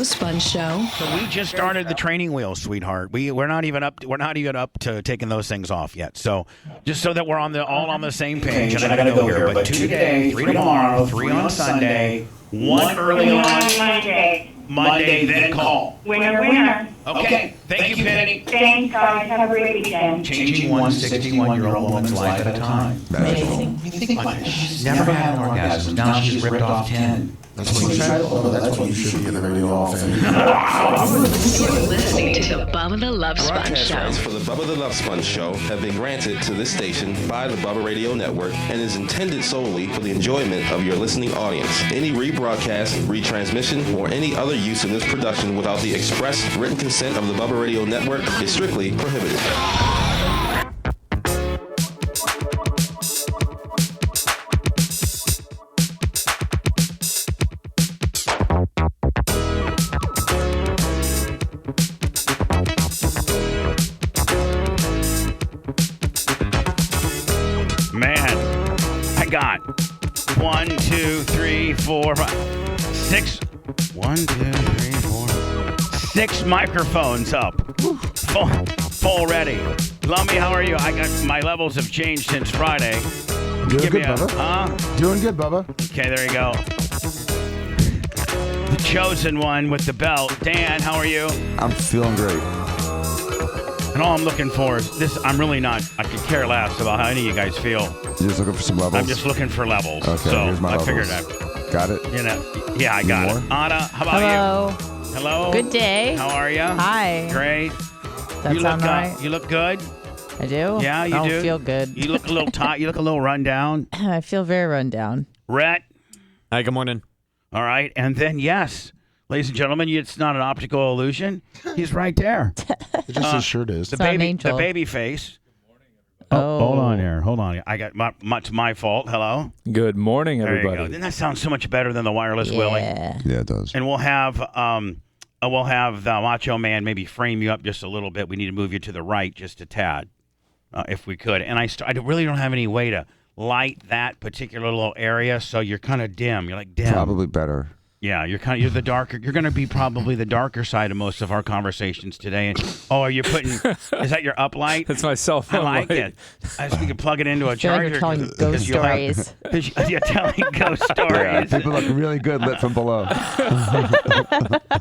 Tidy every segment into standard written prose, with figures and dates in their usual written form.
Love Sponge Show. So we just started the training wheels, sweetheart. We're not even up to taking those things off yet. So just so that we're all on the same page. And I gotta go here, but 2 today, 3 tomorrow, 3 on Sunday, 1 early on Monday, then call. Winner. Okay. Thank you, Penny. Thanks, guys. Have a great weekend. Changing one 61-year-old woman's life at a time. Amazing. Think about it. She's never had an orgasm. Now she's ripped off 10. That's what you should be in the radio often. You're listening to the Bubba the Love Sponge Broadcast Show. rights for the Bubba the Love Sponge Show have been granted to this station by the Bubba Radio Network and is intended solely for the enjoyment of your listening audience. Any rebroadcast, retransmission, or any other use of this production without the express written consent of the Bubba Radio Network is strictly prohibited. Got 1, 2, 3, 4, 5, 6. 1, 2, 3, 4, 6 microphones up. Full ready. Lummy, how are you? I got my levels have changed since Friday. Doing good, Bubba. Doing good, Bubba. Okay, there you go. The chosen one with the belt. Dan, how are you? I'm feeling great. And all I'm looking for is this. I'm really not. I could care less about how any of you guys feel. You're just looking for some levels? I'm just looking for levels. Okay, so here's my I levels. figured that. Got it? Yeah, I got it. Anna, how about you? Hello. Good day. How are you? Hi. Great. That sound right? You look good. I do? Yeah, you I do. don't feel good. You look a little tired. You look a little run down. I feel very run down. Rhett. Hi, good morning. All right. And then, yes, ladies and gentlemen, it's not an optical illusion. He's right there. It just his shirt is. The It's not an baby, angel. the baby face. Oh. Hold on here. Hold on. I got it's my fault. Hello. Good morning, There you everybody. go. Didn't that sound so much better than the wireless Willie? Yeah. Yeah, it does. And we'll have the Macho Man maybe frame you up just a little bit. We need to move you to the right just a tad, if we could. And I really don't have any way to light that particular little area, so you're kind of dim. You're like dim. Probably better. Yeah, you're the darker. You're going to be probably the darker side of most of our conversations today. And are you putting? Is that your uplight? That's my cell phone. I like light. it. I think you can plug it into a I feel like charger. you're telling 'cause ghost you'll have- stories. 'cause you're telling ghost stories. People look really good lit from below.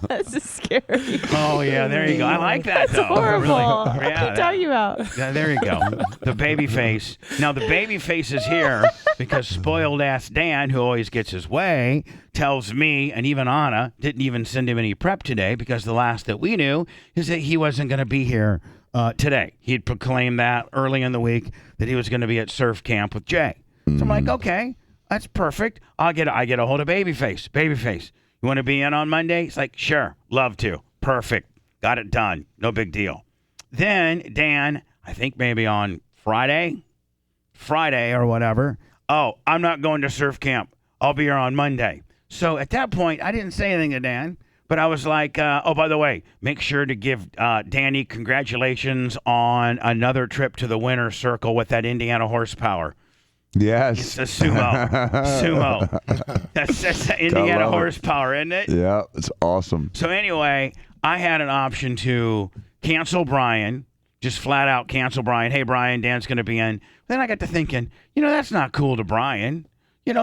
This is scary. Oh yeah, there you go. I like that though. Horrible. Really, What are yeah, you talking about? yeah, there you go. The baby face. Now the baby face is here because spoiled ass Dan, who always gets his way, tells me and even Anna didn't even send him any prep today because the last that we knew is that he wasn't going to be here today. He'd proclaimed that early in the week that he was going to be at surf camp with Jay. So I'm like, okay, that's perfect. I get a hold of Babyface. Babyface, you want to be in on Monday? He's like, sure, love to. Perfect. Got it done. No big deal. Then Dan, I think maybe on Friday or whatever. Oh, I'm not going to surf camp. I'll be here on Monday. So at that point, I didn't say anything to Dan, but I was like, oh, by the way, make sure to give Danny congratulations on another trip to the winner's circle with that Indiana horsepower. Yes. It's a sumo. That's the Indiana horsepower, isn't it? Yeah, it's awesome. So anyway, I had an option to cancel Brian, just flat out cancel Brian. Hey, Brian, Dan's going to be in. Then I got to thinking, that's not cool to Brian.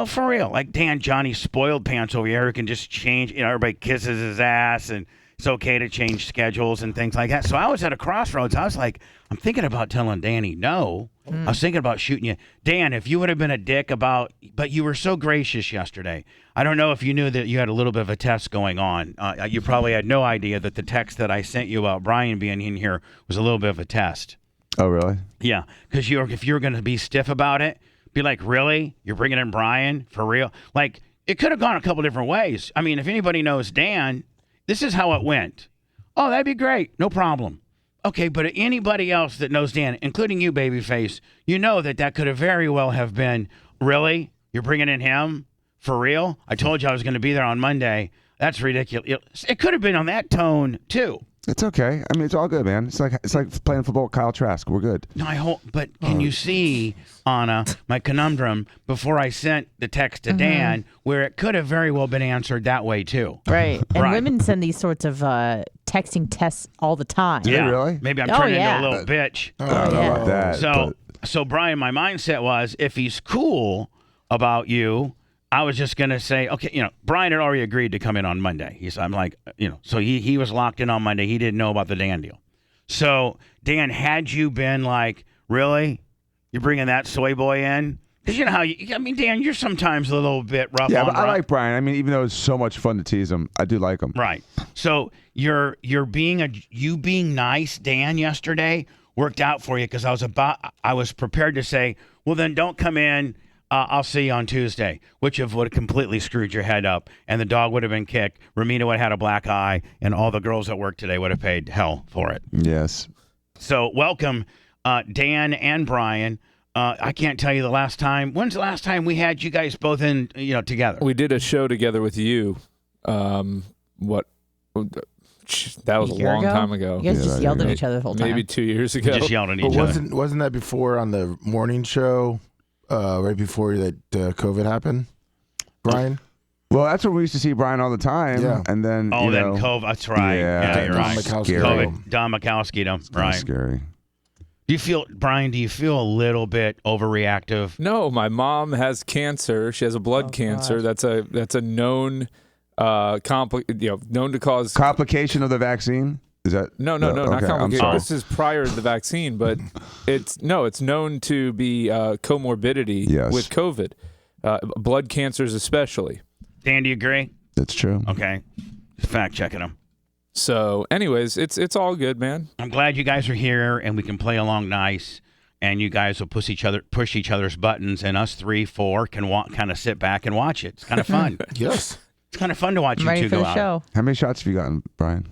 For real. Like Dan, Johnny spoiled pants over here who can just change. Everybody kisses his ass and it's okay to change schedules and things like that. So I was at a crossroads. I was like, I'm thinking about telling Danny no. I was thinking about shooting you. Dan, if you would have been a dick but you were so gracious yesterday. I don't know if you knew that you had a little bit of a test going on. You probably had no idea that the text that I sent you about Brian being in here was a little bit of a test. Oh, really? Yeah, because if you're going to be stiff about it, be like, really? You're bringing in Brian? For real? Like, it could have gone a couple different ways. I mean, if anybody knows Dan, this is how it went. Oh, that'd be great. No problem. Okay, but anybody else that knows Dan, including you, Babyface, that could have very well have been, really? You're bringing in him? For real? I told you I was going to be there on Monday. That's ridiculous. It could have been on that tone, too. It's okay. I mean, it's all good, man. It's like playing football with Kyle Trask. We're good. No, I hope. But can you see, Anna, my conundrum before I sent the text to Dan, where it could have very well been answered that way too? Right. And Right. women send these sorts of texting tests all the time. Yeah. really? Maybe I'm Oh, turning yeah. into a little bitch. I don't know yeah. about that. So Brian, my mindset was if he's cool about you, I was just gonna say, okay, Brian had already agreed to come in on Monday. I'm like, so he was locked in on Monday. He didn't know about the Dan deal. So Dan, had you been like, really, you're bringing that soy boy in? Because you know how Dan, you're sometimes a little bit rough. Yeah, on but I Brian. like Brian. I mean, even though it's so much fun to tease him, I do like him. Right. So you're being nice, Dan, yesterday worked out for you because I was prepared to say, well, then don't come in. I'll see you on Tuesday, which would have completely screwed your head up, and the dog would have been kicked. Ramita would have had a black eye, and all the girls at work today would have paid hell for it. Yes. So welcome, Dan and Brian. I can't tell you the last time. When's the last time we had you guys both in, together? We did a show together with you. That was a year long ago? time ago. You guys just yelled at Maybe- each other the whole time. Maybe 2 years ago. Just yelled at each But other. wasn't that before on the morning show, right before that COVID happened, Brian? Well, that's where we used to see Brian all the time. Yeah. And then, Oh, you then know, COVID. That's right. Yeah, you're Don right. Mikowski. Scary. COVID, Don Mikowski, Kinda right? scary. Brian, do you feel a little bit overreactive? No, my mom has cancer. She has a blood cancer. That's a known known to cause Complication of the vaccine? Is that? No, not okay, I'm complicated. sorry. This is prior to the vaccine, but it's known to be comorbidity Yes. with COVID, blood cancers especially. Dan, do you agree? That's true. Okay. Just fact checking them. So, anyways, it's all good, man. I'm glad you guys are here and we can play along nice, and you guys will push each other's buttons, and us 3, 4 can kind of sit back and watch it. It's kind of fun. Yes. It's kind of fun to watch I'm you ready two for go the out. show. How many shots have you gotten, Brian?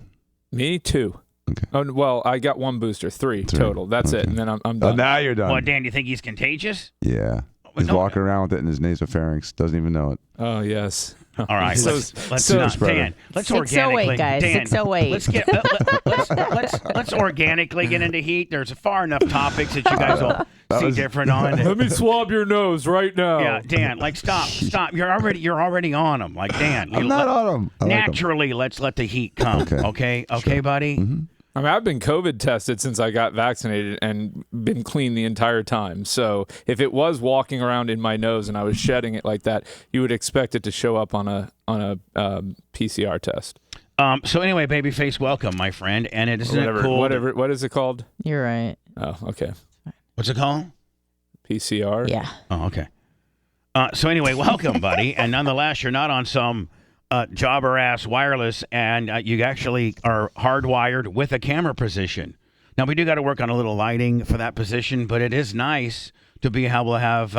Me too. Okay. Oh, well, I got one booster, three total. That's it, and then I'm Oh, done. now you're done. Well, Dan, do you think he's contagious? Yeah. He's no. walking around with it in his nasopharynx. Doesn't even know it. Oh yes. All right, So- let's so- not, Dan. Let's 608, organically, guys, Dan, 608. let's organically get into heat. There's far enough topics that you guys will see different on. Let me swab your nose right now. Yeah, Dan, stop. You're already on them. Like Dan, I'm not on him. I like 'em. naturally, let's let the heat come. Okay, buddy. Mm-hmm. I mean, I've been COVID tested since I got vaccinated and been clean the entire time. So if it was walking around in my nose and I was shedding it like that, you would expect it to show up on a PCR test. So anyway, babyface, welcome, my friend. And it isn't Whatever, cool. whatever. What is it called? You're right. Oh, okay. What's it called? PCR. Yeah. Oh, okay. So anyway, welcome, buddy. And nonetheless, you're not on some jobber ass wireless, and you actually are hardwired with a camera position. Now we do got to work on a little lighting for that position, but it is nice to be able to have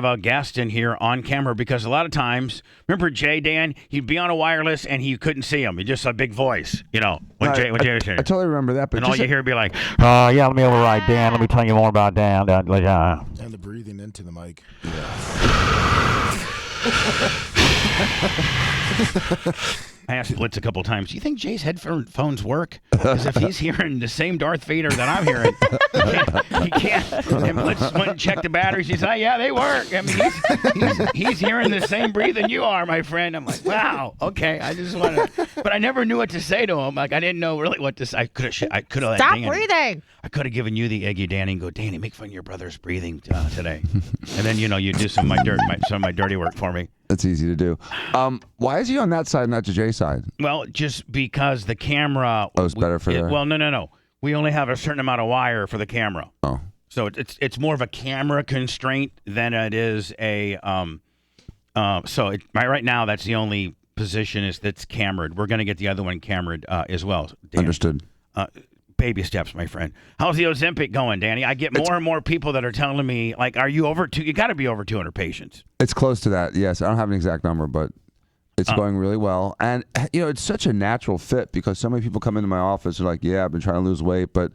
a guest in here on camera, because a lot of times, remember Jay, Dan, he'd be on a wireless and you couldn't see him. He just a big voice, when Jay was here. I totally remember that. But And all just you hear would be like, Yeah, let me override Dan. Let me tell you more about Dan. And the breathing into the mic. I asked Blitz a couple times, do you think Jay's headphones work? Because if he's hearing the same Darth Vader that I'm hearing, he can't. And Blitz went and checked the batteries. He said, yeah, they work. I mean, he's hearing the same breathing you are, my friend. I'm like, wow, okay. I just want to, but I never knew what to say to him. Like, I didn't know really what to say. I could have let Stop Danny, breathing. I could have given you the eggy Danny and go, Danny, make fun of your brother's breathing today. And then, you do some of my dirty work for me. That's easy to do. Why is he on that side, not the J side? Well, just because the camera. Oh, it's better for that? Well, no. We only have a certain amount of wire for the camera. Oh. So it's more of a camera constraint than it is a. Right now, that's the only position that's cambered. We're going to get the other one cambered as well. Dan. Understood. Baby steps, my friend. How's the Ozempic going, Danny? I get more and more people that are telling me, like, are you over you got to be over 200 patients. It's close to that, yes. I don't have an exact number, but it's going really well. And, it's such a natural fit, because so many people come into my office and are like, yeah, I've been trying to lose weight, but,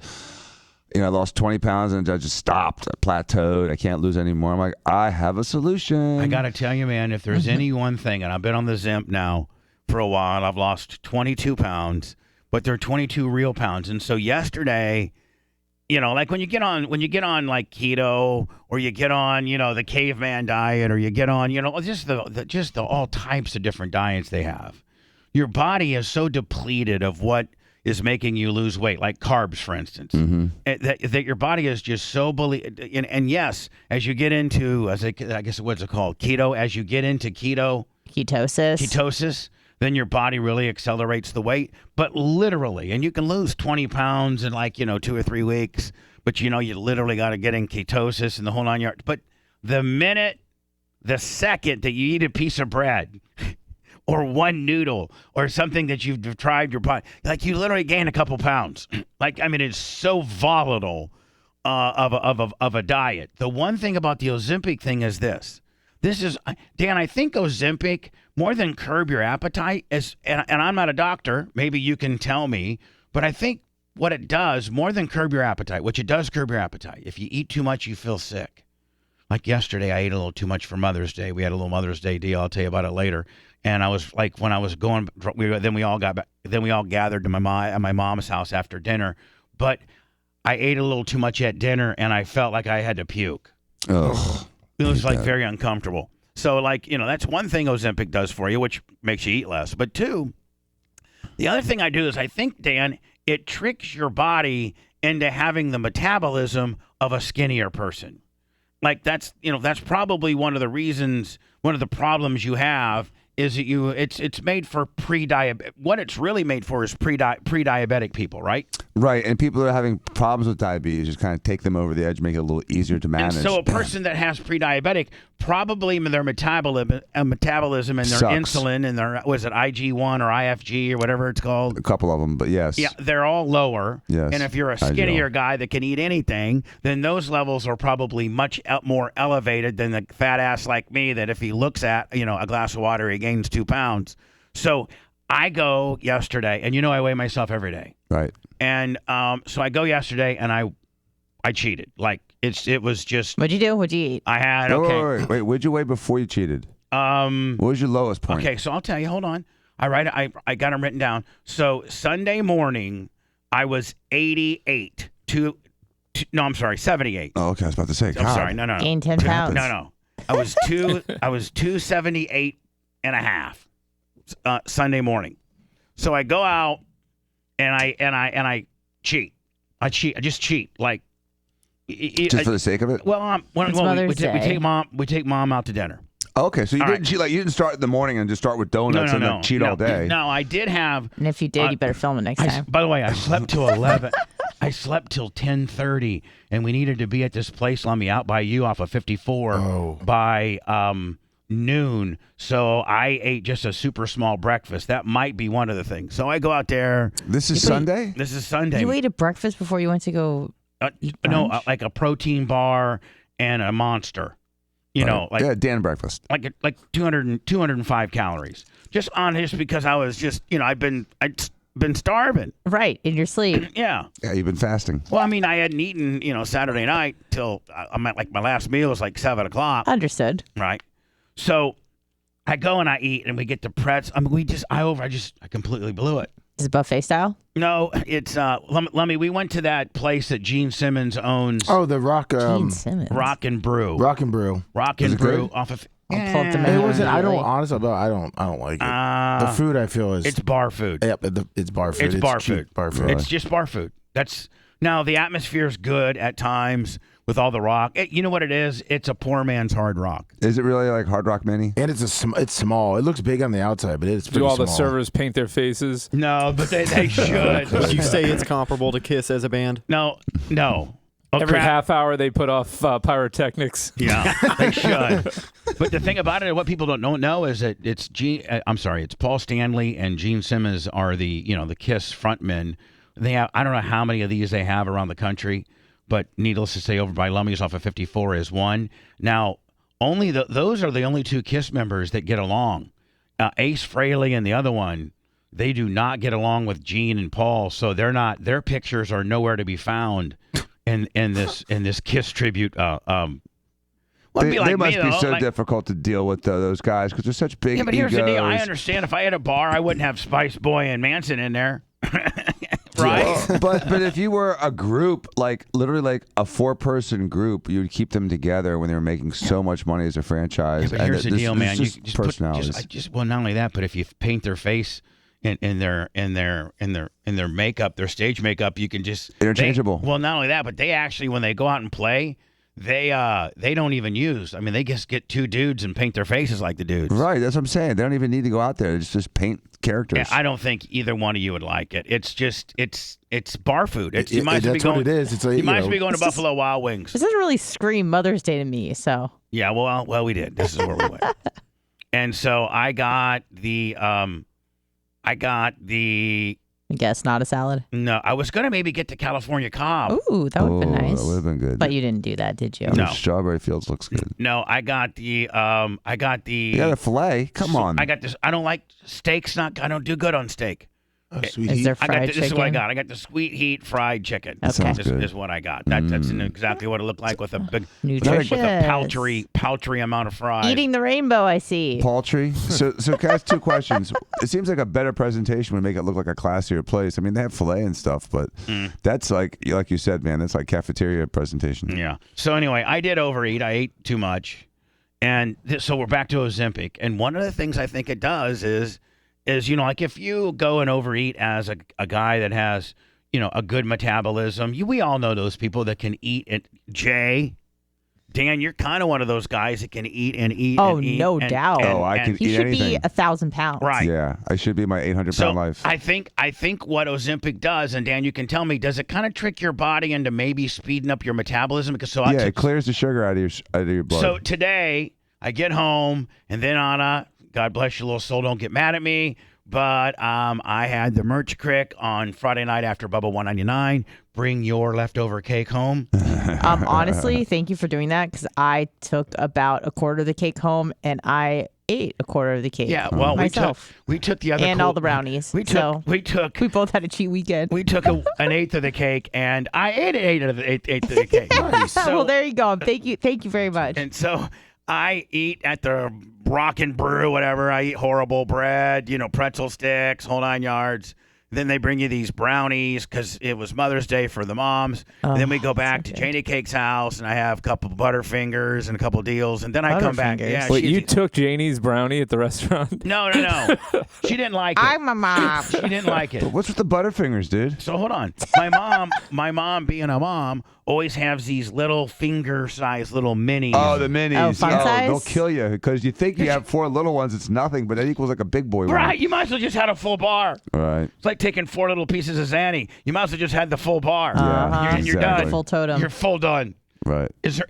I lost 20 pounds and I just stopped. I plateaued. I can't lose anymore. I'm like, I have a solution. I got to tell you, man, if there's any one thing, and I've been on the Zemp now for a while, I've lost 22 pounds, but they're 22 real pounds. And so yesterday, like when you get on like keto, or you get on, the caveman diet, or you get on, just the all types of different diets they have. Your body is so depleted of what is making you lose weight, like carbs, for instance, that your body is just so and yes, as you get into, I guess what's it called, keto, as you get into ketosis, then your body really accelerates the weight, but literally, and you can lose 20 pounds in 2 or 3 weeks, but you literally got to get in ketosis and the whole 9 yards. But the second that you eat a piece of bread or one noodle or something that you've deprived your body, you literally gain a couple pounds. It's so volatile of a diet. The one thing about the Ozempic thing is this. This is, Dan, I think Ozempic, more than curb your appetite, and I'm not a doctor, maybe you can tell me, but I think what it does, more than curb your appetite, which it does curb your appetite. If you eat too much, you feel sick. Like yesterday, I ate a little too much for Mother's Day. We had a little Mother's Day deal. I'll tell you about it later. And I was when I was going, then we all gathered to my mom's house after dinner. But I ate a little too much at dinner, and I felt like I had to puke. Oh, it was very uncomfortable. So that's one thing Ozempic does for you, which makes you eat less. But two, the other thing I do is I think, Dan, it tricks your body into having the metabolism of a skinnier person. That's probably one of the problems you have is that it's made for pre-diabetic. What it's really made for is pre-diabetic people, right? Right, and people that are having problems with diabetes just kind of take them over the edge, make it a little easier to manage. And so a person that has pre-diabetic, probably their metabolism and their Sucks. insulin and their, was it IG1 or IFG or whatever it's called? A couple of them, but yes. Yeah, they're all lower. Yes. And if you're a skinnier guy that can eat anything, then those levels are probably much more elevated than the fat ass like me that if he looks at, a glass of water, he gains 2 pounds. So I go yesterday, and I weigh myself every day. Right. And so I go yesterday, and I cheated. It was just. What'd you do? What'd you eat? I had Wait. What'd you weigh before you cheated? What was your lowest point? Okay, so I'll tell you. Hold on. I got them written down. So Sunday morning, I was 88. No, I'm sorry, 78. Oh, okay. I was about to say. I'm sorry. No. Gained 10 pounds. No. I was 278 and a half Sunday morning. So I go out and I cheat. I just cheat just for the sake of it. Well, we take mom out to dinner. Okay, so you didn't cheat. You didn't start in the morning and just start with donuts and then cheat all day. No, I did have. And if you did, you better film it next time. By the way, I slept till 11. I slept till 10:30, and we needed to be at this place. Let me out by you off of 54 by noon. So I ate just a super small breakfast. That might be one of the things. So I go out there. This is Sunday? This is Sunday. You ate a breakfast before you went to go eat brunch? No, like a protein bar and a Monster. Dan breakfast. Like 205 calories. Just because I was just, I'd been starving. Right, in your sleep. Yeah. Yeah, you've been fasting. Well, I hadn't eaten, Saturday night till I'm at my last meal was like 7 o'clock. Understood. Right. So I go and I eat, and we get the pretz. I completely blew it. Is it buffet style? No, it's Lummy. We went to that place that Gene Simmons owns. Oh, the Gene Simmons. Rock and Brew. Rock and Brew off of. I'll pull up the It menu. wasn't. I don't honestly. I don't like it. The food I feel is. It's bar food. Yep, it's bar food. It's bar food. Bar food. It's just bar food. Now the atmosphere is good at times with all the rock. You know what it is? It's a poor man's Hard Rock. Is it really like Hard Rock Mini? And it's small. It looks big on the outside, but it's pretty Do all small. the servers paint their faces? No, but they should. Would you say it's comparable to Kiss as a band? No. Every half hour they put off pyrotechnics. Yeah, they should. But the thing about it, what people don't know is that it's Paul Stanley and Gene Simmons are the Kiss frontmen. They have, I don't know how many of these they have around the country, but needless to say, over by Lummy's off of 54 is one. Now, those are the only 2 Kiss members that get along. Ace Frehley and the other one, they do not get along with Gene and Paul, so their pictures are nowhere to be found in this Kiss tribute. They must be so difficult to deal with those guys because they're such big egos. Yeah, but here's the deal. I understand if I had a bar, I wouldn't have Spice Boy and Manson in there. Right? Well, but if you were a group, like literally like a 4-person group, you would keep them together when they were making so much money as a franchise. Yeah, but here's the deal, man. Just You just personalities. well, not only that, but if you paint their face in their makeup, their stage makeup, you can just Interchangeable. Well, not only that, but they actually, when they go out and play, they don't even use. I mean, they just get 2 dudes and paint their faces like the dudes. Right, that's what I'm saying. They don't even need to go out there. They just paint characters. Yeah, I don't think either one of you would like it. It's just it's bar food. You might as well be That's going. what it is. It's like, You might as know, well be going to Buffalo Wild Wings. This doesn't really scream Mother's Day to me, so. Yeah, well, we did. This is where we went. And so I got the. I guess not a salad. No, I was gonna maybe get the California Cobb. Ooh, that would have been nice. That would have been good. But you didn't do that, did you? No. Strawberry Fields looks good. No, I got the. You got a filet? Come on. I got this. I don't like steaks. I don't do good on steak. sweet Is heat. there I got fried this is what I chicken? got. I got the sweet heat fried chicken. Okay. Sounds This good. is what I got. That's exactly what it looked like with a big, Nutritious. with a paltry amount of fries. Eating the rainbow, I see. Paltry. So can I ask 2 questions? It seems like a better presentation would make it look like a classier place. I mean, they have filet and stuff, but that's like you said, man, that's like cafeteria presentation. Yeah. So anyway, I did overeat. I ate too much, and so we're back to Ozempic. And one of the things I think it does is like if you go and overeat as a guy that has a good metabolism, we all know those people that can eat it. Dan, you're kind of one of those guys that can eat and eat. Oh, and eat no and- doubt. and- Oh, I and- can He eat should anything. be 1,000 pounds. Right. Yeah, I should be my 800-pound So life. I think what Ozempic does, and Dan, you can tell me, does it kind of trick your body into maybe speeding up your metabolism? Because It clears the sugar out of your blood. So today I get home, and then Anna, God bless your little soul, don't get mad at me, but I had the merch crick on Friday night after Bubba 199. Bring your leftover cake home. Honestly, thank you for doing that because I took about a quarter of the cake home and I ate a quarter of the cake. Yeah, well, myself we took the other and all the brownies. We took we both had a cheat weekend. We took an eighth of the cake, and I ate an eighth of the cake. So, well, there you go. Thank you very much. And so I eat at the Rock and Brew, whatever. I eat horrible bread, pretzel sticks, whole 9 yards. Then they bring you these brownies because it was Mother's Day for the moms. And then we go back to Janie Cake's house, and I have a couple Butterfingers and a couple deals. And then I come back. Yeah, Wait, you took Janie's brownie at the restaurant? No. She didn't like it. I'm a mom. She didn't like it. What's with the Butterfingers, dude? So hold on. My mom being a mom, always has these little finger-sized little minis. Oh, the minis. Oh, fun size? They'll kill you because you think you have 4 little ones. It's nothing, but that equals like a big boy one. Right. You might as well just had a full bar. Right. It's like taking 4 little pieces of Zanny. You might as well just had the full bar. You're exactly. done. Full totem. You're full done. Right. Is there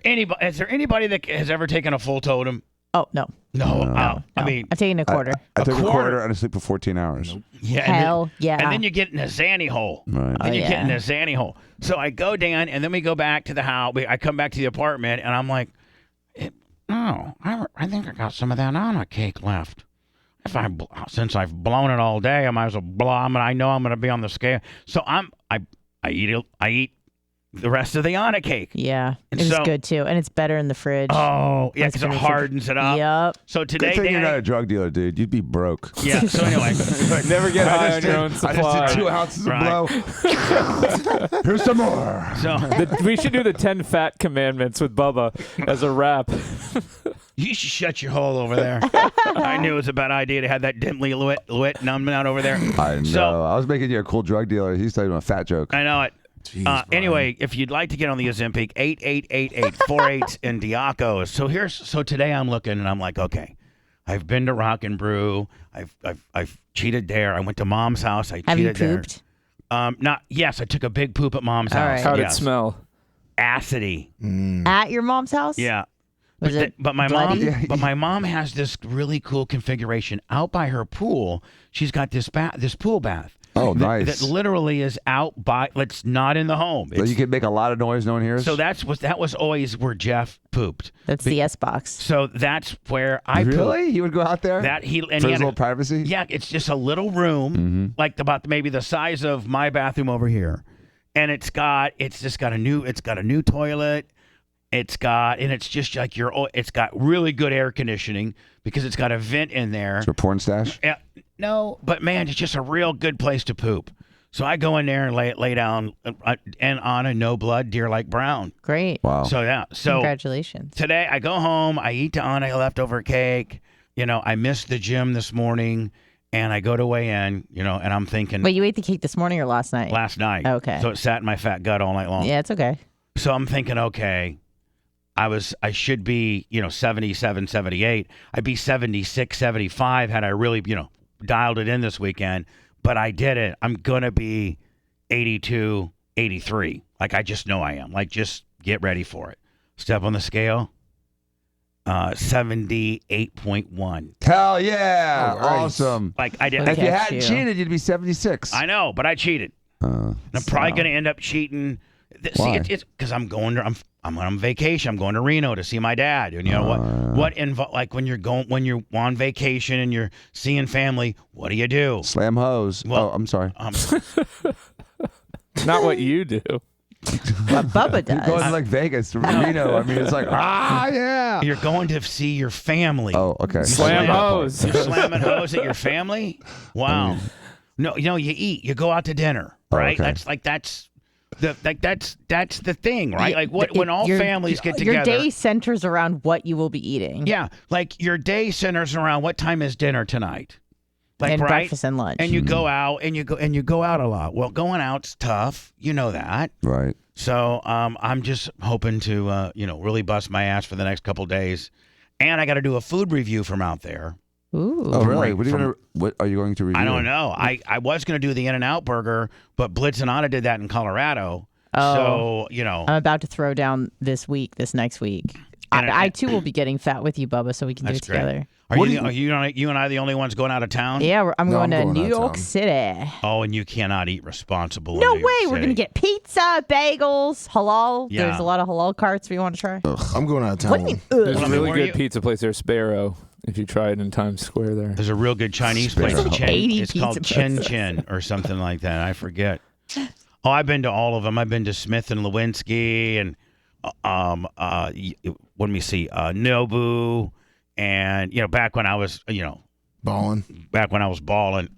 anybody that has ever taken a full totem? Oh, no. No. I mean, I've taken a quarter. I took a quarter. quarter and I sleep for 14 hours. yeah. Hell yeah. And then you get in a Zanny hole. Right. Then you yeah. get in a Zanny hole. So I go down, and then we go back to the house. I come back to the apartment, and I'm like, I think I got some of that Anna cake left. Since I've blown it all day, I might as well blow. I know I'm going to be on the scale. So I eat the rest of the Anna cake. Yeah. And It was so- good, too. And it's better in the fridge. Oh, yeah, Once because it it's in the hardens it up. Yep. So today, Good thing you're not Danny, a drug dealer, dude. You'd be broke. yeah. So anyway, Never get high on your own I supply. just did 2 ounces Right. of blow. Here's some more. so We should do the 10 fat commandments with Bubba as a rap. you should shut your hole over there. I knew it was a bad idea to have that dimly lit numbing out over there. I know. So I was making you a cool drug dealer. He's talking about a fat joke. I know it. Jeez, Brian. Anyway, if you'd like to get on the Ozempic, 8888-48 in Diacos. So today I'm looking and I'm like, okay, I've been to Rock and Brew. I've cheated there. I went to Mom's house. I Have you cheated pooped? there. Yes, I took a big poop at Mom's All house. right. How'd Yes. it smell? Acidy. At your mom's house? Yeah. Was it But my bloody? mom, but my mom has this really cool configuration out by her pool. She's got this pool bath. Oh, nice. That literally is out by. It's not in the home. So you can make a lot of noise no one hears? So that was always where Jeff pooped. That's the S box. So that's where I Really? pooped. You would go out there? That he and For he his had little privacy? Yeah, it's just a little room, like about maybe the size of my bathroom over here, and it's got a new toilet. It's got really good air conditioning because it's got a vent in there. It's a porn stash? Yeah, no, but man, it's just a real good place to poop. So I go in there and lay down, and Anna, no blood, deer like brown. Great. Wow. So yeah. So Congratulations. today I go home, I eat the Anna leftover cake. I missed the gym this morning, and I go to weigh in. And I'm thinking. Wait, you ate the cake this morning or last night? Last night. Okay. So it sat in my fat gut all night long. Yeah, it's okay. So I'm thinking, okay, I should be, 77, 78. I'd be 76, 75 had I really, dialed it in this weekend. But I did it. I'm going to be 82, 83. Like, I just know I am. Like, just get ready for it. Step on the scale. 78.1. Hell yeah. All right. Awesome. Like, I did. Look If you at hadn't you. cheated, you'd be 76. I know, but I cheated. And I'm probably going to end up cheating. See, Why? it's because I'm on vacation. I'm going to Reno to see my dad. And like when you're on vacation and you're seeing family, what do you do? Slam hose. Well, I'm sorry. Not what you do. What Bubba You're going to does. like Vegas, Reno. I mean, it's like, yeah. You're going to see your family. Oh, okay. You Slam hose. You're slamming hose at your family? Wow. No, you eat. You go out to dinner, right? okay. That's the thing, right? Like when all Your- families get together. Your day centers around what you will be eating. Yeah, like your day centers around what time is dinner tonight. Like, And right? breakfast and lunch. And you go out and you go out a lot. Well, going out's tough. You know that. Right. So I'm just hoping to really bust my ass for the next couple days. And I got to do a food review from out there. Ooh. Oh, really? Right, What are you going to review? I don't know. I was going to do the In-N-Out burger, but Blitz and Anna did that in Colorado. Oh. So, I'm about to throw down this next week. And I too will be getting fat with you, Bubba, so we can do That's it great. together. Are you and I the only ones going out of town? Yeah, I'm No, going I'm to going New out of York town. City. Oh, and you cannot eat responsible. No in New York way. We're City. going to get pizza, bagels, halal. Yeah. There's a lot of halal carts we want to try. I'm going out of town. What do you mean? There's Ugh? a really where good you- pizza place there, Sparrow, if you try it in Times Square there. There's a real good Chinese place. There's like 80 It's called pizza Chin places. Chin or something like that. I forget. Oh, I've been to all of them. I've been to Smith and Lewinsky and let me see, Nobu, and back when I was Ballin'. balling.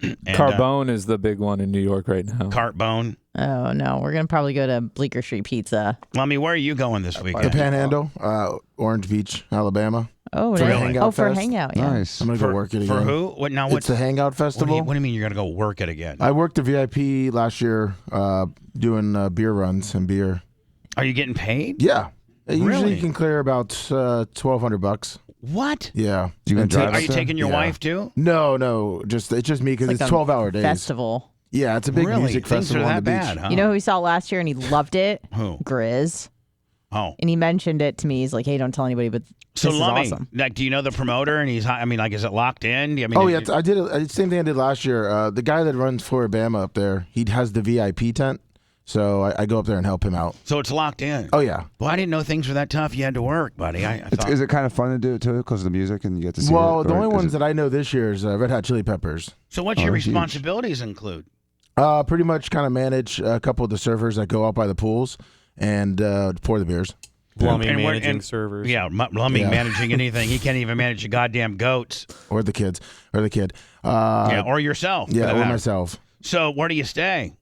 And, Carbone is the big one in New York right now. Cartbone. Oh, no. We're going to probably go to Bleecker Street Pizza. Lummy, where are you going this The weekend? Panhandle, Orange Beach, Alabama. Oh, For nice. Hangout Oh, for Fest? Hangout, yeah. Nice. I'm going to go work it again. For who? What now? It's What's the Hangout what do Festival. you mean you're gonna go work it again? I worked the VIP last year doing beer runs and beer. Are you getting paid? Yeah. Usually Really? you can clear about $1,200. What? Yeah. You gonna And drive tips. Are you taking your Yeah. wife too? No. It's just me because Like it's a 12-hour days. Festival. Yeah, it's a big Really? music Things festival are on that the beach. bad, huh? You know who we saw last year and he loved it? Who? Grizz. Oh. And he mentioned it to me. He's like, hey, don't tell anybody, but So this is Lummy, awesome. like, do you know the promoter? And he's, is it locked in? I mean, Oh yeah, I did it. Same thing I did last year. The guy that runs Floribama up there, he has the VIP tent, so I go up there and help him out. So it's locked in. Oh yeah. Well, I didn't know things were that tough. You had to work, buddy. I thought. Is it kind of fun to do it too because of the music and you get to see Well, it? the or only is ones it- that I know this year is Red Hot Chili Peppers. So what's your huge. responsibilities include? Pretty much kind of manage a couple of the servers that go out by the pools and pour the beers. Plumbing, And we're- managing and- servers. Yeah, Lummy Yeah. managing anything. He can't even manage the goddamn goats. Or the kids, or the kid. Yeah, or yourself. for Yeah, that or matter. myself. So where do you stay?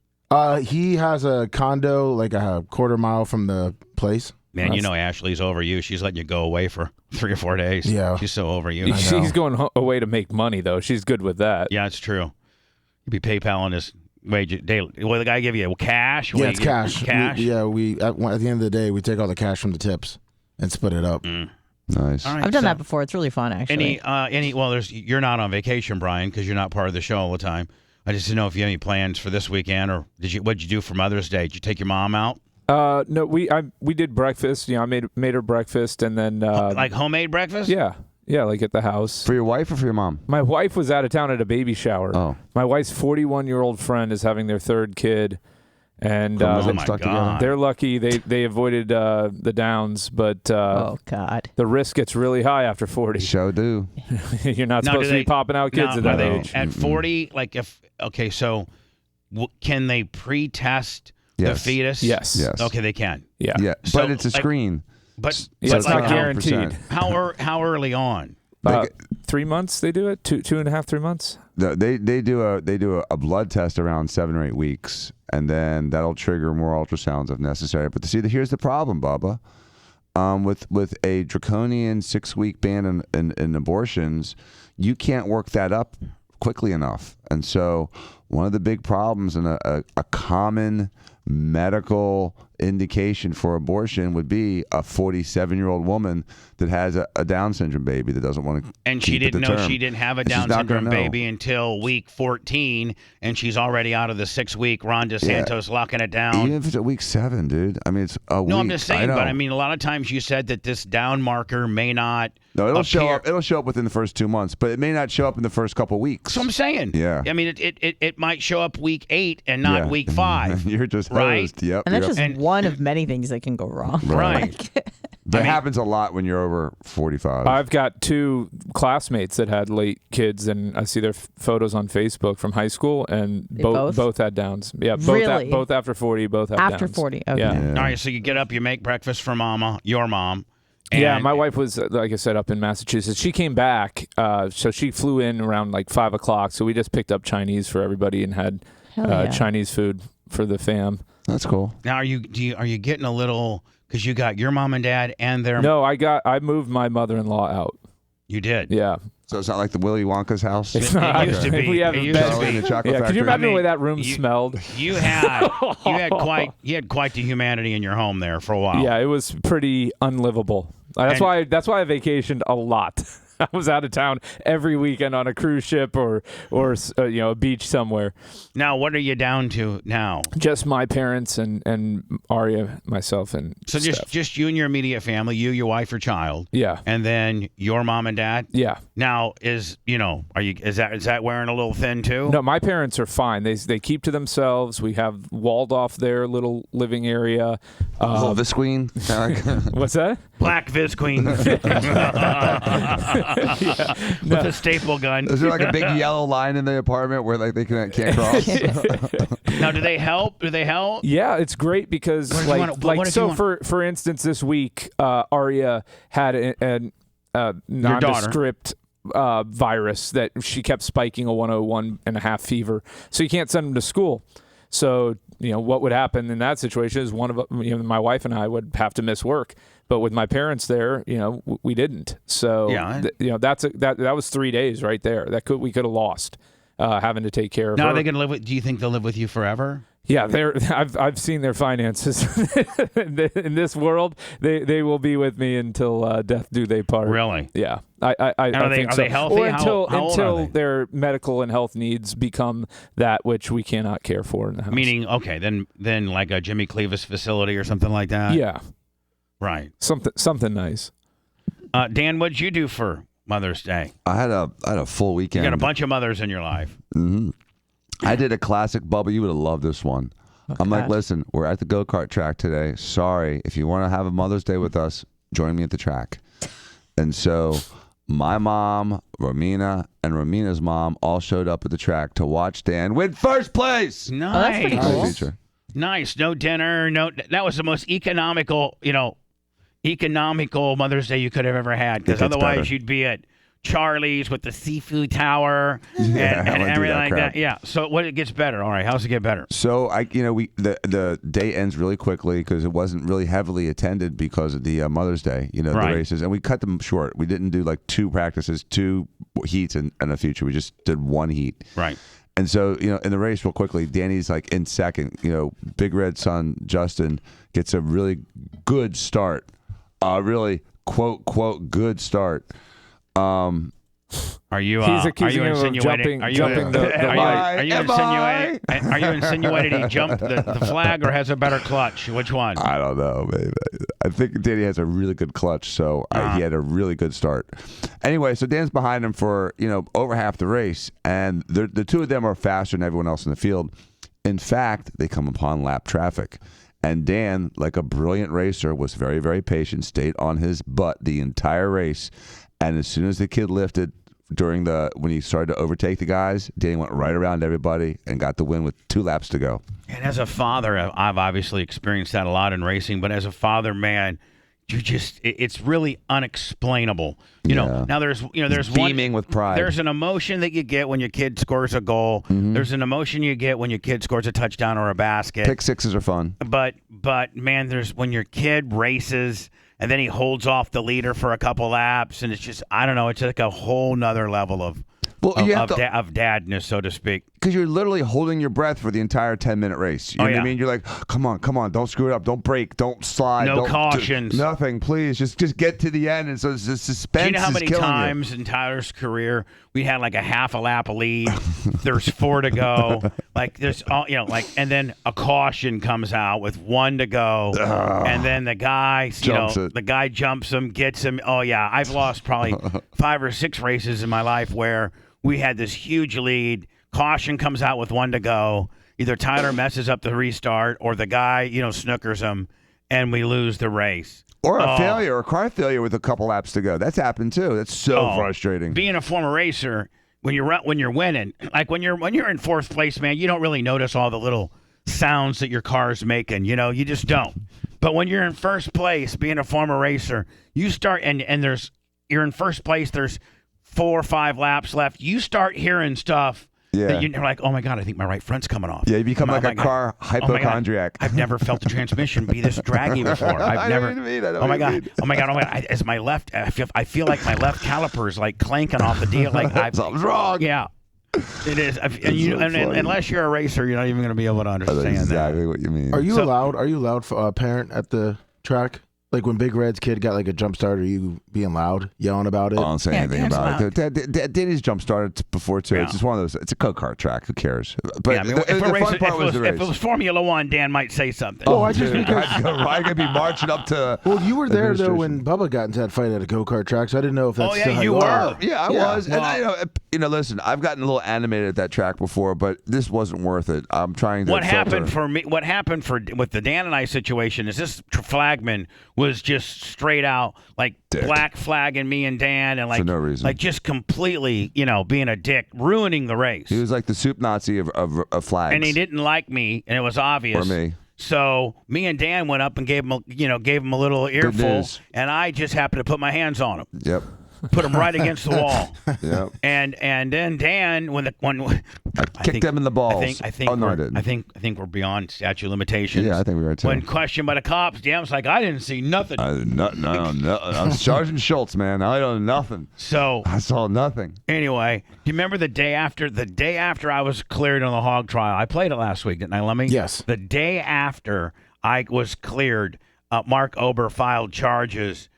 He has a condo like a quarter mile from the place. Man, you know Ashley's over you. She's letting you go away for 3 or 4 days. Yeah. She's so over you. know. She's going away to make money, though. She's good with that. Yeah, it's true. You'd be PayPaling his wage daily. Will the guy give you cash? Will Yeah, he it's give- cash. Cash? We at the end of the day, we take all the cash from the tips and split it up. Nice. All right, I've done so that before. It's really fun, actually. you're not on vacation, Brian, because you're not part of the show all the time. I just didn't know if you have any plans for this weekend, or what'd you do for Mother's Day? Did you take your mom out? No, we did breakfast. I made her breakfast, and then Like homemade breakfast? yeah, like at the house. For your wife or for your mom? My wife was out of town at a baby shower. Oh. My wife's 41-year-old friend is having their third kid, and From Oh them my stuck God. they're lucky they avoided the downs, but oh, God. the risk gets really high after 40. Show do. You're not Now, supposed do to be popping out kids now, at that are they age. At 40, like so can they pre-test the Yes. fetus? Yes. Yes. Okay, they can. Yeah. Yeah, So, but it's a like- screen. But Yeah, it's like not guaranteed. how early on? 3 months they do it? 2.5, 3 months? They do a blood test around 7 or 8 weeks, and then that'll trigger more ultrasounds if necessary. But here's the problem, Bubba. With a draconian 6-week ban in abortions, you can't work that up quickly enough. And so one of the big problems and a common medical indication for abortion would be a 47-year-old woman that has a Down syndrome baby that doesn't want to and she didn't know she didn't have a Down syndrome baby until week 14, and she's already out of the 6-week Ron DeSantis locking it down. Even if it's at week 7, dude. I mean, it's a week. No, I'm just saying, but I mean, a lot of times you said that this Down marker may not. No, it'll show appear. up. It'll show up within the first 2 months, but it may not show up in the first couple weeks. So I'm saying. Yeah. I mean, it might show up week 8 and not week 5. You're just right. hosed. Yep. And that's just one of many things that can go wrong. Right. That happens a lot when you're over 45. I've got 2 classmates that had late kids, and I see their photos on Facebook from high school, and both had Downs. Yeah, really? both after 40, both had Downs. After 40, okay. Yeah. All right, so you get up, you make breakfast for Mama, your mom. Yeah, my wife was, like I said, up in Massachusetts. She came back, so she flew in around like 5 o'clock. So we just picked up Chinese for everybody and had Chinese food for the fam. That's cool. Now, are you getting a little, because you got your mom and dad and their. No, I moved my mother-in-law out. You did. Yeah. So it's not like the Willy Wonka's house. It's not. It used to be. We have it used to be. The chocolate Could you factory. imagine the way that room smelled? You had quite the humanity in your home there for a while. Yeah, it was pretty unlivable. That's why I vacationed a lot. I was out of town every weekend on a cruise ship or a beach somewhere. Now, what are you down to now? Just my parents and Aria, myself, and so Steph. just you and your immediate family, you, your wife, your child. Yeah. And then your mom and dad. Yeah. Now is that wearing a little thin too? No, my parents are fine. They keep to themselves. We have walled off their little living area. Little Visqueen. What's that? Black Visqueen. With a staple gun. Is there like a big yellow line in the apartment where like they can't cross? Now, do they help? Yeah, it's great because for instance, this week Aria had a nondescript virus that she kept spiking a 101.5 fever, so you can't send them to school. So what would happen in that situation is one of my wife and I would have to miss work. But with my parents there, we didn't. So that was 3 days right there. We could have lost having to take care of her. Now, are they going to live with? Do you think they'll live with you forever? Yeah, I've seen their finances in this world. They will be with me until death do they part. Really? Yeah, I think so. Are they healthy? Or until their medical and health needs become that which we cannot care for in the house. Meaning, okay, then like a Jimmy Cleavis facility or something like that. Yeah. Right. Something nice. Dan, what'd you do for Mother's Day? I had a full weekend. You got a bunch of mothers in your life. Mm-hmm. I did a classic, Bubba. You would have loved this one. Okay. I'm like, listen, we're at the go-kart track today. Sorry, if you want to have a Mother's Day with us, join me at the track. And so my mom, Romina, and Romina's mom all showed up at the track to watch Dan win first place. Nice. Oh, that's pretty cool. Feature. Nice. No dinner. That was the most economical Mother's Day you could have ever had, because otherwise better. you'd be at Charlie's with the seafood tower and everything like that. Yeah. So it gets better. All right. How's it get better? So the day ends really quickly because it wasn't really heavily attended because of the Mother's Day, the races, and we cut them short. We didn't do like 2 practices, 2 heats, and a feature. We just did 1 heat. Right. And so, in the race, real quickly, Danny's like in second. Big Red son Justin gets a really good start. Really quote good start. Are you? He's accusing are you him of jumping the light. Are you insinuating he jumped the flag or has a better clutch? Which one? I don't know, baby. I think Danny has a really good clutch, so he had a really good start. Anyway, so Dan's behind him for over half the race, and the 2 of them are faster than everyone else in the field. In fact, they come upon lap traffic. And Dan, like a brilliant racer, was very, very patient, stayed on his butt the entire race. And as soon as the kid lifted when he started to overtake the guys, Danny went right around everybody and got the win with 2 laps to go. And as a father, I've obviously experienced that a lot in racing. But as a father, man, it's really unexplainable. You know, now there's beaming with pride. There's an emotion that you get when your kid scores a goal. There's an emotion you get when your kid scores a touchdown or a basket. Pick sixes are fun. But man, there's when your kid races and then he holds off the leader for a couple laps, and it's just, I don't know, it's like a whole nother level of dadness, so to speak. Because you're literally holding your breath for the entire 10-minute race. You know what I mean? You're like, come on, don't screw it up, don't break, don't slide, no cautions, nothing, please, just get to the end. And so it's the suspense. Do you know how many times in Tyler's career we had like a half a lap lead? There's 4 to go, like there's all, and then a caution comes out with 1 to go, and then the guy, the guy jumps him, gets him. Oh yeah, I've lost probably 5 or 6 races in my life where we had this huge lead. Caution comes out with 1 to go. Either Tyler messes up the restart or the guy, snookers him, and we lose the race. Or a failure, a car failure with a couple laps to go. That's happened too. That's so frustrating. Being a former racer, when you're winning, like when you're in 4th place, man, you don't really notice all the little sounds that your car's making. You just don't. But when you're in 1st place, being a former racer, you start and you're in 1st place. There's 4 or 5 laps left. You start hearing stuff. Yeah. That you're like, oh my God, I think my right front's coming off. Yeah, you become like a car hypochondriac. I've never felt the transmission be this draggy before. I've never. Oh my God. As my left, I feel like my left caliper is like clanking off the deal. Like something's wrong. Yeah, it is. Unless you're a racer, you're not even going to be able to understand That's exactly what you mean. Are you allowed for a parent at the track? Like when Big Red's kid got like a jump start, are you being loud, yelling about it? I don't say anything about it. Danny's jump started before too. Yeah. It's just one of those. It's a go-kart track. Who cares? But the fun part was the race. If it was Formula One, Dan might say something. Oh, I just because I'm gonna be marching up to. Well, you were there though when Bubba got into that fight at a go-kart track, so I didn't know if that's. Oh yeah, still how you were. Yeah, I was. Well, and listen, I've gotten a little animated at that track before, but this wasn't worth it. I'm trying to. What happened for me? What happened with the Dan and I situation is this flagman was just straight out like dick. Black flagging me and Dan, and like for no reason, like just completely, being a dick, ruining the race. He was like the soup Nazi of flags, and he didn't like me, and it was obvious. Or me. So me and Dan went up and gave him a little earful, and I just happened to put my hands on him. Yep. Put him right against the wall. Yep. And then Dan, when I kicked him in the balls. I think. Oh no, I didn't. I think we're beyond statute of limitations. Yeah, I think we were too. When questioned by the cops, Dan's like, I didn't see nothing. No. I'm Sergeant Schultz, man. I don't know nothing. So I saw nothing. Anyway, do you remember the day after I was cleared on the hog trial? I played it last week, didn't I, Lemmy? Yes. The day after I was cleared, Mark Ober filed charges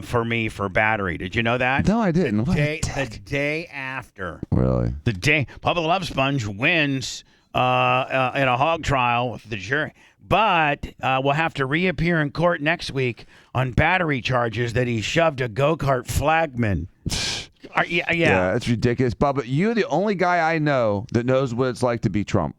for me for battery. Did you know that? No, I didn't. The day after. Really? The day Bubba the Love Sponge wins in a hog trial with the jury, but will have to reappear in court next week on battery charges that he shoved a go-kart flagman. Yeah, it's ridiculous. Bubba, you're the only guy I know that knows what it's like to be Trump.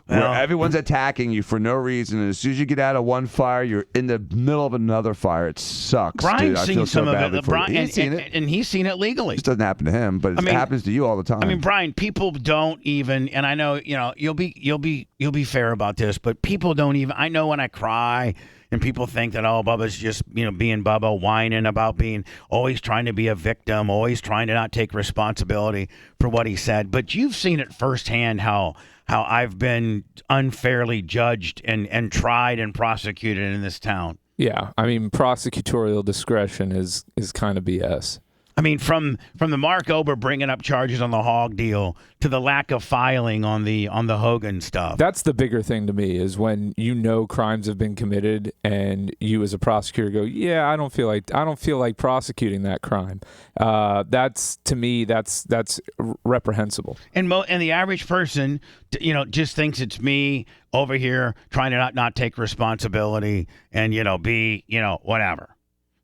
Where everyone's attacking you for no reason, and as soon as you get out of one fire, you're in the middle of another fire. It sucks. Brian's dude. seen some of it. He's seen it, and he's seen it legally. It just doesn't happen to him, but it happens to you all the time. I mean, Brian, people don't even, and I know you'll be fair about this, but people don't even. I know when I cry. And people think that, Bubba's just, being Bubba, whining about being always trying to be a victim, always trying to not take responsibility for what he said. But you've seen it firsthand how I've been unfairly judged and tried and prosecuted in this town. Yeah, I mean, prosecutorial discretion is kind of BS. I mean, from the Mark Ober bringing up charges on the hog deal to the lack of filing on the Hogan stuff. That's the bigger thing to me is when crimes have been committed and you as a prosecutor go, yeah, I don't feel like prosecuting that crime. That's to me that's reprehensible. And the average person, just thinks it's me over here trying to not take responsibility and be whatever.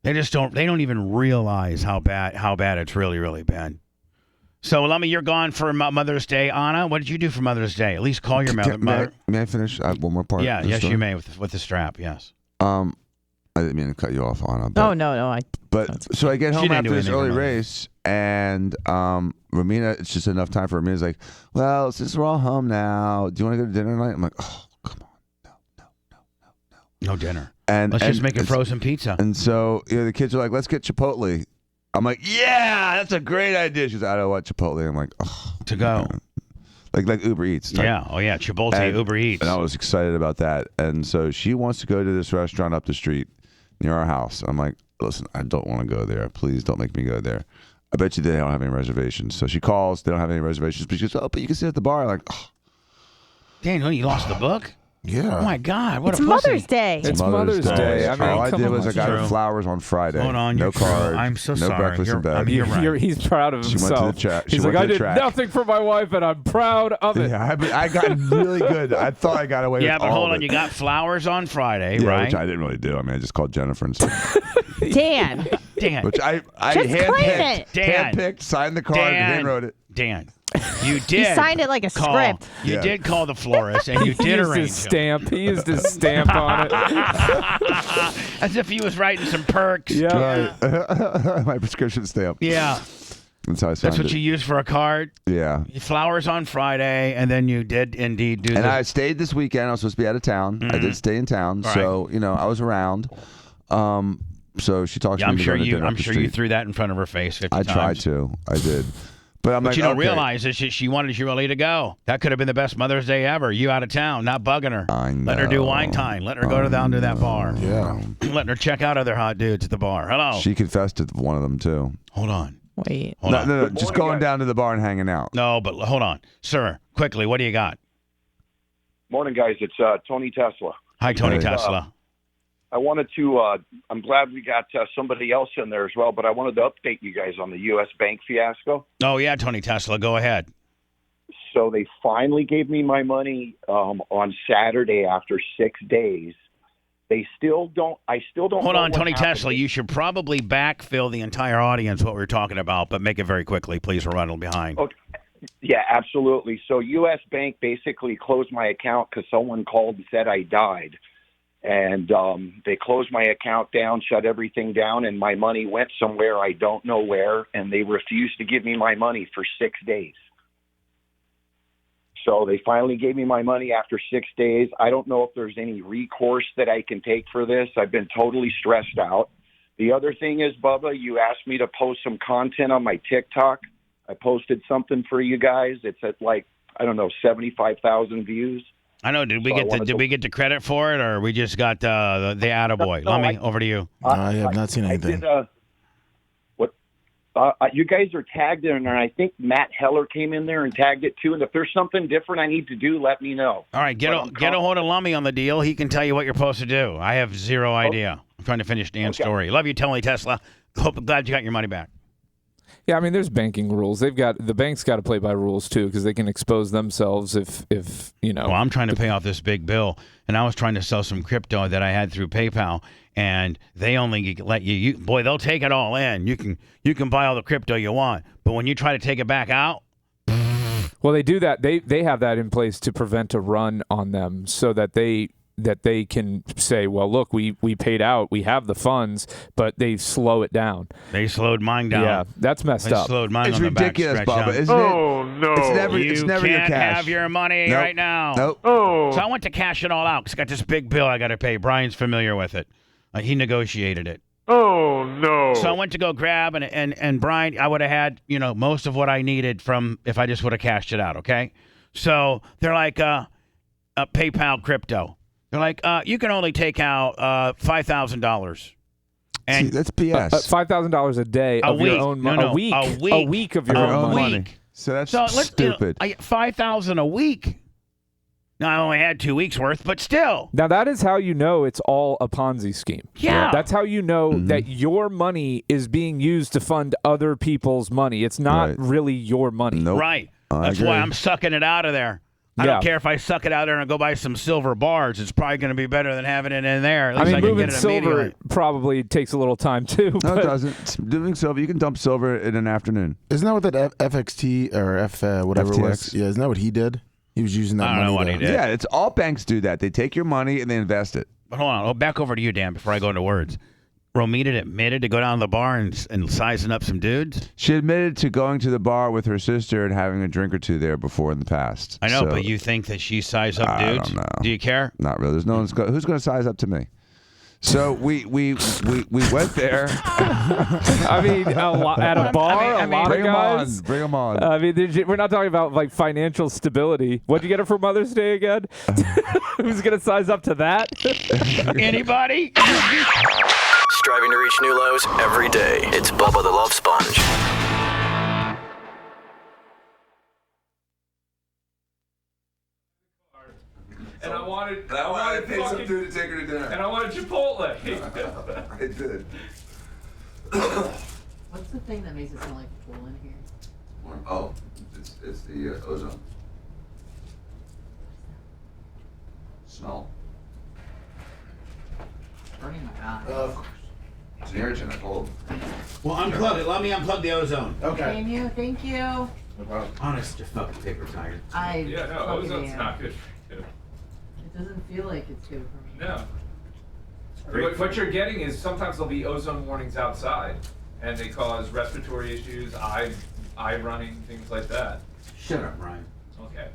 They don't even realize how bad it's really, really bad. So, Lummy, you're gone for Mother's Day. Anna, what did you do for Mother's Day? At least call your mother. May I finish one more part? Yeah, yes, you may with the strap, yes. I didn't mean to cut you off, Anna. But, no. So I get home after this early race, and Romina, it's just enough time for Romina's like, well, since we're all home now, do you want to go to dinner tonight? I'm like, oh, come on. No. No dinner. And Let's just make a it's- frozen pizza. And so the kids are like, let's get Chipotle. I'm like, yeah, that's a great idea. She's like, I don't want Chipotle. I'm like, oh, to go. Like Uber Eats. type. Yeah. Oh, yeah. Chipotle, Uber Eats. And I was excited about that. And so she wants to go to this restaurant up the street near our house. I'm like, listen, I don't want to go there. Please don't make me go there. I bet you they don't have any reservations. So she calls. They don't have any reservations. But she goes, oh, but you can sit at the bar. Like, oh. Daniel, you lost the book? Yeah. Oh, my God. What It's a pussy. Mother's Day. It's Mother's Day. I mean, all I come did on. was I got her True. flowers on Friday. Hold on, no you're true. card. I'm so no sorry. breakfast You're- in bed. I mean, you're right. He's proud of She went to himself. the track. She He's went like, to I the did track. nothing for my wife, and I'm proud of it. Yeah, I got really good. I thought I got away Yeah, with but all hold of on. it. You got flowers on Friday, Yeah, right? which I didn't really do. I mean, I just called Jennifer and said, Dan. Dan. which I Just claim handpicked, it. Dan. handpicked, signed the card, Dan. and wrote it. Dan. You did. signed it like a call, script. You Yeah. did call the florist, and you He did used arrange his him. stamp. He used his stamp on it. As if he was writing some perks. Yeah. Right. My prescription stamp. Yeah. That's how I signed That's what it. you use for a card. Yeah. Flowers on Friday, and then you did indeed do And the I stayed this weekend. I was supposed to be out of town. I did stay in town, All so I was around. So she talked Yeah, to I'm me. to sure go to you. dinner I'm up the sure you street. threw that in front of her face 50 I times. tried to. I did. But I'm But like, you don't okay. realize that she wanted you really to go. That could have been the best Mother's Day ever. You out of town, not bugging her. I Let her do know. wine time. Let her go down to that bar. Yeah. Letting her check out other hot dudes at the bar. Hello. She confessed to one of them too. Hold on. Wait. Hold on. No, just going down to the bar and hanging out. No, but hold on. Sir, quickly, what do you got? Morning, guys. It's Tony Tesla. Hi, Tony Hey. Tesla. I wanted to, I'm glad we got somebody else in there as well, but I wanted to update you guys on the U.S. Bank fiasco. Oh, yeah, Tony Tesla. Go ahead. So they finally gave me my money on Saturday after 6 days. I still don't Hold know on, what Tony happened. Tesla. You should probably backfill the entire audience what we're talking about, but make it very quickly, please. We're running behind. Okay. Yeah, absolutely. So U.S. Bank basically closed my account because someone called and said I died. And they closed my account down, shut everything down, and my money went somewhere I don't know where, and they refused to give me my money for 6 days. So they finally gave me my money after 6 days. I don't know if there's any recourse that I can take for this. I've been totally stressed out. The other thing is, Bubba, you asked me to post some content on my TikTok. I posted something for you guys. It's at 75,000 views. I know. Did we So I get wanted did to- we get the credit for it, or we just got the attaboy? No, Lummi, over to you. I have not seen I anything. did, you guys are tagged in, and I think Matt Heller came in there and tagged it too. And if there's something different I need to do, let me know. All right, get a hold of Lummi on the deal. He can tell you what you're supposed to do. I have zero idea. I'm trying to finish Dan's story. Love you, Tony Tesla. Glad you got your money back. Yeah, I mean, there's banking rules. The bank's got to play by rules too, because they can expose themselves if you know. Well, I'm trying to pay off this big bill, and I was trying to sell some crypto that I had through PayPal, and they only let you. Boy, they'll take it all in. You can buy all the crypto you want, but when you try to take it back out, Well, they do that. They have that in place to prevent a run on them, so that they can say, well, look, we paid out, we have the funds, but they slow it down. they slowed mine down. Yeah, that's messed They up. slowed mine It's on the ridiculous, back Bubba, stretch isn't down. it? Oh no! It's never you your can't cash. have your money Nope. right now. Nope. Oh, So I went to cash it all out because I got this big bill I got to pay. Brian's familiar with it. He negotiated it. oh no! So I went to go grab, and Brian, I would have had, most of what I needed from if I just would have cashed it out, okay? So they're like, PayPal crypto. They're like, you can only take out $5,000. And See, that's BS. $5,000 a day of week. your own No, money. no, A week of your a own money. week. So that's So let's stupid. I get $5,000 a week. Now I only had 2 weeks worth, but still. Now that is how you know it's all a Ponzi scheme. Yeah. That's how you know that your money is being used to fund other people's money. It's not Right. really your money. Nope. Right. I That's agree. why I'm sucking it out of there. I Yeah. don't care if I suck it out of there and go buy some silver bars. It's probably going to be better than having it in there. At I least mean, I can moving get it silver immediately. probably takes a little time too. No, but it doesn't. Doing silver, you can dump silver in an afternoon. Isn't that what that FXT or whatever it was? FTX? Yeah, isn't that what he did? He was using that I don't money. know what to- he did. Yeah, it's all banks do that. They take your money and they invest it. But hold on. Back over to you, Dan, before I go into words. Romita admitted to go down to the bar and sizing up some dudes? She admitted to going to the bar with her sister and having a drink or two there before in the past. I know, So, but you think that she sized up dudes? I don't know. Do you care? Not really. There's no one's who's going to size up to me. So we went there. I mean, at a bar, a lot of guys. Bring them on. I mean, we're not talking about like financial stability. What'd you get her for Mother's Day again? Who's gonna size up to that? Anybody? Striving to reach new lows every day. It's Bubba the Love Sponge. And I wanted I paid some dude to take her to dinner. and I wanted Chipotle. I did. What's the thing that makes it sound like a pool in here? Oh, it's the ozone. Smell. Burning my eye. Of course. It's an irritant, I told him. Well, unplug it. Let me unplug the ozone. Thank you. Thank you. No problem. Honest, your fucking paper tiger. Yeah, no, ozone's not good for you. It doesn't feel like it's good for me. No. What you're getting is sometimes there'll be ozone warnings outside, and they cause respiratory issues, eye running, things like that. Shut up, Ryan. Okay.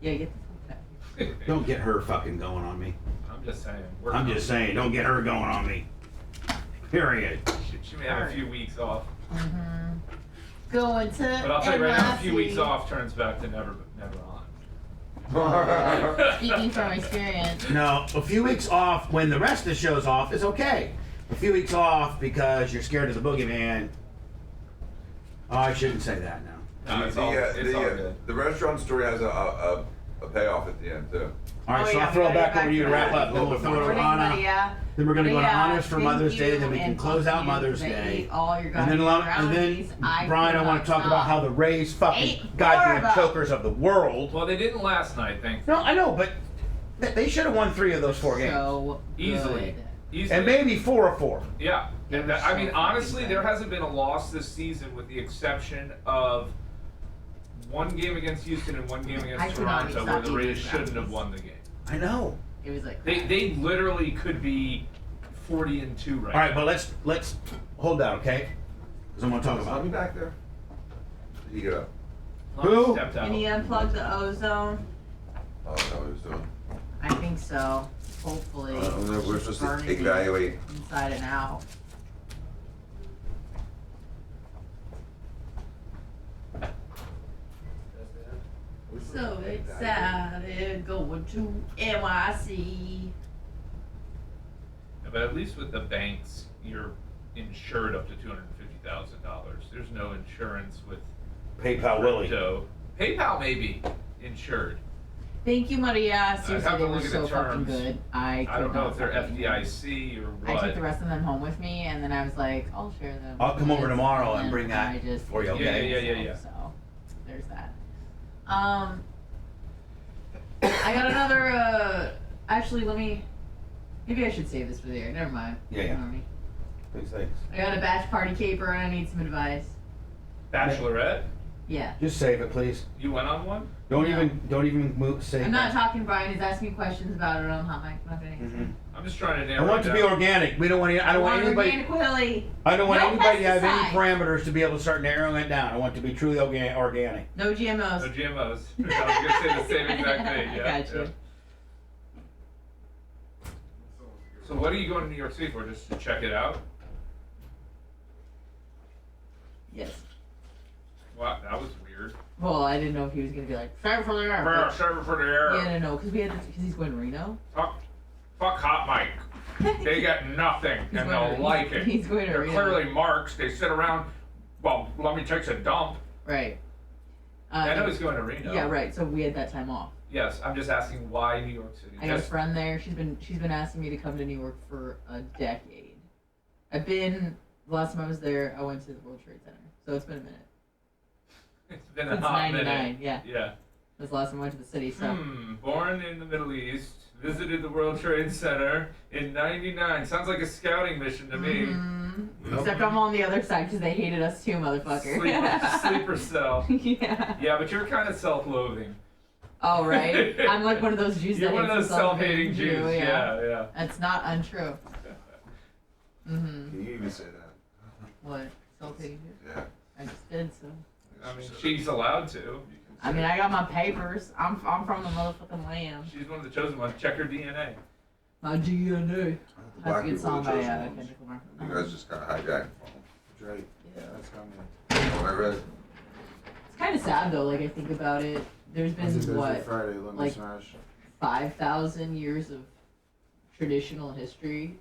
Yeah, get the fuck out of here. Don't get her fucking going on me. I'm just saying. I'm just saying, don't get her going on me. Period. She may have a few weeks off. Mm-hmm. Going to But I'll tell you right now, a few NYC. weeks off turns back to never on. Speaking from experience. No, a few weeks off when the rest of the show's off is okay. A few weeks off because you're scared of the boogeyman. Oh, I shouldn't say that now. No, it's all good. The restaurant story has a payoff at the end too. All right, Oh, so yeah, I'll throw it we back gotta over to you to get wrap back up. Then we'll throw it over to Morning, Anna. Maria. Then we're going to go to Maria, Honors for thank Mother's Day. you, Then we can and close fuck out you, Mother's 'cause I Day. ate all your And then, brownies. Brian, I want to talk about how the Rays fucking Ate goddamn more of chokers of the world. Well, they didn't last night, thanks. No, I know, but they should have won 3 of those 4 games. So Easily. good. And maybe 4 of 4. Yeah. And They were I mean, so honestly, fucking there good. hasn't been a loss this season with the exception of one game against Houston and one game I against could not Toronto stop where the eating Rays shouldn't have brownies. won the game. I know. It was like They literally could be 40-2 right All right, now. but let's hold that, okay? Because I'm going to talk about I'll be it. back there. You get up. Who? Stepped out. Can you unplug the ozone? Oh, that's what he was doing. I think so. Hopefully. We're It's supposed burning to it evaluate. inside and out. So excited going to NYC. But at least with the banks, you're insured up to $250,000. There's no insurance with PayPal Willie. crypto. PayPal may be insured. Thank you, Maria. have Seriously, to they were look at so the fucking terms. good. I don't know not if they're fucking- FDIC or I what. took the rest of them home with me, and then I was like, I'll share them. I'll come over with tomorrow and them, bring that I just for you, did okay? it Yeah. myself, So there's that. I got another. Actually, maybe I should save this for the air. Never mind. Yeah. Ignore me. Thanks. I got a batch party caper, and I need some advice. Bachelorette? Yeah. Just save it, please. You went on one? Don't No. even move. Save I'm not that. talking to Brian. He's asking me questions about it on hot mic. I'm not gonna answer. Mhm. I'm just trying to I narrow want it it to be down. organic. We don't want. I don't want anybody. Organic Willie. I don't want No anybody to have any pesticides. parameters to be able to start narrowing it down. I want it to be truly organic. No GMOs. No GMOs. I was going to say the same exact thing. I Yeah, got you. yeah. So what are you going to New York City for? Just to check it out? Yes. Wow, that was weird. Well, I didn't know if he was gonna be like, serve for the air. Brr, server for the air. Yeah, no, because he's going to Reno. Fuck Hot Mike. They got nothing, He's and going they'll to- like it. he's going to They're Reno. clearly marks. They sit around. Well, let me take a dump. Right. I know he's going to Reno. Yeah, right. So we had that time off. Yes, I'm just asking why New York City. I got a Just- friend there. She's been asking me to come to New York for a decade. The last time I was there, I went to the World Trade Center. So it's been a minute. It's been a Since hot 99, minute. yeah. Yeah. That's the last time I went to the city. So Born in the Middle East, visited the World Trade Center in '99. Sounds like a scouting mission to me. Except I'm on the other side because they hated us too, motherfucker. Sleeper cell. Yeah. Yeah, but you're kind of self-loathing. Oh, right. I'm like one of those Jews You're that one of hates those himself self-hating being a Jew, Jews. Yeah. That's not untrue. me say that. What? Still taking it? Yeah. I just did so. I mean, she's allowed to. I mean, I got my papers. I'm from the motherfucking land. She's one of the chosen ones. Check her DNA. My DNA. Black That's a good people song are by chosen ones. Kendrick Lamar. You guys just got hijacked from them. Drake. Yeah. That's coming. What I read. It's kind of sad though. Like I think about it. There's been what, Friday, Let Me like Smash. 5,000 years of traditional history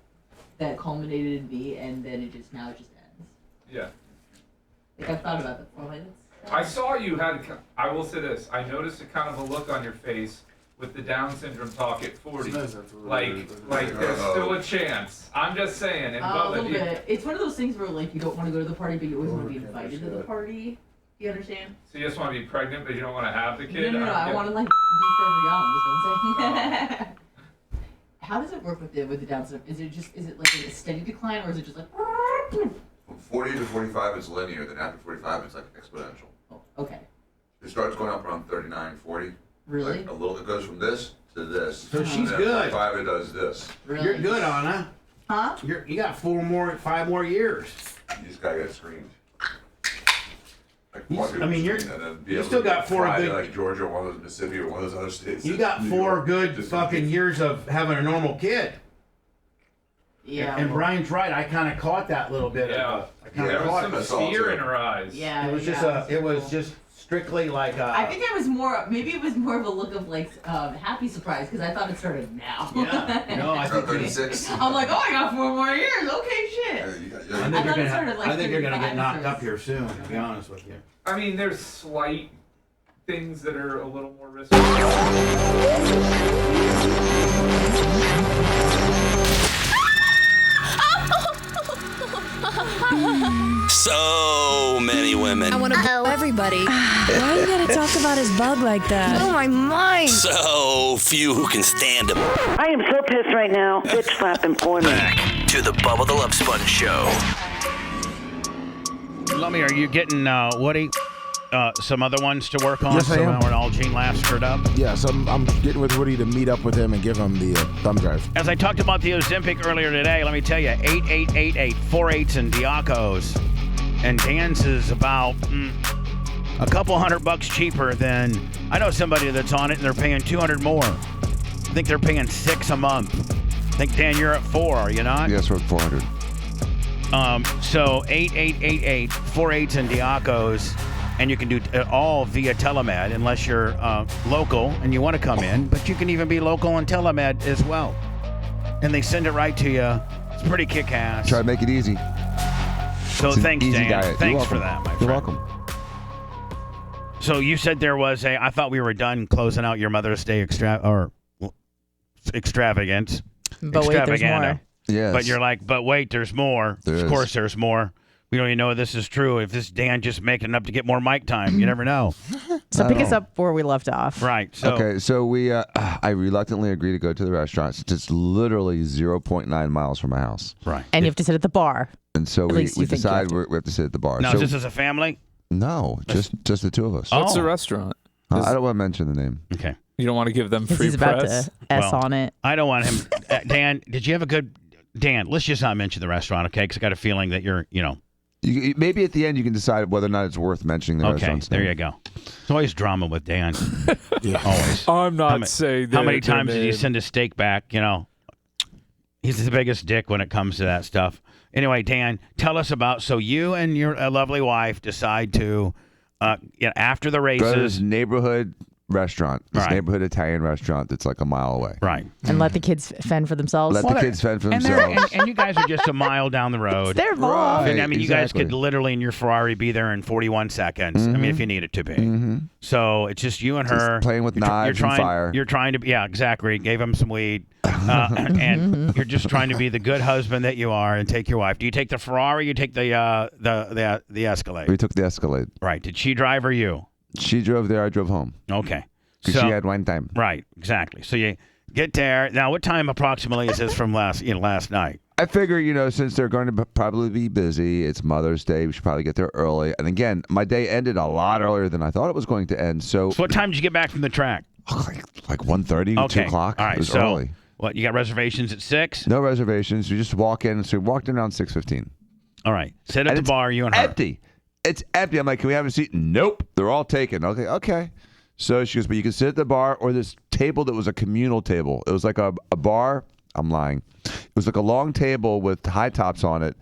that culminated in B, and then it just ends. Yeah. Like I've thought about that before. Like, that's I saw you had. I will say this. I noticed a kind of a look on your face with the Down syndrome talk at 40. Like there's still a chance. I'm just saying. And a Bubba, little bit. It's one of those things where like you don't want to go to the party, but you always want to be invited to the party. You understand? So you just want to be pregnant, but you don't want to have the kid? No. I want to like be forever young. Is what I'm saying. How does it work with the Down syndrome? Is it like a steady decline, or is it just like? From 40 to 45 it's linear, then after 45 it's like exponential. Oh, okay. It starts going up around 39, 40. Really? Like a little, it goes from this to this. So she's and good. At 45 it does this. Really? You're good, Anna. Huh? You got 5 more years. You just gotta get screened. Like, I mean, you still got 4 good. Like Georgia, or one of those Mississippi, or one of those other states. You got 4 good fucking years of having a normal kid. Yeah. And Brian's right. I kind of caught that little bit. Yeah. I kind There of was caught it. some fear in her eyes. Yeah. It was just it was just strictly like. I think it was more. Maybe it was more of a look of like happy surprise because I thought it started now. Yeah. No, I think 36. I'm like, oh, I got 4 more years. Okay, shit. I think you're gonna get knocked up here soon. To be honest with you. I mean, there's slight things that are a little more risky. So many women. I want to blow everybody. Why you gotta talk about his bug like that? Oh, my mind. So few who can stand him. I am so pissed right now. Bitch slapping for me. Back to the Bubba the Love Sponge Show. Lummy, are you getting Woody some other ones to work on? Yes, I am. When all Gene laughs screwed up. Yes, I'm getting with Woody to meet up with him and give him the thumb drive. As I talked about the Ozempic earlier today, let me tell you, 8888, 4/8s and Diacos. And Dan's is about a couple $100 cheaper than, I know somebody that's on it and they're paying $200 more. I think they're paying $6 a month. I think, Dan, you're at 4, are you not? Yes, we're at 400. So 8888, 4/8s and Diacos, and you can do all via telemed unless you're local and you want to come in, but you can even be local on telemed as well. And they send it right to you. It's pretty kick-ass. Try to make it easy. So thanks, easy Dan. diet. Thanks for that, my friend. You're welcome. So you said there was I thought we were done closing out your Mother's Day extravagance. But wait, there's more. Yes. But you're like, but wait, there's more. Of course there's more. We don't even know if this is true. If this is Dan just making it up to get more mic time, you never know. So pick us up where we left off. Right. So Okay, so we I reluctantly agreed to go to the restaurant. It's literally 0.9 miles from my house. Right. And you have to sit at the bar. And so At we least you think you have decide we have to sit at the bar. now, so, is this as a family? no, just the two of us. What's the Oh. restaurant? I don't want to mention the name. Okay. You don't want to give them Because free he's about press? to S Well, on it. I don't want him. Dan, did you have a good? Dan, let's just not mention the restaurant, okay? Because I got a feeling that you're, Maybe at the end you can decide whether or not it's worth mentioning the Okay, restaurant's there name. you go. There's always drama with Dan. Always. I'm not How saying How many their times did you name. send a steak back? He's the biggest dick when it comes to that stuff. Anyway, Dan, tell us about, so you and your lovely wife decide to, after the Go to this races. neighborhood restaurant, this Right. neighborhood Italian restaurant that's like a mile away. Right. And let the kids fend for themselves. Let the kids fend for And, themselves. and you guys are just a mile down the road. They're mom. And I mean, you guys exactly. could literally in your Ferrari be there in 41 seconds. I mean, if you need it to be. So it's just you and Just her playing with knives and fire. You're trying to, yeah, exactly. Gave him some weed, and you're just trying to be the good husband that you are and take your wife. Do you take the Ferrari? Or you take the Escalade? We took the Escalade. Right. Did she drive or you? She drove there. I drove home. Okay. Because she had one time. Right. Exactly. So you get there. Now, what time approximately is this from last night? I figure, since they're going to probably be busy, it's Mother's Day. We should probably get there early. And again, my day ended a lot earlier than I thought it was going to end. So what time did you get back from the track? Like 1:30, Okay. 2 o'clock. All right. It was so early. what? You got reservations at 6? No reservations. We just walk in. So we walked in around 6:15. All right. Sit at the bar, you and her. Empty. It's empty. I'm like, can we have a seat? Nope. They're all taken. Okay. So she goes, but you can sit at the bar or this table that was a communal table. It was like a bar. I'm lying. It was like a long table with high tops on it.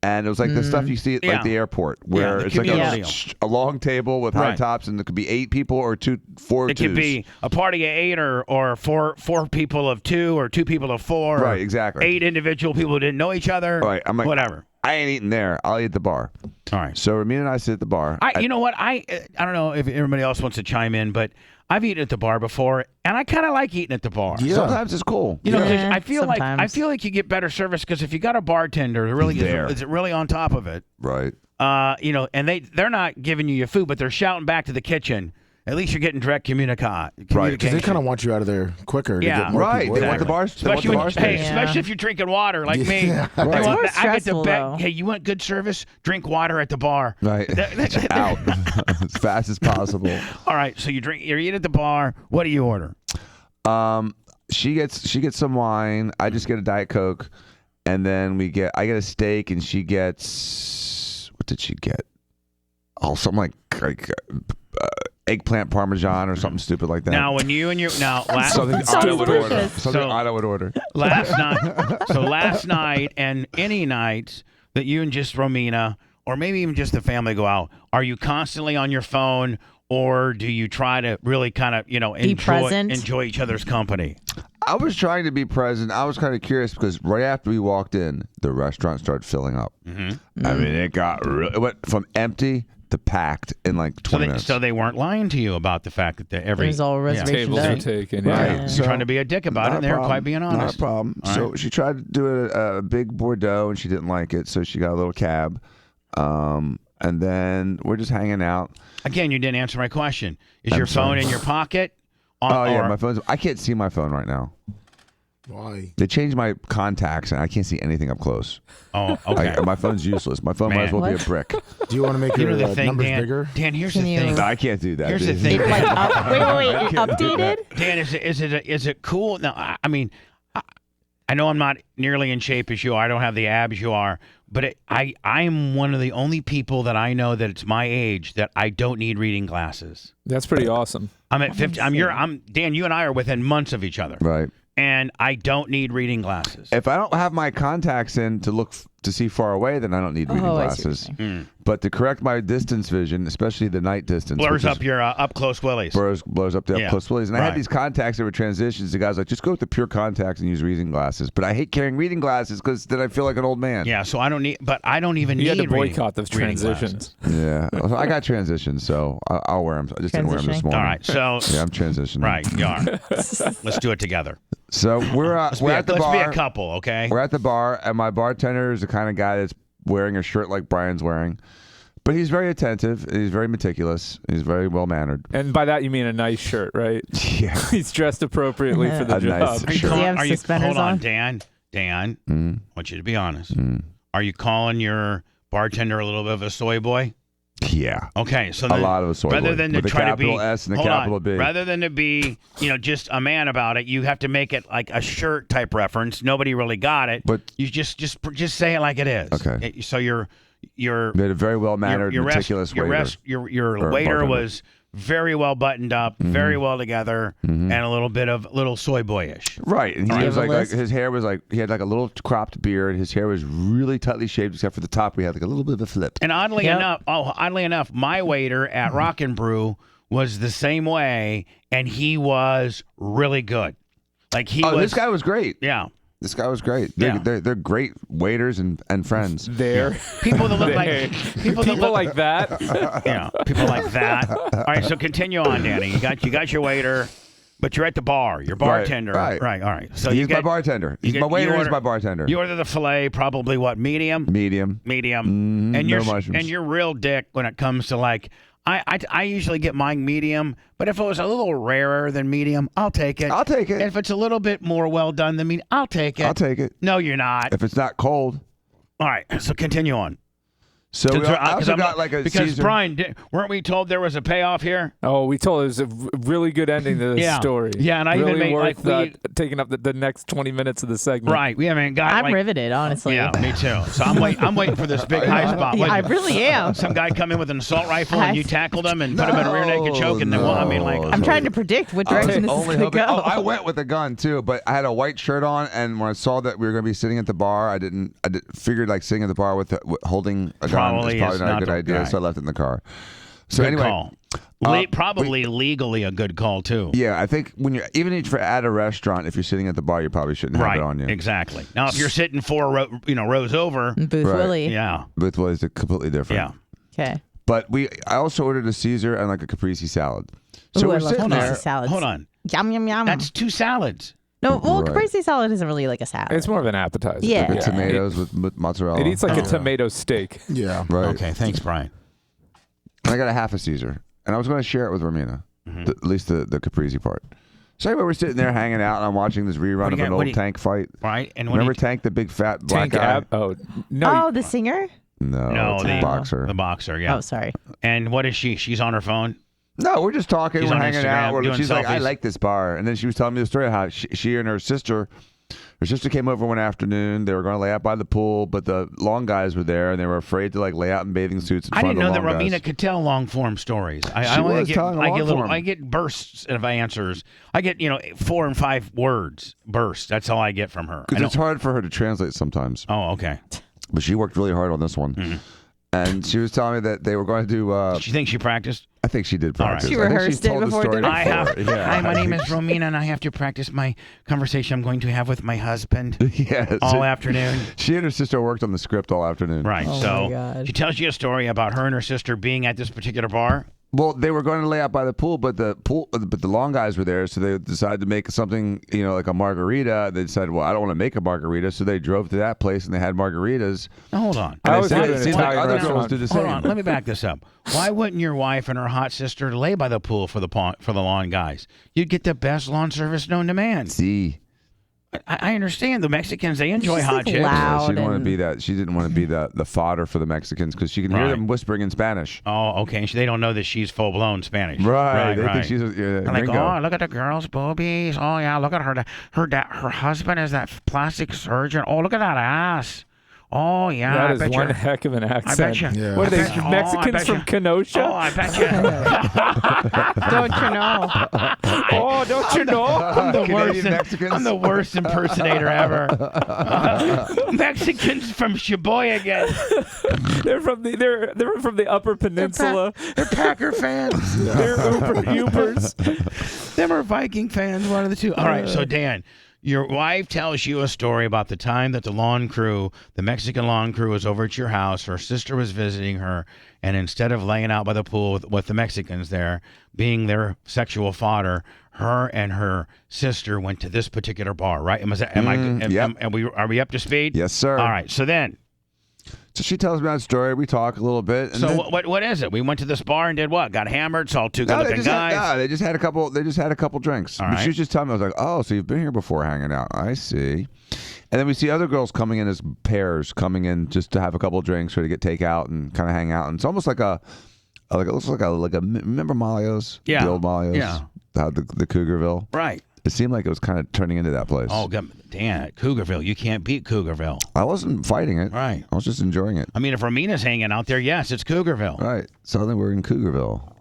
And it was like the stuff you see at like the airport, where it's like a long table with high tops, and there could be 8 people or 4 It could be a party of 8 or four people of 2 or 2 people of 4. Right, exactly. 8 individual people who didn't know each other. Right, I'm like, whatever. I ain't eating there. I'll eat at the bar. All right. So Ramin and I sit at the bar. You know what? I don't know if everybody else wants to chime in, but I've eaten at the bar before, and I kind of like eating at the bar. Yeah. Sometimes it's cool. You know, 'cause I feel like you get better service because if you got a bartender who really is really on top of it, right? You know, and they're not giving you your food, but they're shouting back to the kitchen. At least you're getting direct communication. Right, because they kind of want you out of there quicker. To get more people. They want the bars. Especially if you're drinking water like me. Right. I get to bet. Hey, you want good service? Drink water at the bar. Right. Out as fast as possible. All right. So you're eating at the bar. What do you order? She gets some wine. I just get a Diet Coke, and then I get a steak, and she gets, what did she get? Oh, something like eggplant parmesan or something stupid like that. Now, when you and your something Anna would order. Something Anna would order. Last night and any nights that you and just Romina or maybe even just the family go out, are you constantly on your phone, or do you try to really kind of enjoy each other's company? I was trying to be present. I was kind of curious because right after we walked in, the restaurant started filling up. Mm-hmm. I mean, it went from empty to packed in like 20 minutes. So they weren't lying to you about the fact that there's all reservations tables are taken. Right. So, trying to be a dick about it, and they were quite being honest. Not a problem. All So right. she tried to do a big Bordeaux, and she didn't like it, so she got a little cab. And then we're just hanging out. Again, you didn't answer my question. Is your phone in your pocket? Yeah, my phone's. I can't see my phone right now. Why? They changed my contacts, and I can't see anything up close. Oh, okay. My phone's useless. My phone might as well be a brick. Do you want to make your numbers bigger? Dan, here's the thing. No, I can't do that. Here's the thing. Wait, updated? Dan, is it cool? Now, I mean, I know I'm not nearly in shape as you are. I don't have the abs you are. But I am one of the only people that I know that it's my age that I don't need reading glasses. That's pretty awesome. I'm at 50. Dan, you and I are within months of each other. Right. And I don't need reading glasses. If I don't have my contacts in to look to see far away, then I don't need reading glasses. But to correct my distance vision, especially the night distance, blurs up your up close willies. Blows up the up close willies. And I had these contacts that were transitions. The guy's like, just go with the pure contacts and use reading glasses. But I hate carrying reading glasses because then I feel like an old man. Yeah, so I don't need. But I don't even need. You had to reading, boycott the transitions. Yeah, I got transitions, so I'll wear them. I just didn't wear them this morning. All right, so yeah, I'm transitioning. Right, you are. Let's do it together. So we're at the bar. Let's be a couple, okay? We're at the bar, and my bartender is the kind of guy that's wearing a shirt like Brian's wearing. But he's very attentive. He's very meticulous. He's very well-mannered. And by that, you mean a nice shirt, right? Yeah. He's dressed appropriately for the job. Nice shirt. Hold on, Dan. Dan, I want you to be honest. Are you calling your bartender a little bit of a soy boy? Yeah. Okay, so a lot of a soy boy. Rather than to with try a capital to be S and a capital B. Rather than to be, just a man about it, you have to make it like a shirt type reference. Nobody really got it. But you just say it like it is. Okay. So you're made a very well mannered, meticulous waiter. Your waiter was very well buttoned up, very well together, and a little soy boyish. Right, and he was like his hair was like he had like a little cropped beard. His hair was really tightly shaved, except for the top. We had like a little bit of a flip. And oddly enough, my waiter at Rock and Brew was the same way, and he was really good. Like this guy was great. Yeah. This guy was great. They're great waiters and friends. They're people that look like people like that. Yeah, people like that. All right, so continue on, Danny. You got your waiter, but you're at the bar. Your bartender. Right. All right. So he's my bartender. My waiter is my bartender. You order the filet, probably what, medium? Medium. And no mushrooms. And you're real dick when it comes to like. I usually get mine medium, but if it was a little rarer than medium, I'll take it. I'll take it. If it's a little bit more well done than medium, I'll take it. I'll take it. No, you're not. If it's not cold. All right, so continue on. So I also got like a because Caesar. Brian, weren't we told there was a payoff here? Oh, we told it was a really good ending to this story. Yeah, and I really even made worth taking up the next 20 minutes of the segment. Right, we haven't got. I'm riveted, honestly. Yeah, me too. So I'm waiting for this big high spot. Yeah, I really am. Some guy come in with an assault rifle and you tackled him and put him in a rear naked choke, and then I'm trying to predict what direction this is going to go. Oh, I went with a gun too, but I had a white shirt on, and when I saw that we were going to be sitting at the bar, I figured like sitting at the bar with holding a gun is probably not a good idea, so I left it in the car. So good anyway, call. Probably legally a good call too. Yeah, I think when you're at a restaurant, if you're sitting at the bar, you probably shouldn't have it on you. Exactly. Now, if you're sitting 4 rows over, Booth Willie. Yeah, Booth Willie's completely different. Yeah. Okay. But I also ordered a Caesar and like a caprese salad. So Ooh, we're I love sitting there. caprese salads. Hold on. Yum yum yum. That's 2 salads. No, well, Right. caprese salad isn't really like a salad. It's more of an appetizer. Yeah. With tomatoes with mozzarella. It eats like a tomato steak. Yeah. Right. Okay, thanks, Brian. And I got a half a Caesar, and I was going to share it with Romina, at least the caprese part. So anyway, we're sitting there hanging out, and I'm watching this rerun of an old Tank fight. Right. And Remember Tank, the big fat black guy? No. Oh, the singer? No, it's the boxer. The boxer, yeah. Oh, sorry. And what is she? She's on her phone? No, we're just talking. She's we're on hanging Instagram, out. doing She's like, I selfies. like this bar. And then she was telling me the story of how she and her sister came over one afternoon. They were going to lay out by the pool, but the long guys were there, and they were afraid to like lay out in bathing suits in I front didn't of know the that long Romina guys. could tell long form stories. I She only was get telling a long form. I get bursts of answers. I get 4 and 5 words bursts. That's all I get from her. Because it's hard for her to translate sometimes. Oh, okay. But she worked really hard on this one. And she was telling me that they were going to do. Do you think she practiced? I think she did All right. practice. She I think rehearsed she's it told the before story doing it? Yeah. Hi, my name is Romina, and I have to practice my conversation I'm going to have with my husband Yes. all afternoon. She and her sister worked on the script all afternoon. Right. Oh, my So God. she tells you a story about her and her sister being at this particular bar. Well, they were going to lay out by the pool, but the long guys were there, so they decided to make something, like a margarita. They decided, well, I don't want to make a margarita, so they drove to that place and they had margaritas. Now, hold on. I was And at it an seemed like Italian other girls restaurant. do the same. Hold on. Let me back this up. Why wouldn't your wife and her hot sister lay by the pool for the lawn guys? You'd get the best lawn service known to man. See. I understand the Mexicans, they enjoy She's, hot like, chicks. loud. She didn't want to and- be that. She didn't want to be the fodder for the Mexicans because she can hear Right. them whispering in Spanish. Oh, okay. So they don't know that she's full blown Spanish. Right. They right. think she's a They're like, gringo. oh, look at the girl's boobies. Oh yeah, look at her. Her husband is that plastic surgeon. Oh, look at that ass. Oh yeah, That I is bet one you. heck of an I accent. bet you. Yeah. What are they, I bet you- oh, I Mexicans bet from you- Kenosha? Oh, I bet you. Don't you know? Oh, don't you know? I'm the Canadian worst. Mexicans. I'm the worst impersonator ever. Mexicans from Sheboygan. They're from the Upper Peninsula. They're Packer fans. They're Ubers. Them are Viking fans. One of the two. All right. So Dan, your wife tells you a story about the time that the Mexican lawn crew, was over at your house. Her sister was visiting her, and instead of laying out by the pool with the Mexicans there, being their sexual fodder, her and her sister went to this particular bar. Right? Yep. Are we up to speed? Yes, sir. All right. So then. So she tells me that story. We talk a little bit. And So then, what is it? We went to this bar and did what? Got hammered, saw two No, good-looking guys. they just had a couple. They just had a couple drinks. All But right. she was just telling me. I was like, oh, so you've been here before, hanging out. I see. And then we see other girls coming in as pairs, coming in just to have a couple drinks or to get takeout and kind of hang out. And it's almost like it looks like a remember Malio's? Yeah. The old Malio's. Yeah. How the Cougarville. Right. It seemed like it was kind of turning into that place. Oh, damn, Cougarville. You can't beat Cougarville. I wasn't fighting it. Right. I was just enjoying it. I mean, if Romina's hanging out there, yes, it's Cougarville. Right. So I think we're in Cougarville.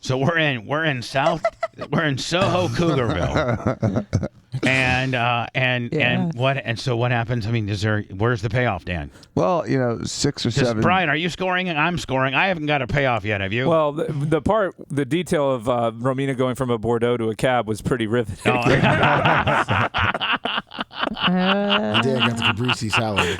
So we're in Soho, Cougarville. And so what happens? I mean, where's the payoff, Dan? Well, 6 or 7. Brian, are you scoring? I'm scoring. I haven't got a payoff yet. Have you? Well, the detail of Romina going from a Bordeaux to a cab was pretty riveting. Oh. And Dan got the caprese salad.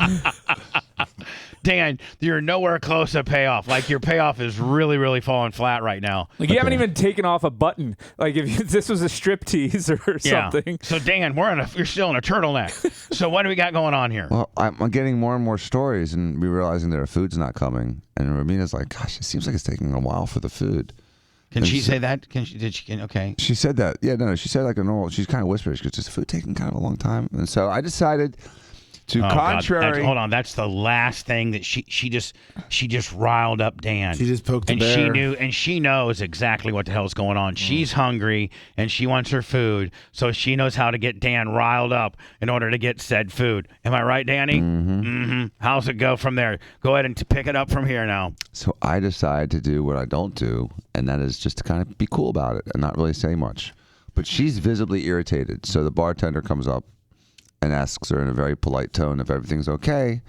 Dan, you're nowhere close to payoff. Like, your payoff is really, really falling flat right now. Like, you haven't even taken off a button. Like, if this was a strip tease or something. So Dan, you're still in a turtleneck. So what do we got going on here? Well, I'm getting more and more stories, and we're realizing that our food's not coming. And Romina's like, "Gosh, it seems like it's taking a while for the food." Can she say that? Okay. She said that. Yeah, no, she said like a normal. She's kind of whispering. She goes, "Is the food taking kind of a long time?" And so I decided To God. contrary, Hold on, that's the last thing that she just riled up Dan. She just poked the and bear. she knows exactly what the hell's going on. She's hungry and she wants her food, so she knows how to get Dan riled up in order to get said food. Am I right, Danny? Mm-hmm. How's it go from there? Go ahead and pick it up from here now. So I decide to do what I don't do, and that is just to kind of be cool about it and not really say much. But she's visibly irritated, so the bartender comes up and asks her in a very polite tone if everything's okay.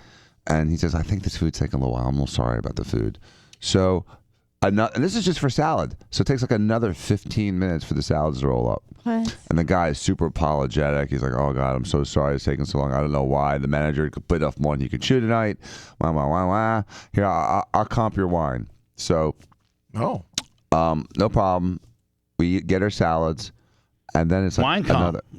And he says, I think this food's taking a little while. I'm a little sorry about the food. So, and this is just for salad. So it takes like another 15 minutes for the salads to roll up. What? And the guy is super apologetic. He's like, oh, God, I'm so sorry it's taking so long. I don't know why. The manager bit off more than he could chew tonight. Wah, wah, wah, wah. Here, I'll comp your wine. So, no problem. We get our salads. And then it's like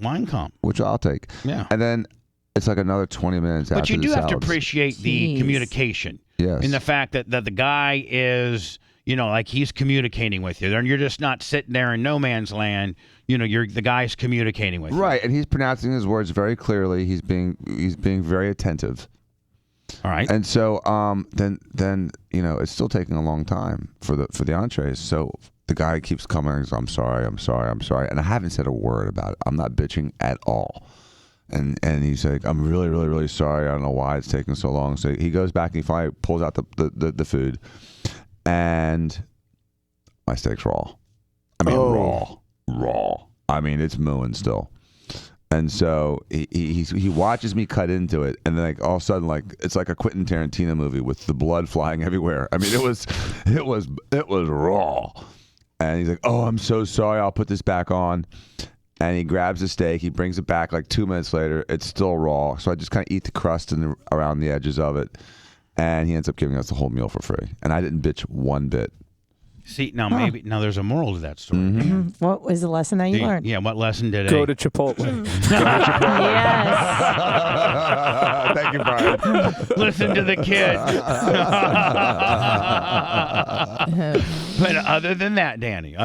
wine comp, which I'll take. Yeah. And then it's like another 20 minutes after But you the do have to salads. appreciate the communication. Yes. In the fact that the guy is, like he's communicating with you. And you're just not sitting there in no man's land. The guy's communicating with you. Right, and he's pronouncing his words very clearly. He's being very attentive. All right. And so then it's still taking a long time for the entrees. So the guy keeps coming and says, I'm sorry. And I haven't said a word about it. I'm not bitching at all. And he's like, I'm really, really, really sorry. I don't know why it's taking so long. So he goes back and he finally pulls out the food. And my steak's raw. I mean, raw. I mean, it's mooing still. And so he watches me cut into it, and then all of a sudden, it's like a Quentin Tarantino movie with the blood flying everywhere. I mean, it was raw. And he's like, oh, I'm so sorry. I'll put this back on. And he grabs the steak. He brings it back 2 minutes later. It's still raw. So I just kind of eat the crust around the edges of it. And he ends up giving us the whole meal for free. And I didn't bitch one bit. See, now there's a moral to that story. Mm-hmm. What was the lesson that you learned? Yeah, what lesson did Go to Chipotle. Yes. Thank you, Brian. Listen to the kid. But other than that, Danny,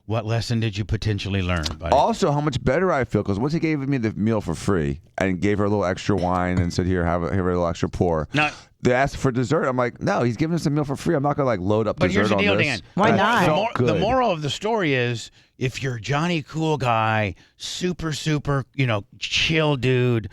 what lesson did you potentially learn, buddy? Also, how much better I feel, because once he gave me the meal for free and gave her a little extra wine and said, here, have a little extra pour. Now, they asked for dessert. I'm like, no, he's giving us a meal for free. I'm not going to load up but dessert here's the deal, on this. Dan. Why not? The moral of the story is, if you're Johnny Cool Guy, super, chill dude,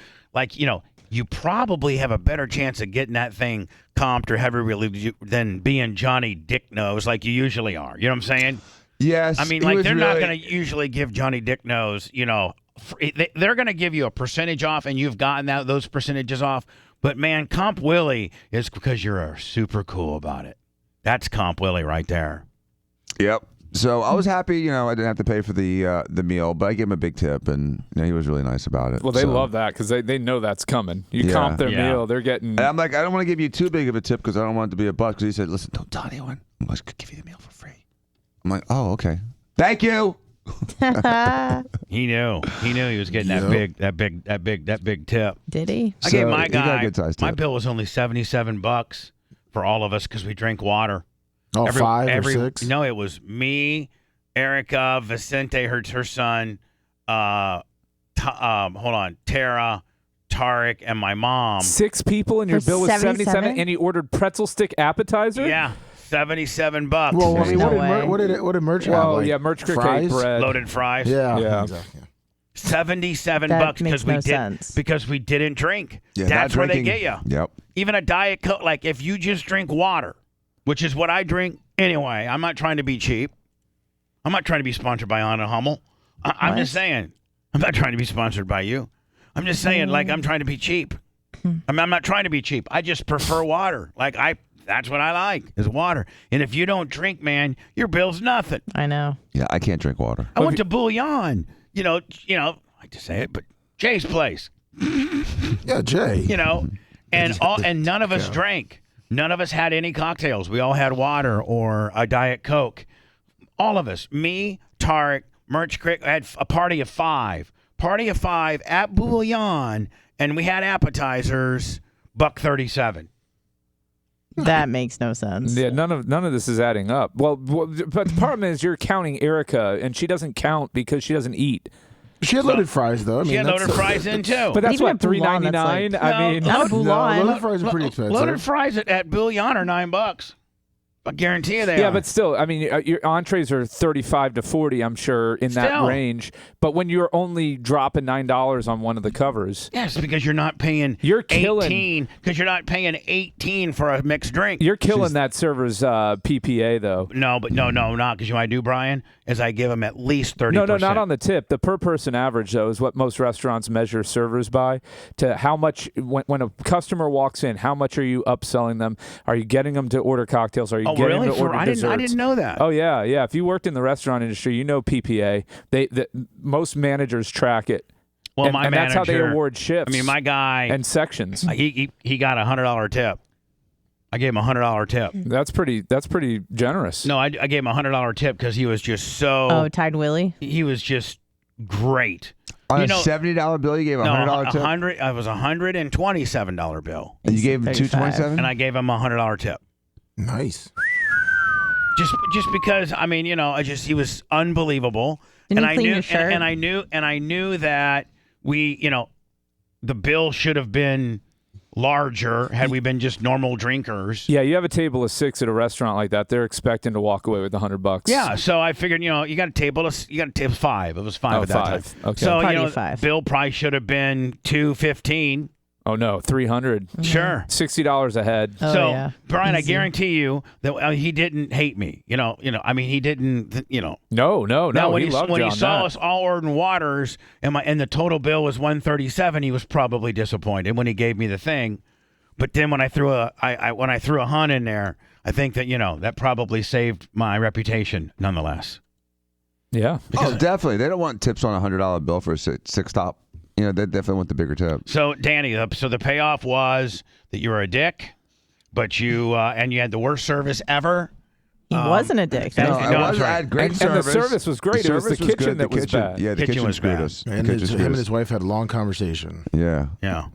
you probably have a better chance of getting that thing comped or heavy than being Johnny Dick Nose like you usually are. You know what I'm saying? Yes. I mean, they're not going to usually give Johnny Dick Nose, they're going to give you a percentage off, and you've gotten those percentages off. But, man, Comp Willie is because you're super cool about it. That's Comp Willie right there. Yep. So I was happy, I didn't have to pay for the meal, but I gave him a big tip, and he was really nice about it. Well, they love that because they know that's coming. You comp their meal, they're getting. And I'm like, I don't want to give you too big of a tip because I don't want it to be a buck. Because he said, listen, don't tell anyone. I'm going to give you the meal for free. I'm like, oh, okay. Thank you. He knew he was getting that big tip. Did he? I gave my he got a good size my tip. bill was only $77 for all of us because we drink water. Oh, 5 or 6? No, it was me, Erica, Vicente, her son, Tara, Tarek, and my mom. 6 people, and your bill was 77, and you ordered pretzel stick appetizer? Yeah. $77. Well, I mean, No what did merch have? Well, Merch Cricket fries? bread. Loaded fries. Yeah. Exactly. $77 because we didn't drink. Yeah, That's where they drinking. get you. Yep. Even a Diet Coke, if you just drink water, which is what I drink anyway. I'm not trying to be cheap. I'm not trying to be sponsored by Anna Hummel. I'm just saying. I'm not trying to be sponsored by you. I'm just saying, I'm trying to be cheap. I'm not trying to be cheap. I just prefer water. That's what I like is water. And if you don't drink, man, your bill's nothing. I know. Yeah, I can't drink water. I went to Bouillon. I like to say it, but Jay's place. Yeah, Jay. And none of us drank. None of us had any cocktails. We all had water or a Diet Coke. All of us. Me, Tarek, Merch Crick. I had a party of 5. Party of 5 at Bouillon, and we had appetizers, $1.37. That makes no sense. Yeah, none of this is adding up. Well, but the problem is you're counting Erica, and she doesn't count because she doesn't eat. She had loaded fries, though. I mean, she had loaded fries in, too. But that's Even what, at Boulan, that's $3.99? like- I mean, Not a Boulan. loaded fries are pretty expensive. Loaded fries at Bouillon are $9. I guarantee you they are. yeah, but still, I mean, your entrees are 35 to 40, I'm sure, in that Still. range. But when you're only dropping $9 on one of the covers, yes, because you're not paying you're killing 18, because you're not paying 18 for a mixed drink. You're killing that server's PPA, though. No, but no, not because you know what I do, Brian, is I give them at least 30%. No, not on the tip. The per person average, though, is what most restaurants measure servers by. To how much, when a customer walks in, how much are you upselling them? Are you getting them to order cocktails? Are you getting really? them to order I desserts? didn't know that. Oh yeah. If you worked in the restaurant industry, you know PPA. Most managers track it. Well, and, my and manager, that's how they award shifts. I mean, my guy and sections. He got a $100 tip. I gave him a $100 tip. That's pretty generous. No, I gave him a $100 tip because he was just so. Oh, Tide Willie. He was just great. On a $70 bill, you gave a $100 tip. It was a $127 bill. And you gave him $227, and I gave him a $100 tip. Nice. Just because I mean, he was unbelievable. Didn't and he clean I knew your shirt? and I knew that the bill should have been larger had we been just normal drinkers. Yeah, you have a table of 6 at a restaurant like that. They're expecting to walk away with $100. Yeah, so I figured, you got a table of 5. It was 5 at that time. Okay. So, Party of 5. bill price should have been $215. Oh no, $300. Sure, $60 a head. Oh, so, yeah. Brian, Easy. I guarantee you that he didn't hate me. I mean, he didn't. No. Now, when he loved when you he on saw that. us all ordering waters and the total bill was $137, he was probably disappointed when he gave me the thing. But then when I threw a hun in there, I think that that probably saved my reputation nonetheless. Yeah. Oh, definitely. They don't want tips on a $100 bill for a six top. They definitely want the bigger tip. So, Danny, the payoff was that you were a dick, but you had the worst service ever. He wasn't a dick. No, I had great service. And the service was great. It was the kitchen that was bad. Yeah, the kitchen was screwed bad. us. And him and his wife had a long conversation. Yeah.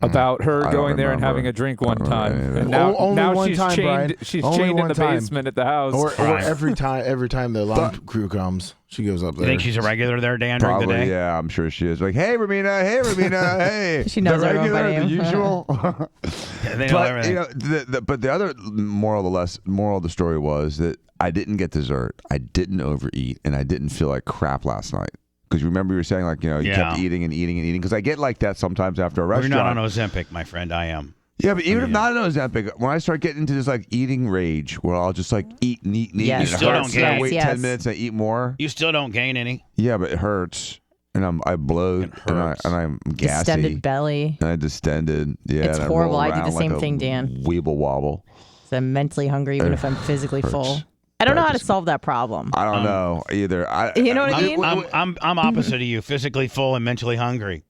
About her I don't going there and remember. having a drink one I don't time. remember. And now, Only now one she's time, chained. Brian. She's Only chained in one the time. basement at the house. Or Right. every time the alarm crew comes, she goes up there. You think she's a regular there, Dan, during the Probably, day? yeah, I'm sure she is. Like, hey, Ramina, hey. She knows the everyone by regular, the name. usual. Yeah, they know But everything. but the other moral of the story was that I didn't get dessert, I didn't overeat, and I didn't feel like crap last night. Because you remember you were saying you kept eating and eating and eating. Because I get like that sometimes after a You're restaurant. not on Ozempic, my friend. I am. Yeah, but even if not an Ozempic, when I start getting into this eating rage, where I'll just eat and eat and eat, Yes. and You it still hurts, don't and I gain. wait Yes. 10 minutes and I eat more. You still don't gain any. Yeah, but it hurts, and I bloat, and I'm gassy, Distended belly. and I distended. Yeah, It's and horrible. roll I do the around same like a thing, Dan. Weeble wobble. So I'm mentally hungry even if I'm physically Hurts. full. I don't know how to Practice. solve that problem. I don't know either. You know what I mean? I'm opposite of you, physically full and mentally hungry.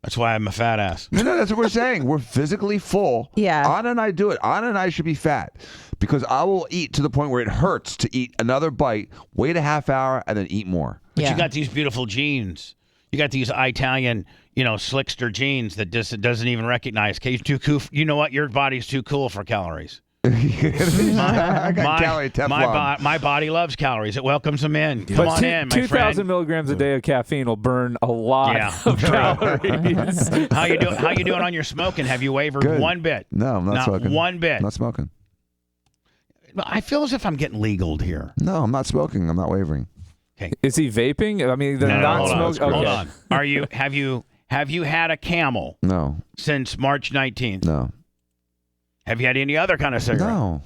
That's why I'm a fat ass. No, that's what we're saying. We're physically full. Yeah. Anna and I do it. Anna and I should be fat because I will eat to the point where it hurts to eat another bite, wait a half hour, and then eat more. But Yeah. you got these beautiful jeans. You got these Italian, slickster jeans that doesn't even recognize. Okay, too cool. You know what? Your body's too cool for calories. I got calorie Teflon. My body loves calories. It welcomes them in. Come But on in, my 2,000 friend. milligrams a day of caffeine will burn a lot Yeah. of calories. How you doing on your smoking? Have you wavered Good. one bit? No, I'm not smoking. One bit. I'm not smoking. I feel as if I'm getting legaled here. No, I'm not smoking. I'm not wavering. Is he vaping? I mean, the No, non-smoke. hold on. Are you? Have you had a Camel No, since March 19th? no, Have you had any other kind of cigarette? no.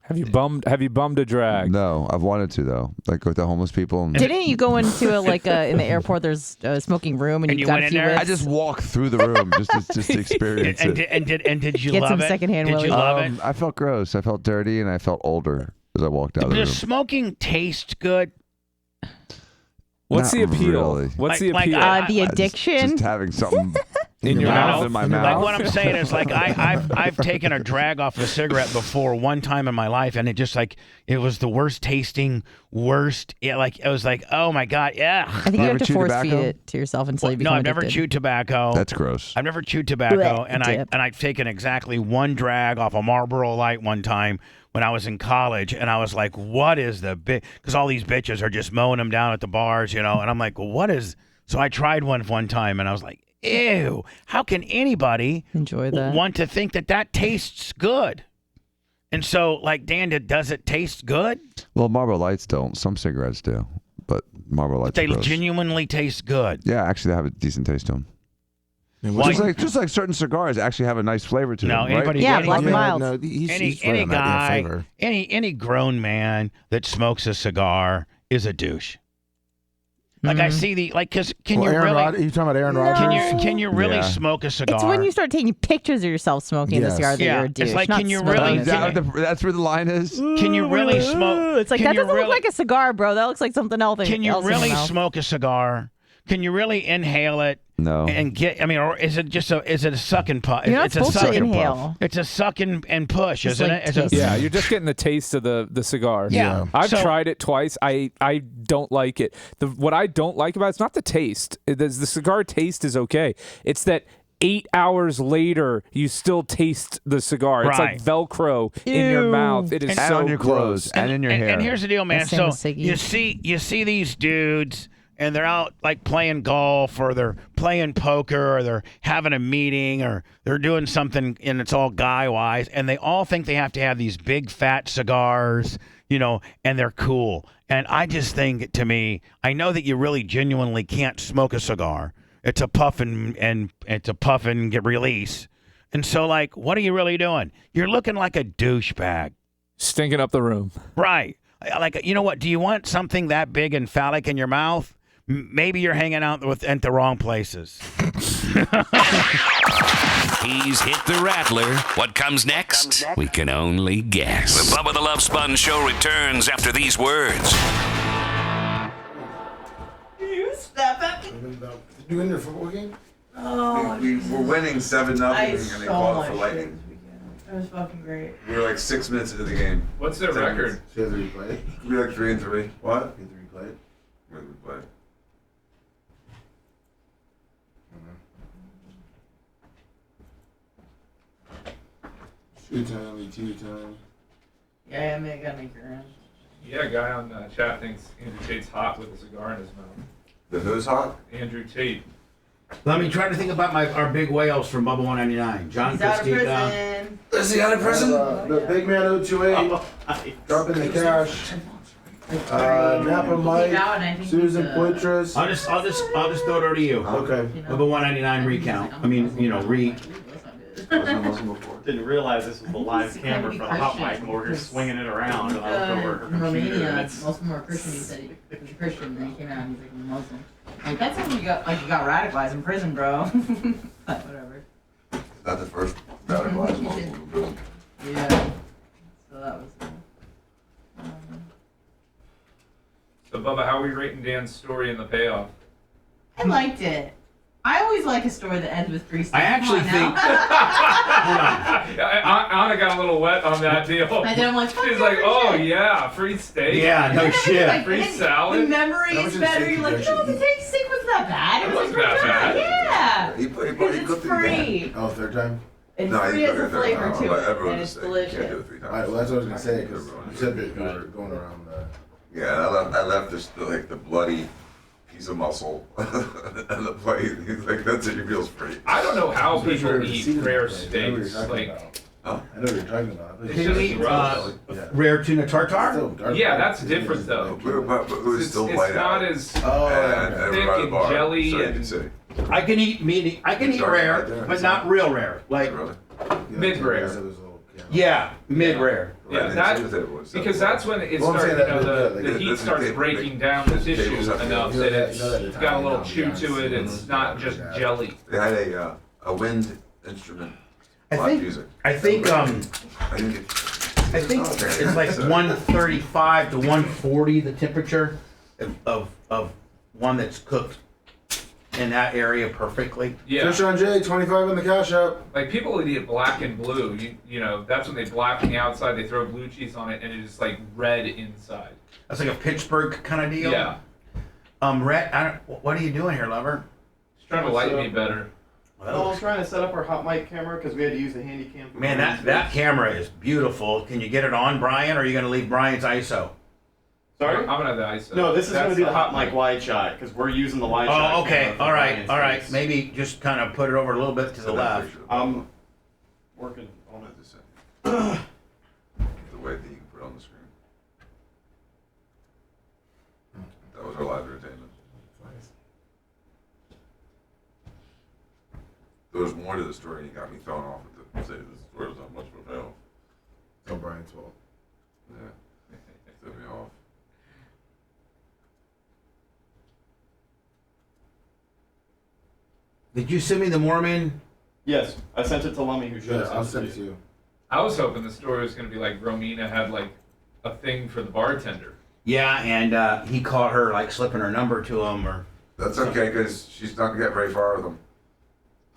Have you bummed a drag? No, I've wanted to though, like with the homeless people. And Didn't you go into in the airport? There's a smoking room, and And you you got went a in few there? whiffs? I just walked through the room just to experience And it. did you Get love some it? secondhand Did you Willie. love it? I felt gross. I felt dirty, and I felt older as I walked out of the room. Does smoking taste good? What's the Not appeal? really. What's the Like, appeal? the addiction. Just having something In your mouth? in my Like mouth. what I'm saying is, like I've taken a drag off a cigarette before one time in my life, and it was the worst tasting, worst. Yeah, like it was like, oh my god, yeah. I think you Ever have to chew force tobacco? feed it to yourself until you No, become I've never addicted. chewed tobacco. That's gross. I've never chewed tobacco, Blech, dip. and I've taken exactly one drag off a Marlboro Light one time when I was in college, and I was like, what is the bit? Because all these bitches are just mowing them down at the bars, and I'm like, what is So I tried one time, and I was like, ew, how can anybody enjoy that? Want to think that tastes good? And so, like, Dan, does it taste good? Well, Marlboro Lights don't. Some cigarettes do, but Marlboro Lights. They are gross. genuinely taste good. Yeah, actually, they have a decent taste to them. Just like certain cigars actually have a nice flavor to them. Anybody, right? Black and Mild. No, any guy, any grown man that smokes a cigar is a douche. Like I see because can you Aaron really? Are you talking about Aaron Rodgers? Can you really smoke a cigar? It's when you start taking pictures of yourself smoking the cigar that you're a douche. It's like, not can you smoking really? it. That's where the line is. Can you really smoke? It's like that doesn't look like a cigar, bro. That looks like something else. Can you really smoke a cigar? Can you really inhale it? No. And or is it just a suck and puff? You're not It's supposed a suck to and inhale. puff. It's a suck and push, Just isn't like it? Yeah, you're just getting the taste of the cigar. Yeah. I've tried it twice. I don't like it. What I don't like about it's not the taste. The cigar taste is okay. It's that 8 hours later, you still taste the cigar. It's like Velcro in your mouth. It is and so on your clothes and in your hair. And here's the deal, man. So you see these dudes, and they're out like playing golf, or they're playing poker, or they're having a meeting, or they're doing something, and it's all guy-wise, and they all think they have to have these big fat cigars, and they're cool. And I just think, to me, I know that you really genuinely can't smoke a cigar. It's a puff and get release. And so, like, what are you really doing? You're looking like a douchebag. Stinking up the room. Right. Like, you know what? Do you want something that big and phallic in your mouth? Maybe you're hanging out at the wrong places. He's hit the rattler. What comes next? We can only guess. The Bubba the Love Sponge show returns after these words. You step up. You in your football game? Oh, we were winning 7-0, and they called for lightning. That was fucking great. We were like 6 minutes into the game. What's their record? Should we play? We were like 3-3. What? Can we play? Where did we play? Shoot time, two time. Yeah, I gotta make your own. Yeah, a guy on chat thinks Andrew Tate's hot with a cigar in his mouth. The who's hot? Andrew Tate. Let me try to think about our big whales from Bubba 199. John He's out of Castica. prison. Is he out of prison? The big man 028, dropping the cash. Napa Mike, Susan Poitras. I'll just throw it over to you. Okay. Bubba 199 recount. I mean, Didn't realize this was the live camera for the hot mic. We were just swinging it around, and I looked over at her In computer. Romania, And most of them are Christian. He said he was a Christian, and then he came out and he's like Muslim. Like, that's when you got radicalized in prison, bro. But whatever. Not the first radicalized Muslim in prison. Yeah. So that was. So, Bubba, how are we rating Dan's story and the payoff? I liked it. I always like a story that ends with free stuff. I actually think. Anna got a little wet on that deal. And then I'm like, she's like, oh yeah, free steak. Yeah, no shit. Like, free salad. The memory is better. You're like, no, the steak wasn't that bad. It was wasn't that bad. Yeah. He Because it's free. Oh, third time? And No, free he has cooked a it there. flavor No, to but it, everyone and just it's say you can't do delicious. it 3 times. All right, well, that's what I was going to say, because you said that you were going around Yeah, I left the bloody piece of muscle and the plate. He's like, that's it, he feels free. I don't know how people eat rare steaks. Like, huh? I know what you're talking about. It's Can you just eat rare tuna tartare? yeah, that's different though. But it was still It's light not out. as And thick everybody at the and bar, jelly so you and can see. I can eat meat. I can eat Sorry, rare, right there. but not real rare. Like Really? mid-rare. yeah, mid rare. Yeah, because that's when it Well, I'm starts, saying that- the heat starts breaking down the tissue enough that it's got a little chew to it. It's not just jelly. They had a wind instrument. I live music. think I didn't get. I think it's like 135 to 140 the temperature of one that's cooked in that area perfectly. Yeah. Fish on J, 25 in the cash app. Like people that eat black and blue, you know, that's when they blacken the outside, they throw blue cheese on it, and it is like red inside. That's like a Pittsburgh kind of deal. Yeah. Rhett, what are you doing here, lover? Just trying to light me better. I was trying to set up our hot mic camera because we had to use the handy cam. Man, that camera is beautiful. Can you get it on, Brian, or are you going to leave Brian's ISO? Sorry? I'm gonna have the ISO. No, this is going to That's be the hot mic wide shot because we're using the wide shot. Oh, okay. camera for All right. Brian's All right. face. Maybe just kind of put it over a little bit to the left. I'm working on it. The way that you can put it on the screen. That was our live entertainment. There was more to the story, and he got me thrown off at the say the story was not much of a fail. It's all Brian's fault. Yeah, threw me off. Did you send me the Mormon? Yes, I sent it to Lummy, who should have I'll sent send it to you. I was hoping the story was gonna be like Romina had like a thing for the bartender. Yeah, and he caught her like slipping her number to him, or. That's okay, because she's not gonna get very far with him.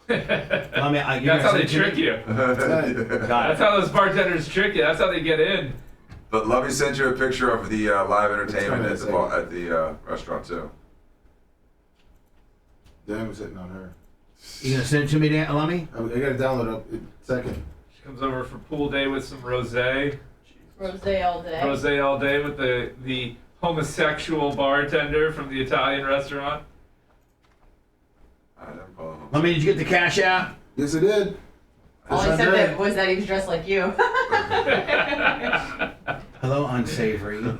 That's how they trick you. That's how those bartenders trick you. That's how they get in. But let me send you a picture of the live entertainment at the restaurant too. Dan was hitting on her. You gonna send it to me, Dan? Lummy? I gotta download it in a second. She comes over for pool day with some rosé. Rosé all day. Rosé all day with the homosexual bartender from the Italian restaurant. Lummy, did you get the cash out? Yes, I did. All he said that was that he was dressed like you. Hello, unsavory. You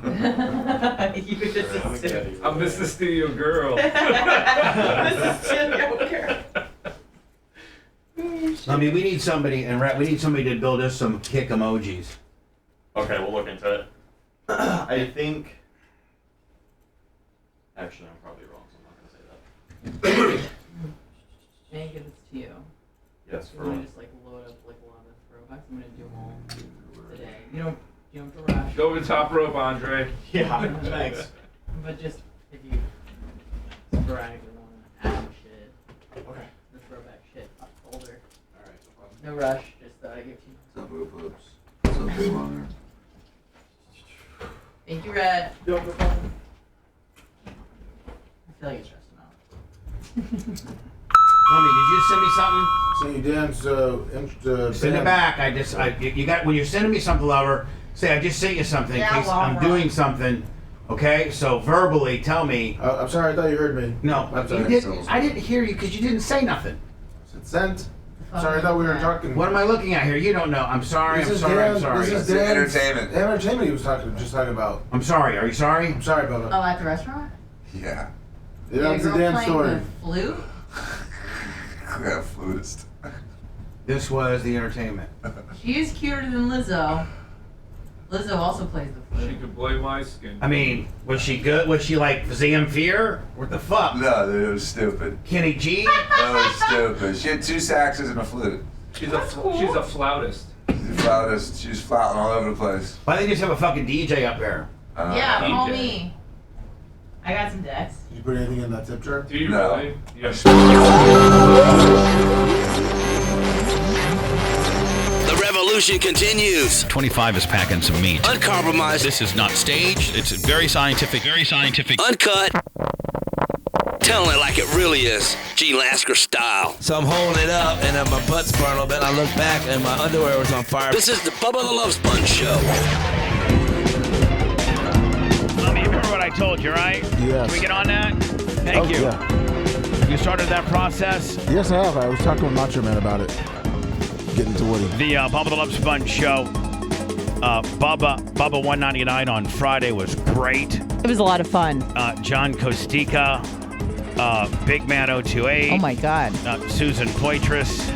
just assumed. I'm Mr. Studio Girl. Mrs. Studio Girl. Lummy, we need somebody, and we need somebody to build us some kick emojis. Okay, we'll look into it. I think. Actually, I'm probably wrong, so I'm not going to say that. May I give this to you? Yes, I'm for gonna what? just like load up like a lot of throwbacks. I'm gonna do them all today. You don't have to rush. Go over the top rope, Andre. Yeah, thanks. But just if you sporadically want to add shit. Okay. The throwback shit folder. Alright, no rush. Just thought I'd give you. What's up, Oops? What's up, Big Longer? Thank you, Red. Yo, no problem. I feel like it's stressing out. Lummy, did you send me something? Send you Dan's Send it back. You got when you're sending me something, lover. Say I just sent you something in Yeah, case I'm doing something. Okay, so verbally tell me. I'm sorry, I thought you heard me. No, I'm you sorry. didn't. I didn't hear you because you didn't say nothing. It's sent. Sorry, I thought we were talking. What am I looking at here? You don't know. I'm sorry. I'm sorry. This is That's Dan's entertainment. entertainment he was just talking about. I'm sorry. Are you sorry? I'm sorry, Bubba. Oh, at the restaurant? Yeah. That's a the damn story. The flute? Yeah, flutist. This was the entertainment. She is cuter than Lizzo. Lizzo also plays the flute. She could play my skin. I mean, was she good? Was she like Zamfir? What the fuck? No, dude, it was stupid. Kenny G? That was stupid. She had 2 saxes and a flute. She's a flautist. She's a flautist. She was flouting all over the place. Why don't they just have a fucking DJ up there? Yeah, DJ. call me. I got some decks. Did you put anything in that tip jar? Do you No. really? Yes. The revolution continues. 25 is packing some meat. Uncompromised. This is not staged. It's very scientific. Uncut. Telling it like it really is. Gene Lasker style. So I'm holding it up and then my butt's burning a little bit. I look back and my underwear was on fire. This is the Bubba the Love Sponge Show. Lummy, remember what I told you, right? Yes. Can we get on that? Thank you. Yeah. You started that process? Yes, I have. I was talking with Macho Man about it. Getting to Woody. The Bubba the Love Sponge show. Bubba 199 on Friday was great. It was a lot of fun. John Kostika, Big Man 028. Oh my God. Susan Poitras,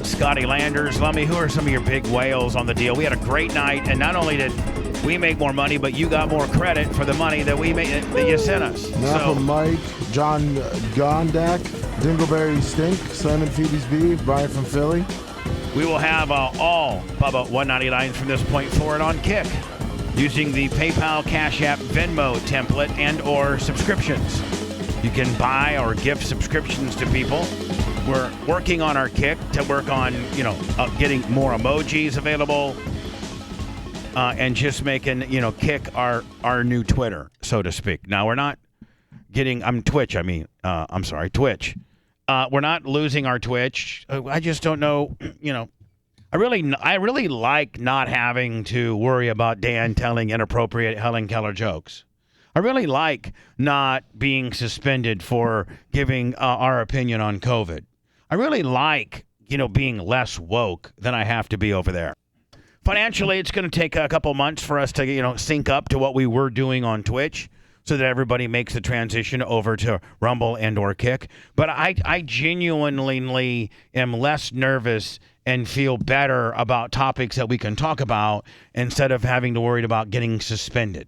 Scotty Landers. Lummy, who are some of your big whales on the deal? We had a great night, and not only did we make more money, but you got more credit for the money that we made that you sent us. Now from Mike, John Gondak, Dingleberry Stink, Simon Phoebe's Beef, Brian from Philly. We will have all Bubba 199 from this point forward on Kick, using the PayPal, Cash App, Venmo template and or subscriptions. You can buy or gift subscriptions to people. We're working on our Kick to work on, getting more emojis available and just making, Kick our new Twitter, so to speak. Now, we're not getting, Twitch. We're not losing our Twitch. I just don't know, I really like not having to worry about Dan telling inappropriate Helen Keller jokes. I really like not being suspended for giving our opinion on COVID. I really like, being less woke than I have to be over there. Financially, it's going to take a couple months for us to, sync up to what we were doing on Twitch so that everybody makes the transition over to Rumble and or Kick. But I genuinely am less nervous and feel better about topics that we can talk about instead of having to worry about getting suspended.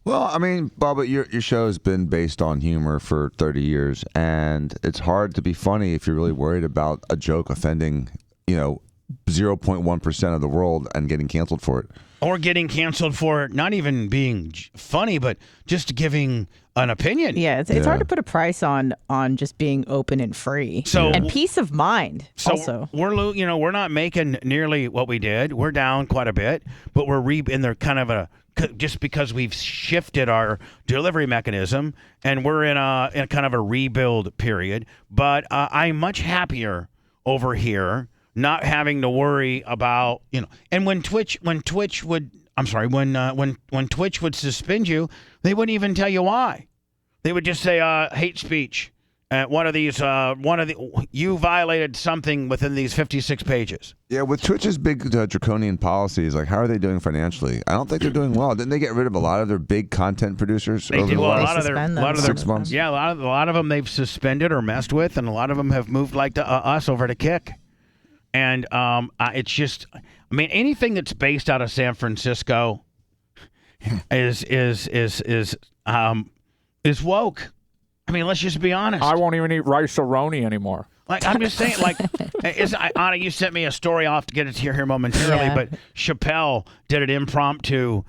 Well, I mean, Bubba, your show has been based on humor for 30 years, and it's hard to be funny if you're really worried about a joke offending, 0.1% of the world and getting canceled for it. Or getting canceled for not even being funny, but just giving an opinion. Yeah, it's hard to put a price on just being open and free. And peace of mind. Also, we're not making nearly what we did. We're down quite a bit, but we're in there kind of just because we've shifted our delivery mechanism and we're in a kind of a rebuild period. But I'm much happier over here, not having to worry about, and when Twitch would suspend you, they wouldn't even tell you why. They would just say hate speech. You violated something within these 56 pages. Yeah, with Twitch's big draconian policies, like how are they doing financially? I don't think they're doing well. Didn't they get rid of a lot of their big content producers? They did. Well, a lot of their 6 months. Yeah, a lot of them they've suspended or messed with, and a lot of them have moved like to us over to Kick. And it's just, anything that's based out of San Francisco is woke. Let's just be honest. I won't even eat rice-a-roni anymore. Like, I'm just saying, Anna, you sent me a story. I'll have to get it here momentarily, but Chappelle did an impromptu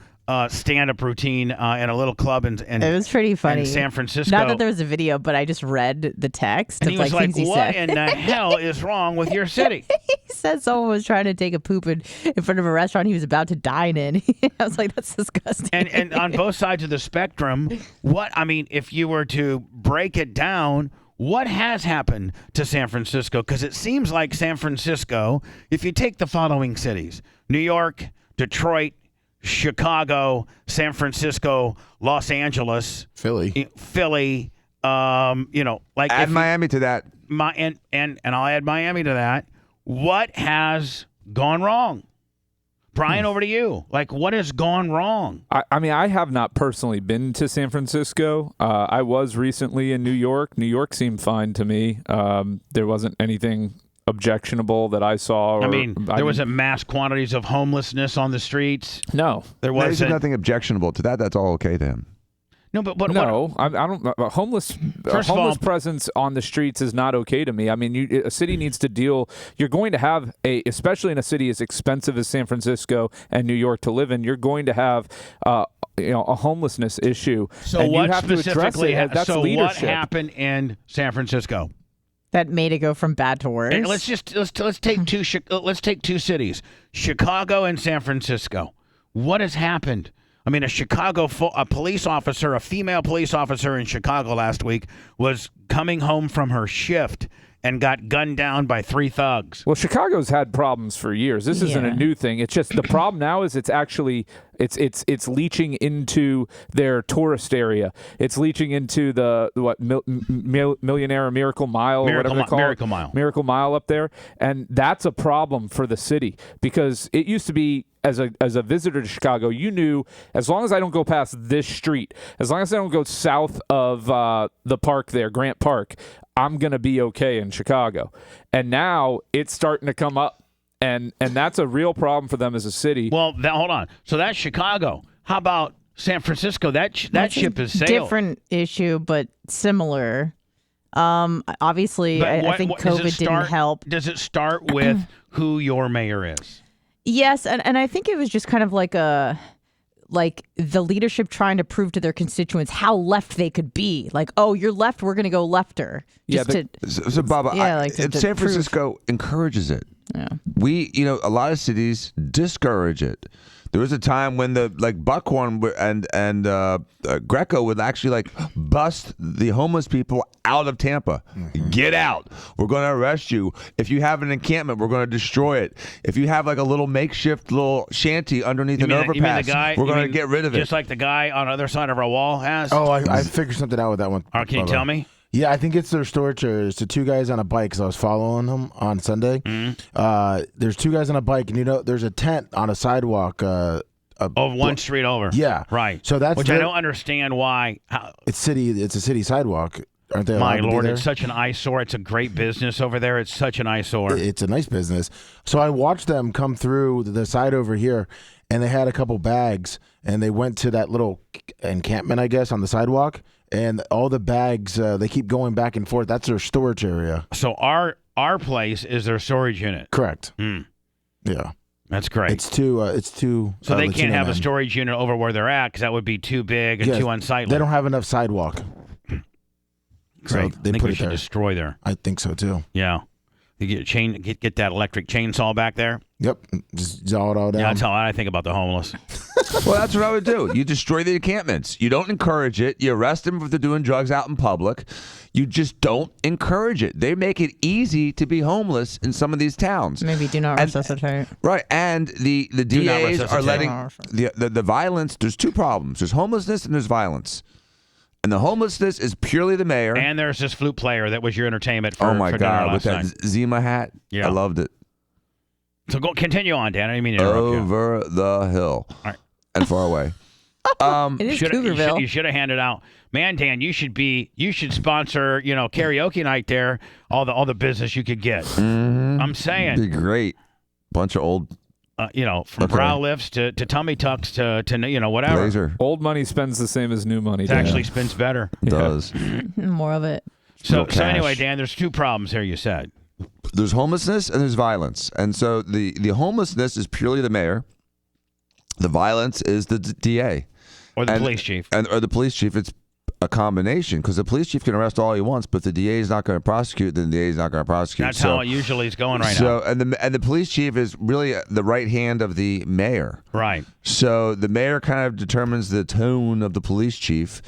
stand-up routine in a little club in it was pretty funny in San Francisco. Not that there was a video, but I just read the text. And he was like, things what he said. in the hell is wrong with your city? He said someone was trying to take a poop in front of a restaurant he was about to dine in. I was like, that's disgusting. And on both sides of the spectrum, if you were to break it down, what has happened to San Francisco? Because it seems like San Francisco, if you take the following cities, New York, Detroit, Chicago, San Francisco, Los Angeles, Philly, add Miami to that. And I'll add Miami to that. What has gone wrong? Brian, over to you. What has gone wrong? I have not personally been to San Francisco. I was recently in New York. New York seemed fine to me. There wasn't anything objectionable that I saw. There wasn't mass quantities of homelessness on the streets. No, there wasn't. There's nothing objectionable to that. That's all okay to him. No, but I don't. Homeless presence on the streets is not okay to me. A city needs to deal. You're going to have especially in a city as expensive as San Francisco and New York to live in. You're going to have a homelessness issue. So and what you have specifically? To address it. That's leadership. What happened in San Francisco? That made it go from bad to worse. And let's take two cities, Chicago and San Francisco. What has happened? A police officer, a female police officer in Chicago last week was coming home from her shift and got gunned down by 3 thugs. Well, Chicago's had problems for years. This isn't a new thing. It's just the problem now is it's leaching into their tourist area. It's leaching into the Millionaire Miracle Mile or whatever they call Miracle Mile. Miracle Mile up there, and that's a problem for the city because it used to be. As a visitor to Chicago, you knew as long as I don't go past this street, as long as I don't go south of the park there, Grant Park, I'm going to be okay in Chicago. And now it's starting to come up, and that's a real problem for them as a city. Well, hold on. So that's Chicago. How about San Francisco? That ship has sailed. Different issue, but similar. Obviously, I think COVID didn't help. Does it start with who your mayor is? Yes, and I think it was just kind of like the leadership trying to prove to their constituents how left they could be. Like, oh, you're left, we're going to go lefter. So Bubba, San Francisco encourages it. Yeah. A lot of cities discourage it. There was a time when the Buckhorn and Greco would actually bust the homeless people out of Tampa. Get out. We're going to arrest you. If you have an encampment, we're going to destroy it. If you have a little makeshift little shanty underneath an overpass, we're going to get rid of it. Just like the guy on the other side of our wall has? Oh, I figured something out with that one. Can you tell me? Yeah, I think it's their storage area. It's the two guys on a bike because I was following them on Sunday. There's two guys on a bike, and there's a tent on a sidewalk. One street over. Yeah, right. So that's which I don't understand why. It's a city sidewalk. Aren't they? My allowed to be Lord, there? it's such an eyesore. It's a great business over there. It's such an eyesore. It's a nice business. So I watched them come through the side over here, and they had a couple bags, and they went to that little encampment, I guess, on the sidewalk. And all the bags, they keep going back and forth. That's their storage area. So our place is their storage unit. Correct. Yeah. That's great. It's too. So they can't have Latino a storage unit over where they're at because that would be too big and men. too unsightly. They don't have enough sidewalk. Great. So they I think put we it should there. destroy there. I think so too. Yeah. You get that electric chainsaw back there. Yep. Just jaw it all down. Yeah, that's how I think about the homeless. Well, that's what I would do. You destroy the encampments. You don't encourage it. You arrest them if they're doing drugs out in public. You just don't encourage it. They make it easy to be homeless in some of these towns. Maybe do not resuscitate. Right, and the Do not DAs are letting resuscitate. the violence. There's two problems. There's homelessness and there's violence. And the homelessness is purely the mayor. And there's this flute player that was your entertainment for oh my for dinner God, last with that night. Zima hat. Yeah. I loved it. So continue on, Dan. I didn't mean to interrupt you. Over the hill and far away. It is Cougarville. You should have handed out. Man, Dan, you should sponsor, karaoke night there. All the business you could get. I'm saying. Be great. Bunch of old. From brow lifts to tummy tucks to whatever. Laser. Old money spends the same as new money. It actually spends better. It does. More of it. So cash. anyway, Dan, there's two problems here. You said There's homelessness and there's violence, and so the homelessness is purely the mayor. The violence is the DA or the police chief, or the police chief. It's a combination because the police chief can arrest all he wants, but the DA is not going to prosecute. Then the DA is not going to prosecute. That's how it usually is going right now. And the police chief is really the right hand of the mayor. Right. So the mayor kind of determines the tone of the police chief,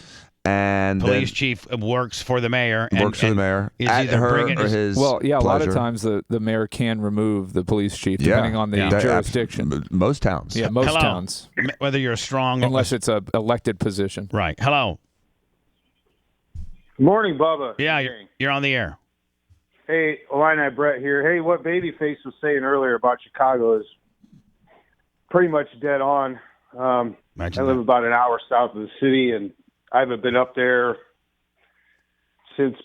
and police chief works for the mayor. Works for the mayor. Is at either her bringing or his. Well, yeah, a lot of pleasure. times the mayor can remove the police chief depending on the jurisdiction. Most towns. Yeah, most Hello. towns. Whether you're strong, unless it's a elected position. Right. Hello. Good morning, Bubba. Yeah, you're on the air. Hey, Illini Brett here. Hey, what Babyface was saying earlier about Chicago is pretty much dead on. I live about an hour south of the city, and I haven't been up there since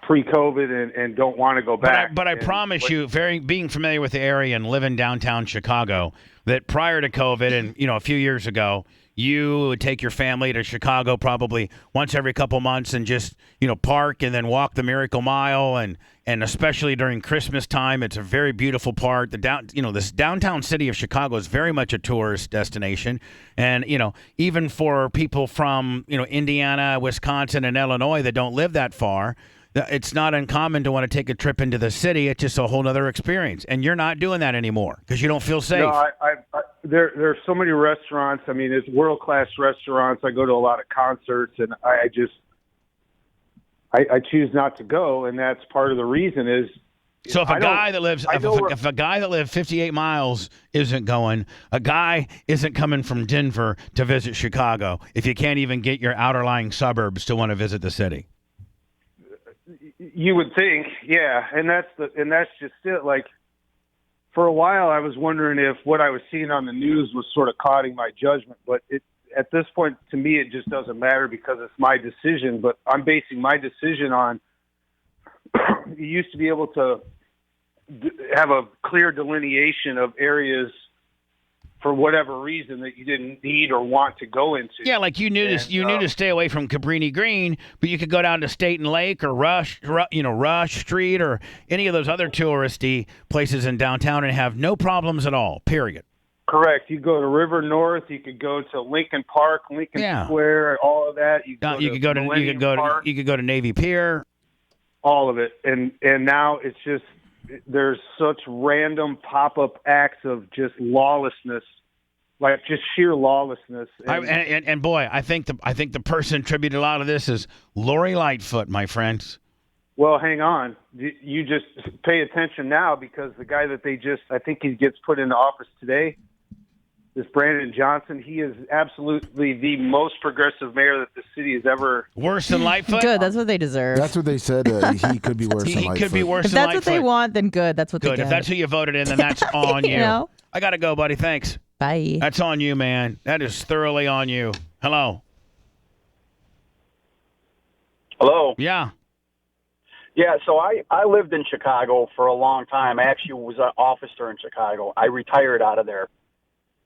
pre-COVID and don't want to go back. But I promise you, being familiar with the area and living downtown Chicago, that prior to COVID and a few years ago, you would take your family to Chicago probably once every couple months and just park and then walk the Miracle Mile and especially during Christmas time, it's a very beautiful part. This downtown city of Chicago is very much a tourist destination, and even for people from Indiana, Wisconsin, and Illinois that don't live that far. It's not uncommon to want to take a trip into the city. It's just a whole other experience. And you're not doing that anymore because you don't feel safe. No, there are so many restaurants. I mean, it's world-class restaurants. I go to a lot of concerts, and I choose not to go, and that's part of the reason is. So if a guy that lives 58 miles isn't going, a guy isn't coming from Denver to visit Chicago if you can't even get your outer-lying suburbs to want to visit the city. You would think, yeah, and that's just it. Like, for a while, I was wondering if what I was seeing on the news was sort of clouding my judgment. But at this point, to me, it just doesn't matter because it's my decision. But I'm basing my decision on you used to be able to have a clear delineation of areas for whatever reason that you didn't need or want to go into. Yeah, like you knew to stay away from Cabrini Green, but you could go down to State and Lake or Rush Street or any of those other touristy places in downtown and have no problems at all. Period. Correct. You go to River North. You could go to Lincoln Park, Lincoln Square, all of that. You could go to Navy Pier. All of it, and now it's just there's such random pop-up acts of just lawlessness, like just sheer lawlessness. And boy, I think the person attributed a lot of this is Lori Lightfoot, my friends. Well, hang on. You just pay attention now, because the guy that I think he gets put into office today, this Brandon Johnson, he is absolutely the most progressive mayor that the city has ever. Worse than Lightfoot? Good, that's what they deserve. That's what they said. He could be worse than Lightfoot. He could be worse if than that's Lightfoot. what they want, then good. That's what they Good. get. If that's who you voted in, then that's on you. You know? I got to go, buddy. Thanks. Bye. That's on you, man. That is thoroughly on you. Hello. Hello. Yeah. Yeah, so I lived in Chicago for a long time. I actually was an officer in Chicago. I retired out of there.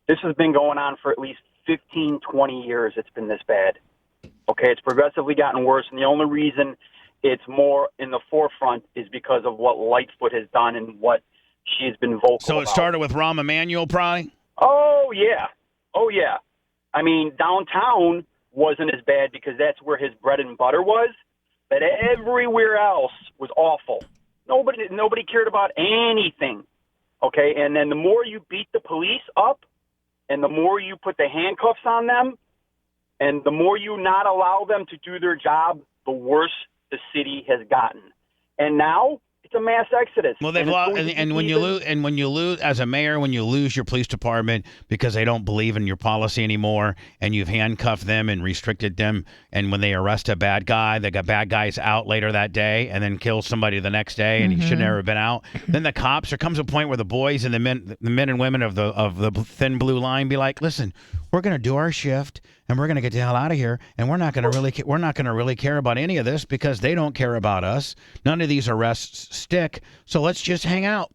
This has been going on for at least 15, 20 years. It's been this bad. Okay, it's progressively gotten worse, and the only reason it's more in the forefront is because of what Lightfoot has done and what she has been vocal So it about. started with Rahm Emanuel, probably? Oh, yeah. Oh, yeah. I mean, downtown wasn't as bad because that's where his bread and butter was, but everywhere else was awful. Nobody cared about anything, okay? And then the more you beat the police up and the more you put the handcuffs on them and the more you not allow them to do their job, the worse the city has gotten. And now it's a mass exodus. Well, they've lost, and when you lose as a mayor, when you lose your police department because they don't believe in your policy anymore, and you've handcuffed them and restricted them, and when they arrest a bad guy, they got bad guys out later that day, and then kill somebody the next day, and he should never have been out. Then the cops. There comes a point where the boys and the men and women of the thin blue line be like, listen, we're going to do our shift. And we're going to get the hell out of here, and we're not going to really care about any of this because they don't care about us. None of these arrests stick, so let's just hang out.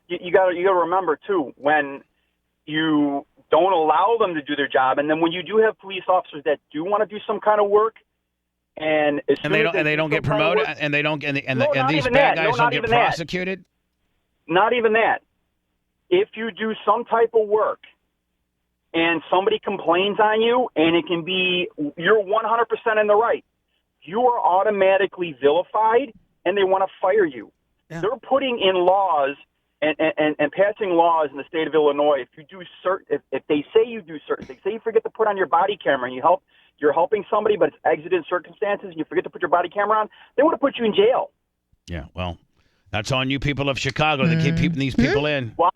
You got to remember too, when you don't allow them to do their job, and then when you do have police officers that do want to do some kind of work, and they don't get promoted, and these bad guys don't get prosecuted. Not even that. If you do some type of work and somebody complains on you, and it can be, you're 100% in the right, you are automatically vilified, and they want to fire you. Yeah. They're putting in laws and passing laws in the state of Illinois. If you do if they say you do certain things, say you forget to put on your body camera and you're helping somebody, but it's exigent circumstances, and you forget to put your body camera on, they want to put you in jail. Yeah, well, that's on you people of Chicago that keep keeping these people in. Well,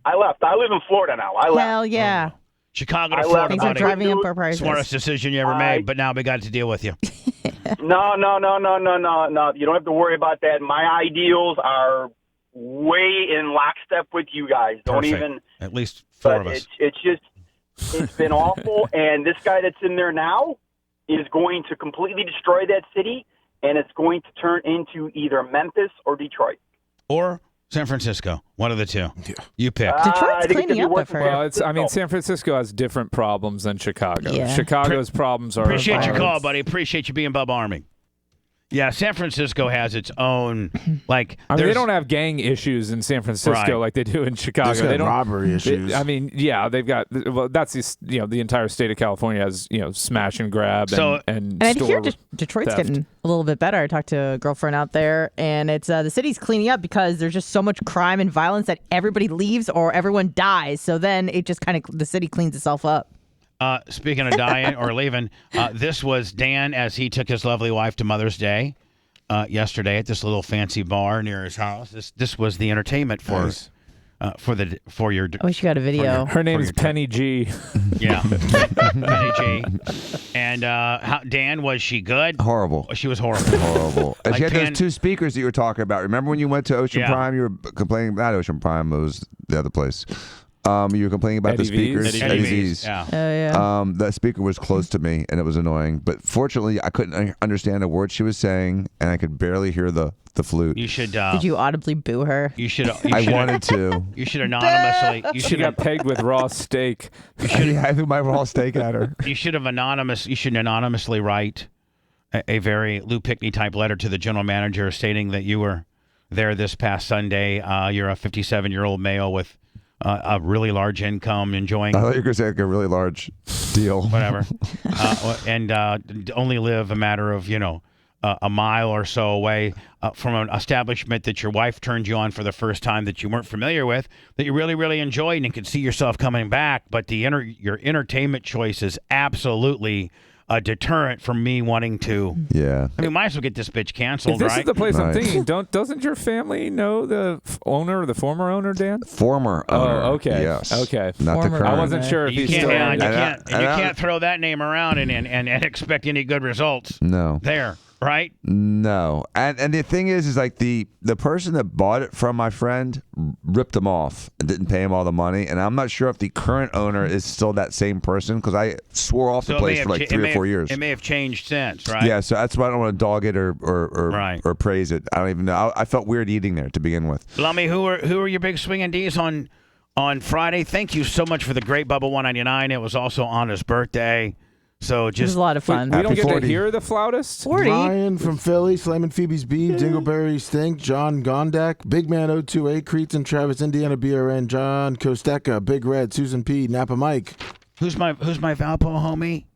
I left. I live in Florida now. I left. Hell yeah. Chicago to Florida, Things are driving up our prices. Smartest decision you ever made, but now we got to deal with you. No. You don't have to worry about that. My ideals are way in lockstep with you guys. Don't Perfect. even. At least four of us. It's been awful, and this guy that's in there now is going to completely destroy that city, and it's going to turn into either Memphis or Detroit. Or San Francisco, one of the two. Yeah. You pick. Detroit's cleaning up at first. Well, San Francisco has different problems than Chicago. Yeah. Chicago's problems are. Appreciate your call, buddy. Appreciate you being Bubba Army. Yeah, San Francisco has its own, like... they don't have gang issues in San Francisco like they do in Chicago. They don't robbery issues. They've got... Well, that's the entire state of California has, smash and grab and I store hear Detroit's theft. getting a little bit better. I talked to a girlfriend out there, and it's the city's cleaning up because there's just so much crime and violence that everybody leaves or everyone dies. So then it just kind of... The city cleans itself up. Speaking of dying or leaving, this was Dan as he took his lovely wife to Mother's Day yesterday at this little fancy bar near his house. This was the entertainment for your. I wish you got a video. Her name is Penny G. Yeah, Penny G. And Dan, was she good? Horrible. She was horrible. Horrible. And she had those two speakers that you were talking about. Remember when you went to Ocean Prime? You were complaining. Not Ocean Prime. It was the other place. You were complaining about the speakers. Eddie V's. Yeah. Oh, yeah. That speaker was close to me, and it was annoying. But fortunately, I couldn't understand a word she was saying, and I could barely hear the flute. You should. Did you audibly boo her? You should. I wanted to. You should anonymously. She got pegged with raw steak. I threw my raw steak at her. You should anonymously write a very Lou Pickney type letter to the general manager stating that you were there this past Sunday. You're a 57-year-old male with a really large income, enjoying. I thought you were going to say like a really large deal. Whatever. And only live a matter of a mile or so away from an establishment that your wife turned you on for the first time that you weren't familiar with, that you really, really enjoyed and could see yourself coming back. But your entertainment choice is absolutely a deterrent from me wanting to. Yeah. I mean, might as well get this bitch canceled, If this right? is the place I'm Right. thinking, doesn't your family know the owner or the former owner, Dan? Former owner. Oh, okay. Yes. Okay. Not the Former current. I wasn't sure if You he's can't, still yeah, on. you can't throw that name around and expect any good results No. there, right? No. And the thing is like the person that bought it from my friend ripped him off and didn't pay him all the money. And I'm not sure if the current owner is still that same person because I swore off the So it may place have for like cha- 3 or 4 years. It may have changed since, right? Yeah, so that's why I don't want to dog it or Right. or praise it. I don't even know. I felt weird eating there to begin with. Lummy, who are your big swinging D's on Friday? Thank you so much for the great Bubba 199. It was also Anna's birthday. So It was just a lot of fun. We don't get 40. to hear the flautist? 40. Ryan from Philly, Slamming Phoebe's Beef, Dingleberry Stink, John Gondak, Big Man 028, Creets and Travis, Indiana BRN, John Kosteka, Big Red, Susan P, Napa Mike, who's my Valpo homie?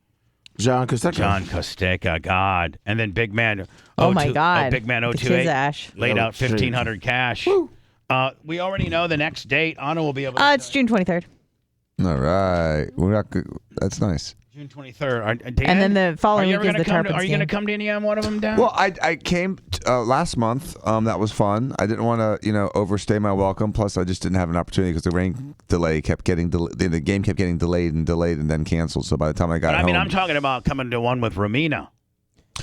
John Kosteka. John Kosteka, God. And then Big Man. Oh, my God. Big Man The 028 Kizash. laid Oh, out $1,500 cash. We already know the next date. Anna will be able to. It's June 23rd. All right. We're not good. That's nice. June 23rd. Dan, And then the following are you week is ever the gonna come to, Tarpon Are you going to scheme. come to any one of them, Dan? Well, I came last month. That was fun. I didn't want to, overstay my welcome. Plus, I just didn't have an opportunity because the rain delay kept getting the game kept getting delayed and then canceled. So by the time I got But, I home, mean, I'm talking about coming to one with Romina.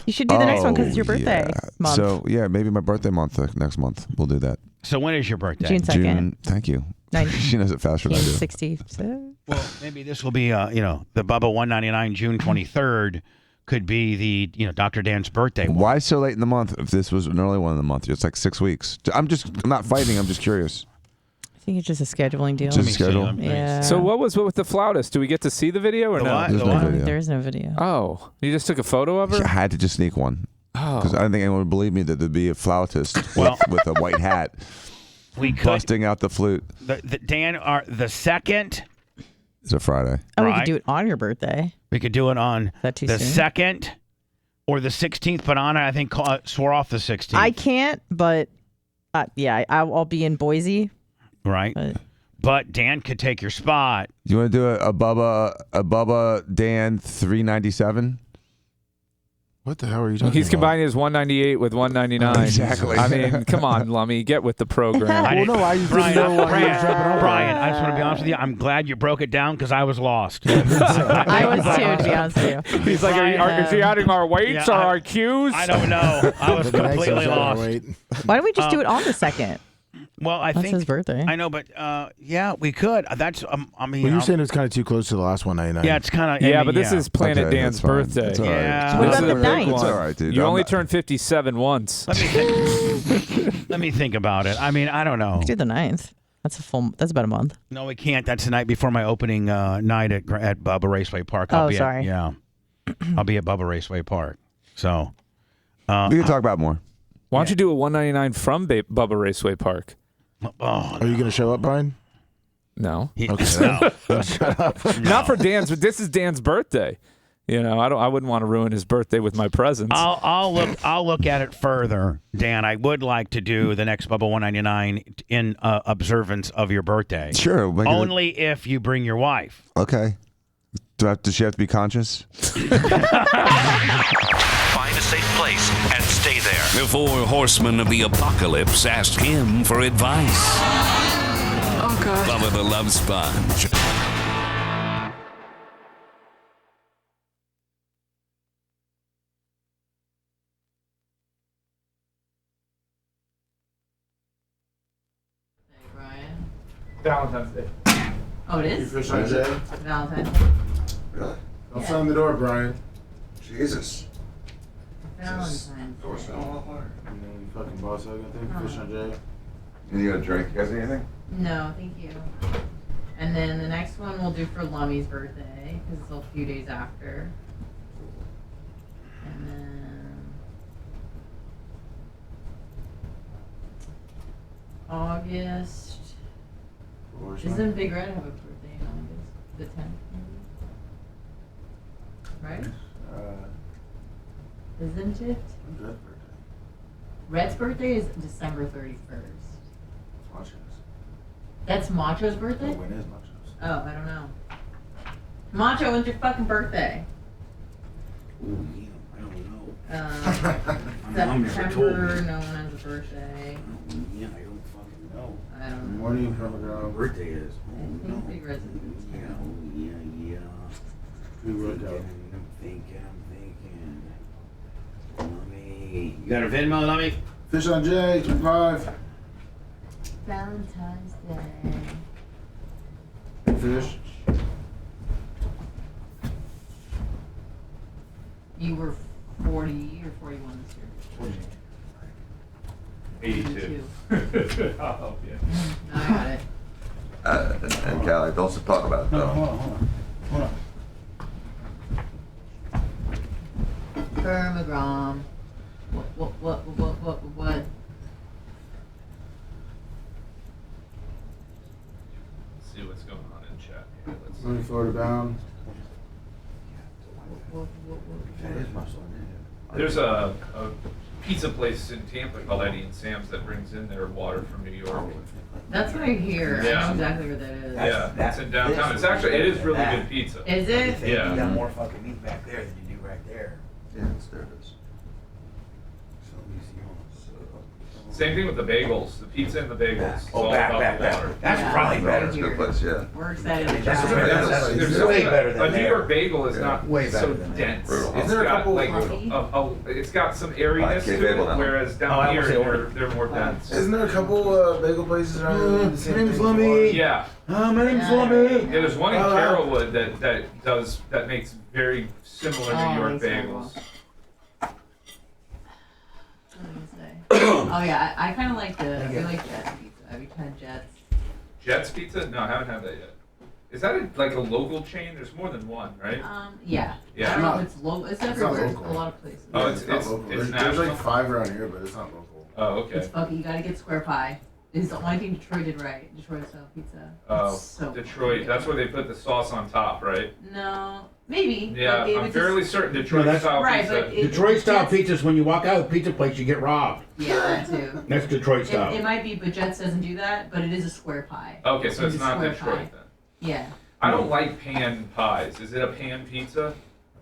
You should do the next one because it's your birthday month. So yeah, maybe my birthday month next month. We'll do that. So when is your birthday? June 2nd. Thank you. 9 She knows it faster than I do. 60. Well, maybe this will be, the Bubba 199 June 23rd could be the, Dr. Dan's birthday. Why so late in the month? If this was an early one in the month, it's like 6 weeks. I'm not fighting. I'm just curious. I think it's just a scheduling deal. Just a schedule. Yeah. So what was with the flautist? Do we get to see the video or no? There's no video. There is no video. Oh, you just took a photo of her? I had to just sneak one. Oh. Because I didn't think anyone would believe me that there'd be a flautist with a white hat We could. busting out the flute. Dan, the second. It's a Friday. Oh, we Right. could do it on your birthday. We could do it on that too the soon? 2nd or the 16th, but Anna, I think, swore off the 16th. I can't, but I'll be in Boise. Right. But Dan could take your spot. You want to do a Bubba Dan 397? What the hell are you talking He's about? combining his 198 with 199. Exactly. I mean, come on, Lummy, get with the program. I just didn't know why you were jumping over. Brian, I just want to be honest with you. I'm glad you broke it down because I was lost. I was too, to be honest with you. He's like, is he adding our weights or our cues? I don't know. I was completely lost. Why don't we just do it on the 2nd? Well, I That's think his birthday. I know, but yeah, we could. That's I mean, Well, you're saying it's kind of too close to the last 199. yeah, it's kind of Yeah, but this is Planet Okay, Dan's that's fine. birthday. It's all right. Yeah. What This about is the a big 9th? one. It's all right, dude. You I'm only not- turned 57 once. Let me think about it. I mean, I don't know. We could do the 9th. That's about a month. No, we can't. That's the night before my opening night at Bubba Raceway Park. Oh, sorry. I'll be at Bubba Raceway Park. So we can talk about more. Why don't you do a 199 from Bubba Raceway Park? Oh, Are you going to show up, Brian? No. okay. Shut up. Not for Dan's, but this is Dan's birthday. I wouldn't want to ruin his birthday with my presence. I'll look at it further, Dan. I would like to do the next Bubba 199 in observance of your birthday. Sure. Only if you bring your wife. Okay. Does she have to be conscious? Find a safe place and stay there. The four horsemen of the apocalypse asked him for advice. Oh, God. Bubba the Love Sponge. Brian. Valentine's Day. Oh, it is? Fish on Jay? Valentine's Day. Really? Don't slam the door, Brian. Jesus. Valentine's That was Day. a lot harder. You fucking boss, I got Fish on Jay. You got a drink? You guys need anything? No, thank you. And then the next one we'll do for Lummy's birthday, because it's a few days after. And then August. Doesn't Big Red have a birthday in August? The 10th, maybe? Right? Isn't it? Red's birthday is December 31st. Macho's. That's Macho's birthday? When is Macho's? Oh, I don't know. Macho, when's your fucking birthday? Ooh, yeah, I don't know. September, never told me. no one has a birthday. Yeah, I don't fucking know. I don't know. Morning from a girl. Birthday is. I think Big Red's Yeah, yeah. We worked out. I'm thinking. Lummy. You got a Venmo, Lummy? Fish on J, 25. Valentine's Day. Fish. You were 40 or 41 this year? 82. I'll help you. No, I got it. And Callie, don't talk about it though. Hold on. Permagrom. What? Let's see what's going on in chat here. Let's Let me Florida bound. That is muscle. There's a pizza place in Tampa called Eddie and Sam's that brings in their water from New York. That's right here. I Yeah. know exactly where that is. It's in downtown. It's actually, it is really good pizza. Is it? Yeah. You got more fucking meat back there than you do right there. Yeah, there it is. Same thing with the bagels, the pizza and the bagels. It's all back. about the water. That's probably better. That's a good place, yeah. We're excited to That's try way it. better. There's Way something- better than a New there. York bagel is not Way better so than that. dense. Brutal. It's Is there a got couple like coffee? it's got some airiness Okay, to bagel it, now. whereas Oh, down I here was saying they're more dense. Isn't there a couple bagel places around here? that do the same my name's thing? Lummy. Yeah, My name's Lummy. yeah. There's one in Carrollwood that makes very similar New York that's terrible. bagels. What was I gonna say? Oh yeah, I kind of like we like Jets pizza. Have you had Jets? Jets Pizza? No, I haven't had that yet. Is that like a local chain? There's more than one, right? Yeah. Yeah. I don't know if it's local. It's It's not everywhere. local. A lot of places. Oh, Yeah, not local. There's national? like 5 around here, but it's not local. Oh, okay. It's funky. You gotta get square pie. It's the only thing Detroit did right. Detroit style pizza. Oh, It's so Detroit. good. That's where they put the sauce on top, right? No, maybe. Yeah, but it I'm was fairly just- certain Detroit that's- style Right, pizza. but it- Detroit style Jets- pizza is when you walk out of the pizza place, you get robbed. Yeah, that too. That's Detroit style. It might be, but Jets doesn't do that. But it is a square pie. Okay, so it's a not square Detroit pie. then. Yeah, I don't like pan pies. Is it a pan pizza?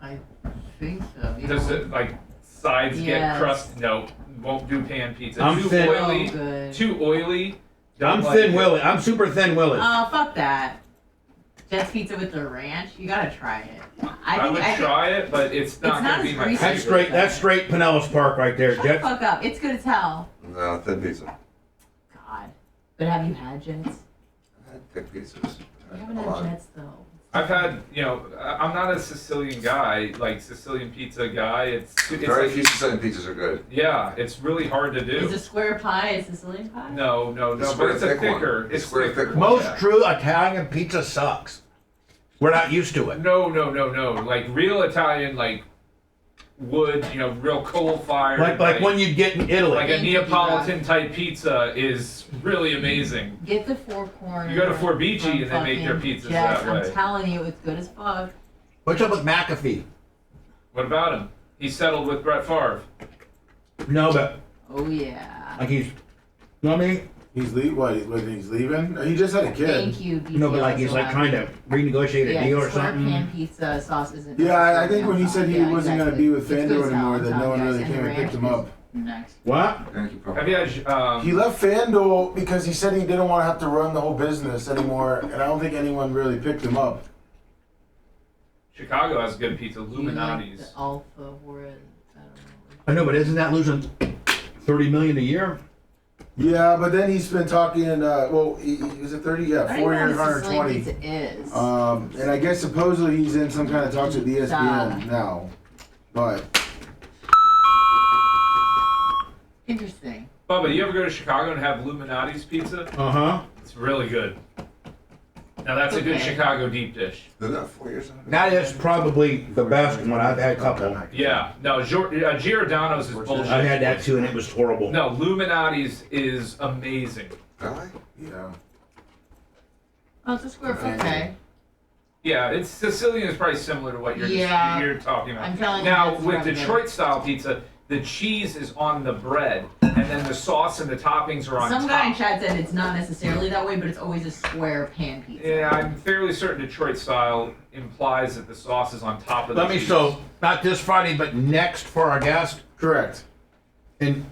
I think so. You Does know? it like sides get Yes. crust? No, won't do pan pizza. I'm too thin. oily. Oh, good. Too oily. I'm Don't thin like it. Willie. I'm super thin Willie. Oh, fuck that. Jets pizza with the ranch. You gotta try it. I would try it, but it's not not gonna be as my greasy. favorite. That's straight Pinellas Park right there. Shut the Jet. fuck up. It's good as hell. No, thin pizza. God. But have you had Jets? I had thick pizzas. You haven't A had lot. Jets though. I've had, I'm not a Sicilian guy, like Sicilian pizza guy. It's Very like, few Sicilian pizzas are good. yeah, it's really hard to do. Is a square pie a Sicilian pie? No, The but square it's a thick one. thicker. The It's square thicker. thick one. Most true Italian pizza sucks. We're not used to it. No. Like real Italian, like wood, real coal fire. Like when you get in Italy. Like a Neapolitan type pizza is really amazing. Get the Four Corners. You go to Forbici from and they make their fucking pizzas Jets. that way. I'm telling you, it's good as fuck. What's up with McAfee? What about him? He settled with Brett Favre. No, but Oh yeah. like he's. You know what I mean? He's he's leaving? He just had a kid. Thank you. No, but like he's like trying to renegotiate a deal or square something. pan pizza sauce isn't. Yeah, I think when he said he Yeah, wasn't going to exactly. be with It's good Fando as hell, anymore, I'm that no telling one you really guys, came and and picked the him up. ranch is Next. What? Thank you, Papa. Have you had? He left FanDuel because he said he didn't want to have to run the whole business anymore, and I don't think anyone really picked him up. Chicago has good pizza. You like Illuminati's. the Alpha or I don't know. I know, but isn't that losing $30 million a year? Yeah, but then he's been talking. Is it 30? Yeah, I 4 don't years, know what a Sicilian 120. pizza is. And I guess supposedly he's in some kind of talks with ESPN now, but Interesting. Bubba, you ever go to Chicago and have Illuminati's pizza? Uh-huh. It's really good. Now that's a good Okay. Chicago deep dish. They're not 4 years on it. That is probably the best one. I've had a couple. Yeah. No, Giordano's is bullshit. I had that too, and it was horrible. No, Illuminati's is amazing. Really? yeah. Oh, it's a square. Okay. Yeah, Sicilian is probably similar to what you're talking about. I'm telling you, now that's with probably Detroit style pizza, the cheese is on the bread, and then the sauce and the toppings are on Some top. guy in chat said it's not necessarily that way, but it's always a square pan pizza. Yeah, I'm fairly certain Detroit style implies that the sauce is on top of the cheese. So not this Friday, but next for our guest. Correct. And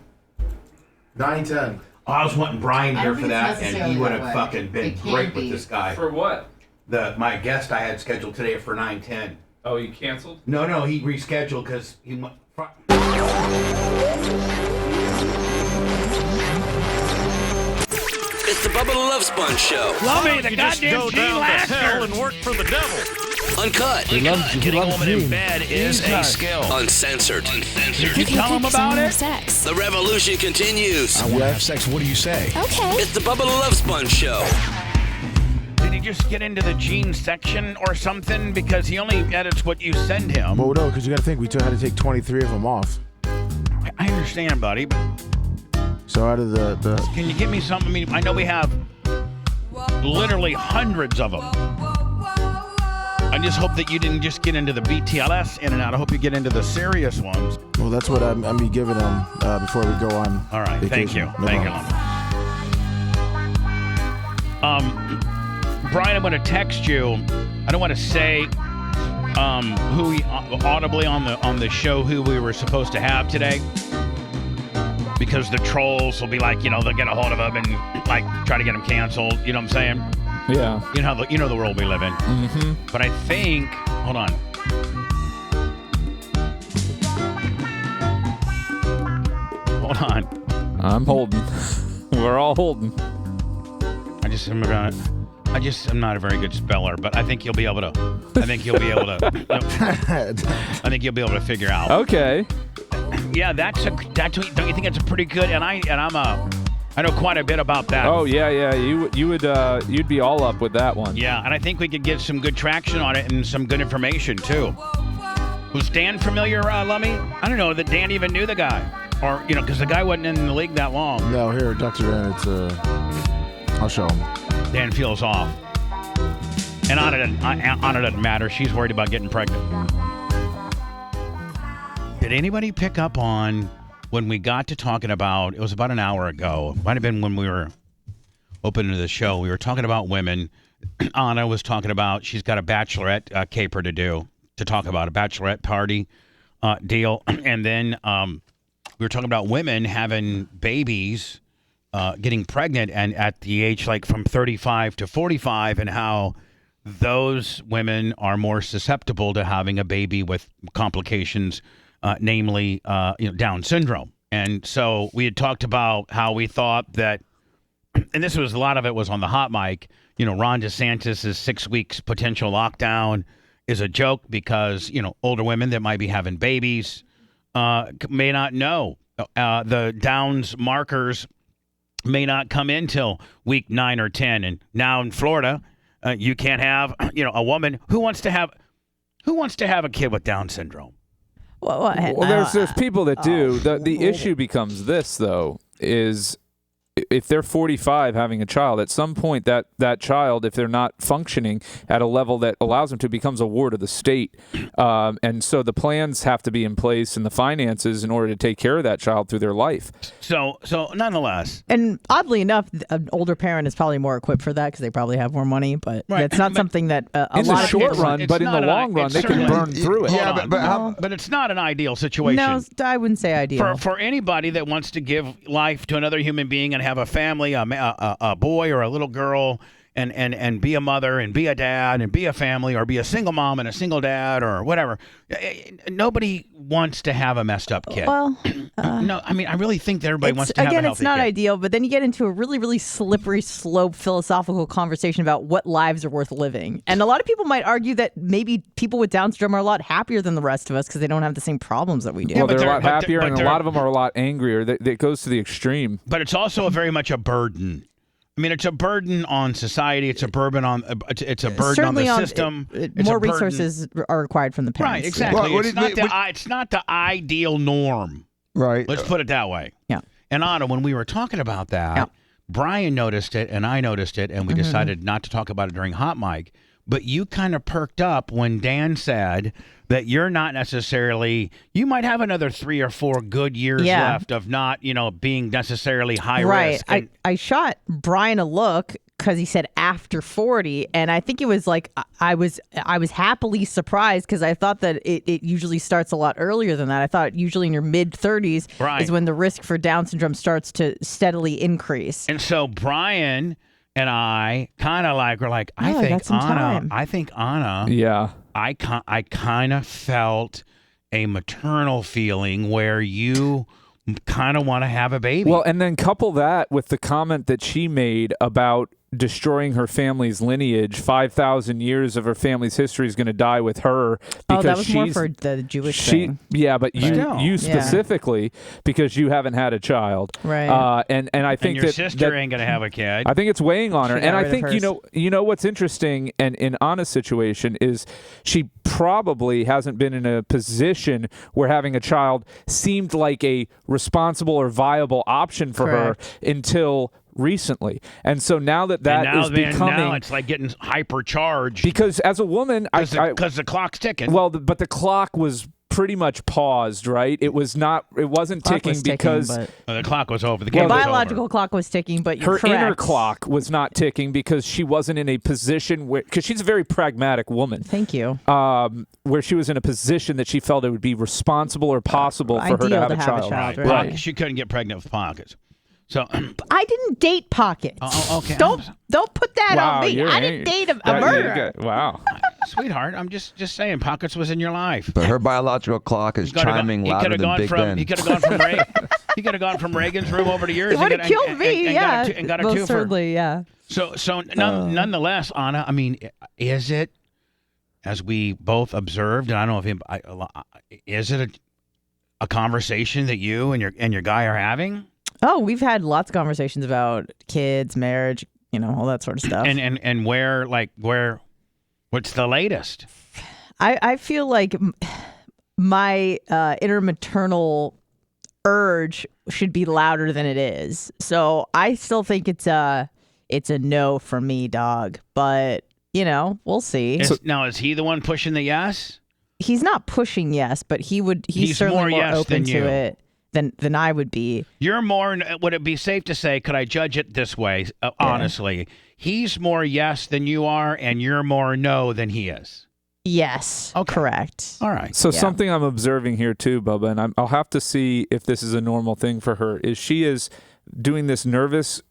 9:10. I was wanting Brian I here don't for think it's that, and necessarily he would that have way. fucking been It can great be. with this guy. For what? My guest I had scheduled today for 9:10. Oh, you canceled? No, he rescheduled because he went. It's the Bubba the Love Sponge Show. Lummy, the goddamn Gene Lasker. and work for the devil. Uncut. Getting a woman in bed is a skill. Uncensored. Did you tell him about it? The revolution continues. I want to have sex. What do you say? Okay. It's the Bubba the Love Sponge Show. Did he just get into the Gene section or something? Because he only edits what you send him. Well, no, because you got to think we had to take 23 of them off. I understand, buddy, but So out of the can you give me something? I mean, I know we have literally hundreds of them. I just hope that you didn't just get into the BTLS in and out. I hope you get into the serious ones. well, that's what I'm be giving them before we go on. All right, thank vacation. you. No Thank problem. you. Brian, I'm going to text you. I don't want to say who we audibly on the show who we were supposed to have today, because the trolls will be like, they'll get a hold of him and like try to get him canceled. You know what I'm saying? Yeah. You know the world we live in. Mm-hmm. But I think, hold on. Hold on. I'm holding. We're all holding. I'm not a very good speller, but I think you'll be able to. I think you'll be able to figure out. Okay. Yeah, don't you think that's a pretty good? And I know quite a bit about that. Oh yeah. You'd be all up with that one. Yeah, and I think we could get some good traction on it and some good information too. Was Dan familiar, Lummy? I don't know that Dan even knew the guy, or because the guy wasn't in the league that long. No, here, Dr. Dan, it's I'll show him. Dan feels off. And Anna doesn't matter. She's worried about getting pregnant. Did anybody pick up on when we got to talking about, it was about an hour ago, it might have been when we were opening the show, we were talking about women. Anna was talking about she's got a bachelorette caper to talk about, a bachelorette party deal. And then we were talking about women having babies, getting pregnant, and at the age like from 35 to 45, and how those women are more susceptible to having a baby with complications, namely Down syndrome. And so we had talked about how we thought that, and this was a lot of it was on the hot mic, Ron DeSantis' 6 weeks potential lockdown is a joke because, older women that might be having babies may not know. The Downs markers may not come in till week 9 or 10. And now in Florida, you can't have, a woman who wants to have a kid with Down syndrome. Well, there's people that do. The issue becomes this, though, is if they're 45 having a child, at some point that child, if they're not functioning at a level that allows them to, becomes a ward of the state. And so the plans have to be in place and the finances in order to take care of that child through their life. So nonetheless. And oddly enough, an older parent is probably more equipped for that because they probably have more money. But it's not something that a in lot the of short people, run, but in the long run, they can burn through it. Yeah, but it's not an ideal situation. No, I wouldn't say ideal. For anybody that wants to give life to another human being and have a family, a boy or a little girl, and be a mother and be a dad and be a family, or be a single mom and a single dad or whatever. Nobody wants to have a messed up kid. Well, no, I mean, I really think that everybody wants to have a healthy kid. Again, it's not ideal, but then you get into a really, really slippery slope philosophical conversation about what lives are worth living. And a lot of people might argue that maybe people with Down syndrome are a lot happier than the rest of us because they don't have the same problems that we do. Well, they're a lot happier, and a lot of them are a lot angrier. That goes to the extreme. But it's also very much a burden. I mean, it's a burden on society. It's a burden on Certainly on the system. More resources are required from the parents. Right, exactly. It's not the ideal norm. Right. Let's put it that way. Yeah. And Anna, when we were talking about that, Brian noticed it, and I noticed it, and we decided not to talk about it during Hot Mic. but you kind of perked up when Dan said that you're not necessarily, you might have another 3 or 4 good years left of not, being necessarily high risk. Right. I shot Brian a look because he said after 40, and I think it was like I was happily surprised because I thought that it usually starts a lot earlier than that. I thought usually in your mid 30s is when the risk for Down syndrome starts to steadily increase. And so Brian and I kind of were like, I think Anna. Yeah. I kind of felt a maternal feeling where you kind of want to have a baby. Well, and then couple that with the comment that she made about destroying her family's lineage. 5,000 years of her family's history is going to die with her. Because that was more for the Jewish thing. Yeah, but you specifically, because you haven't had a child. Right. And I think your sister ain't going to have a kid. I think it's weighing on her. And I think, hers. you know what's interesting and in Anna's situation is she probably hasn't been in a position where having a child seemed like a responsible or viable option for her until recently. And so now that is becoming... Now it's like getting hypercharged. Because as a woman... Because the clock's ticking. Well, but the clock was pretty much paused, right? It wasn't ticking because... the clock was over. The biological clock was ticking, but you're correct. Inner clock was not ticking because she wasn't in a position where... Because she's a very pragmatic woman. Thank you. Where she was in a position that she felt it would be responsible or possible for her to have a child. Right. She couldn't get pregnant with pockets. So I didn't date Pockets. Oh, okay. Don't put that on me. I didn't date a murderer. Wow. Sweetheart, I'm just saying Pockets was in your life. But her biological clock is chiming louder than Big Ben. He could have gone from he could have gone from Reagan's room over to yours. He would have killed me, and got a most twofer. certainly, yeah. So nonetheless, Anna, I mean, is it, as we both observed, and I don't know if is it a conversation that you and your guy are having? Oh, we've had lots of conversations about kids, marriage, all that sort of stuff. And where, what's the latest? I feel like my inner maternal urge should be louder than it is. So I still think it's a no for me, dog. But, we'll see. Now, is he the one pushing the yes? He's not pushing yes, but he's certainly more open to it. Than I would be. You're more, would it be safe to say, could I judge it this way, honestly? He's more yes than you are, and you're more no than he is. Yes. Okay. Correct. All right. So something I'm observing here too, Bubba, and I'll have to see if this is a normal thing for her, is she is doing this nervous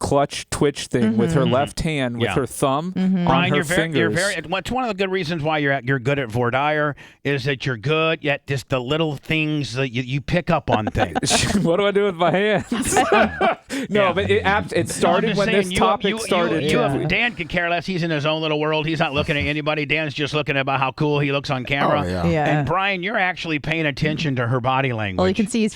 clutch twitch thing with her left hand with her thumb on Brian, her fingers. It's one of the good reasons why you're good at voir dire is that you're good, yet just the little things that you pick up on things. What do I do with my hands? But it started when this topic started. Dan could care less. He's in his own little world. He's not looking at anybody. Dan's just looking about how cool he looks on camera. Oh, yeah. And Brian, you're actually paying attention to her body language. Well, you can see he's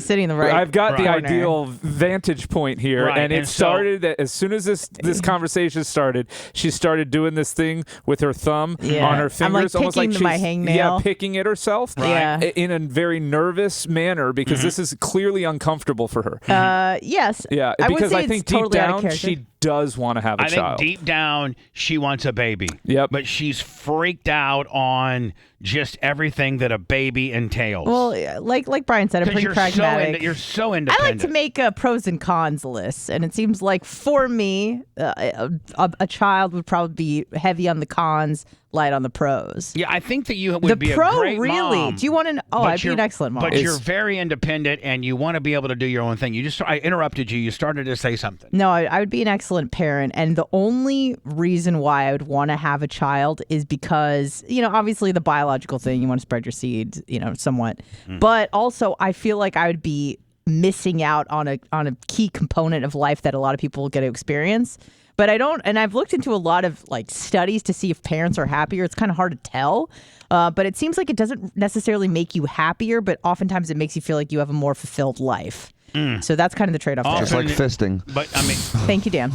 sitting in the right. I've got the corner. ideal vantage point here, and it started that as soon as this conversation started, she started doing this thing with her thumb on her fingers, almost like she's my hangnail. Picking at herself, in a very nervous manner because this is clearly uncomfortable for her. Yes, yeah, because I think deep down she does want to have a child. I think deep down she wants a baby. Yep, but she's freaked out on just everything that a baby entails. Well, like Brian said, I'm pretty pragmatic. You're so independent. I like to make a pros and cons list, and it seems like for me, a child would probably be heavy on the cons, light on the pros. Yeah, I think that you would be a great mom. Do you want to? Oh, I'd be an excellent mom. But you're very independent, and you want to be able to do your own thing. I interrupted you. You started to say something. No, I would be an excellent parent, and the only reason why I would want to have a child is because obviously the biological thing, you want to spread your seeds, somewhat, but also I feel like I would be missing out on a key component of life that a lot of people get to experience. But I don't, and I've looked into a lot of studies to see if parents are happier. It's kind of hard to tell, but it seems like it doesn't necessarily make you happier, but oftentimes it makes you feel like you have a more fulfilled life. So that's kind of the trade-off there. Just like fisting. But I mean, thank you, Dan.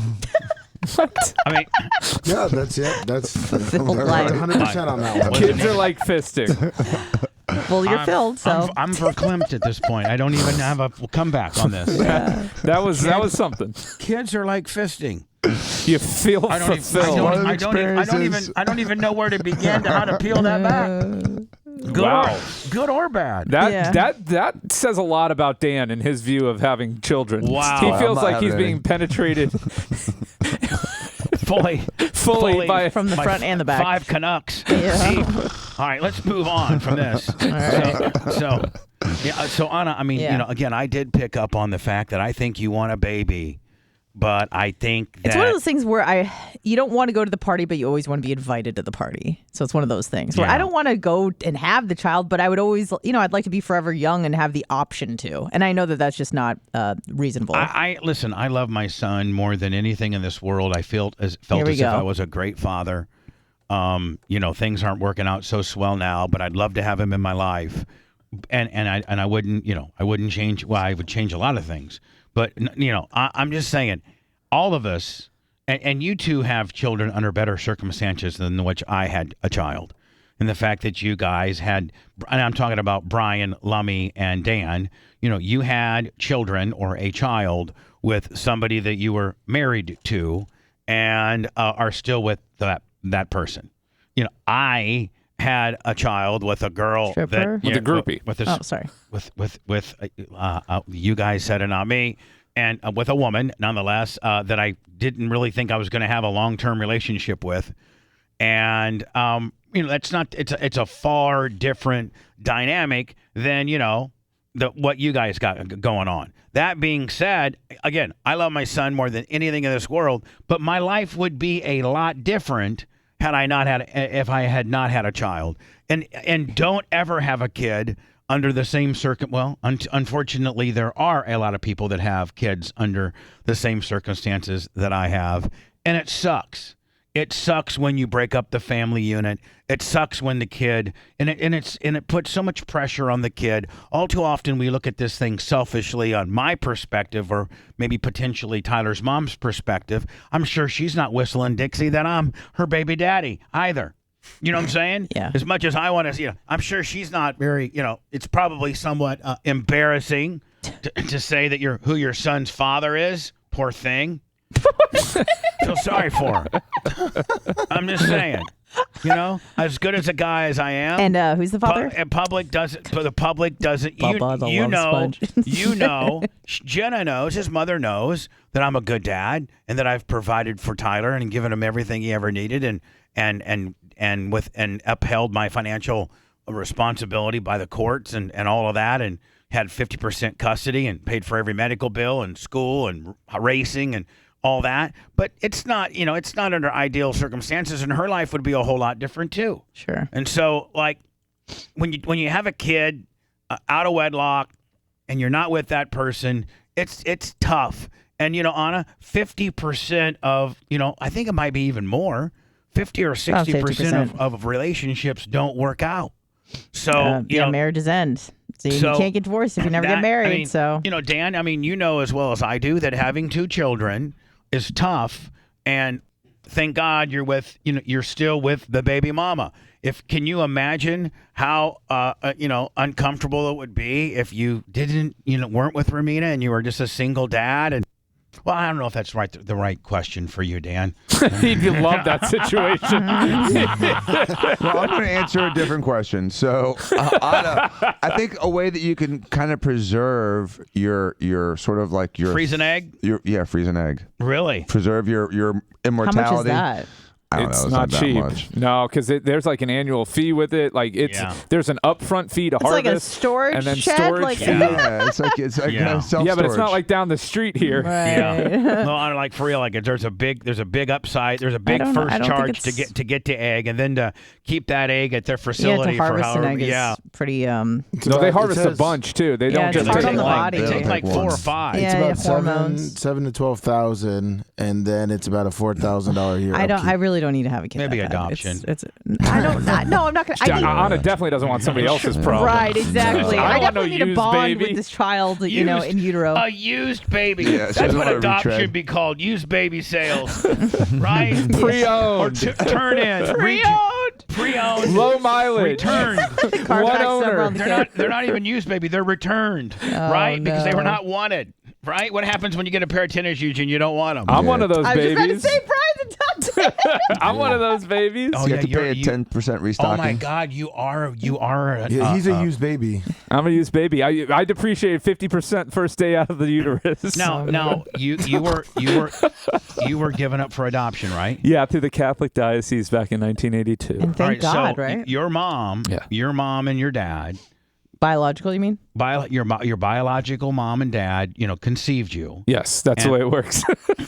What? I mean, yeah, that's it. That's fulfilled life. 100% on that one. Kids are like fisting. Well, you're filled, so I'm verklempt at this point. I don't even have a comeback on this. That was something. Kids are like fisting. You feel fulfilled. I don't even know where to begin to how to peel that back. Good or bad. That says a lot about Dan and his view of having children. Wow. He feels like he's being penetrated fully by from the front and the back. 5 Canucks. Yeah. All right, let's move on from this. So Anna, I mean, again, I did pick up on the fact that I think you want a baby. But I think that it's one of those things where you don't want to go to the party, but you always want to be invited to the party. So it's one of those things where I don't want to go and have the child, but I would always, I'd like to be forever young and have the option to. And I know that that's just not reasonable. Listen, I love my son more than anything in this world. I felt as if I was a great father. Things aren't working out so swell now, but I'd love to have him in my life. And I wouldn't, I wouldn't change. Well, I would change a lot of things. But, I'm just saying, all of us, and you two have children under better circumstances than which I had a child. And the fact that you guys had, and I'm talking about Brian, Lummy, and Dan, you had children or a child with somebody that you were married to and are still with that person. I had a child with a girl with a groupie. You guys said it, not me, and with a woman, nonetheless, that I didn't really think I was going to have a long-term relationship with, and that's not. It's a far different dynamic than what you guys got going on. That being said, again, I love my son more than anything in this world, but my life would be a lot different if I had not had a child. And don't ever have a kid under the same unfortunately, there are a lot of people that have kids under the same circumstances that I have, and it sucks. It sucks when you break up the family unit. It sucks when the kid and it puts so much pressure on the kid. All too often we look at this thing selfishly on my perspective, or maybe potentially Tyler's mom's perspective. I'm sure she's not whistling Dixie that I'm her baby daddy either. You know what I'm saying? Yeah. As much as I want to, I'm sure she's not very. It's probably somewhat embarrassing to say that who your son's father is. Poor thing. Feel sorry for her. I'm just saying, as good as a guy as I am. And who's the father? The public doesn't. Bubba the Love Sponge. Jenna knows. His mother knows that I'm a good dad and that I've provided for Tyler and given him everything he ever needed and upheld my financial responsibility by the courts and all of that, and had 50% custody and paid for every medical bill and school and racing and all that. But it's not, it's not under ideal circumstances, and her life would be a whole lot different too. Sure. And so, like, when you have a kid out of wedlock and you're not with that person, it's tough. And Anna, 50% of I think it might be even more, 50 or 60% of relationships don't work out. So marriages end. So you can't get divorced if you never get married. Dan, as well as I do that having 2 children is tough, and thank God you're still with the baby mama. Can you imagine how uncomfortable it would be if you weren't with Romina and you were just a single dad? And well, I don't know if that's the right question for you, Dan. He'd love that situation. Well, I'm going to answer a different question. So, Anna, I think a way that you can kind of preserve your sort of like your freeze an egg. Freeze an egg. Really? Preserve your immortality. How much is that? It's not cheap. Much. No, because there's like an annual fee with it. Like there's an upfront fee to harvest. It's like a storage and then shed. storage fee. Yeah, it's like self-storage. Yeah, but it's not like down the street here. Right. Yeah. No, I like for real. Like there's a big upside. There's a big first charge to get to egg, and then to keep that egg at their facility to harvest for however. an egg is pretty. No, they harvest a bunch too. They don't just hard take on the body. They take like 4 or 5. It's about hormones. 7 to 12,000, and then it's about a $4,000 a year. I really don't need to have a kid. Maybe adoption. I'm not gonna. Anna definitely doesn't want somebody else's problem. Right, exactly. I definitely need a bond baby. with this child, in utero. A used baby. Yeah, that's what adoption should be called. Used baby sales. Right? Pre-owned. Or turn in. Pre-owned. Low mileage. Returned. One owner. They're not even used baby. They're returned. Right? Because they were not wanted. Right? What happens when you get a pair of tennis shoes and you don't want them? I'm one of those I was just about to babies. say Brian's a top 10. I'm one of those babies. Oh, You yeah, have to pay a 10% restocking. Oh my God, you are. Yeah, he's a used baby. I'm a used baby. I depreciate 50% first day out of the uterus. No, you were given up for adoption, right? Yeah, through the Catholic diocese back in 1982. And thank All right, God, so right? Your mom and your dad, Biological, you mean? your biological mom and dad, conceived you. Yes, that's the way it works.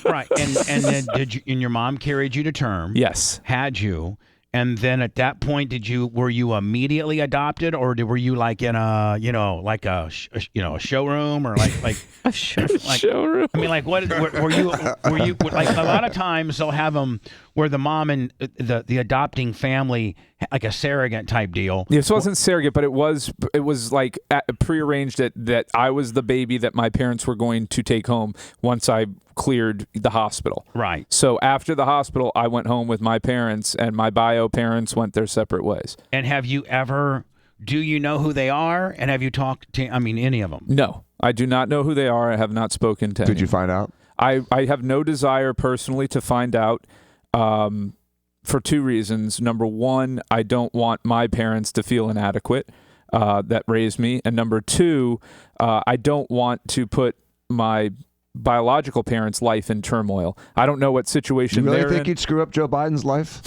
Right, and then and your mom carried you to term. Yes, had you. And then at that point, were you immediately adopted, or were you like in a a showroom or like a showroom? I mean, like what were you like? A lot of times they'll have them where the mom and the adopting family like a surrogate type deal. This wasn't surrogate, but it was like prearranged that I was the baby that my parents were going to take home once I cleared the hospital. Right. So after the hospital, I went home with my parents, and my bio parents went their separate ways. And do you know who they are? And have you talked to, any of them? No, I do not know who they are. I have not spoken to Did you find out? I have no desire personally to find out for two reasons. Number one, I don't want my parents to feel inadequate that raised me. And number two, I don't want to put my biological parents' life in turmoil. I don't know what situation you really they're think in. you'd screw up Joe Biden's life?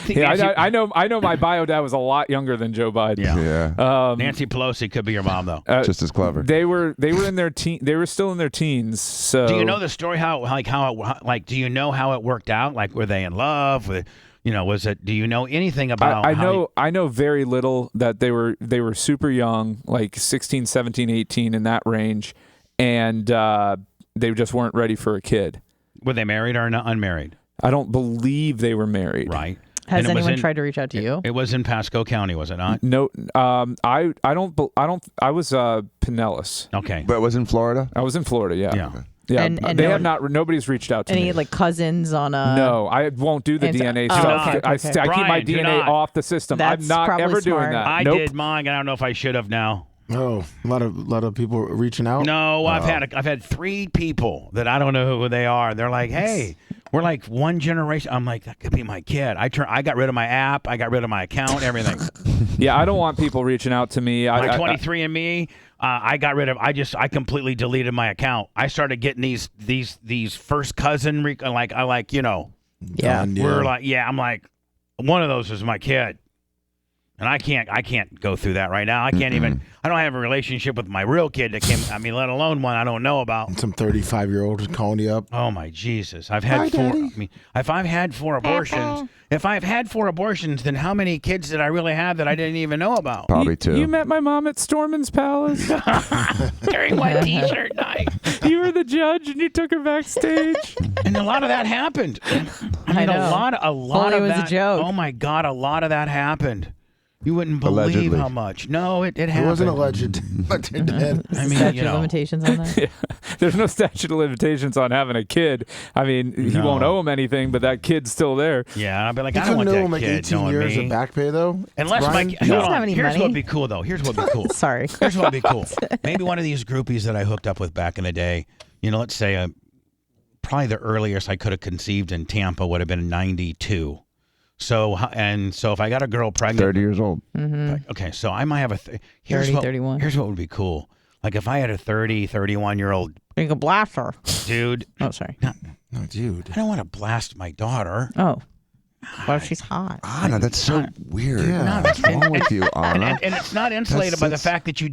Yeah, I know my bio dad was a lot younger than Joe Biden. Yeah. Nancy Pelosi could be your mom though. Just as clever. They were in their they were still in their teens. So do you know the story do you know how it worked out? Like were they in love? Was it? Do you know anything about? I know very little. That they were super young, like 16, 17, 18 in that range, and they just weren't ready for a kid. Were they married or not unmarried? I don't believe they were married. Right. Has anyone tried to reach out to you? It was in Pasco County, was it not? No. I was Pinellas. Okay. But it was in Florida? I was in Florida. Yeah. Yeah. Yeah, And they no have not. Nobody's reached out to me. Any like cousins on a? No, I won't do the DNA stuff. Okay. I keep my DNA off the system. That's I'm not probably ever doing smart. that. I Nope. did mine, and I don't know if I should have now. Oh, a lot of people reaching out. No, I've had 3 people that I don't know who they are. They're like, hey, we're like one generation. I'm like, that could be my kid. I got rid of my app. I got rid of my account. Everything. Yeah, I don't want people reaching out to me. My 23andMe. I got rid of. I completely deleted my account. I started getting these first cousin. Yeah. We're like, I'm like, one of those is my kid. And I can't go through that right now. I can't even. I don't have a relationship with my real kid that came. Let alone one I don't know about. Some 35-year-old is calling you up. Oh my Jesus! I've had 4. Daddy. I mean, if I've had 4 abortions, then how many kids did I really have that I didn't even know about? Probably 2. You met my mom at Storman's Palace during my T-shirt night. You were the judge, and you took her backstage. And a lot of that happened. I know. a lot Only of it was that. a joke. Oh my God! A lot of that happened. You wouldn't believe Allegedly. how much. No, it happened. It wasn't alleged, but it did. I mean, statute of limitations on that. Yeah. There's no statute of limitations on having a kid. I mean, he won't owe him anything, but that kid's still there. Yeah, I'd be like, You I don't want couldn't owe that him like kid 18 knowing years me. of back pay though. Unless Brian? my He doesn't have any here's money. what'd be cool though. Here's what'd be cool. Sorry. Here's what'd be cool. Maybe one of these groupies that I hooked up with back in the day. Let's say probably the earliest I could have conceived in Tampa would have been 92. So if I got a girl pregnant, 30 years old. Mm-hmm. Okay, so I might have a 31. Here's what would be cool. Like if I had a 31-year-old You can blast her. dude. Oh, sorry. No, dude. I don't want to blast my daughter. Oh. Well, she's hot. Anna, that's so weird. Yeah. What's wrong with you, Anna? And it's not insulated by the fact that you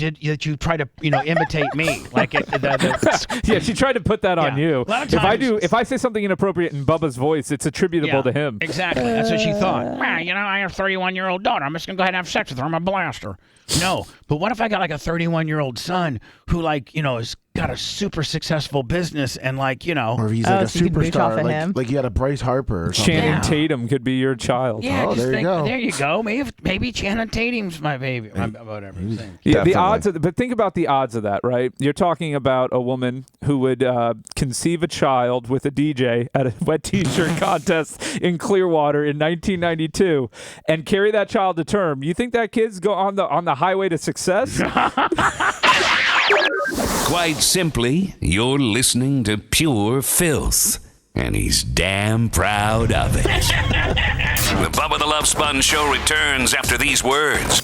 try to imitate me. Like Yeah, she tried to put that on you. A lot of times, If I say something inappropriate in Bubba's voice, it's attributable to him. Exactly. That's what she thought. Well, I have a 31-year-old daughter. I'm just gonna go ahead and have sex with her. I'm gonna blast her. No, but what if I got like a 31-year-old son who has got a super successful business and or if he's Oh, like a so you can mooch off superstar, of him? like you had a Bryce Harper or something. Channing Tatum could be your child. Yeah, Oh, just there you go. There you go. Maybe Channing Tatum's my baby. Whatever. Yeah, the odds but think about the odds of that, right? You're talking about a woman who would conceive a child with a DJ at a wet t-shirt contest in Clearwater in 1992 and carry that child to term. You think that kid's go on the highway to success? Quite simply, you're listening to pure filth, and he's damn proud of it. The Bubba the Love Sponge Show returns after these words.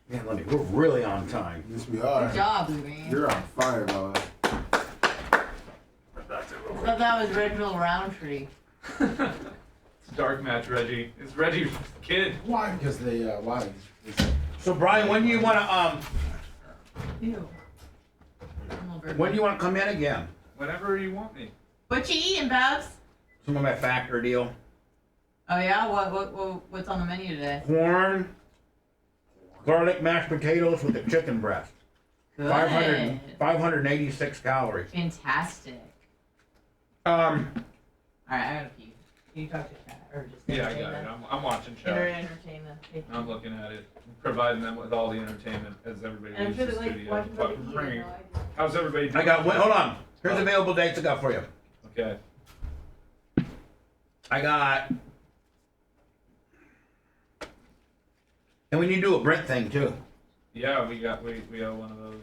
Man, Lenny, we're really on time. Yes, we are. Good job, Louie. You're on fire, Bubba. I thought that was Reginald Roundtree. It's dark match, Reggie. It's Reggie's kid. Why? Because they, why? So, Brian, when do you want to, Ew. when do you want to come in again? Whenever you want me. What you eating, Babs? Some of my factor deal. Oh yeah, what's on the menu today? Corn, garlic mashed potatoes with the chicken breast. Good. 586 calories. Fantastic. All Um, right, I gotta pee. Can you talk to chat or just? Yeah, I got it. I'm watching show. Entertain them. I'm looking at it, providing them with all the entertainment as everybody And I'm leaves sure the they like studio. watching Fucking Bubba eat, ring. no idea. How's everybody doing? I got, hold on. Here's available dates I got for you. Okay. I got, and we need to do a Brent thing too. Yeah, we owe one of those.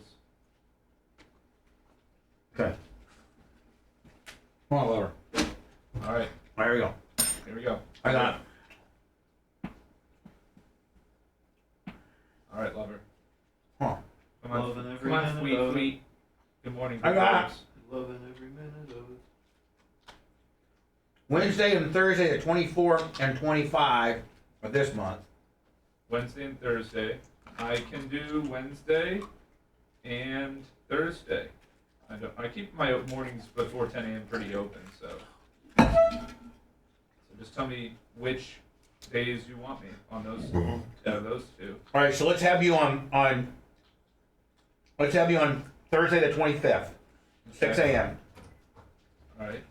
Okay. Come on, lover. All right. There we go. Here we go. I got. All right, lover. Huh. Come on, Loving every come on, minute Fleet, of it. Fleet. Good morning. I got folks. Loving every minute of it. Wednesday and Thursday, the 24th and 25 of this month. Wednesday and Thursday. I can do Wednesday and Thursday. I keep my mornings before 10 a.m. pretty open, so just tell me which days you want me on those two. All right, so let's have you on Thursday the 25th, 6 a.m. All right.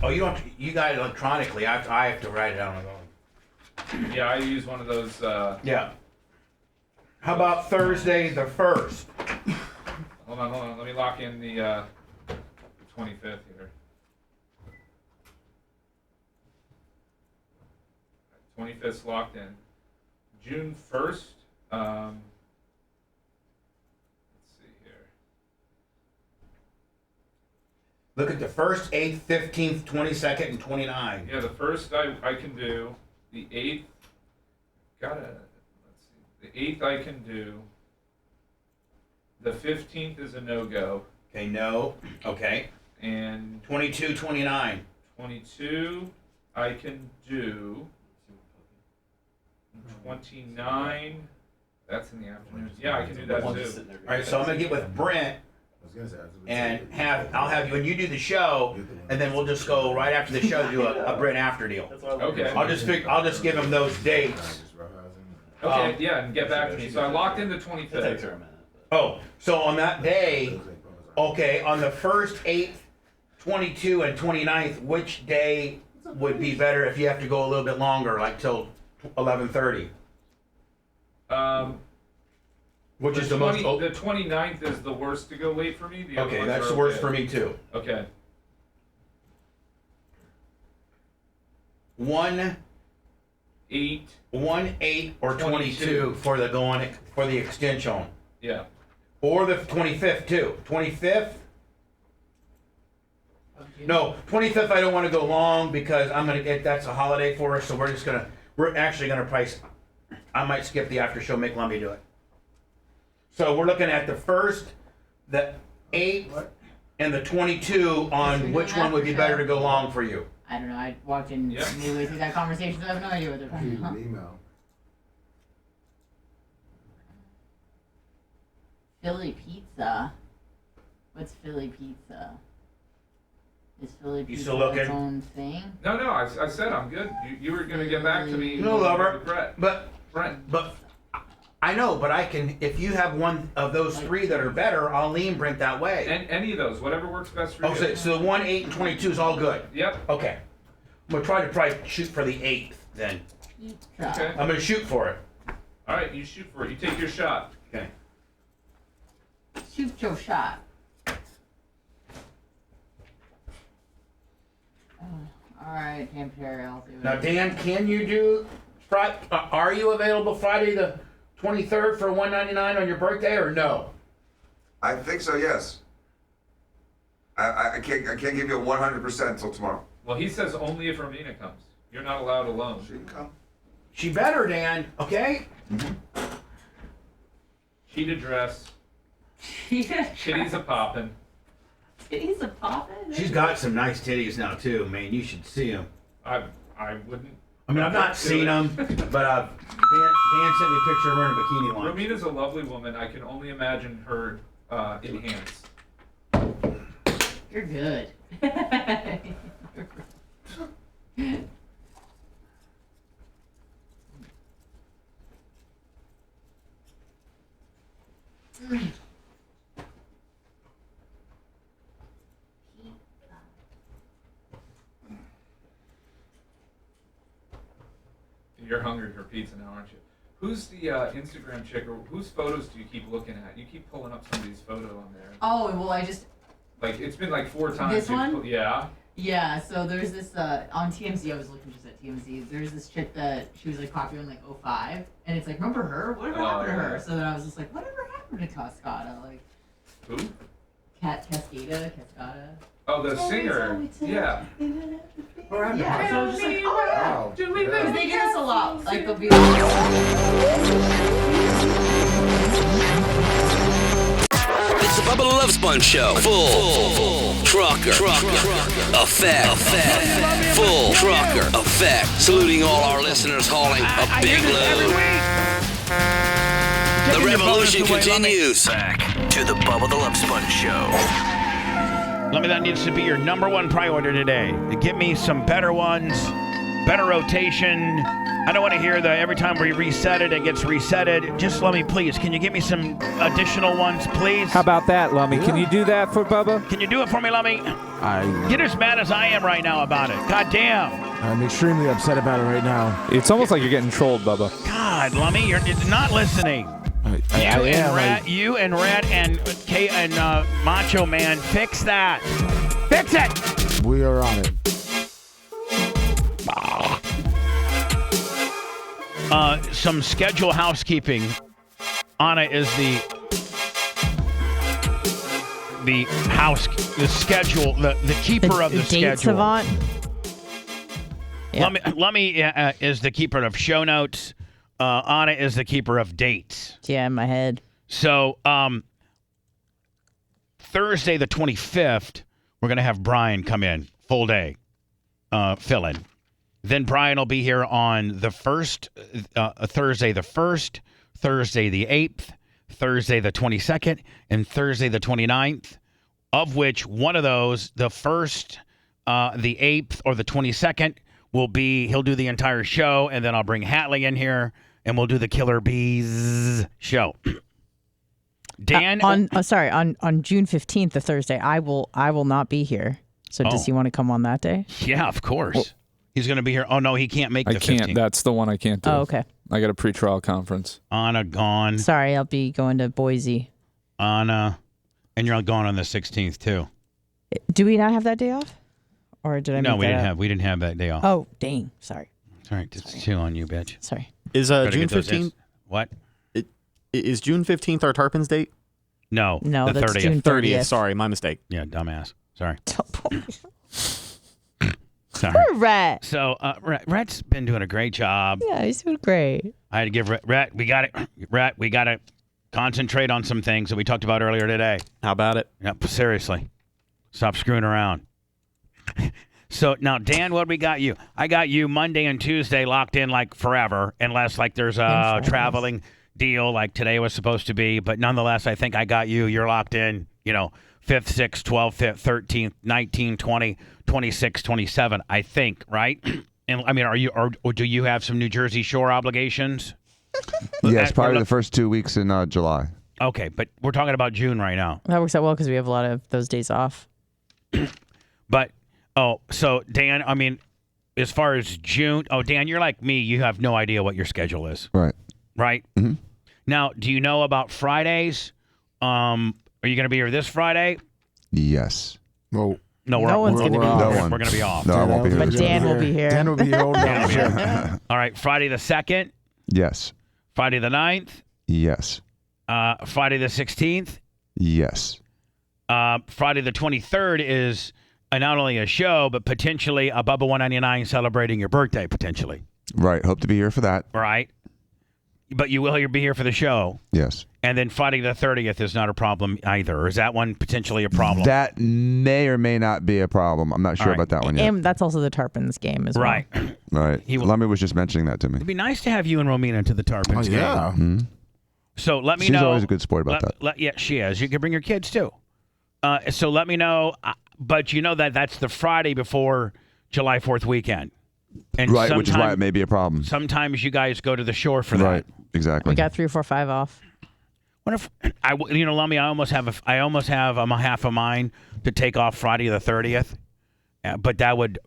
Oh, you don't. You got it electronically. I have to write it down on my phone. Yeah, I use one of those. Yeah. How about Thursday the 1st? Hold on. Let me lock in the 25th here. 25th's locked in. June 1st. Let's see here. Look at the 1st, 8th, 15th, 22nd, and 29th. Yeah, the 1st I can do. The 8th. Let's see. The 8th I can do. The 15th is a no-go. Okay, no. Okay. And 22, 29. 22 I can do. 29, that's in the afternoon. Yeah, I can do that too. All right, so I'm gonna get with Brent and I'll have you, and you do the show, and then we'll just go right after the show do a Brent after deal. Okay. I'll just give him those dates. Okay, yeah, and get back to me. So I locked in the 25th. Oh, so on that day, okay, on the 1st, 8th, 22, and 29th, which day would be better if you have to go a little bit longer, like till 11:30? Which is the most? The 29th is the worst to go late for me. The other Okay, ones that's are the worst okay. for me too. Okay. 1, 8, 1, 8, or 22 for the extension, Yeah. or the 25th too. 25th. No, 25th. I don't want to go long because that's a holiday for us. So we're actually gonna price. I might skip the after show. Make Lumby do it. So we're looking at the 1st, the 8th, and the 22 on which one would be better to go long for you. I don't know. I walked in immediately through that conversation, so I have no idea what they're talking about. Philly pizza. What's Philly pizza? Is Philly pizza still looking? its own thing? No, I said I'm good. You were going to get back to me. No, lover. Brett. But I know, but I can. If you have one of those three that are better, I'll lean Brent that way. And any of those, whatever works best for you. So the 1, 8, and 22 is all good. Yep. Okay. I'm gonna try to shoot for the 8th then. Okay. I'm gonna shoot for it. All right, you shoot for it. You take your shot. Okay. Shoot your shot. All right, Dan Perry, I'll do it. Now, Dan, can you do Are you available Friday the 23rd for $199 on your birthday or no? I think so. Yes. I can't give you a 100% until tomorrow. Well, he says only if Romina comes. You're not allowed alone. She can come. She better, Dan. Okay. Cheetah dress. Titties a poppin'. Titties a poppin'? She's got some nice titties now too, man. You should see them. I wouldn't. I mean, I've not seen them, but Dan sent me a picture of her in a bikini once. Romina's a lovely woman. I can only imagine her enhanced. You're good. You're hungry for pizza now, aren't you? Who's the Instagram chick, or whose photos do you keep looking at? You keep pulling up somebody's photo on there. Oh, well, I just... Like, it's been like 4 times. This one? Yeah. Yeah, so there's this, on TMZ, I was looking just at TMZ, there's this chick that, she was like popular in like 05, and it's like, remember her? Whatever happened to her? So then I was just like, whatever happened to Cascada? Like, who? Cascada. Oh, the singer. Yeah. Yeah, so I was just like, oh, Do we because they do this a lot. Like, they'll be It's the Bubba the Love Sponge Show. Full trucker effect. Full trucker effect. Saluting all our listeners, hauling a big load. The revolution continues. Back to the Bubba the Love Sponge Show. Lummy, that needs to be your number one priority today. Get me some better ones, better rotation. I don't want to hear every time we reset it, it gets resetted. Just Lummy, please, can you give me some additional ones, please? How about that, Lummy? Yeah. Can you do that for Bubba? Can you do it for me, Lummy? Get as mad as I am right now about it. God damn. I'm extremely upset about it right now. It's almost like you're getting trolled, Bubba. God, Lummy, you're not listening. You and Red and Kate and Macho Man, fix that. Fix it. We are on it. Some schedule housekeeping. Anna is the schedule, the keeper of the schedule. Savant. Yep. Lummy is the keeper of show notes. Anna is the keeper of dates. Yeah, in my head. So, Thursday the 25th, we're going to have Brian come in, full day, fill in. Then Brian will be here on the Thursday the 1st, Thursday the 8th, Thursday the 22nd, and Thursday the 29th, of which one of those, the 1st, the 8th, or the 22nd, he'll do the entire show, and then I'll bring Hatley in here, and we'll do the Killer Bees show. Dan? On June 15th, the Thursday, I will not be here. So does he want to come on that day? Yeah, of course. Well, he's going to be here. Oh, no, he can't make the 15th. I can't. That's the one I can't do. Oh, okay. I got a pretrial conference. Anna gone. Sorry, I'll be going to Boise. Anna. And you're going on the 16th, too. Do we not have that day off? Or did I No, make we that didn't up? have. We didn't have that day off. Oh, dang. Sorry. It's all right. It's two on you, bitch. Sorry. Is June 15th? What? Is June 15th our Tarpons date? No. No, the that's 30th. June 30th. Sorry, my mistake. Yeah, dumbass. Sorry. Sorry. Poor Rhett. So, Rhett's been doing a great job. Yeah, he's doing great. I had to give Rhett, we got to concentrate on some things that we talked about earlier today. How about it? Yep, seriously. Stop screwing around. So, now, Dan, what we got you? I got you Monday and Tuesday locked in like forever, unless like there's a traveling deal like today was supposed to be. But nonetheless, I think I got you. You're locked in, 5th, 6th, 12th, 5th, 13th, 19th, 20th, 26th, 27th, I think, right? And I mean, are you or do you have some New Jersey Shore obligations? Yes, probably the first 2 weeks in July. Okay, but we're talking about June right now. That works out well because we have a lot of those days off. But, so Dan, I mean, as far as June, Dan, you're like me. You have no idea what your schedule is. Right. Right? Mm-hmm. Now, do you know about Fridays? Are you going to be here this Friday? Yes. Well, No, No one's we're, gonna be we're, here. we're, No one. we're gonna be off. No, I won't be here. But Dan will be here. Dan will be here holding down the show. All right, Friday the 2nd, Yes. Friday the 9th, Yes. Friday the 16th, Yes. Friday the 23rd is not only a show, but potentially a Bubba 199 celebrating your birthday, potentially. Right. Hope to be here for that. Right? But you will be here for the show. Yes. And then Friday the 30th is not a problem either. Or is that one potentially a problem? That may or may not be a problem. I'm not sure about that one yet. And that's also the Tarpons game as well. Right. Right. Lummy was just mentioning that to me. It'd be nice to have you and Romina to the Tarpons game. Yeah. Mhm. So let me She's know. always a good sport about that. Yeah, she is. You can bring your kids too. So let me know. But you know that's the Friday before July 4th weekend. And Right, which is why it may be a problem. Sometimes you guys go to the shore for that. Right. Exactly. We got 3, 4, 5 off. What if Lummy? I almost have a half of mine to take off Friday the 30th, but that would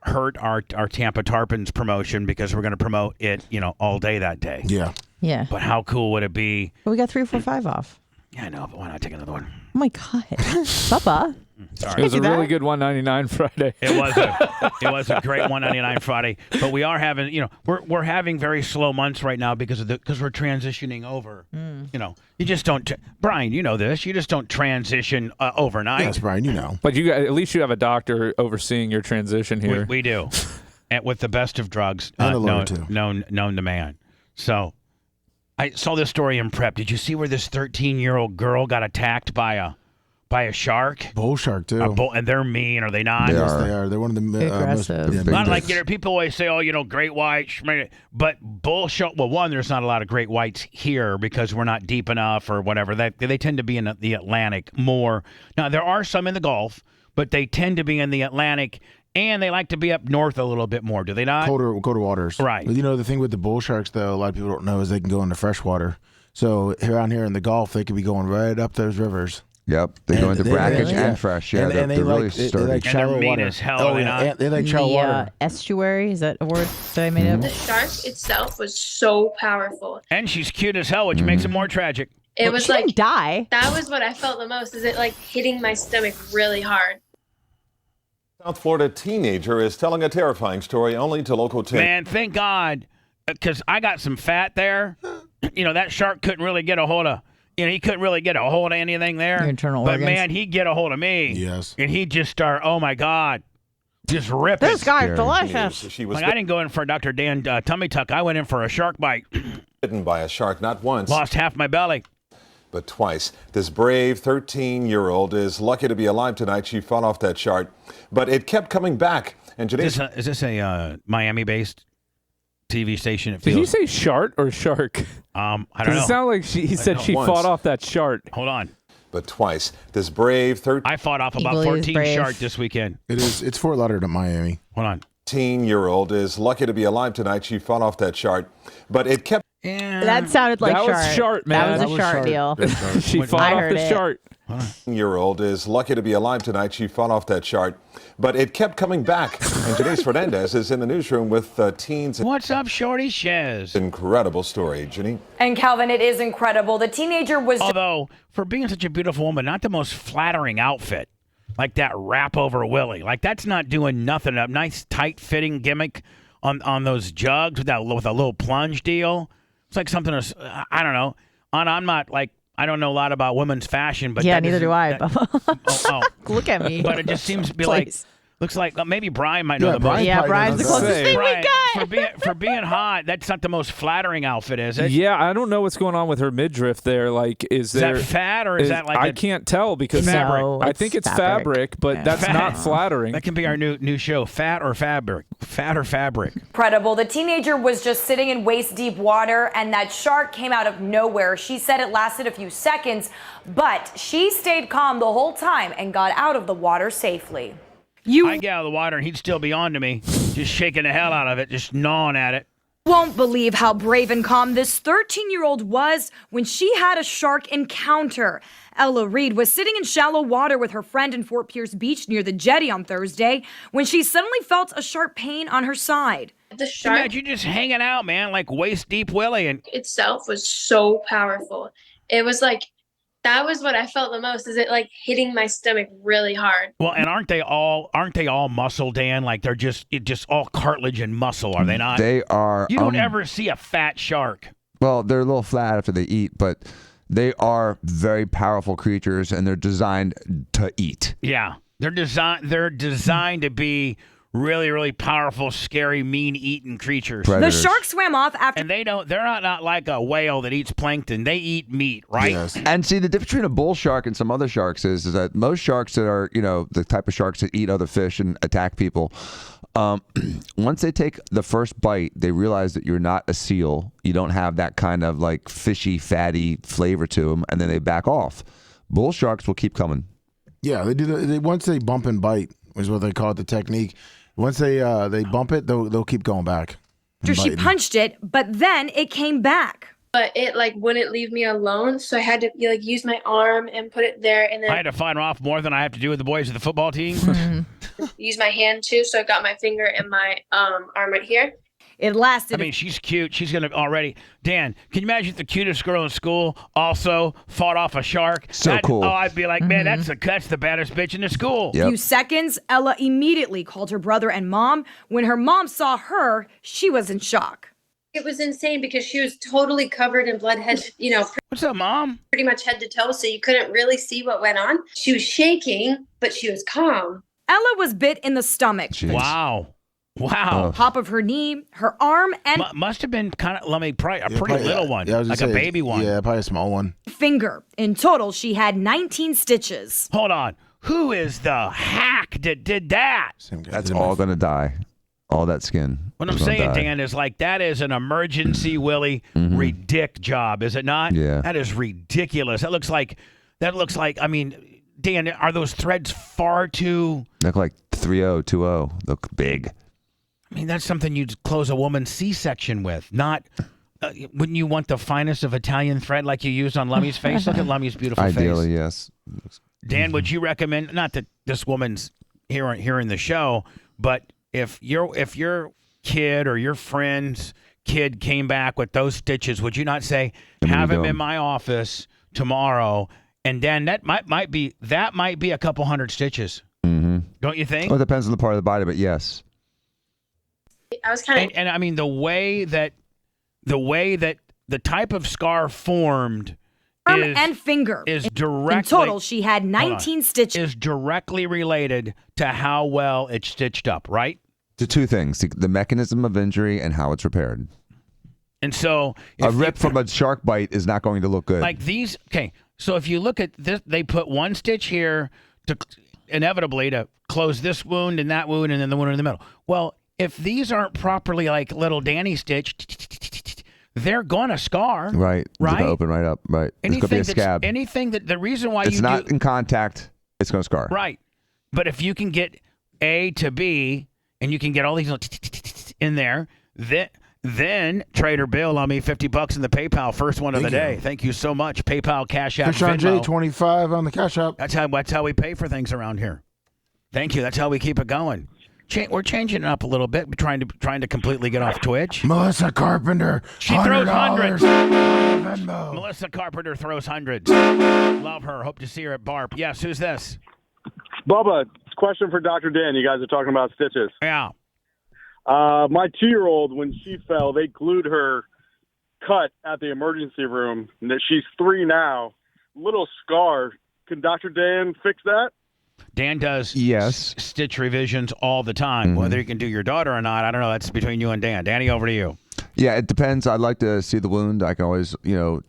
hurt our Tampa Tarpons promotion because we're going to promote it, all day that day. Yeah. Yeah. But how cool would it be? But we got 3, 4, 5 off. Yeah, I know, but why not take another one? Oh my God, Papa. Sorry. It was a really good $1.99 Friday. It was a great $1.99 Friday. But we are having, we're having very slow months right now because we're transitioning over. You just don't, Brian. You know this. You just don't transition overnight. Yes, Brian. You know. But at least you have a doctor overseeing your transition here. We do, and with the best of drugs And a lover, too. known to man. So, I saw this story in prep. Did you see where this 13-year-old girl got attacked by a shark? Bull shark too. And they're mean, are they not? Yes, they are. They're one of the most Aggressive. Not like people always say, great whites, but bull shark. Well, one, there's not a lot of great whites here because we're not deep enough or whatever. They tend to be in the Atlantic more. Now there are some in the Gulf, but they tend to be in the Atlantic, and they like to be up north a little bit more. Do they not? Colder waters. Right. But the thing with the bull sharks, though, a lot of people don't know is they can go into fresh water. So around here in the Gulf, they could be going right up those rivers. Yep, they go into brackish and fresh. Yeah, and they're really they sturdy. like shallow and they're mean water. as hell. Oh, yeah. They like shallow water. Estuary, is that a word that I made up? The shark itself was so powerful. And she's cute as hell, which makes it more tragic. It was she like didn't die. That was what I felt the most. Is it like hitting my stomach really hard? South Florida teenager is telling a terrifying story only to local Man, thank God, because I got some fat there. That shark couldn't really get a hold of. He couldn't really get a hold of anything there. Your internal but organs. man, he'd get a hold of me. Yes. And he'd just start, oh my God, just ripping. This guy's delicious. She was I didn't go in for Dr. Dan tummy tuck. I went in for a shark bite. bitten by a shark not once, Lost half my belly. but twice. This brave 13-year-old is lucky to be alive tonight. She fought off that shark, but it kept coming back. And today's Is this a Miami-based TV station? It Did feels. you say shart or shark? I don't Does know. it sound like he said she once. fought off that shart? Hold on. but twice. This brave I fought off about Equally as 14 brave. shark this weekend. It is. It's Fort Lauderdale, Miami. Hold on. 13-year-old is lucky to be alive tonight. She fought off that shark, but it kept. That sounded like That shart. was shart, man. That was a shart deal. She fought I off heard the it. shart. 13-year-old is lucky to be alive tonight. She fought off that shark, but it kept coming back. And Janice Fernandez is in the newsroom with teens. What's up, Shorty Shez? Incredible story, Janine. And Calvin, it is incredible. The teenager was. Although, for being such a beautiful woman, not the most flattering outfit. Like that wrap over Willie. Like that's not doing nothing. A nice tight fitting gimmick on those jugs with a little plunge deal. It's like something. I don't know. I'm not like. I don't know a lot about women's fashion, but Yeah, that neither do I. Bubba. Look at me. But it just seems to be Please. looks like maybe Brian might know the Brian most. Yeah, probably Brian's the knows that. closest thing we Brian, got. for being hot, that's not the most flattering outfit, is it? Yeah, I don't know what's going on with her midriff there. Like, is that there fat or is that like I a can't tell because fabric? No, I think it's fabric, but Yeah. that's not flattering. That can be our new show, fat or fabric. Fat or fabric. Incredible. The teenager was just sitting in waist-deep water, and that shark came out of nowhere. She said it lasted a few seconds, but she stayed calm the whole time and got out of the water safely. I'd get out of the water and he'd still be on to me, just shaking the hell out of it, just gnawing at it. Won't believe how brave and calm this 13-year-old was when she had a shark encounter. Ella Reed was sitting in shallow water with her friend in Fort Pierce Beach near the jetty on Thursday when she suddenly felt a sharp pain on her side. The shark Imagine just hanging out, man, like waist deep Willie, and itself was so powerful. It was like That was what I felt the most. Is it like hitting my stomach really hard? Well, and aren't they all muscle, Dan? Like they're just all cartilage and muscle, are they not? They are. You don't ever see a fat shark. Well, they're a little flat after they eat, but they are very powerful creatures, and they're designed to eat. Yeah, they're designed to be really, really powerful, scary, mean-eating creatures. Predators. The shark swam off after. And they're not like a whale that eats plankton. They eat meat, right? Yes. And see, the difference between a bull shark and some other sharks is that most sharks that are, the type of sharks that eat other fish and attack people, once they take the first bite, they realize that you're not a seal. You don't have that kind of like fishy, fatty flavor to them, and then they back off. Bull sharks will keep coming. Yeah, they do. Once they bump and bite is what they call it, the technique. Once they bump it, they'll keep going back. After she punched it, but then it came back. But it like wouldn't leave me alone, so I had to use my arm and put it there, and then I had to fight off more than I have to do with the boys of the football team. use my hand too. So I got my finger and my arm right here. It lasted. I mean, she's cute. She's going to already. Dan, can you imagine if the cutest girl in school also fought off a shark? So cool. Oh, I'd be like, man, that's the baddest bitch in the school. A few seconds, Ella immediately called her brother and mom. When her mom saw her, she was in shock. It was insane because she was totally covered in blood, What's up, Mom? Pretty much head to toe, so you couldn't really see what went on. She was shaking, but she was calm. Ella was bit in the stomach. Jeez. Wow. Top of her knee, her arm, and must have been kind of, a pretty little one, I was like gonna a say, baby one. Yeah, probably a small one. finger. In total, she had 19 stitches. Hold on. Who is the hack that did that? That's all going to die. All that skin. What I'm is gonna saying, die. Dan, is like that is an emergency Willie ridic job, is it not? Yeah. That is ridiculous. That looks like, I mean, Dan, are those threads far too? Look like 3020. Look big. I mean, that's something you'd close a woman's C-section with. Not, wouldn't you want the finest of Italian thread like you used on Lummy's face? Look at Lummy's beautiful Ideally, face. yes. Dan, would you recommend, not that this woman's here in the show, but if your kid or your friend's kid came back with those stitches, would you not say, have him in my office tomorrow? And then that might be a couple hundred stitches. Mm-hmm. Don't you think? Well, it depends on the part of the body, but yes. I was kind of, and I mean the way that the type of scar formed Arm and finger. is directly. In total, she had 19 stitches. Is directly related to how well it's stitched up, right? To two things: the mechanism of injury and how it's repaired. And so, a rip from a shark bite is not going to look good. Like these. Okay, so if you look at this, they put one stitch here to inevitably to close this wound and that wound, and then the wound in the middle. Well, if these aren't properly like little Danny stitched, they're gonna scar. Right. It's Right. gonna open right up. Right. It's gonna be a scab. Anything that the reason why It's you not do, in contact. It's gonna scar. right. But if you can get A to B and you can get all these little in there, then Trader Bill on me $50 in the PayPal first one of the day. Thank you so much. PayPal, Cash App, Fish on J, Venmo. 25 on the Cash App. That's how we pay for things around here. Thank you. That's how we keep it going. We're changing it up a little bit. We're trying to completely get off Twitch. Melissa Carpenter. She throws hundreds. Venmo. Melissa Carpenter throws hundreds. Love her. Hope to see her at BARP. Yes, who's this? Bubba, question for Dr. Dan. You guys are talking about stitches. Yeah. My 2-year-old, when she fell, they glued her cut at the emergency room. And that she's 3 now. Little scar. Can Dr. Dan fix that? Dan does stitch revisions all the time. Mm-hmm. Whether you can do your daughter or not, I don't know. That's between you and Dan. Danny, over to you. Yeah, it depends. I'd like to see the wound. I can always,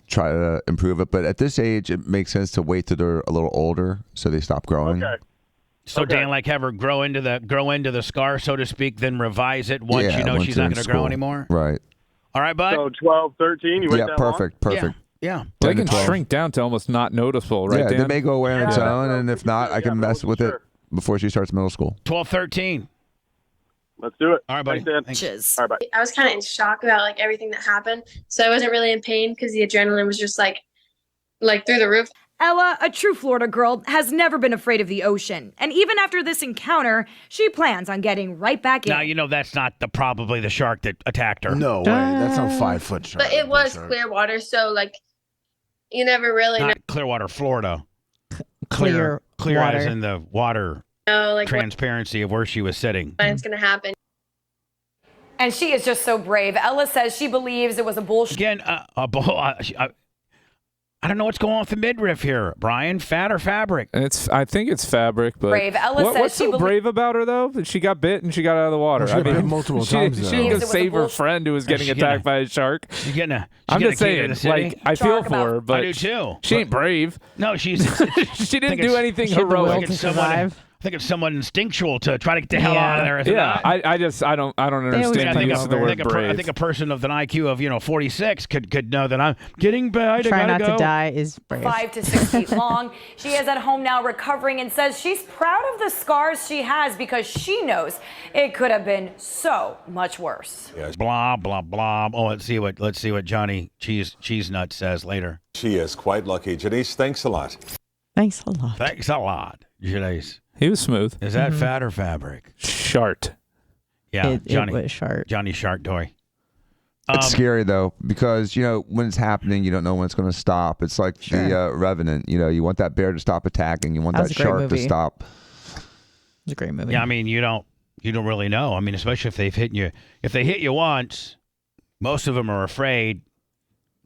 try to improve it. But at this age, it makes sense to wait till they're a little older so they stop growing. Okay. So Dan, like have her grow into the scar, so to speak, then revise it once you know once she's they're not in going to grow school. anymore. Right. All right, bud. So 12, 13, you wait that perfect. Yeah. They 10 to can 12. shrink down to almost not noticeable, right, Yeah, Dan? they may go away on its own, and if not, I can mess with it before she starts middle school. 12, 13. Let's do it. All right, buddy. Thanks, Dan. All right, bye. I was kind of in shock about like everything that happened, so I wasn't really in pain because the adrenaline was just like through the roof. Ella, a true Florida girl, has never been afraid of the ocean. And even after this encounter, she plans on getting right back in. Now, you know that's not probably the shark that attacked her. No way. That's no 5-foot shark. But it was clear water, so you never really know. Not Clearwater, Florida. Clear Clear water. as in the water Like transparency of where she was sitting. what's going to happen. And she is just so brave. Ella says she believes it was a bullshit. Again, I don't know what's going on with the midriff here, Brian. Fat or fabric? I think it's fabric, but Brave. Ella says what's she so brave about her though? That she got bit and she got out of the water. Well, she got bit multiple times, She though. didn't Believes go it was save a her bullshit. friend who was getting attacked by a shark. She's getting a. I'm just key to saying, the city. like, I feel Talk for her, but I do too. she ain't brave. No, she's. She didn't do anything She had the will heroic. to survive. I think it's somewhat instinctual to try to get the hell out of there. Is it Yeah, not? I don't always understand the play use of the over. word brave. I think a person of an IQ of 46 could know that I'm getting bad. Try I not gotta to go. die is brave. 5 to 6 feet long. She is at home now recovering and says she's proud of the scars she has because she knows it could have been so much worse. Blah blah blah. Oh, let's see what Johnny Cheese Nut says later. She is quite lucky. Janice, thanks a lot. Thanks a lot. Thanks a lot, Janice. He was smooth. Is that fat or fabric? Shart. Yeah, Johnny. It was Shart. Johnny Shart Toy. It's scary though, because when it's happening, you don't know when it's going to stop. It's like the Revenant. You want that bear to stop attacking. You want That was that a great shark to movie. stop. It's a great movie. Yeah, I mean you don't really know. I mean, especially if they've hit you. If they hit you once, most of them are afraid,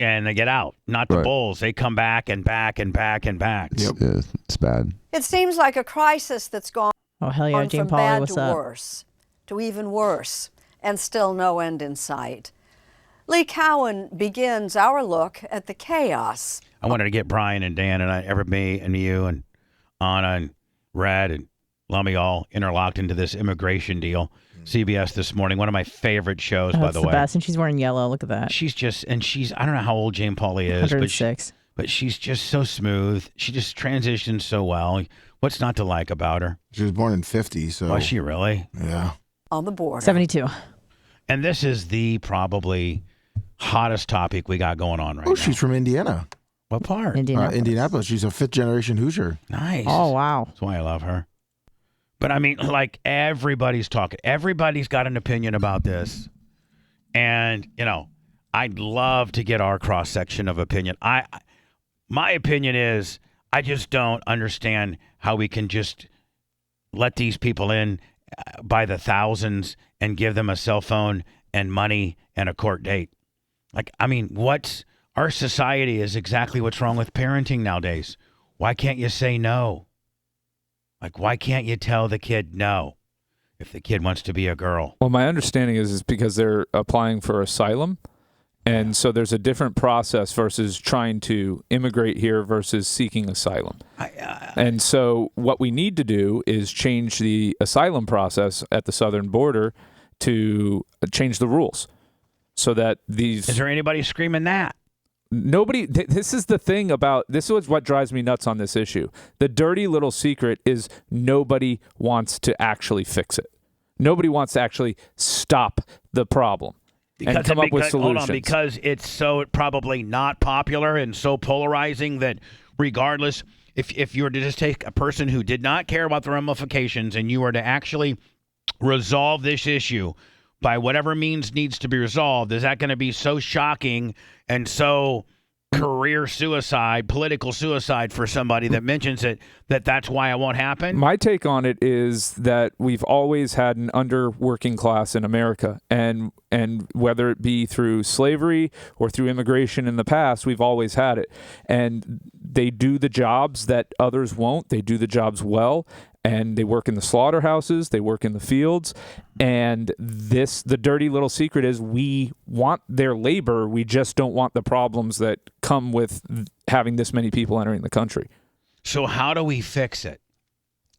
and they get out. Not the Right. bulls. They come back and back and back and back. It's bad. It seems like a crisis that's gone Oh, hell yeah, on Jane from Pauley, bad what's to up? worse, to even worse, and still no end in sight. Lee Cowan begins our look at the chaos. I wanted to get Brian and Dan and me and you and Anna and Red and Lummy all interlocked into this immigration deal. CBS this morning, one of my favorite shows, by That's the the way. best, and she's wearing yellow. Look at that. She's I don't know how old Jane Pauley is, 106. but she's just so smooth. She just transitions so well. What's not to like about her? She was born in 50, so. Was she really? Yeah. On the border. 72. And this is the probably hottest topic we got going on right now. Oh, she's from Indiana. What part? Indianapolis. She's a fifth-generation Hoosier. Nice. Oh, wow. That's why I love her. But I mean, like, everybody's talking. Everybody's got an opinion about this. And, I'd love to get our cross-section of opinion. My opinion is I just don't understand how we can just let these people in by the thousands and give them a cell phone and money and a court date. Like, I mean, our society is exactly what's wrong with parenting nowadays. Why can't you say no? Like, why can't you tell the kid no if the kid wants to be a girl? Well, my understanding is because they're applying for asylum. And so there's a different process versus trying to immigrate here versus seeking asylum. And so what we need to do is change the asylum process at the southern border to change the rules so that these... Is there anybody screaming that? Nobody. This is the thing about this is what drives me nuts on this issue. The dirty little secret is nobody wants to actually fix it. Nobody wants to actually stop the problem and come up with solutions. Hold on, because it's so probably not popular and so polarizing that regardless, if you were to just take a person who did not care about the ramifications and you were to actually resolve this issue by whatever means needs to be resolved, is that going to be so shocking and so career suicide, political suicide for somebody that mentions it, that's why it won't happen? My take on it is that we've always had an underworking class in America, and whether it be through slavery or through immigration in the past, we've always had it. And they do the jobs that others won't. They do the jobs well. And they work in the slaughterhouses, they work in the fields, and the dirty little secret is we want their labor, we just don't want the problems that come with having this many people entering the country. So how do we fix it?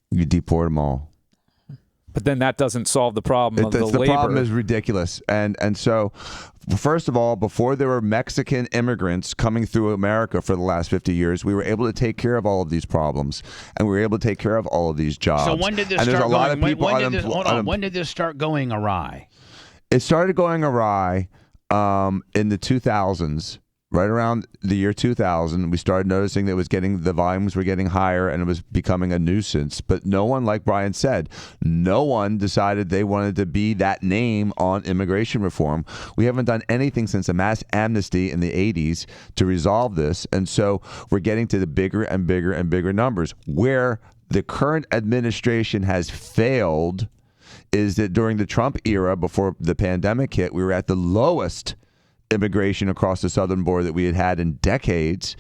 You deport them all. But then that doesn't solve the problem of the labor. The problem is ridiculous. And so, first of all, before there were Mexican immigrants coming through America for the last 50 years, we were able to take care of all of these problems, and we were able to take care of all of these jobs. So when did this and start there's a going? lot of people When did this start going awry? It started going awry in the 2000s. right around the year 2000, we started noticing that the volumes were getting higher and it was becoming a nuisance. But no one, like Brian said, no one decided they wanted to be that name on immigration reform. We haven't done anything since a mass amnesty in the 80s to resolve this. And so we're getting to the bigger and bigger and bigger numbers. Where the current administration has failed is that during the Trump era, before the pandemic hit, we were at the lowest immigration across the southern border that we had had in decades.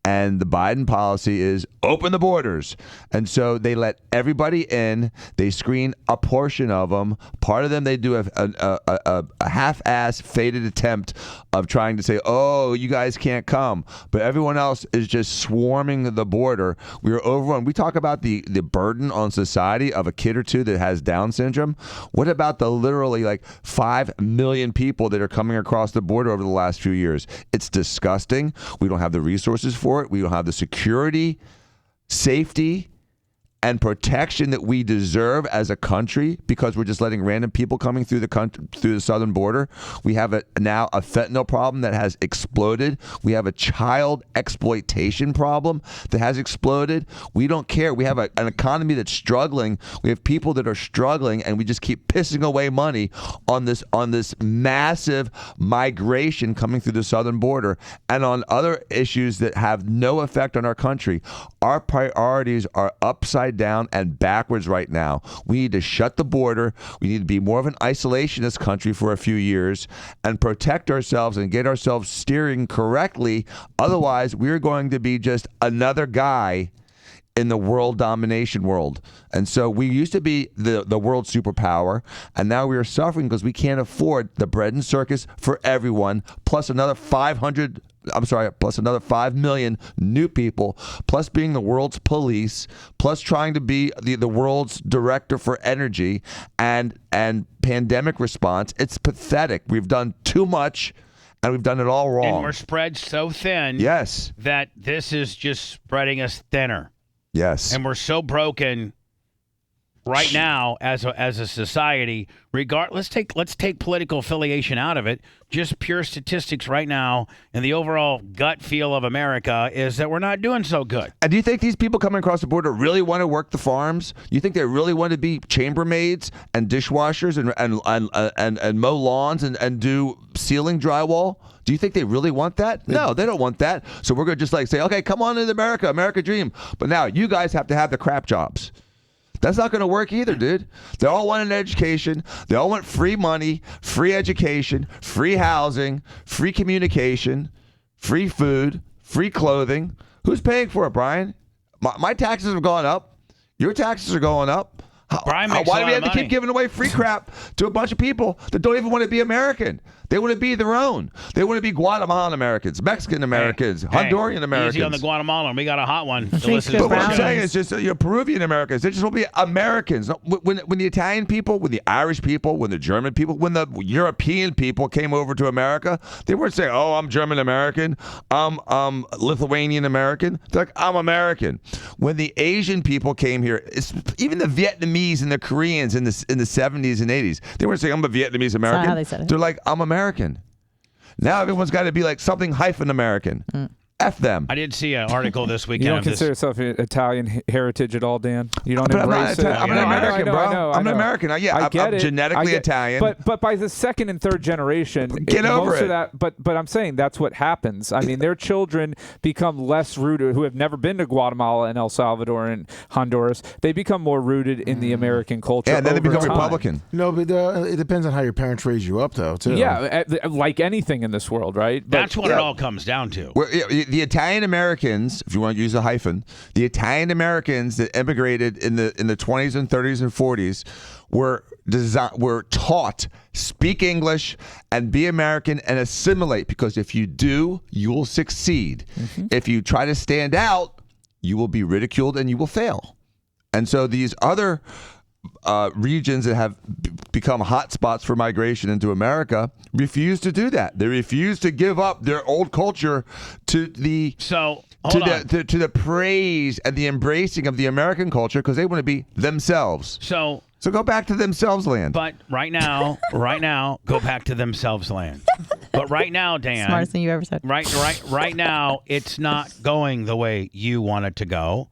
And the Biden policy is open the borders. And so they let everybody in. They screen a portion of them. Part of them, they do a half-ass faded attempt of trying to say, oh, you guys can't come. But everyone else is just swarming the border. We are overrun. We talk about the burden on society of a kid or two that has Down syndrome. What about the literally like 5 million people that are coming across the border over the last few years? It's disgusting. We don't have the resources for it. We don't have the security, safety, and protection that we deserve as a country because we're just letting random people coming through the country, through the southern border. We have now a fentanyl problem that has exploded. We have a child exploitation problem that has exploded. We don't care. We have an economy that's struggling. We have people that are struggling, and we just keep pissing away money on this massive migration coming through the southern border and on other issues that have no effect on our country. Our priorities are upside down and backwards right now. We need to shut the border. We need to be more of an isolationist country for a few years and protect ourselves and get ourselves steering correctly. Otherwise, we're going to be just another guy in the world domination world. And so we used to be the world superpower, and now we are suffering because we can't afford the bread and circus for everyone, plus another 5 million new people, plus being the world's police, plus trying to be the world's director for energy and pandemic response. It's pathetic. We've done too much, and we've done it all wrong. And we're spread so thin that this is just spreading us thinner. Yes. And we're so broken right now as a society. Let's take political affiliation out of it. Just pure statistics right now, and the overall gut feel of America is that we're not doing so good. And do you think these people coming across the border really want to work the farms? You think they really want to be chambermaids and dishwashers and mow lawns and do ceiling drywall? Do you think they really want that? No, they don't want that. So we're going to just say, okay, come on into America dream. But now you guys have to have the crap jobs. That's not going to work either, dude. They all want an education. They all want free money, free education, free housing, free communication, free food, free clothing. Who's paying for it, Brian? My taxes have gone up. Your taxes are going up. Brian makes Why a do we lot have of to keep money. giving away free crap to a bunch of people that don't even want to be American? They want to be their own. They want to be Guatemalan Americans, Mexican Americans, Honduran Americans. Easy on the Guatemalan. We got a hot one. To But listen to what I'm saying is just Peruvian Americans. They just want to be Americans. When the Italian people, when the Irish people, when the German people, when the European people came over to America, they weren't saying, "Oh, I'm German American, I'm Lithuanian American." They're like, "I'm American." When the Asian people came here, even the Vietnamese and the Koreans in the 70s and 80s, they weren't saying, "I'm a Vietnamese American." how they said it. They're like, "I'm American." Now everyone's got to be like something hyphen American. F them. I did see an article this weekend. You don't of this. consider yourself Italian heritage at all, Dan? You don't But I'm not embrace it? Italian. I'm an American, bro. I'm an American. I get I'm it. genetically Italian. But by the second and third generation, Get over most it. of that. But I'm saying that's what happens. I mean, their children become less rooted, who have never been to Guatemala and El Salvador and Honduras. They become more rooted in the American culture. Yeah, and then they over become time. Republican. No, but it depends on how your parents raise you up, though, too. Yeah, like anything in this world, right? That's what it all comes down to. The Italian Americans, if you want to use a hyphen, the Italian Americans that immigrated in the 20s and 30s and 40s were taught speak English and be American and assimilate, because if you do, you will succeed. If you try to stand out, you will be ridiculed and you will fail. And so these other regions that have become hotspots for migration into America refuse to do that. They refuse to give up their old culture to the to the praise and the embracing of the American culture, because they want to be themselves. So go back to themselves land. But right now, go back to themselves land. But right now, Dan, Smartest thing you ever said. Right now, it's not going the way you want it to go.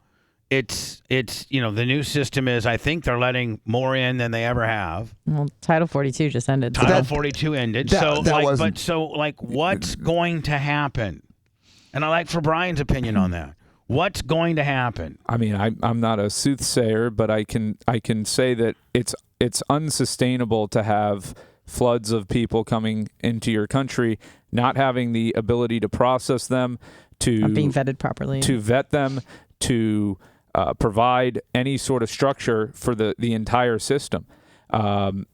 It's the new system is, I think they're letting more in than they ever have. Well, Title 42 just ended. Title 42 ended. What's going to happen? And I like for Brian's opinion on that. What's going to happen? I mean, I'm not a soothsayer, but I can say that it's unsustainable to have floods of people coming into your country, not having the ability to process them, Not being vetted properly, to vet them, to provide any sort of structure for the entire system. Something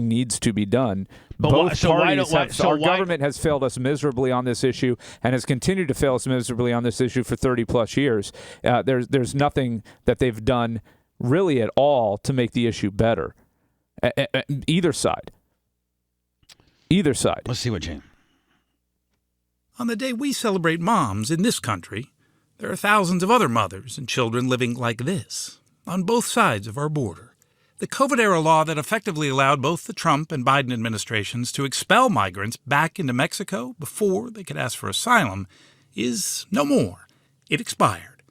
needs to be done. Our government has failed us miserably on this issue and has continued to fail us miserably on this issue for 30 plus years. There's nothing that they've done really at all to make the issue better. Either side. Let's see what Jane. On the day we celebrate moms in this country, there are thousands of other mothers and children living like this on both sides of our border. The COVID-era law that effectively allowed both the Trump and Biden administrations to expel migrants back into Mexico before they could ask for asylum is no more. It expired.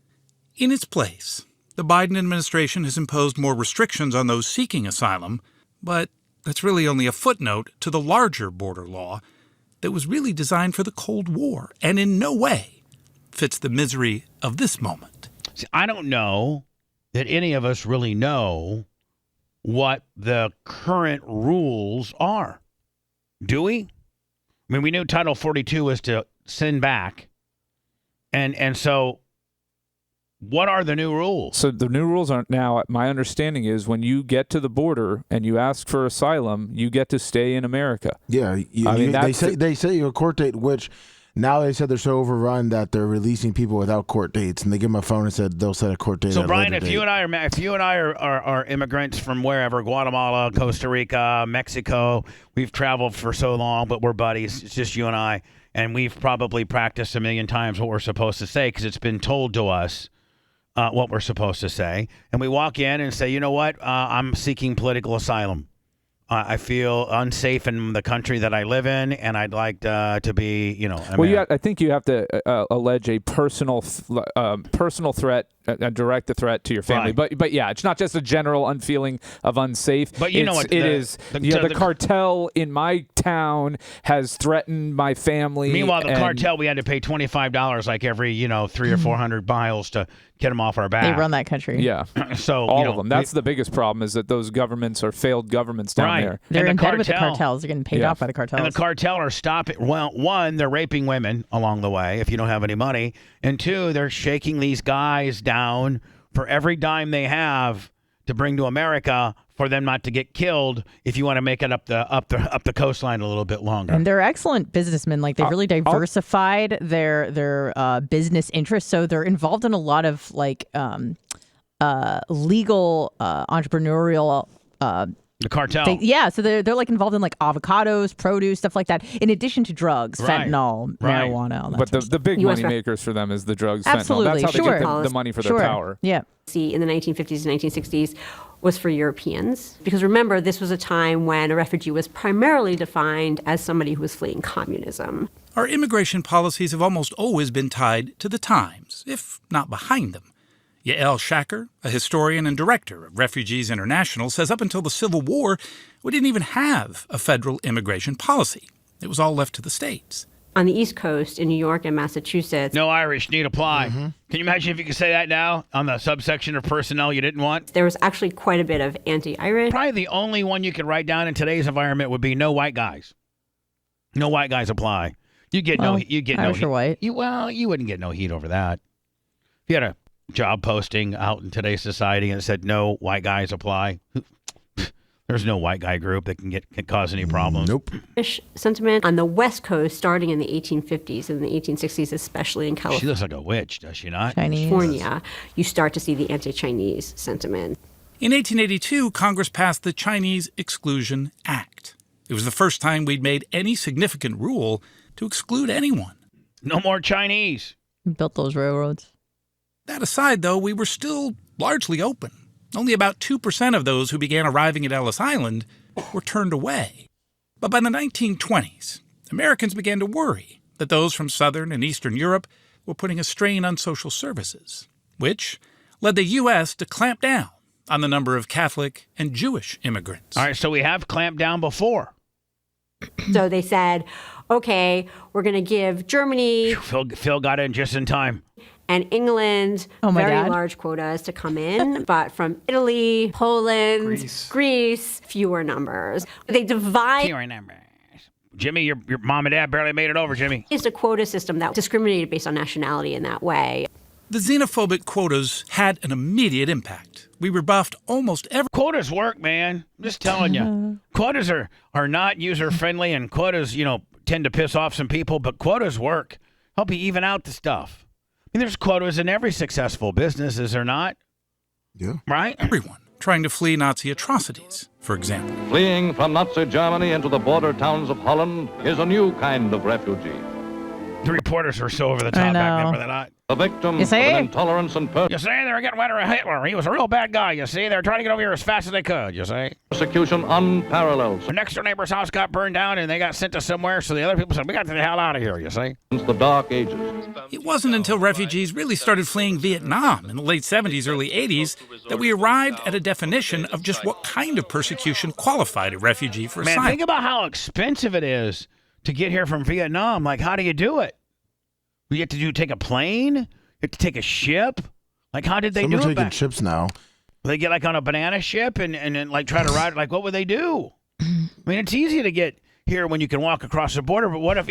In its place, the Biden administration has imposed more restrictions on those seeking asylum, but that's really only a footnote to the larger border law that was really designed for the Cold War and in no way fits the misery of this moment. See, I don't know that any of us really know what the current rules are. Do we? I mean, we knew Title 42 was to send back. And so what are the new rules? So the new rules are now, my understanding is when you get to the border and you ask for asylum, you get to stay in America. Yeah, they say your court date, which now they said they're so overrun that they're releasing people without court dates, and they give them a phone and said they'll set a court date. So at a Brian, later if you and I are immigrants from wherever, Guatemala, Costa Rica, Mexico, we've traveled for so long, but we're buddies. It's just you and I, and we've probably practiced a million times what we're supposed to say because it's been told to us what we're supposed to say, and we walk in and say, you know what, I'm seeking political asylum. I feel unsafe in the country that I live in, and I'd like to be, I think you have to allege a personal threat, a direct threat to your family. Right. But yeah, it's not just a general unfeeling of unsafe. But you know what? The cartel in my town has threatened my family. Meanwhile, the cartel, we had to pay $25 like every 300 or 400 miles to get them off our back. They run that country. Yeah. So all of them. That's the biggest problem is that those governments are failed governments down there. They're and in the bed with the cartels. They're getting paid off by the cartels. And the cartel are stopping. Well, one, they're raping women along the way if you don't have any money. And two, they're shaking these guys down for every dime they have to bring to America for them not to get killed if you want to make it up the coastline a little bit longer. And they're excellent businessmen. Like they've really diversified their business interests. So they're involved in a lot of legal entrepreneurial the cartel. So they're like involved in like avocados, produce, stuff like that, in addition to drugs, fentanyl, marijuana. All that But sort of the big US money makers for them is the drugs, Absolutely, fentanyl. That's how sure. they get the money for their power. Yeah. See, in the 1950s and 1960s was for Europeans. Because remember, this was a time when a refugee was primarily defined as somebody who was fleeing communism. Our immigration policies have almost always been tied to the times, if not behind them. Yael Shacker, a historian and director of Refugees International, says up until the Civil War, we didn't even have a federal immigration policy. It was all left to the states. On the East Coast, in New York and Massachusetts, No Irish need apply. Can you imagine if you could say that now on the subsection of personnel you didn't want? there was actually quite a bit of anti-Irish. Probably the only one you could write down in today's environment would be no white guys. No white guys apply. You get Irish no or white. You wouldn't get no heat over that. If you had a job posting out in today's society and it said no white guys apply, there's no white guy group that can cause any problems. Nope. Sentiment on the West Coast starting in the 1850s and the 1860s, especially in She California. looks like a witch, does she not? You start to see the anti-Chinese sentiment. In 1882, Congress passed the Chinese Exclusion Act. It was the first time we'd made any significant rule to exclude anyone. No more Chinese. Built those railroads. That aside, though, we were still largely open. Only about 2% of those who began arriving at Ellis Island were turned away. But by the 1920s, Americans began to worry that those from Southern and Eastern Europe were putting a strain on social services, which led the U.S. to clamp down on the number of Catholic and Jewish immigrants. All right, so we have clamped down before. So they said, okay, we're going to give Germany. Phil got in just in time. And England, my very dad. large quotas to come in, but from Italy, Poland, Greece, fewer numbers. They divide. Fewer numbers. Jimmy, your mom and dad barely made it over, Jimmy. It's a quota system that discriminated based on nationality in that way. The xenophobic quotas had an immediate impact. We rebuffed almost every... Quotas work, man. I'm just telling you. Quotas are not user-friendly, and quotas, tend to piss off some people, but quotas work. Help you even out the stuff. I mean, there's quotas in every successful business, is there not? Yeah. Right? Everyone trying to flee Nazi atrocities, for example. Fleeing from Nazi Germany into the border towns of Holland is a new kind of refugee. The reporters were so over the top back then, were they not? A victim You of see? an intolerance and You see, they were getting rid of Hitler. He was a real bad guy, you see. They were trying to get over here as fast as they could, you see. persecution unparalleled The next door neighbor's house got burned down, and they got sent to somewhere, so the other people said, we got to the hell out of here, you see. since the Dark Ages. It wasn't until refugees really started fleeing Vietnam in the late 70s, early 80s that we arrived at a definition of just what kind of persecution qualified a refugee for Man, asylum. think about how expensive it is to get here from Vietnam. Like, how do you do it? You have to take a plane? You have to take a ship? Like, how did they Some do are it taking back? ships now. They get like on a banana ship and then like try to ride. Like, what would they do? I mean, it's easy to get here when you can walk across the border. But what if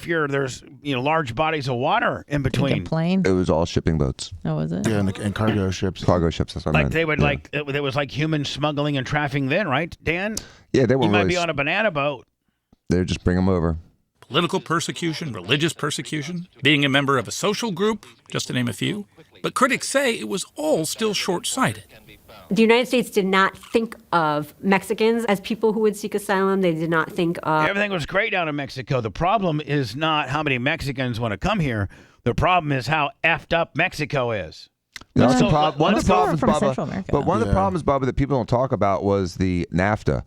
there's large bodies of water in between? Plane. It was all shipping boats. Oh, was it? Yeah, and cargo ships. Cargo ships. That's what I Like meant. they would Yeah. it was like human smuggling and trafficking then, right, Dan? Yeah, they You weren't might really. be on a banana boat. They would just bring them over. Political persecution, religious persecution, being a member of a social group, just to name a few. But critics say it was all still short-sighted. The United States did not think of Mexicans as people who would seek asylum. They did not think of... Everything was great down in Mexico. The problem is not how many Mexicans want to come here. The problem is how effed up Mexico is. That's the So, problem. One of the problems, from Bubba, Central America. but one of the problems, Bubba, that people don't talk about was the NAFTA.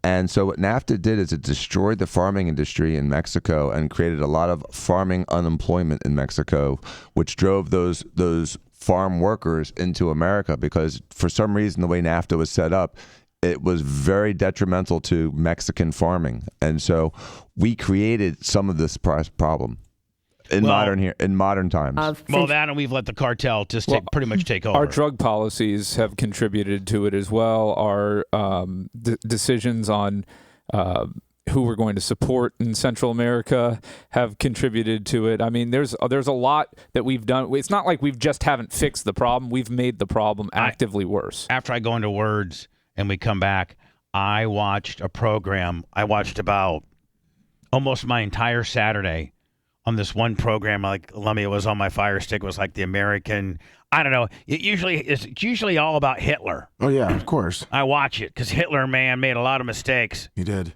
And so what NAFTA did is it destroyed the farming industry in Mexico and created a lot of farming unemployment in Mexico, which drove those farm workers into America because for some reason the way NAFTA was set up, it was very detrimental to Mexican farming. And so we created some of this problem in modern times. Well, that and we've let the cartel just pretty much take over. Our drug policies have contributed to it as well. Our decisions on who we're going to support in Central America have contributed to it. I mean, there's a lot that we've done. It's not like we've just haven't fixed the problem. We've made the problem actively worse. After I go into words and we come back, I watched a program. I watched about almost my entire Saturday on this one program. Like Lummy, it was on my Fire Stick. It was like the American. I don't know. It's usually all about Hitler. Oh yeah, of course. I watch it because Hitler, man, made a lot of mistakes. He did.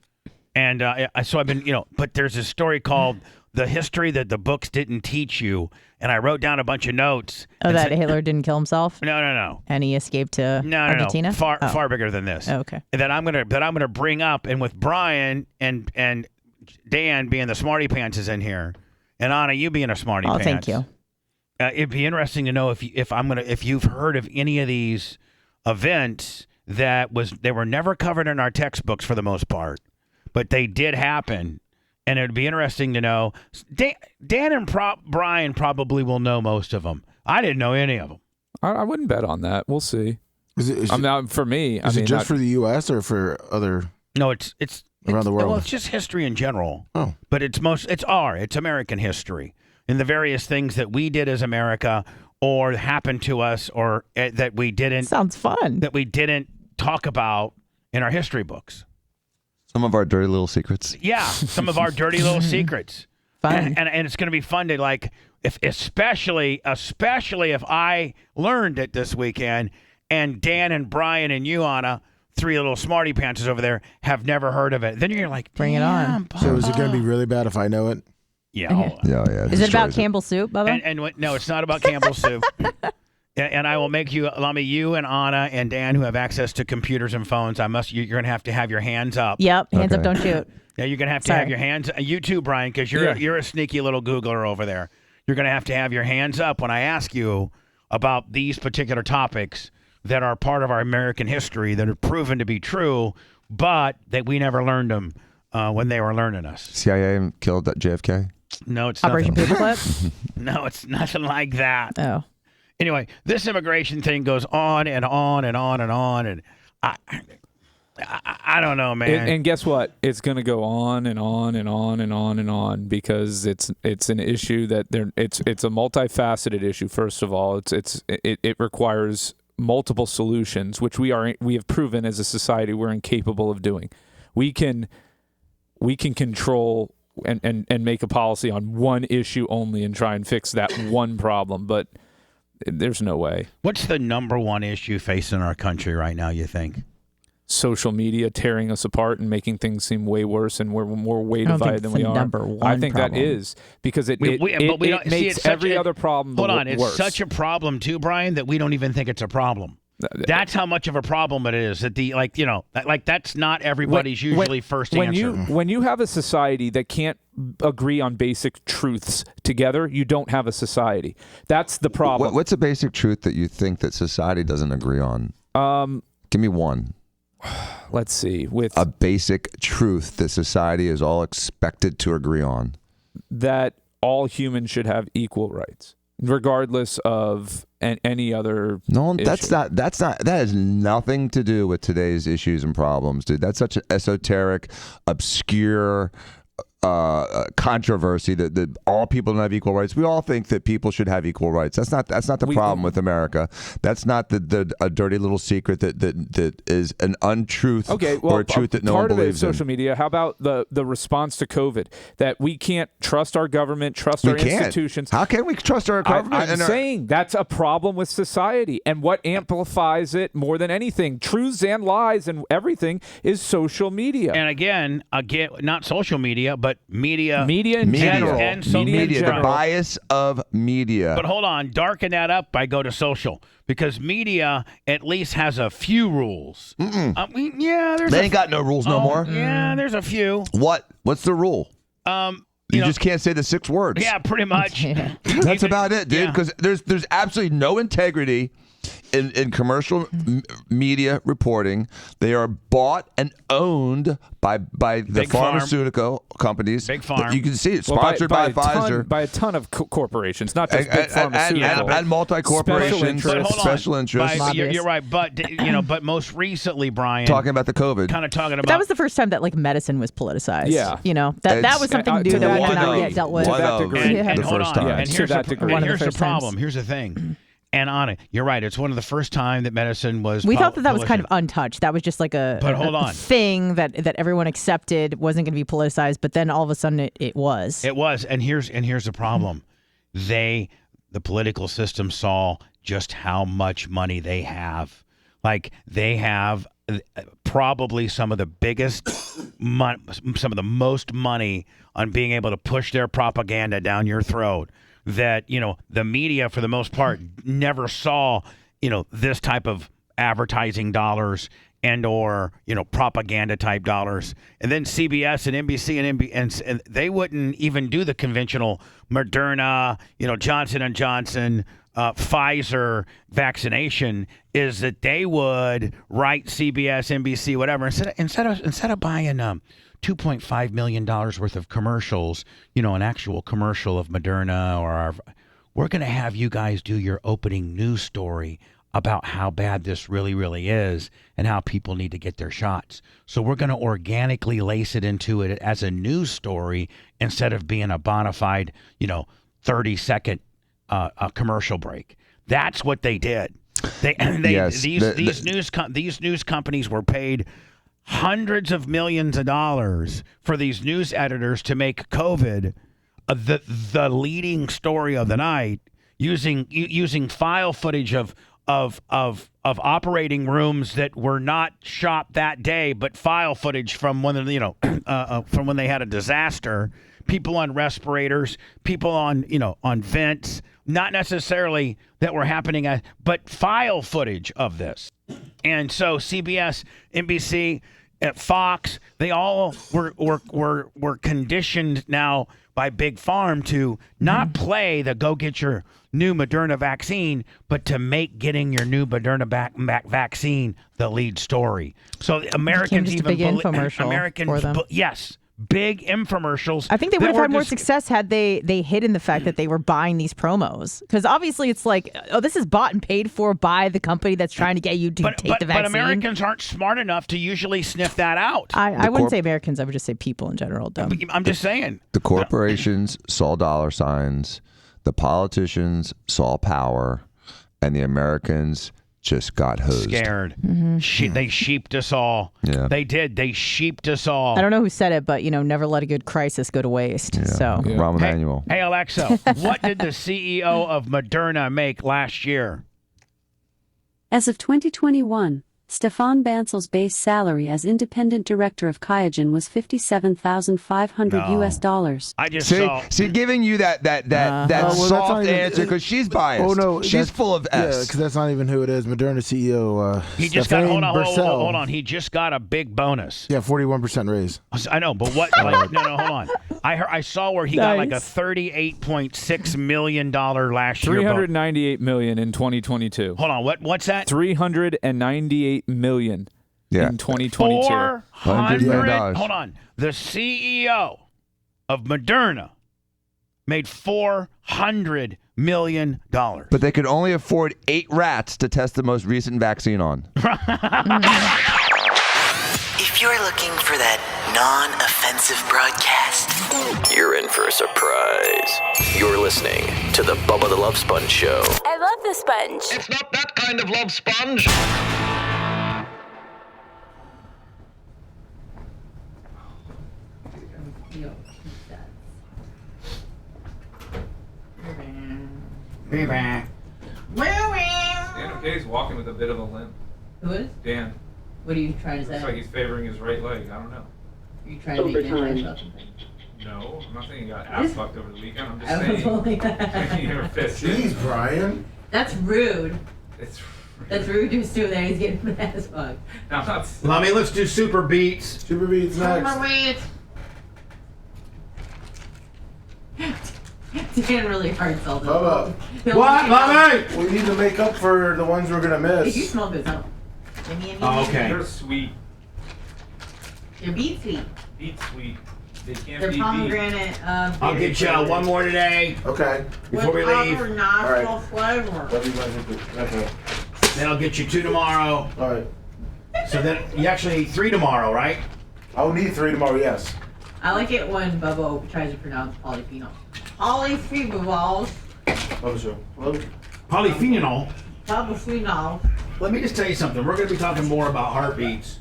And so I've been, but there's a story called "The History That the Books Didn't Teach You," and I wrote down a bunch of notes. Oh, that Hitler didn't kill himself? No. And he escaped to Argentina? No. Far bigger than this. Oh, okay. That I'm gonna bring up, and with Brian and Dan being the smarty pants is in here, and Anna, you being a smarty pants. Oh, thank you. It'd be interesting to know if you've heard of any of these events they were never covered in our textbooks for the most part, but they did happen, and it'd be interesting to know. Dan and Brian probably will know most of them. I didn't know any of them. I wouldn't bet on that. We'll see. For me, Is it just for the U.S. or for other? No, it's around the world. Well, it's just history in general. Oh, but it's American history and the various things that we did as America or happened to us or that we didn't. Sounds fun. That we didn't talk about in our history books. Some of our dirty little secrets. Yeah, some of our dirty little secrets. Fun. And it's going to be fun to especially if I learned it this weekend and Dan and Brian and you, Anna, three little smarty pantses over there, have never heard of it. Then you're like, bring it on. So is it going to be really bad if I know it? Yeah. Yeah. Is it about Campbell soup, Bubba? And no, it's not about Campbell's soup. And I will make you, Lummy, you and Anna and Dan, who have access to computers and phones, you're going to have your hands up. Yep, hands up, don't shoot. Yeah, you're going to have your hands. You too, Brian, because you're a sneaky little Googler over there. You're going to have your hands up when I ask you about these particular topics that are part of our American history that are proven to be true, but that we never learned them when they were learning us. CIA killed JFK? No, it's Operation nothing. Paperclip? No, it's nothing like that. Oh. Anyway, this immigration thing goes on and on and on and on, and I don't know, man. And guess what? It's going to go on and on and on and on and on because it's an issue that it's a multifaceted issue. First of all, it requires multiple solutions, which we have proven as a society we're incapable of doing. We can control and make a policy on one issue only and try and fix that one problem, but there's no way. What's the number one issue facing our country right now, you think? Social media tearing us apart and making things seem way worse, and we're more way divided than we are. Number one I think problem. that is because it don't makes every other problem Hold on, it's worse. such a problem too, Brian, that we don't even think it's a problem. That's how much of a problem it is. That that's not everybody's usually first answer. When you have a society that can't agree on basic truths together, you don't have a society. That's the problem. What's a basic truth that you think that society doesn't agree on? Give me one. Let's see. With a basic truth that society is all expected to agree on. That all humans should have equal rights, regardless of any other issue. That has nothing to do with today's issues and problems, dude. That's such an esoteric, obscure controversy that all people don't have equal rights. We all think that people should have equal rights. That's not the problem with America. That's not a dirty little secret that is an untruth or a truth that no one believes in. Part of it is in. social media. How about the response to COVID? That we can't trust our government, trust our institutions. How can we trust our government? I'm saying that's a problem with society, and what amplifies it more than anything, truths and lies and everything, is social media. And again, not social media, but media in general. And social media, the bias of media. But hold on, darken that up by go to social, because media at least has a few rules. They there's ain't got no rules no more. Yeah, there's a few. What's the rule? You just can't say the 6 words. Yeah, pretty much. That's about it, dude. Because there's absolutely no integrity in commercial media reporting. They are bought and owned by the Big pharmaceutical companies. Big Farm. You can see it sponsored by Pfizer. By a ton of corporations, not just big pharmaceutical. And multi-corporations, special interests. You're right, but most recently, Brian, talking about the COVID. Kind of talking about. That was the first time that medicine was politicized. Yeah. That was something new that we had not yet dealt with. To that degree. And the hold first on. time. And here's the problem. Here's the thing. And Anna, you're right. It's one of the first time that medicine was. We thought that was kind of untouched. That was just like a thing that everyone accepted wasn't going to be politicized. But then all of a sudden it was. It was. And here's the problem. The political system saw just how much money they have. Like they have probably some of the biggest, some of the most money on being able to push their propaganda down your throat. That, the media, for the most part, never saw, this type of advertising dollars and or, propaganda type dollars. And then CBS and NBC and they wouldn't even do the conventional Moderna, Johnson & Johnson, Pfizer vaccination, is that they would write CBS, NBC, whatever, instead of buying $2.5 million worth of commercials, an actual commercial of Moderna we're going to have you guys do your opening news story about how bad this really, really is and how people need to get their shots. So we're going to organically lace it into it as a news story instead of being a bona fide, 30-second commercial break. That's what they did. These news companies were paid hundreds of millions of dollars for these news editors to make COVID the leading story of the night, using file footage of operating rooms that were not shot that day, but file footage from when from when they had a disaster. People on respirators, people on on vents, not necessarily that were happening, but file footage of this. And so CBS, NBC, Fox, they all were conditioned now by Big Farm to not play the go get your new Moderna vaccine, but to make getting your new Moderna vaccine the lead story. So Americans just a big infomercial for them. Yes. Big infomercials. I think they would have had more success had they hidden the fact that they were buying these promos. Because obviously it's like, oh, this is bought and paid for by the company that's trying to get you to take the vaccine. But Americans aren't smart enough to usually sniff that out. I wouldn't say Americans. I would just say people in general. Dumb. I'm just saying. The corporations saw dollar signs. The politicians saw power. And the Americans just got hosed. Scared. They sheeped us all. Yeah. They did. They sheeped us all. I don't know who said it, but never let a good crisis go to waste. Yeah. So Rahm Emanuel. Hey Alexa, what did the CEO of Moderna make last year? As of 2021, Stefan Bansel's base salary as independent director of QIAGEN was $57,500 US. I just see giving you that soft answer because she's biased. Oh no, she's full of S. Yeah, because that's not even who it is. Moderna CEO. He just got hold on. He just got a big bonus. Yeah, 41% raise. I know, but what? No, hold on. I saw where he got like a $38.6 million last year. $398 million in 2022. Hold on, what's that? $398 million in 2022. $400 million. Hold on. The CEO of Moderna made $400 million. But they could only afford 8 rats to test the most recent vaccine on. If you're looking for that non-offensive broadcast, you're in for a surprise. You're listening to the Bubba the Love Sponge Show. I love the sponge. It's not that kind of love sponge. Dan O'Kay's walking with a bit of a limp. Who is? Dan. What are you trying to say? Looks like he's favoring his right leg. I don't know. Are you trying to make an or something? No, I'm not saying he got ass fucked over the weekend. I'm just saying. You're pissed. Jeez, Brian. That's rude. It's That's rude to assume that he's getting an ass fucked. No, I'm not. Lummy, let's do Super Beats. Super Beats next. Super Beats. Dan really hard sold it. Bubba. What, Lummy? We need to make up for the ones we're gonna miss. You smell good, huh? Oh, okay. They're sweet. They're beet sweet. Beet sweet. They can't They're be pomegranate. I'll get you one more today. Okay. Before we leave. With nostril flavor. Okay. Then I'll get you 2 tomorrow. All right. So then you actually need 3 tomorrow, right? I'll need 3 tomorrow. Yes. I like it when Bubba tries to pronounce polyphenol. Polyphenols. Polyphenol. Polyphenol. Let me just tell you something. We're going to be talking more about heartbeats.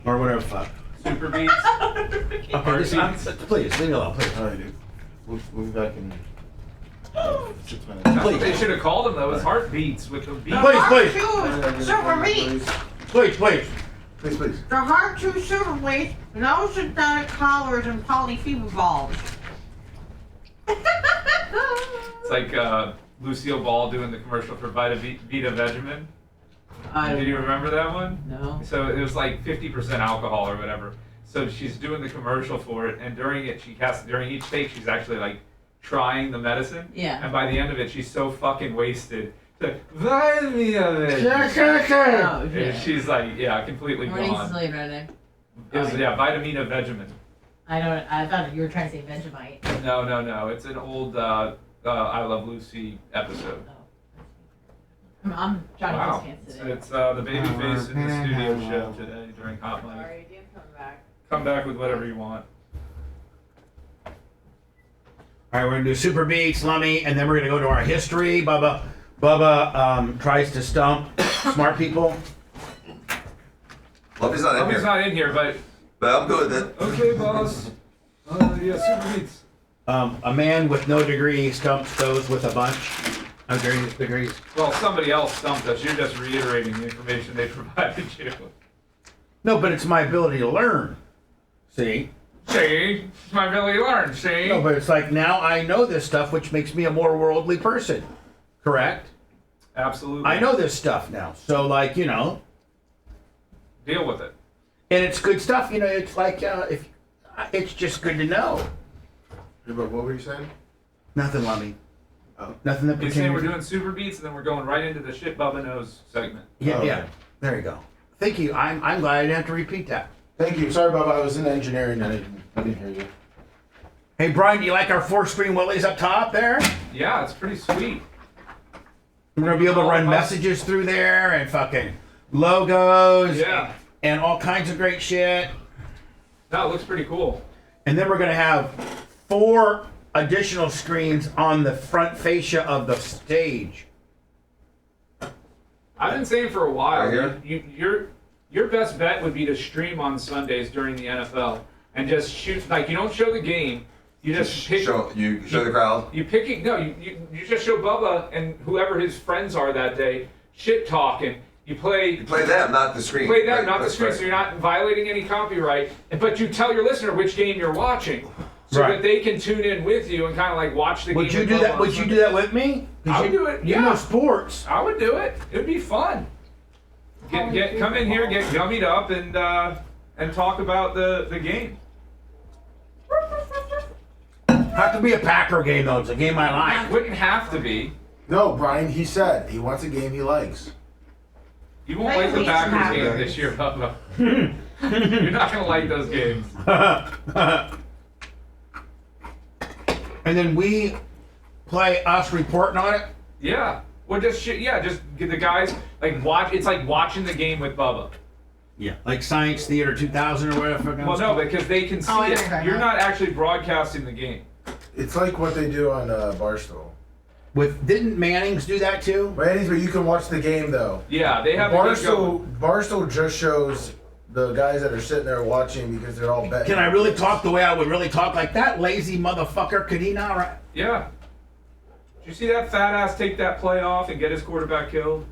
Or whatever the fuck. Super Beats. Okay, listen, please, leave me alone, please. All right, dude. We'll be back in 6 minutes. That's what they should have called them though. It's heartbeats with the beat. Please. Super Beats. Please. The hard chew super beats, no synthetic collars and polyphenols. It's like Lucille Ball doing the commercial for Vita Vegemin. Did you remember that one? No. So it was like 50% alcohol or whatever. So she's doing the commercial for it, and during it, during each take, she's actually like trying the medicine. Yeah. And by the end of it, she's so fucking wasted. She's like, vitamin of it. Oh, And shit. she's like, yeah, completely Morning gone. Sicilian redneck. It was, Vitamina Vegemin. I thought you were trying to say Vegemite. No. It's an old I Love Lucy episode. I'm Johnny Wow. Just today. It's the baby face in the studio show today during Hot Mic. Sorry, Dan, come back. Come back with whatever you want. All right, we're going to do Super Beats, Lummy, and then we're going to go to our history. Bubba tries to stump smart people. Lummy's not in Lummy's here. not in here, but I'm good then. okay, boss. Yeah, Super Beats. A man with no degree stumps those with a bunch. The greatest. Well, somebody else stumped us. You're just reiterating the information they provided you. No, but it's my ability to learn. See? See? It's my ability to learn, see? No, but it's like now I know this stuff, which makes me a more worldly person. Correct? Absolutely. I know this stuff now. So, like, you know. Deal with it. And it's good stuff. You know, it's like, it's just good to know. But what were you saying? Nothing, Lummy. Nothing that You're saying we're doing super beats and then we're going right into the shit Bubba knows segment. Yeah, yeah. There you go. Thank you. I'm glad I didn't have to repeat that. Thank you. Sorry, Bubba. I was in engineering. I didn't hear you. Hey, Brian, do you like our 4-screen Willies up top there? Yeah, it's pretty sweet. We're going to be able to run messages through there and fucking logos. Yeah. And all kinds of great shit. No, it looks pretty cool. And then we're going to have 4 additional screens on the front fascia of the stage. I've been saying for a while, Right here? your best bet would be to stream on Sundays during the NFL and just shoot. Like, you don't show the game, you just pick. Show the crowd. You just show Bubba and whoever his friends are that day shit talking. You play them, not the screen. Play them, Right, not the that's screen. right. So you're not violating any copyright. But you tell your listener which game you're watching, so Right. that they can tune in with you and kind of like watch the Would game. you do that? Would you do that with me? I would do it. You Yeah. know sports. I would do it. It would be fun. Come in here, get gummied up, and talk about the game. Have to be a Packer game though. It's a game I like. It wouldn't have to be. No, Brian, he said he wants a game he likes. You won't like the Packers game this year, Bubba. You're not gonna like those games. And then we play us reporting on it. Yeah. Well, just get the guys like watch. It's like watching the game with Bubba. Yeah. Like Science Theater 2000 or whatever. Well, no, because they can see it. You're not actually broadcasting the game. It's like what they do on Barstool. Didn't Manning's do that too? Manning's, but you can watch the game though. Yeah, they have the game Barstool just shows the guys that are sitting there watching because they're all betting. Can I really talk the way I would really talk? Like that lazy motherfucker, could he not? Yeah. Did you see that fat ass take that play off and get his quarterback killed?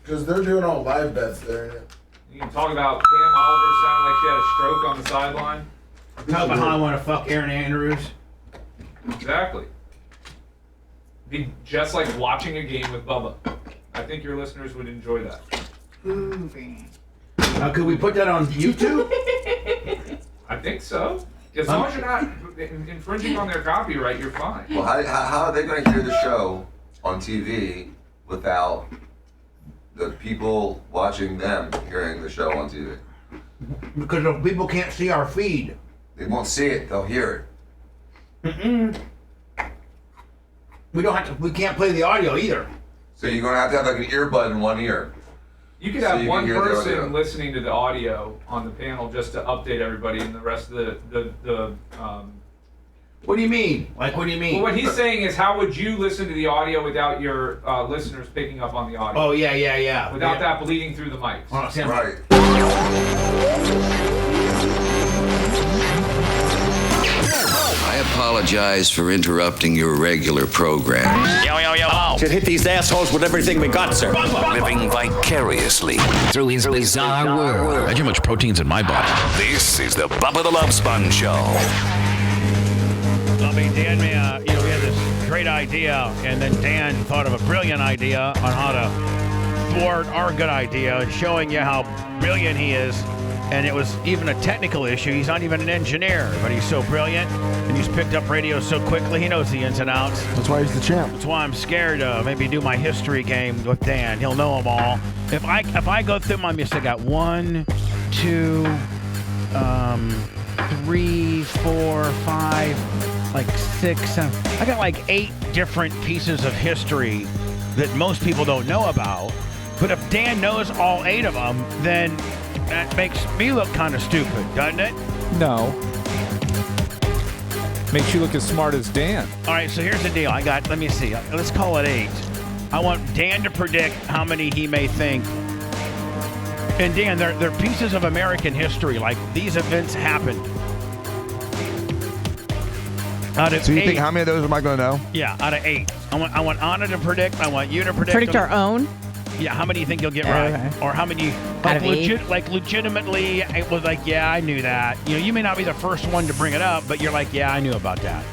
Because they're doing all live bets there. You can talk about Pam Oliver sounding like she had a stroke on the sideline. Talk about how I want to fuck Aaron Andrews. Exactly. Be just like watching a game with Bubba. I think your listeners would enjoy that. Could we put that on YouTube? I think so. As long as you're not infringing on their copyright, you're fine. Well, how are they going to hear the show on TV without the people watching them hearing the show on TV? Because the people can't see our feed. They won't see it; they'll hear it. We don't have to. We can't play the audio either. So you're going to have like an earbud in one ear. You could So have you one can hear the audio. person listening to the audio on the panel just to update everybody, and the rest of the What do you mean? Like, what do you mean? Well, what he's saying is, how would you listen to the audio without your listeners picking up on the audio? Oh, yeah. Without that bleeding through the mics. Right. I apologize for interrupting your regular program. Yo. Should hit these assholes with everything we got, sir. Living vicariously through his bizarre world. Imagine how much protein's in my body. This is the Bubba the Love Sponge Show. I mean, Dan, we had this great idea, and then Dan thought of a brilliant idea on how to thwart our good idea, and showing you how brilliant he is. And it was even a technical issue. He's not even an engineer, but he's so brilliant, and he's picked up radio so quickly. He knows the ins and outs. That's why he's the champ. That's why I'm scared to maybe do my history game with Dan. He'll know them all. If I go through my music, I got 1, 2, 3, 4, 5, like 6, 7. I got like 8 different pieces of history that most people don't know about. But if Dan knows all 8 of them, then that makes me look kind of stupid, doesn't it? No. Makes you look as smart as Dan. All right, so here's the deal. Let me see. Let's call it 8. I want Dan to predict how many he may think. And Dan, they're pieces of American history. Like, these events happened. Out of So you 8, think how many of those am I going to know? Yeah, out of 8. I I want Anna to predict. I want you to predict. Predict our own. Yeah, how many you think you'll get right? Okay. Or how many Out of eight? legitimately it was like, yeah, I knew that. You may not be the first one to bring it up, but you're like, yeah, I knew about that.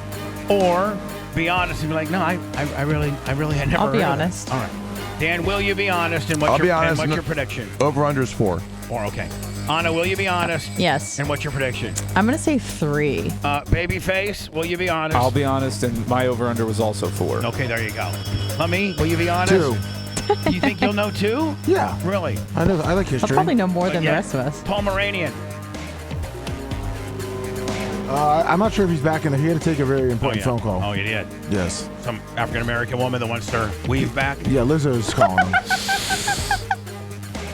Or be honest and be like, no, I really had never I'll be heard of honest. that. All right. Dan, will you be honest and what's I'll be honest. and what's your prediction? Over under is 4. 4, okay. Anna, will you be honest? Yes. And what's your prediction? I'm going to say 3. Babyface, will you be honest? I'll be honest, and my over-under was also 4. Okay, there you go. Lummy, will you be honest? 2. You think you'll know 2? Yeah. Really? I know. I like I'll history. probably know more than Yeah. the rest of us. Pomeranian. I'm not sure if he's back in there. He had to take a very important phone call. Oh, you did? Yes. Some African-American woman that wants her weave back? Yeah, Lizzo's calling him.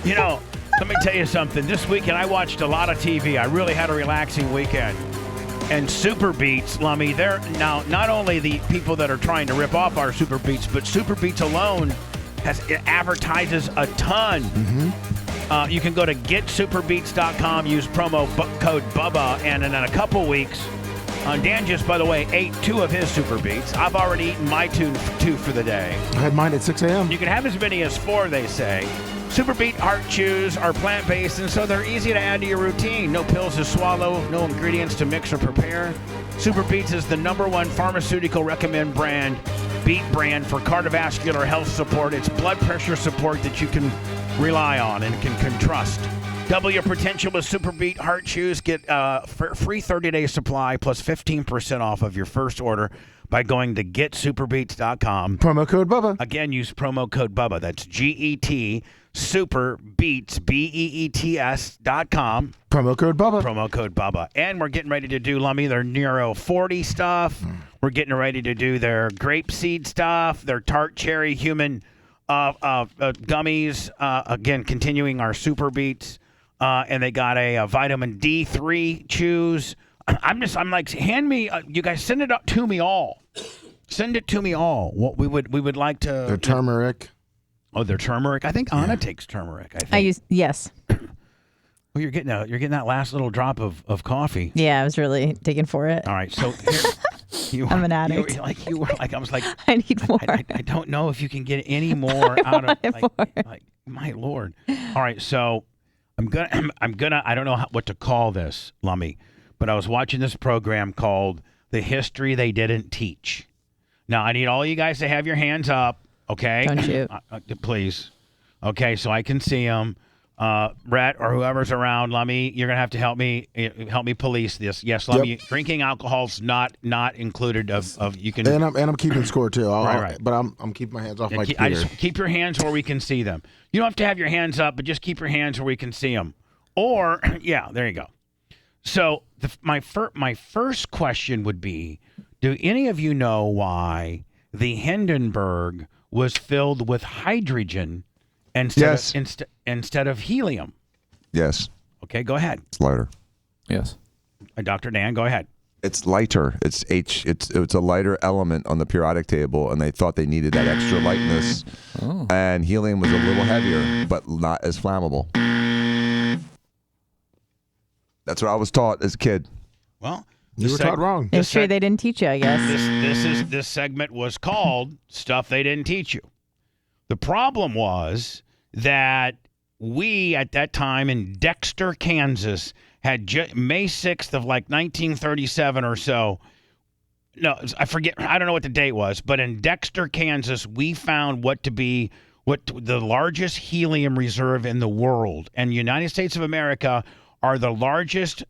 You know, let me tell you something. This weekend, I watched a lot of TV. I really had a relaxing weekend. And Super Beats, Lummy, they're now not only the people that are trying to rip off our Super Beats, but Super Beats alone it advertises a ton. Mm-hmm. You can go to getsuperbeats.com, use promo code Bubba, and in a couple weeks, Dan just, by the way, ate 2 of his Super Beats. I've already eaten my 2 for the day. I had mine at 6 a.m. You can have as many as 4, they say. Super Beet Heart Chews are plant-based, and so they're easy to add to your routine. No pills to swallow, no ingredients to mix or prepare. Super Beets is the #1 pharmaceutical recommend beet brand for cardiovascular health support. It's blood pressure support that you can rely on and can trust. Double your potential with Super Beet Heart Chews. Get a free 30-day supply plus 15% off of your first order by going to getsuperbeats.com. Promo code Bubba. Again, use promo code Bubba. That's GET Superbeets, BEETS.com. Promo code Bubba. Promo code Bubba. And we're getting ready to do, Lummy, their Neuro 40 stuff. We're getting ready to do their grape seed stuff, their tart cherry human gummies. Again, continuing our Super Beets. And they got a vitamin D3 chews. I'm like, hand me, you guys send it up to me all. Send it to me all. What we would like to. Their turmeric. Oh, their turmeric. I think Anna takes turmeric. I think. Yes. Well, you're getting that last little drop of coffee. Yeah, I was really digging for it. All right, so here, I'm an addict. You were like, I was like, I need more. I don't know if you can get any more out of like my Lord. All right, so I'm gonna. I don't know what to call this, Lummy, but I was watching this program called "The History They Didn't Teach." Now I need all you guys to have your hands up, okay? Don't shoot. Please. Okay, so I can see them. Brett or whoever's around, Lummy, you're gonna have to help me police this. Yes, Lummy, drinking alcohol's not included. Of you can. And I'm keeping score too. Right. But I'm keeping my hands off my I computer. just keep your hands where we can see them. You don't have to have your hands up, but just keep your hands where we can see them. Or yeah, there you go. So my first question would be: do any of you know why the Hindenburg was filled with hydrogen instead of helium? Yes. Okay, go ahead. It's lighter. Yes. Dr. Dan, go ahead. It's lighter. It's a lighter element on the periodic table, and they thought they needed that extra lightness. Oh. And helium was a little heavier, but not as flammable. That's what I was taught as a kid. Well, you were taught wrong. History they didn't teach you, I guess. This segment was called "Stuff They Didn't Teach You." The problem was that we, at that time in Dexter, Kansas, had May 6th of like 1937 or so. No, I forget. I don't know what the date was, but in Dexter, Kansas, we found what the largest helium reserve in the world. And the United States of America are the largest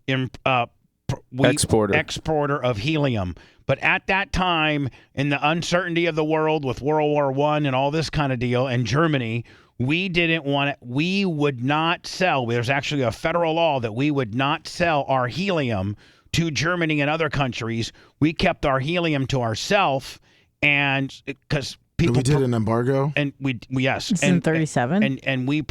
exporter of helium. But at that time, in the uncertainty of the world with World War I and all this kind of deal, and Germany, we didn't want it. We would not sell. There's actually a federal law that we would not sell our helium to Germany and other countries. We kept our helium to ourselves, and because people we did an embargo, and yes, It's in 37, and we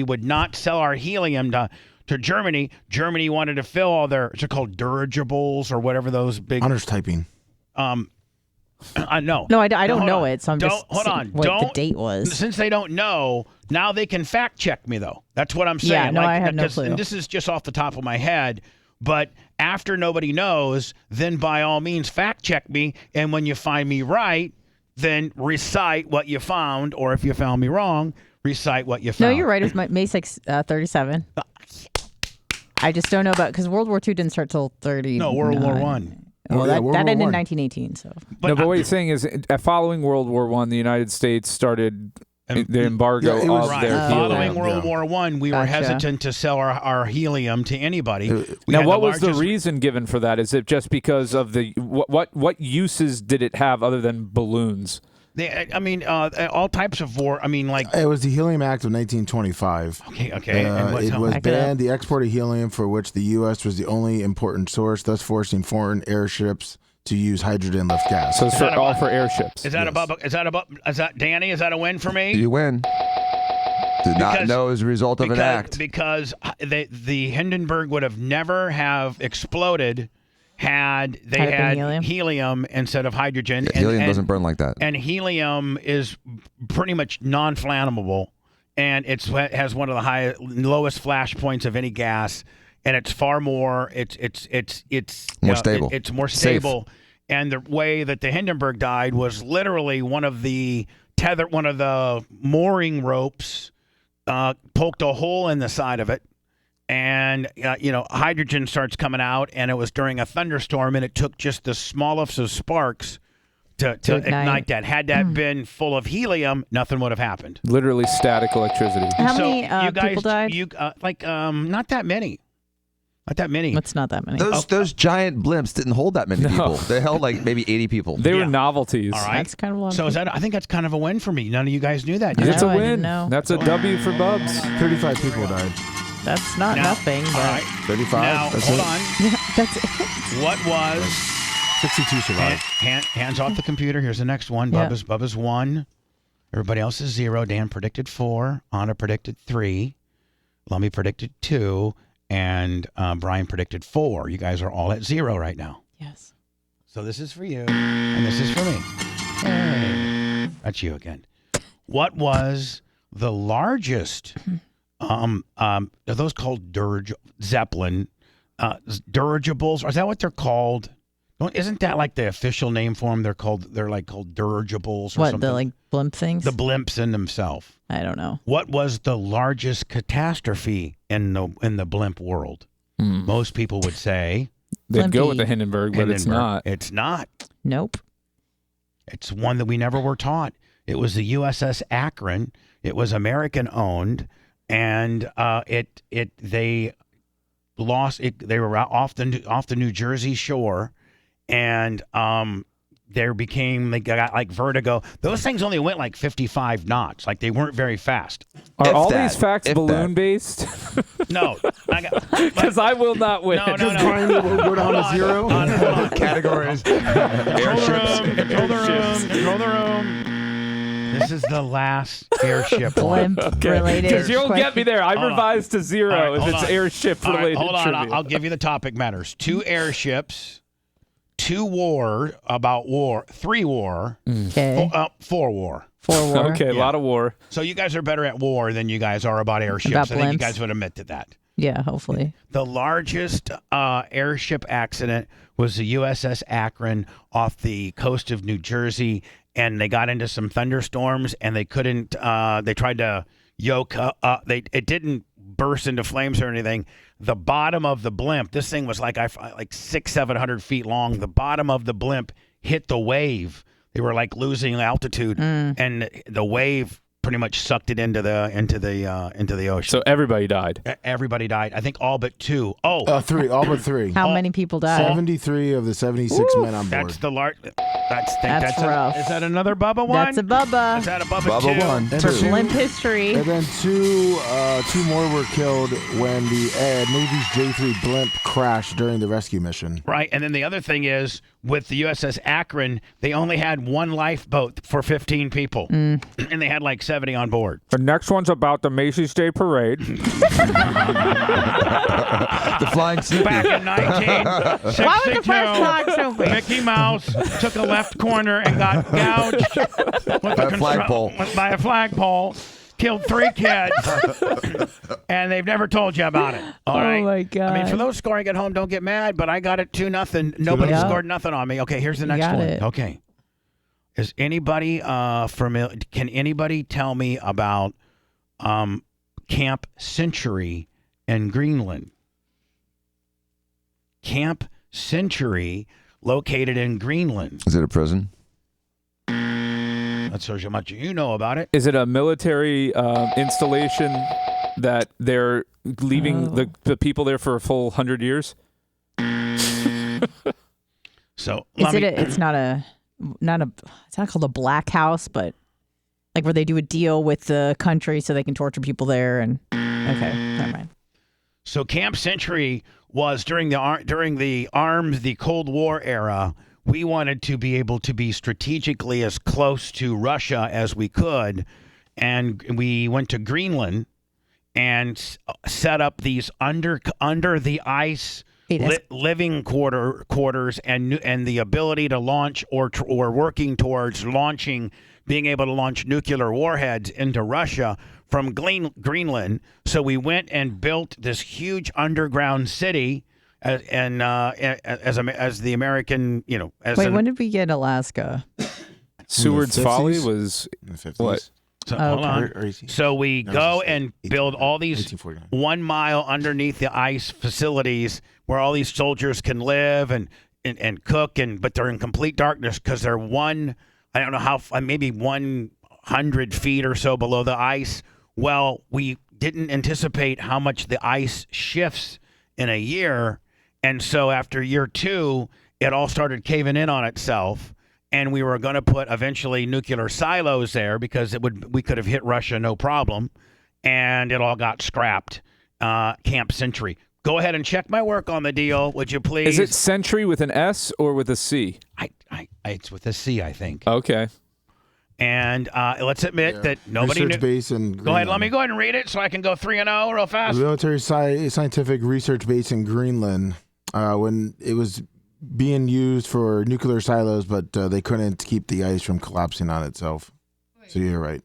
would not sell our helium to Germany. Germany wanted to fill all their, it's called dirigibles or whatever those big. Hunter's typing. I know. No, I don't know it, so I'm just hold on. what the date was. Since they don't know, now they can fact check me though. That's what I'm saying. Yeah, no, I have no clue. And this is just off the top of my head. But after nobody knows, then by all means fact check me. And when you find me right, then recite what you found, or if you found me wrong, recite what you No, found. you're right. It was May 6, 37. I just don't know about because World War II didn't start till 30. No, World War One. Well, Yeah, that World War ended in I. 1918. So, But what he's saying is, following World War One, the United States started the embargo Yeah, it was of Right. their Following helium. World War One, we were Gotcha. hesitant to sell our helium to anybody. We Now, had what was the largest- reason given for that? Is it just because of the what uses did it have other than balloons? All types of war. I mean, like It was the Helium Act of 1925. okay. And what's It was banned the export of helium, for which the U.S. was the only important source, thus forcing foreign airships to use hydrogen lift gas. So it's all for airships. Is that Is that Danny? Is that a win for me? You win. Did not know as a result of an act. Because the Hindenburg would have never have exploded had they Had it been had helium instead of hydrogen. Yeah, helium doesn't burn like that. And helium is pretty much non-flammable, and it has one of the lowest flash points of any gas, and it's far more. It's More stable. It's more Safe. stable. And the way that the Hindenburg died was literally one of the mooring ropes poked a hole in the side of it. And, hydrogen starts coming out, and it was during a thunderstorm, and it took just the smallest of sparks to ignite that. Had that been full of helium, nothing would have happened. Literally static electricity. how So many you guys, people died? Not that many. Not that many. It's not that many. Those giant blimps didn't hold that many people. They held like maybe 80 people. They were novelties. All right. That's kind of a lot. So I think that's kind of a win for me. None of you guys knew that. did It's you? a I didn't win. know. That's a W for Bubs. 35 people died. That's not nothing. But All right. 35. Now, That's hold it. on. Yeah, that's it. What was 62 survived. hands off the computer? Here's the next one. Yeah. Bubba's 1. Everybody else is 0. Dan predicted 4. Anna predicted 3. Lummy predicted 2. And Brian predicted 4. You guys are all at 0 right now. Yes. So this is for you, and this is for me. Hey. That's you again. What was the largest? Are those called Zeppelin dirigibles? Or is that what they're called? Isn't that like the official name for them? They're called dirigibles or What, something. the like blimp things? The blimps in themselves. I don't know. What was the largest catastrophe in the blimp world? Most people would say They'd go with Blimpy. the Hindenburg, but it's not. It's not. Nope. It's one that we never were taught. It was the USS Akron. It was American owned, and they lost it. They were off the New Jersey shore, and they got like vertigo. Those things only went like 55 knots. Like they weren't very fast. Are all these facts balloon based? No, because I will not win. No. Brian will go down to 0. Hold on. Categories. Control the room. This is the last airship one. Blimp related. Because you'll get me there. I Hold on. revised to 0 All right, if hold it's on. airship All right, related hold on. trivia. I'll give you the topic matters. 2 airships, 2 war, about war, 3 war, Okay. 4 war. 4 war. Okay, a lot of war. So you guys are better at war than you guys are about airships. About I think you blimps. guys would admit to that. Yeah, hopefully. The largest airship accident was the USS Akron off the coast of New Jersey, and they got into some thunderstorms, and they couldn't. They tried to yoke up. It didn't burst into flames or anything. The bottom of the blimp. This thing was like 600-700 feet long. The bottom of the blimp hit the wave. They were like losing altitude, and the wave pretty much sucked it into the ocean. So everybody died. Everybody died. I think all but 2. 3. All but 3. How many people died? 73 of the 76 men on board. That's the large. That's rough. Is that another Bubba one? That's a Bubba. Is that a Bubba, Bubba 2? 1. For 2. blimp history. And then two more were killed when the Navy's J-3 blimp crashed during the rescue mission. Right, and then the other thing is with the USS Akron, they only had 1 lifeboat for 15 people, and they had like 70 on board. The next one's about the Macy's Day Parade. The flying Snoopy. Back in 1962, Why was the first flag so big? Mickey Mouse took a left corner and got gouged with By a flagpole. by a flagpole. Killed 3 kids, and they've never told you about it. All right. Oh my God. I mean, for those scoring at home, don't get mad, but I got it 2-0. Nobody Yeah. scored nothing on me. Okay, here's the next got one. it. Okay. Is anybody familiar? Can anybody tell me about Camp Century in Greenland? Camp Century, located in Greenland. Is it a prison? That's how much you know about it. Is it a military installation that they're leaving the people there for a full 100 years? So it's not called a black house, but like where they do a deal with the country so they can torture people there. And okay, never mind. So Camp Century was during the Cold War era. We wanted to be able to be strategically as close to Russia as we could, and we went to Greenland and set up these under the ice living quarters and the ability to launch or working towards being able to launch nuclear warheads into Russia from Greenland. So we went and built this huge underground city. As the American, when did we get Alaska? Seward's Folly was in the 50s. What? So, hold on. So we go and build all these 1 mile underneath the ice facilities where all these soldiers can live and cook, but they're in complete darkness because they're maybe 100 feet or so below the ice. Well, we didn't anticipate how much the ice shifts in a year. And so after year 2, it all started caving in on itself. And we were going to put eventually nuclear silos there because we could have hit Russia no problem. And it all got scrapped. Camp Century. Go ahead and check my work on the deal, would you please? Is it Century with an S or with a C? It's with a C, I think. Okay. And let's admit that nobody research knew. base in Go ahead. Let Greenland. me go ahead and read it so I can go 3-0 real fast. The military scientific research base in Greenland, when it was being used for nuclear silos, but they couldn't keep the ice from collapsing on itself. So you're right.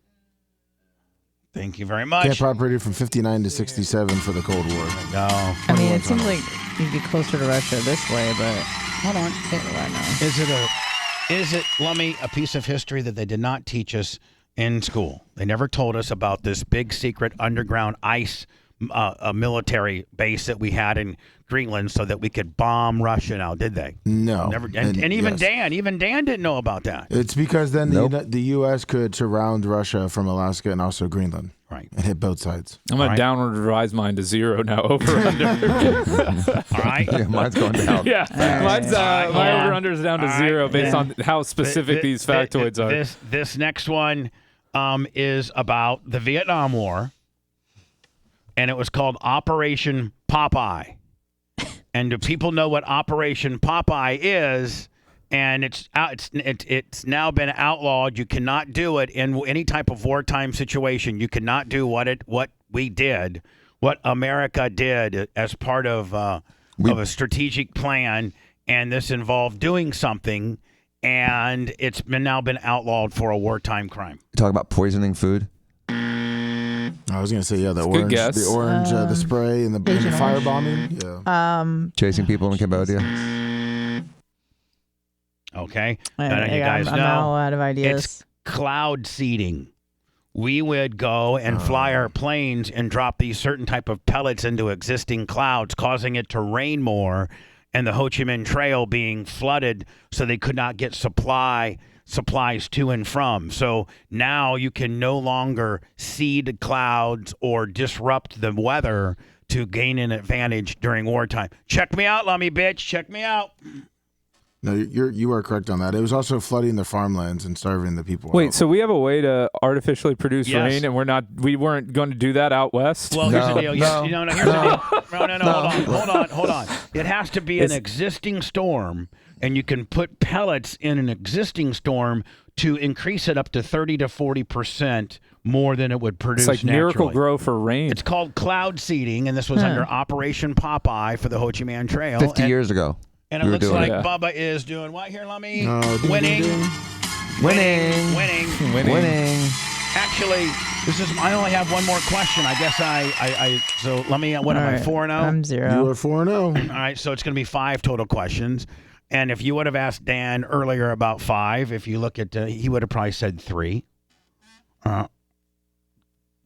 Thank you very much. Camp operated from 59 to 67 for the Cold War. No. I mean, it seems like you'd be closer to Russia this way, but hold on. Is it, Lummy, a piece of history that they did not teach us in school? They never told us about this big secret underground ice military base that we had in Greenland so that we could bomb Russia now, did they? No. Never. And even yes. Dan didn't know about that. It's because then the U.S. could surround Russia from Alaska and also Greenland. Right. And hit both sides. I'm going to downward revise mine to 0 now, over under. All right. Yeah, mine's going down. Yeah, mine's my over under is down to 0 based on how specific these factoids are. This next one is about the Vietnam War, and it was called Operation Popeye. And do people know what Operation Popeye is? And it's now been outlawed. You cannot do it in any type of wartime situation. You cannot do what we did, what America did as part of a strategic plan. And this involved doing something, and it's now been outlawed for a wartime crime. Talk about poisoning food. I was gonna say the good guess. the spray and the firebombing. Yeah. Chasing people in Cambodia. Okay. You guys know. I'm all out of ideas. It's cloud seeding. We would go and fly our planes and drop these certain type of pellets into existing clouds, causing it to rain more, and the Ho Chi Minh Trail being flooded so they could not get supplies to and from. So now you can no longer seed clouds or disrupt the weather to gain an advantage during wartime. Check me out, Lummy bitch. Check me out. No, you are correct on that. It was also flooding the farmlands and starving the people. Wait, so we have a way to artificially produce rain, and we weren't going to do that out west? Well, here's the deal. Here's the deal. Hold on. It has to be an existing storm, and you can put pellets in an existing storm to increase it up to 30 to 40% more than it would produce It's like naturally. Miracle Grow for rain. It's called cloud seeding, and this was under Operation Popeye for the Ho Chi Minh Trail. 50 years ago. And it looks like Bubba is doing what here, Lummy? Winning. Actually, I only have one more question. I guess so let me, what am I, 4-0? I'm 0. You are 4-0. All right, so it's going to be 5 total questions. And if you would have asked Dan earlier about 5, if you look at, he would have probably said 3.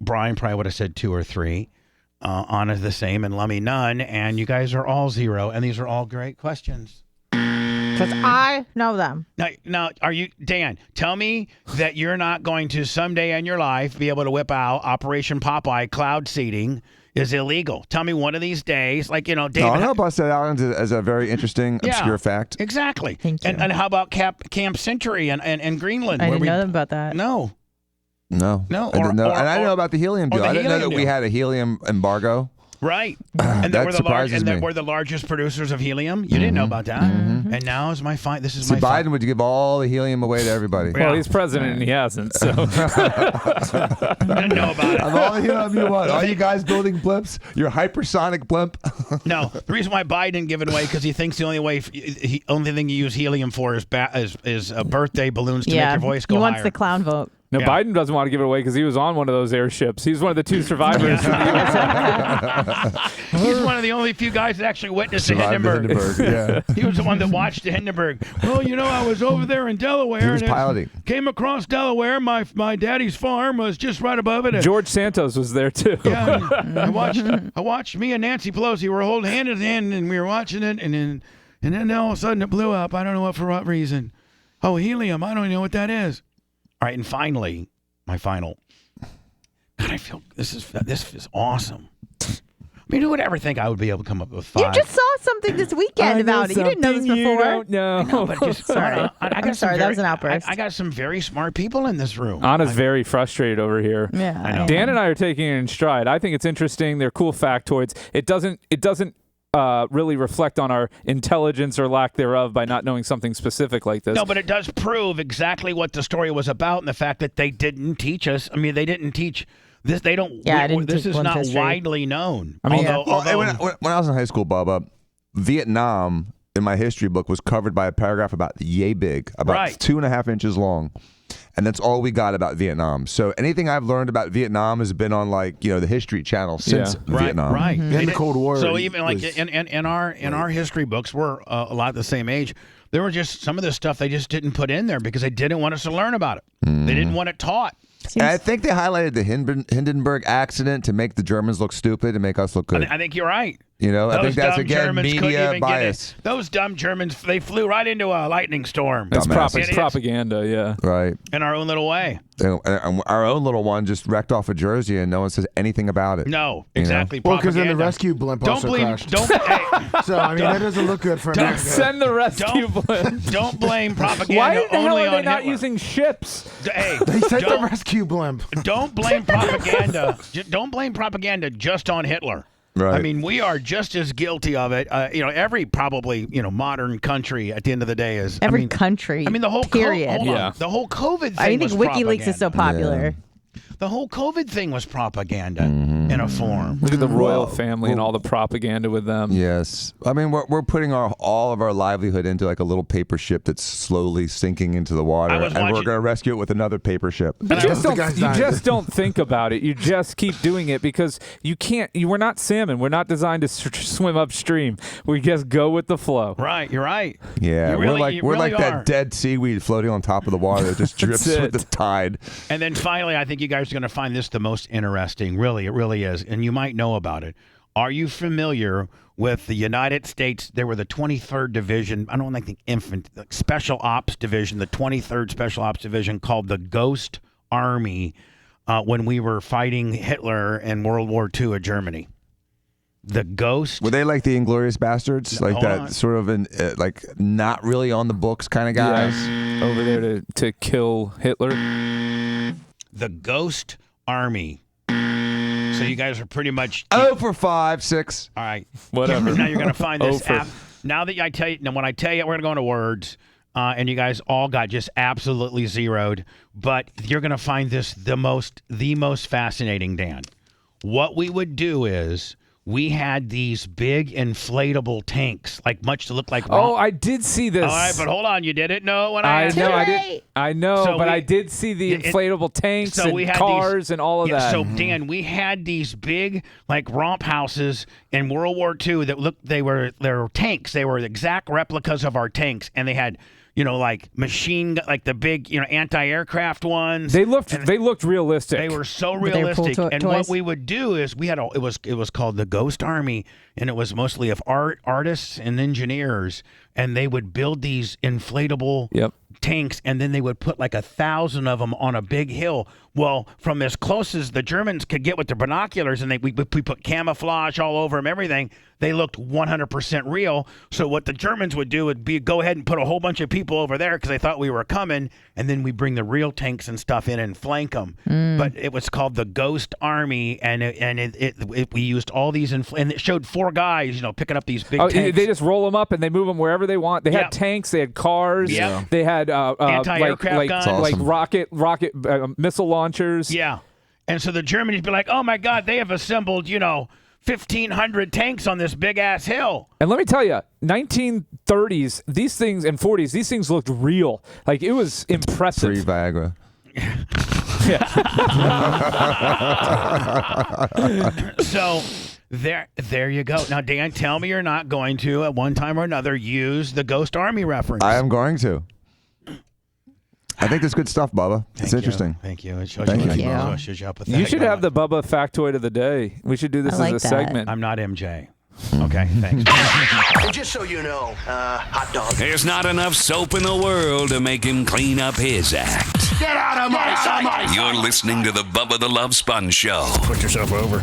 Brian probably would have said 2 or 3. Anna's the same, and Lummy none. And you guys are all 0. And these are all great questions. Because I know them. Now, are you, Dan, tell me that you're not going to someday in your life be able to whip out Operation Popeye cloud seeding is illegal. Tell me one of these days, like, you know, David. No, I'm going to bust that out as a very interesting, obscure fact. Exactly. Thank you. And how about Camp Century and Greenland? I where didn't know about that. No. No. No. I didn't know. And I know about the helium deal. I didn't know that we had a helium embargo. Right. And that surprises me. we're the largest producers of helium. You didn't know about that. And now is my this is See, my Biden would give all the helium away to everybody. Well, he's president and he hasn't, so. didn't know about it. Of all the helium you want, all you guys building blimps, your hypersonic blimp. No, the reason why Biden didn't give it away because he thinks the only thing you use helium for is birthday balloons to make your voice go he wants higher. the clown vote. No, Biden doesn't want to give it away because he was on one of those airships. He's one of the 2 survivors. From the USA. He's one of the only few guys that actually witnessed the Survived the Hindenburg. Hindenburg, yeah. He was the one that watched the Hindenburg. Well, you know, I was over there in Delaware. He was and piloting. Came across Delaware. My daddy's farm was just right above it. George Santos was there, too. Yeah, I watched me and Nancy Pelosi were holding hand in hand, and we were watching it, and then all of a sudden it blew up. I don't know for what reason. Oh, helium. I don't even know what that is. All right, and finally, my final. God, I feel this is awesome. I mean, who would ever think I would be able to come up with 5? You just saw something this weekend about it. You didn't know this before. No, but just sorry. I'm sorry. That was an outburst. I got some very smart people in this room. Anna's very frustrated over here. Yeah, I know. Dan and I are taking it in stride. I think it's interesting. They're cool factoids. It doesn't really reflect on our intelligence or lack thereof by not knowing something specific like this. No, but it does prove exactly what the story was about, and the fact that they didn't teach us. I mean, they didn't teach this. They don't. Yeah, this is not widely known. I mean, although when I was in high school, Bubba, Vietnam in my history book was covered by a paragraph about yay big, about 2.5 inches long. And that's all we got about Vietnam. So anything I've learned about Vietnam has been on the History Channel since Vietnam. Right. And the Cold War. So even like in our history books, we're a lot the same age. There were just some of this stuff they just didn't put in there because they didn't want us to learn about it. They didn't want it taught. And I think they highlighted the Hindenburg accident to make the Germans look stupid and make us look good. I think you're right. I think that's, dumb again, Germans couldn't media even bias. Get it. Those dumb Germans, they flew right into a lightning storm. It's propaganda, yeah. Right. In our own little way. And our own little one just wrecked off of Jersey, and no one says anything about it. No, exactly. Well, because then the rescue blimp also crashed. So, I mean, that doesn't look good for America. Send the rescue blimp. Don't blame propaganda Why the hell only are they on not Hitler. using ships? Hey, They sent the rescue blimp. Don't blame propaganda. Don't blame propaganda just on Hitler. Right. I mean, we are just as guilty of it. Every probably modern country at the end of the day is Every country. I mean, the whole period. The whole COVID thing. I think was WikiLeaks is so popular. Yeah. The whole COVID thing was propaganda in a form. Look at the royal family and all the propaganda with them. Yes. I mean, we're putting all of our livelihood into like a little paper ship that's slowly sinking into the water, and we're going to rescue it with another paper ship. You just don't think about it. You just keep doing it because you can't. We're not salmon. We're not designed to swim upstream. We just go with the flow. Right. You're right. Yeah. You we're really like are. that dead seaweed floating on top of the water that just drifts with the tide. And then finally, I think you guys are going to find this the most interesting. Really, it really is. And you might know about it. Are you familiar with the United States? There were the 23rd Division. I don't like the Special Ops Division, the 23rd Special Ops Division called the Ghost Army when we were fighting Hitler in World War II at Germany. The Ghost. Were they like the Inglorious Bastards? Like hold that on. sort of like not really on the books kind of guys? Yeah. Over there to kill Hitler. The Ghost Army. So you guys are pretty much 0 for 5, 6. All right. Whatever. Now you're going to find this Oh, app. Now that I tell you, when I tell you, we're going to go into words, and you guys all got just absolutely zeroed. But you're going to find this the most fascinating, Dan. What we would do is we had these big inflatable tanks, like much to look like. Oh, I did see this. All right, but hold on, you didn't know when I asked know, you? I did. I know, So but we- I did see the inflatable tanks and we had cars and all of yeah, that. So Dan, we had these big like romp houses in World War II that looked they were tanks. They were exact replicas of our tanks, and they had like like the big anti-aircraft ones. They looked realistic. They were so But they were cool realistic. And toys? what we would do is it was called the Ghost Army, and it was mostly of artists and engineers, and they would build these inflatable tanks, and then they would put like 1,000 of them on a big hill. Well, from as close as the Germans could get with their binoculars, and we put camouflage all over them, everything, they looked 100% real. So what the Germans would do would be go ahead and put a whole bunch of people over there because they thought we were coming, and then we bring the real tanks and stuff in and flank them. But it was called the Ghost Army, and we used all these, and it showed 4 guys, picking up these big tanks. They just roll them up and they move them wherever they want. They had tanks, they had cars, they had anti-aircraft guns, like rocket missile launchers. Yeah, and so the Germans would be like, "Oh my God, they have assembled 1,500 tanks on this big ass hill." And let me tell you, 1930s, these things, and 40s, these things looked real. Like, it was impressive. Free Viagra. So there you go. Now, Dan, tell me you're not going to, at one time or another, use the Ghost Army reference. I am going to. I think that's good stuff, Bubba. It's interesting. Thank you. It shows Thank you. you. It shows you apathetic. You should have the Bubba factoid of the day. We should do this as a segment. I'm not MJ. Okay, thanks. And just so you know, hot dog. There's not enough soap in the world to make him clean up his act. Get out of my sight! You're listening to the Bubba the Love Sponge Show. Put yourself over.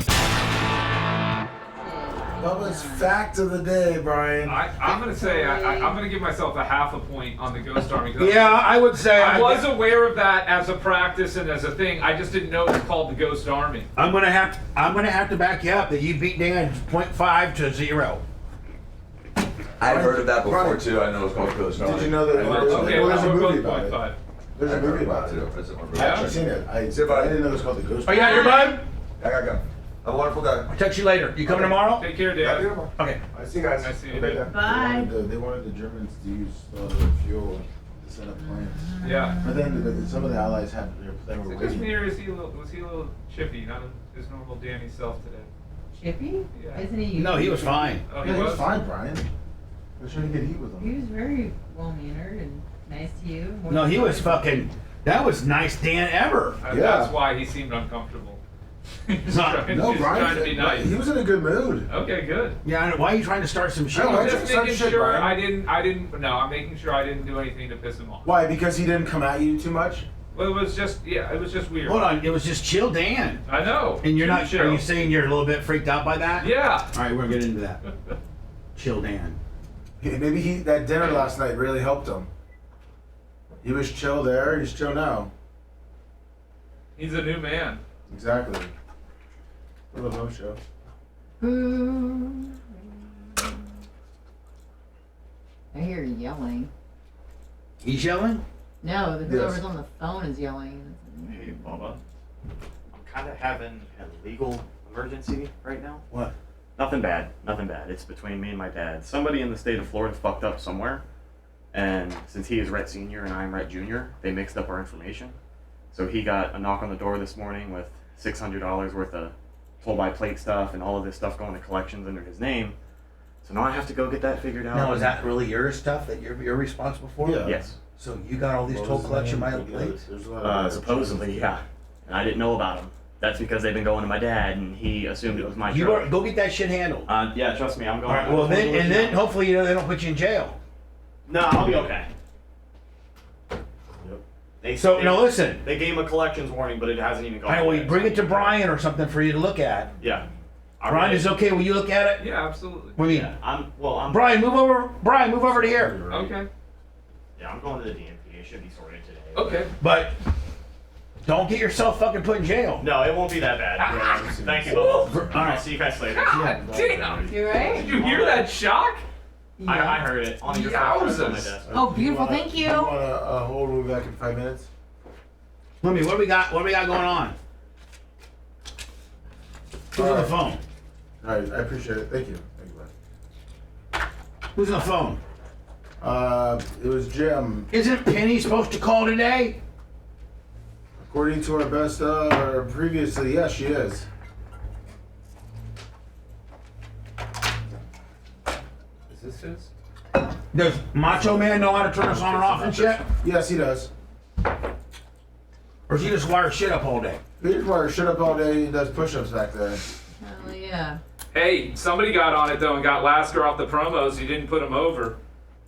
Bubba's fact of the day, Brian. I'm going to say I'm going to give myself a half a point on the Ghost Army. Yeah, I would say I was aware of that as a practice and as a thing. I just didn't know it was called the Ghost Army. I'm gonna have to back you up that you beat Dan 0.5 to 0. I've heard of that before too. I know it's called Ghost Army. Did you know that there's a movie about it? There's a movie about it. I've actually seen it. I didn't know it was called the Ghost Oh, Army. yeah, your bud? I gotta go. Have a wonderful day. I'll text you later. You coming tomorrow? Take care, Dad. Okay. I see you guys. I see you, Okay. Dad. Bye. They wanted the Germans to use the fuel to set up planes. Yeah. But then some of the allies had they were Is it just waiting. me or was he a little chippy, not his normal Danny self today? Chippy? Yeah. Isn't he? No, he was fine. Oh, Yeah, he was fine, Brian. We're trying to get heat with him. He was very well mannered and nice to you. No, he was fucking. That was nice Dan ever. That's why he seemed uncomfortable. He's trying, No, he's Brian. trying to be nice. He was in a good mood. Okay, good. Yeah, why are you trying to start some shit? No, I'm I just tried to making start shit, sure Brian. I'm making sure I didn't do anything to piss him off. Why? Because he didn't come at you too much? Well, it was just weird. Hold on, it was just chill Dan. I know. And you're not Chill. Are you saying you're a little bit freaked out by that? Yeah. All right, we're gonna get into that. Chill Dan. Maybe that dinner last night really helped him. He was chill there, he's chill now. He's a new man. Exactly. Little home show. I hear yelling. He's yelling? No, the Yes. whoever's on the phone is yelling. Hey, Bubba. I'm kind of having a legal emergency right now. What? Nothing bad. Nothing bad. It's between me and my dad. Somebody in the state of Florida fucked up somewhere. And since he is Rhett Sr. and I'm Rhett Jr., they mixed up our information. So he got a knock on the door this morning with $600 worth of pull-by-plate stuff and all of this stuff going to collections under his name. So now I have to go get that figured out. Now, is that really your stuff that you're responsible for? Yeah. Yes. So you got all these toll collection by the plates? Supposedly, yeah. And I didn't know about them. That's because they've been going to my dad, and he assumed it was my truck. Go get that shit handled. Yeah, trust me, I'm going. All right. Well, then hopefully they don't put you in jail. No, I'll be okay. Now listen. They gave him a collections warning, but it hasn't even gone. All right, well, you bring it to Brian or something for you to look at. Yeah. Brian, is it okay? Will you look at it? Yeah, absolutely. What do you mean? I'm. Brian, move over. Brian, move over to here. Okay. Yeah, I'm going to the DMV. It should be sorted today. Okay. But don't get yourself fucking put in jail. No, it won't be that bad. Thank you, Bubba. All right. I'll see you guys later. God damn. You right? Did you hear that shock? I heard it on your phone on my desk. Oh, beautiful. Thank you. You want a whole room back in 5 minutes? Let me. What do we got? What do we got going on? Who's on the phone? All right, I appreciate it. Thank you. Thank you, bud. Who's on the phone? It was Jim. Isn't Penny supposed to call today? According to our best, previously, yes, she is. Is this his? Does Macho Man know how to turn us on and off and shit? Yes, he does. Or does he just wire shit up all day? He just wires shit up all day. He does push-ups back there. Hell yeah. Hey, somebody got on it though and got Lasker off the promos. You didn't put him over.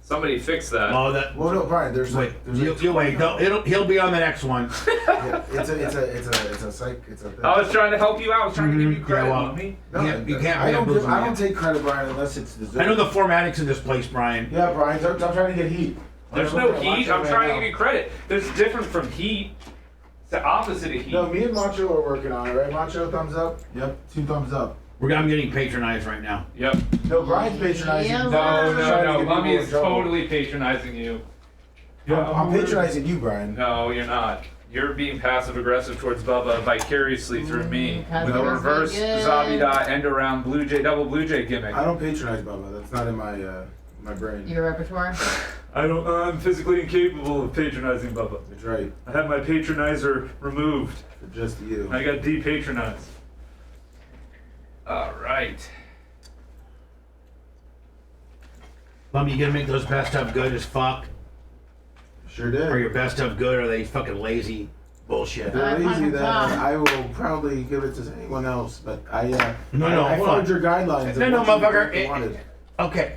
Somebody fixed that. Oh, that. Well, no, Brian. There's Wait, there's you wait. He'll be on the next one. Yeah, it's a psych. It's a thing. I was trying to help you out. I was trying to give you credit. Yeah, well, Mommy. No, you can't. I don't take credit, Brian, unless it's deserved. I know the formatics in this place, Brian. Yeah, Brian. I'm trying to get heat. There's no heat. I'm trying to give you credit. There's different from heat. It's the opposite of heat. No, me and Macho are working on it, right? Macho, thumbs up. Yep, 2 thumbs up. I'm getting patronized right now. Yep. No, Brian's patronizing. Yeah, No. Mommy is totally patronizing you. I'm patronizing you, Brian. No, you're not. You're being passive aggressive towards Bubba vicariously through me with a reverse Zabida end around double Blue Jay gimmick. I don't patronize Bubba. That's not in my brain. Your repertoire? I'm physically incapable of patronizing Bubba. That's right. I had my patronizer removed. For just you. I got depatronized. All right. Lummy, you gonna make those best of good as fuck? Sure did. Or your best of good, or are they fucking lazy bullshit? If they're lazy, then I will probably give it to anyone else. But I hold followed on. your guidelines. No, of what you motherfucker. wanted. Okay.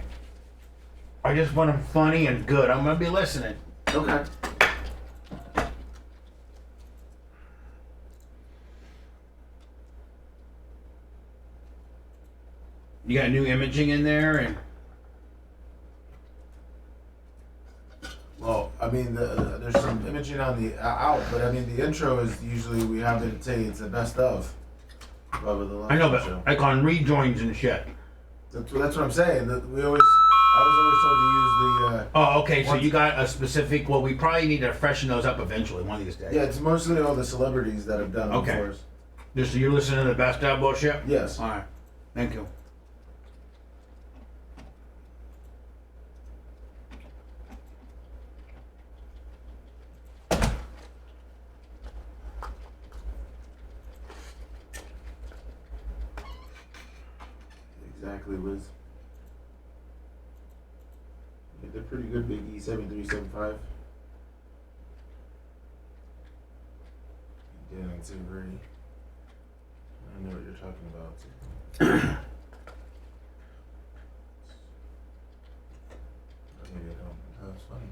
I just want them funny and good. I'm gonna be listening. Okay. You got new imaging in there, and well, I mean, there's some imaging on the out, but I mean, the intro is usually we have it say it's the best of. Bubba the Love I know, Sponge but like on rejoins and shit. That's what I'm saying. I was always told to use the. Oh, okay. So you got a specific. Well, we probably need to freshen those up eventually, one of these days. Yeah, it's mostly all the celebrities that have done it Okay. for us. Just you're listening to the best of bullshit. Yes. All right. Thank you. Exactly, Liz. Yeah, they're pretty good, Big E 7375. Dan and Savory. I know what you're talking about. Maybe I don't. That's funny.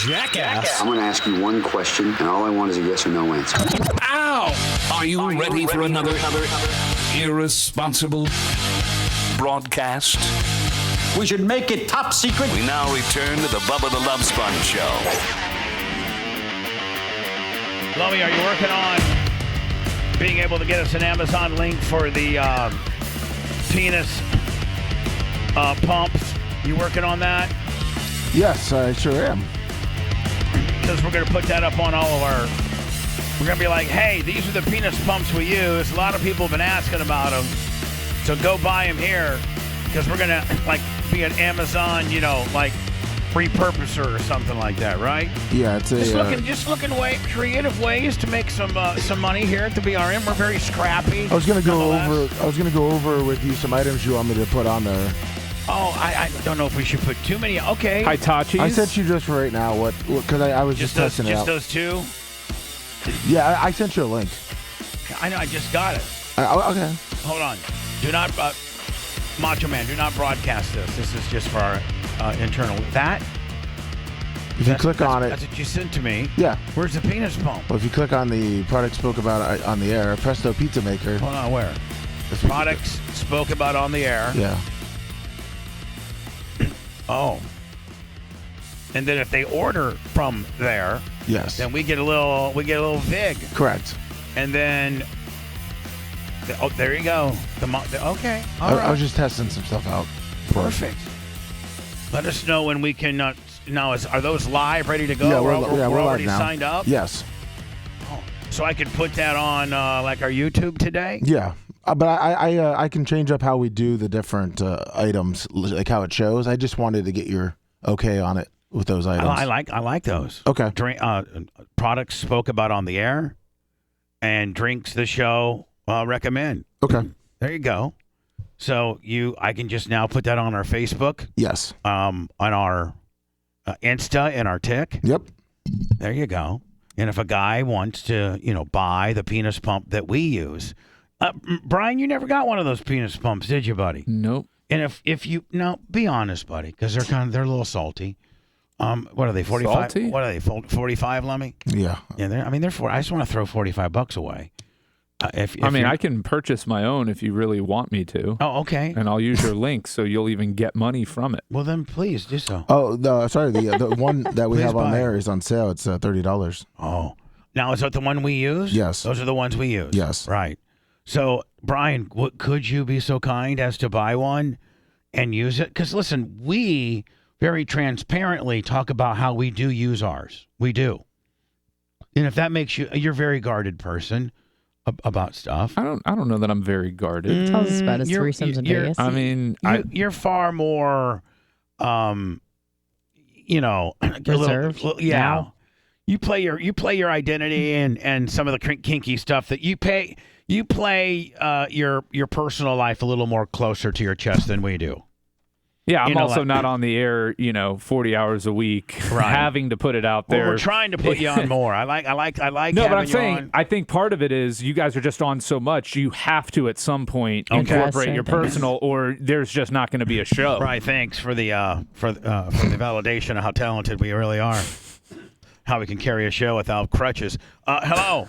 Jackass. I'm going to ask you one question, and all I want is a yes or no answer. Ow! Are you ready for another irresponsible broadcast? We should make it top secret. We now return to the Bubba the Love Sponge Show. Lummy, are you working on being able to get us an Amazon link for the penis pumps? You working on that? Yes, I sure am. Because we're going to put that up on all of our... We're going to be like, hey, these are the penis pumps we use. A lot of people have been asking about them. So go buy them here. Because we're going to, like, be an Amazon, repurposer or something like that, right? Yeah, it's Just looking creative ways to make some money here at the BRM. We're very scrappy. I was gonna go over with you some items you want me to put on there. Oh, I don't know if we should put too many. Okay. Hitachis. I sent you just for right now because I was just testing it out. Just those two? Yeah, I sent you a link. I know, I just got it. Okay. Hold on. Do not, Macho Man, do not broadcast this. This is just for our internal. That? If you click on it. That's what you sent to me. Yeah. Where's the penis pump? Well, if you click on the product spoke about on the air, Presto Pizza Maker. Hold on, where? Products spoke about on the air. Yeah. Oh. And then if they order from there, yes, then we get a little vig. Correct. And then Oh, there you go. Okay. All right. I was just testing some stuff out. Perfect. Let us know when we can. Now, are those live, ready to go? Yeah, we're we're already live now. signed up. Yes. Oh, so I could put that on like our YouTube today. Yeah, but I can change up how we do the different items, like how it shows. I just wanted to get your okay on it with those items. I like those. Okay. Products spoke about on the air, and drinks the show recommend. Okay. There you go. So I can just now put that on our Facebook. Yes. On our Insta and our Tik. Yep. There you go. And if a guy wants to, buy the penis pump that we use, Brian, you never got one of those penis pumps, did you, buddy? Nope. And if you be honest, buddy, because they're a little salty. What are they? 45. Salty? What are they? 45, Lummy? Yeah. Yeah. They're I just want to throw $45 away. I can purchase my own if you really want me to. Oh, okay. And I'll use your link so you'll even get money from it. Well, then please do so. Oh, no, sorry. The one that we Please have on buy. there is on sale. It's $30. Oh. Now, is that the one we use? Yes. Those are the ones we use? Yes. Right. So, Brian, could you be so kind as to buy one and use it? Because, listen, we very transparently talk about how we do use ours. We do. And if that makes you're a very guarded person about stuff. I don't know that I'm very guarded. Tells us about his threesomes in Vegas. I mean, you're far more, reserved. Yeah. Now? You play your identity and some of the kinky stuff that you play your personal life a little more closer to your chest than we do. Yeah, I'm also not on the air, 40 hours a week, having to put it out there. Well, we're trying to put you on more. I like. No, but I'm saying, I think part of it is you guys are just on so much, you have to at some point incorporate your personal, or there's just not going to be a show. Right. Thanks for the validation of how talented we really are. How we can carry a show without crutches. Hello.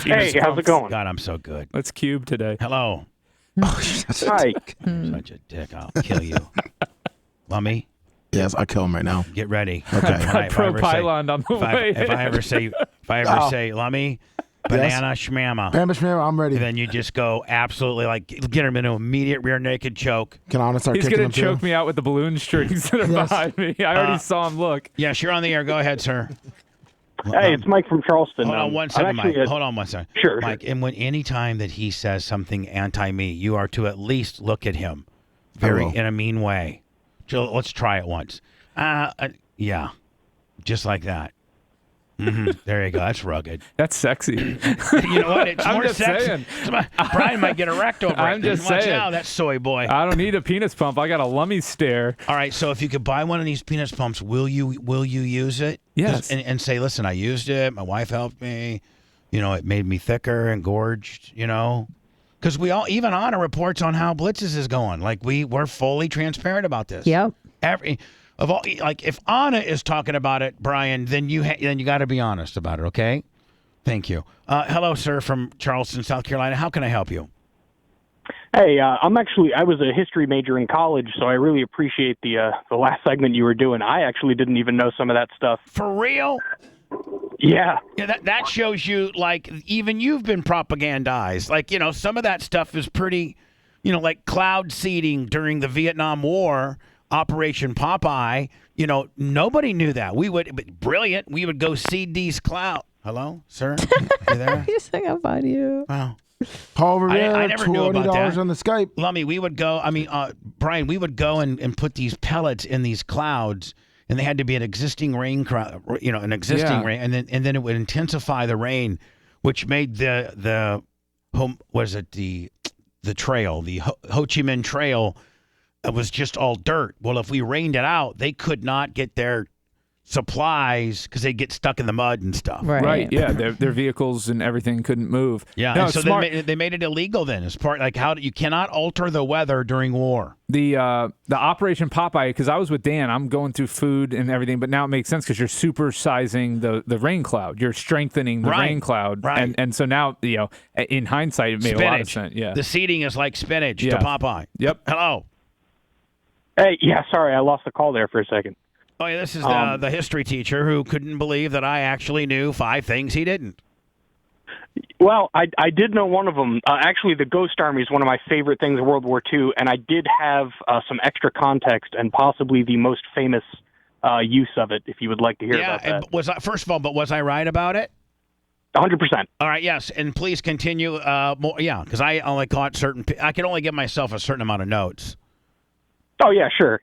Hey, how's it going? God, I'm so good. Let's cube today. Hello. Hi. Such a dick. I'll kill you. Lummy? Yes, I'll kill him right now. Get ready. Okay. Pro pylon on the way. If I ever say, Lummy, banana schmamma. Banana schmamma, I'm ready. Then you just go absolutely get him into an immediate rear naked choke. Can I start He's kicking going him to choke me out with the balloon strings that are behind me. I already saw him look. Yes, you're on the air. Go ahead, sir. Hey, it's Mike from Charleston. Hold on one second, Mike. Hold on one second. Sure. Mike, and any time that he says something anti-me, you are to at least look at him in a mean way. So let's try it once. Yeah, just like that. There you go. That's rugged. That's sexy. You know what? It's I'm more just sexy. saying. Brian might get erect over it. I'm just Watch saying. out, that soy boy. I don't need a penis pump. I got a Lummy stare. All right, so if you could buy one of these penis pumps, will you use it? Yes. And say, listen, I used it. My wife helped me. It made me thicker and gorged. Because even Anna reports on how Blitz's is going. Like we're fully transparent about this. Yep. If Anna is talking about it, Brian, then you got to be honest about it. Okay. Thank you. Hello, sir, from Charleston, South Carolina. How can I help you? Hey, I was a history major in college, so I really appreciate the last segment you were doing. I actually didn't even know some of that stuff. For real? Yeah. Yeah, that shows you, even you've been propagandized. Some of that stuff is pretty, like cloud seeding during the Vietnam War, Operation Popeye. Nobody knew that. Brilliant. We would go seed these clouds. Hello, sir? You there? He just hung up on you. Wow. Paul Revere, I never knew about that. $20 on the Skype. Lummy, we would go, Brian, we would go and put these pellets in these clouds, and they had to be an existing rain cloud, rain, and then it would intensify the rain, which made the trail, the Ho Chi Minh Trail, was just all dirt. Well, if we rained it out, they could not get their supplies because they get stuck in the mud and stuff. Right. Yeah. Their vehicles and everything couldn't move. Yeah. No, and so they made it illegal then. As part you cannot alter the weather during war. The Operation Popeye, because I was with Dan, I'm going through food and everything, but now it makes sense because you're supersizing the rain cloud. You're strengthening the rain cloud. Right. And so now, in hindsight, it made a lot of sense. Yeah. The seeding is like spinach to Popeye. Yep. Hello. Hey, yeah, sorry, I lost the call there for a second. Oh, yeah, this is the history teacher who couldn't believe that I actually knew 5 things he didn't. Well, I did know one of them. Actually, the Ghost Army is one of my favorite things in World War II, and I did have some extra context and possibly the most famous use of it, if you would like to hear about that. First of all, but was I right about it? 100%. All right, yes, and please continue. More, yeah, because I only caught I can only give myself a certain amount of notes. Oh yeah, sure.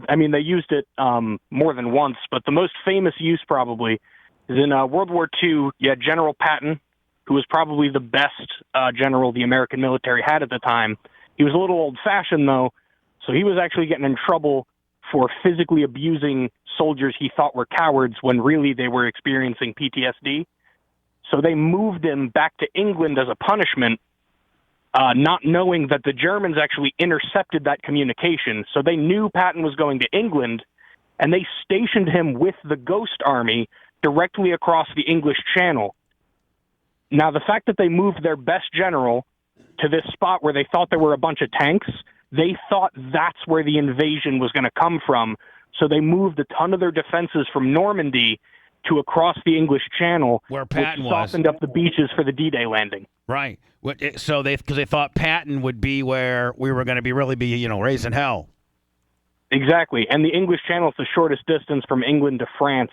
I mean, they used it more than once, but the most famous use probably is in World War II. You had General Patton, who was probably the best general the American military had at the time. He was a little old-fashioned, though, so he was actually getting in trouble for physically abusing soldiers he thought were cowards when really they were experiencing PTSD. So they moved him back to England as a punishment, not knowing that the Germans actually intercepted that communication. So they knew Patton was going to England, and they stationed him with the Ghost Army directly across the English Channel. Now, the fact that they moved their best general to this spot where they thought there were a bunch of tanks, they thought that's where the invasion was going to come from. So they moved a ton of their defenses from Normandy to across the English Channel, where Patton which softened up the beaches for the D-Day landing. Right. So because they thought Patton would be where we were going to really be, raising hell. Exactly. And the English Channel is the shortest distance from England to France.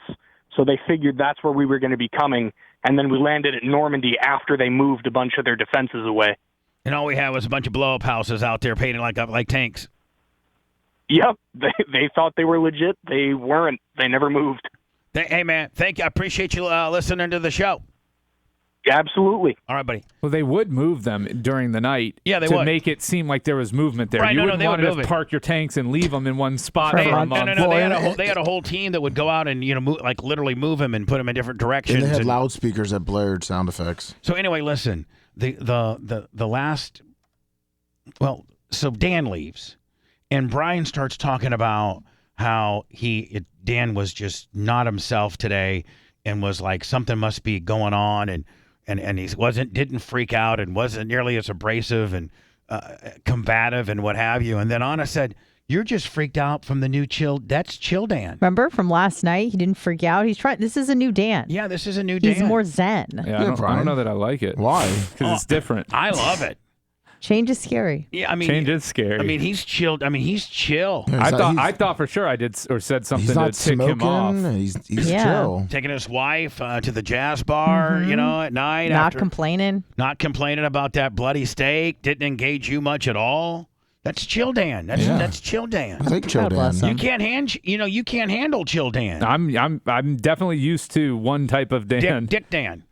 So they figured that's where we were going to be coming. And then we landed at Normandy after they moved a bunch of their defenses away. And all we had was a bunch of blow-up houses out there painted like tanks. Yep. They thought they were legit. They weren't. They never moved. Hey, man, thank you. I appreciate you listening to the show. Absolutely. All right, buddy. Well, they would move them during the night to make it seem like there was movement there. Right, you no, wouldn't they want would to move just it. park your tanks and leave them in one spot for a month. No. They had a whole team that would go out and literally move him and put him in different directions. And they had loudspeakers that blared sound effects. So anyway, listen, the last, so Dan leaves, and Brian starts talking about how Dan was just not himself today, and was like something must be going on, and he didn't freak out and wasn't nearly as abrasive and combative and what have you. And then Anna said, "You're just freaked out from the new Chill. That's Chill Dan. Remember from last night? He didn't freak out. He's trying. This is a new Dan. Yeah, this is a new Dan. He's more zen. Yeah, I don't know that I like it. Why? Because it's different. I love it. Change is scary. Yeah, I mean, change is scary. I mean, he's chilled. I mean, he's chill. I thought for sure I did or said something to tick him off. He's chill. Taking his wife to the jazz bar, at night. Not complaining. Not complaining about that bloody steak. Didn't engage you much at all. That's Chill Dan. That's Chill Dan. I like Chill Dan. You can't handle Chill Dan. I'm definitely used to one type of Dan. Dick Dan.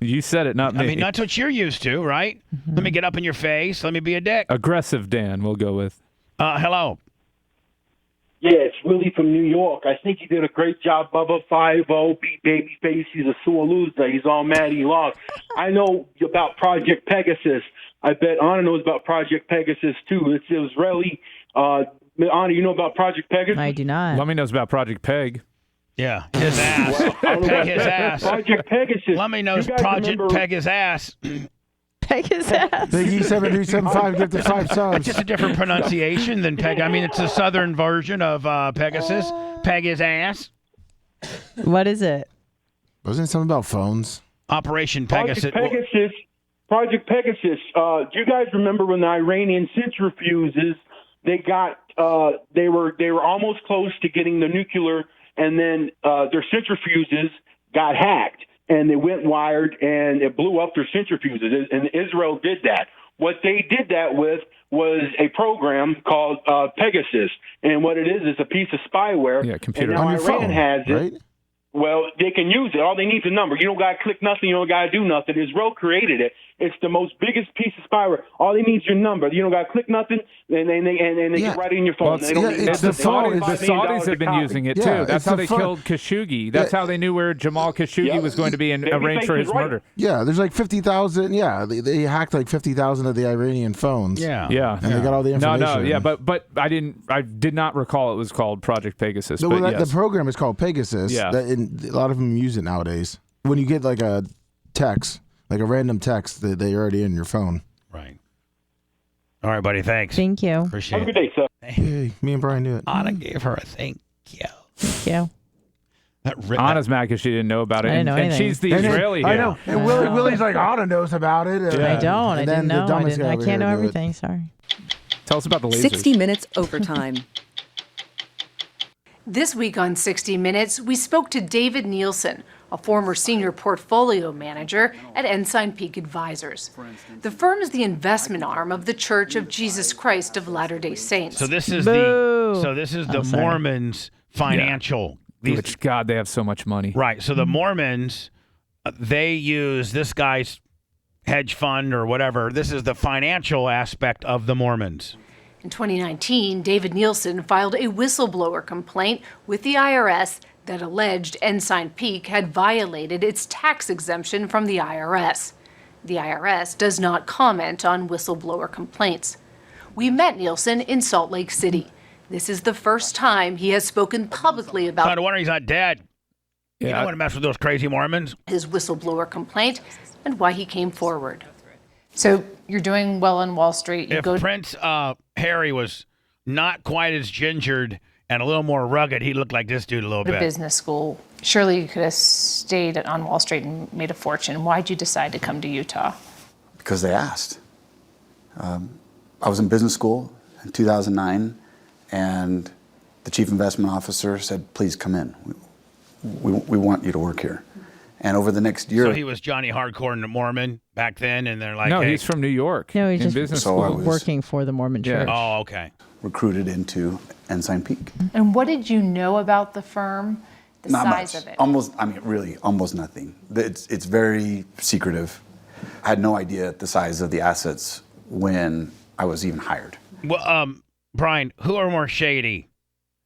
You said it, not me. I mean, that's what you're used to, right? Let me get up in your face. Let me be a dick. Aggressive Dan, we'll go with. Hello. Yeah, it's Willie from New York. I think you did a great job, Bubba. 5-0, beat Babyface. He's a sore loser. He's all mad he lost. I know about Project Pegasus. I bet Anna knows about Project Pegasus, too. It's Israeli. Anna, you know about Project Pegasus? I do not. Lummi knows about Project Peg. Yeah, his ass. Peg his ass. Project Pegasus. Lummi knows Project Peg his ass. Peg his ass. Biggie 7375, get the 5 subs. It's just a different pronunciation than Peg. I mean, it's a southern version of Pegasus. Peg his ass. What is it? Wasn't it something about phones? Operation Pegasus. Project Pegasus. Do you guys remember when the Iranian centrifuges, they were almost close to getting the nuclear, and then their centrifuges got hacked, and they went wired, and it blew up their centrifuges, and Israel did that. What they did that with was a program called Pegasus, and what it is a piece of spyware. Yeah, computer. And now On your Iran phone, has it. right? Well, they can use it. All they need is a number. You don't got to click nothing. You don't got to do nothing. Israel created it. It's the most biggest piece of spyware. All they need is your number. You don't got to click nothing, and they get right in your phone. The They Saudis have been using it, too. That's how they killed Khashoggi. That's how they knew where Jamal Khashoggi was going to be and arranged for his murder. Yeah, there's like 50,000. Yeah, they hacked like 50,000 of the Iranian phones. Yeah. And they got all the information. No, yeah, but I did not recall it was called Project Pegasus. No, but well, yes. the program is called Pegasus. Yeah. And a lot of them use it nowadays. When you get like a text, like a random text, they're already in your phone. Right. All right, buddy. Thanks. Thank you. Appreciate Have a good day, sir. Hey, me and Brian knew it. Anna gave her a thank you. Thank you. Anna's mad because she didn't know about it. I didn't know and anything. she's the Israeli I here. know. And Willie's like, Anna knows about it. I don't. I And didn't then the know. I, dumbest didn't, guy I over can't know here knew it. everything. Sorry. Tell us about the lasers. 60 Minutes Overtime. This week on 60 Minutes, we spoke to David Nielsen, a former senior portfolio manager at Ensign Peak Advisors. The firm is the investment arm of the Church of Jesus Christ of Latter-day Saints. So this is Boo. the Mormons' financial. Which, God, they have so much money. Right. So the Mormons, they use this guy's hedge fund or whatever. This is the financial aspect of the Mormons. In 2019, David Nielsen filed a whistleblower complaint with the IRS that alleged Ensign Peak had violated its tax exemption from the IRS. The IRS does not comment on whistleblower complaints. We met Nielsen in Salt Lake City. This is the first time he has spoken publicly about No wonder he's not dead. You don't want to mess with those crazy Mormons. his whistleblower complaint and why he came forward. So you're doing well on Wall Street. If Prince Harry was not quite as gingered and a little more rugged, he looked like this dude a little to bit. business school. Surely you could have stayed on Wall Street and made a fortune. Why'd you decide to come to Utah? Because they asked. I was in business school in 2009, and the chief investment officer said, please come in. We want you to work here. And over the next year... So he was Johnny Hardcore and the Mormon back then, and they're like, No, hey. he's from New York. No, he's in just business So I school. was- working for the Mormon Church. Oh, okay. Recruited into Ensign Peak. And what did you know about the firm, the Not size much. of it? Almost nothing. It's very secretive. I had no idea the size of the assets when I was even hired. Well, Brian, who are more shady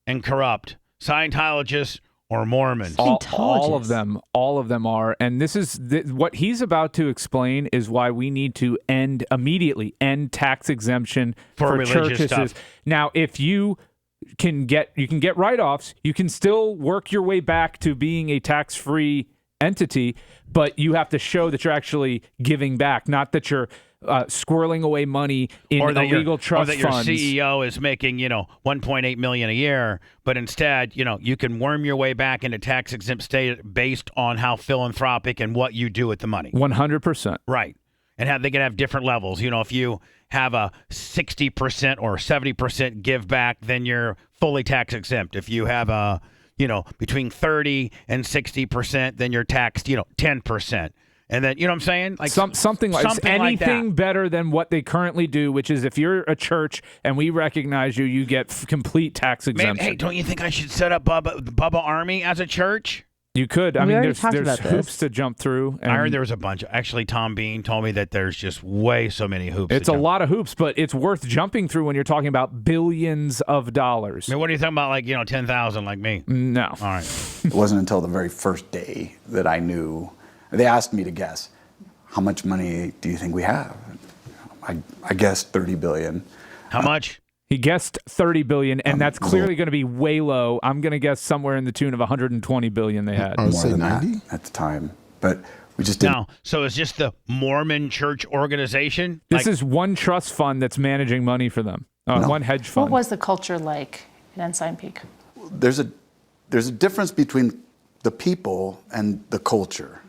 and corrupt, Scientologists or Mormons? All of them are. And this is what he's about to explain is why we need to immediately end tax exemption For religious churches. stuff. Now, if you can get write-offs, you can still work your way back to being a tax-free entity, but you have to show that you're actually giving back, not that you're squirreling away money in illegal trust or that funds. your CEO is making, $1.8 million a year, but instead, you can worm your way back into tax exempt state based on how philanthropic and what you do with the money. 100%. Right. And they can have different levels. If you have a 60% or 70% give back, then you're fully tax exempt. If you have a, between 30 and 60%, then you're taxed, 10%. And then, you know what I'm saying? Like something like anything that. better than what they currently do, which is if you're a church and we recognize you, you get complete tax exemption. Man, hey, don't you think I should set up Bubba Army as a church? You could. I We mean, already there's talked about hoops this. to jump through. I heard there was a bunch. Actually, Tom Bean told me that there's just so many hoops. It's a lot of hoops, but it's worth jumping through when you're talking about billions of dollars. I mean, what are you talking about? Like 10,000, like me? No. All right. It wasn't until the very first day that I knew. They asked me to guess, how much money do you think we have? I guessed 30 billion. How much? He guessed 30 billion, and that's clearly going to be way low. I'm going to guess somewhere in the tune of 120 billion they had. More than 90 that at the time, but we just didn't. Now, so is this the Mormon Church organization? This is one trust fund that's managing money for them. One hedge fund. What was the culture like at Ensign Peak? There's a difference between the people and the culture.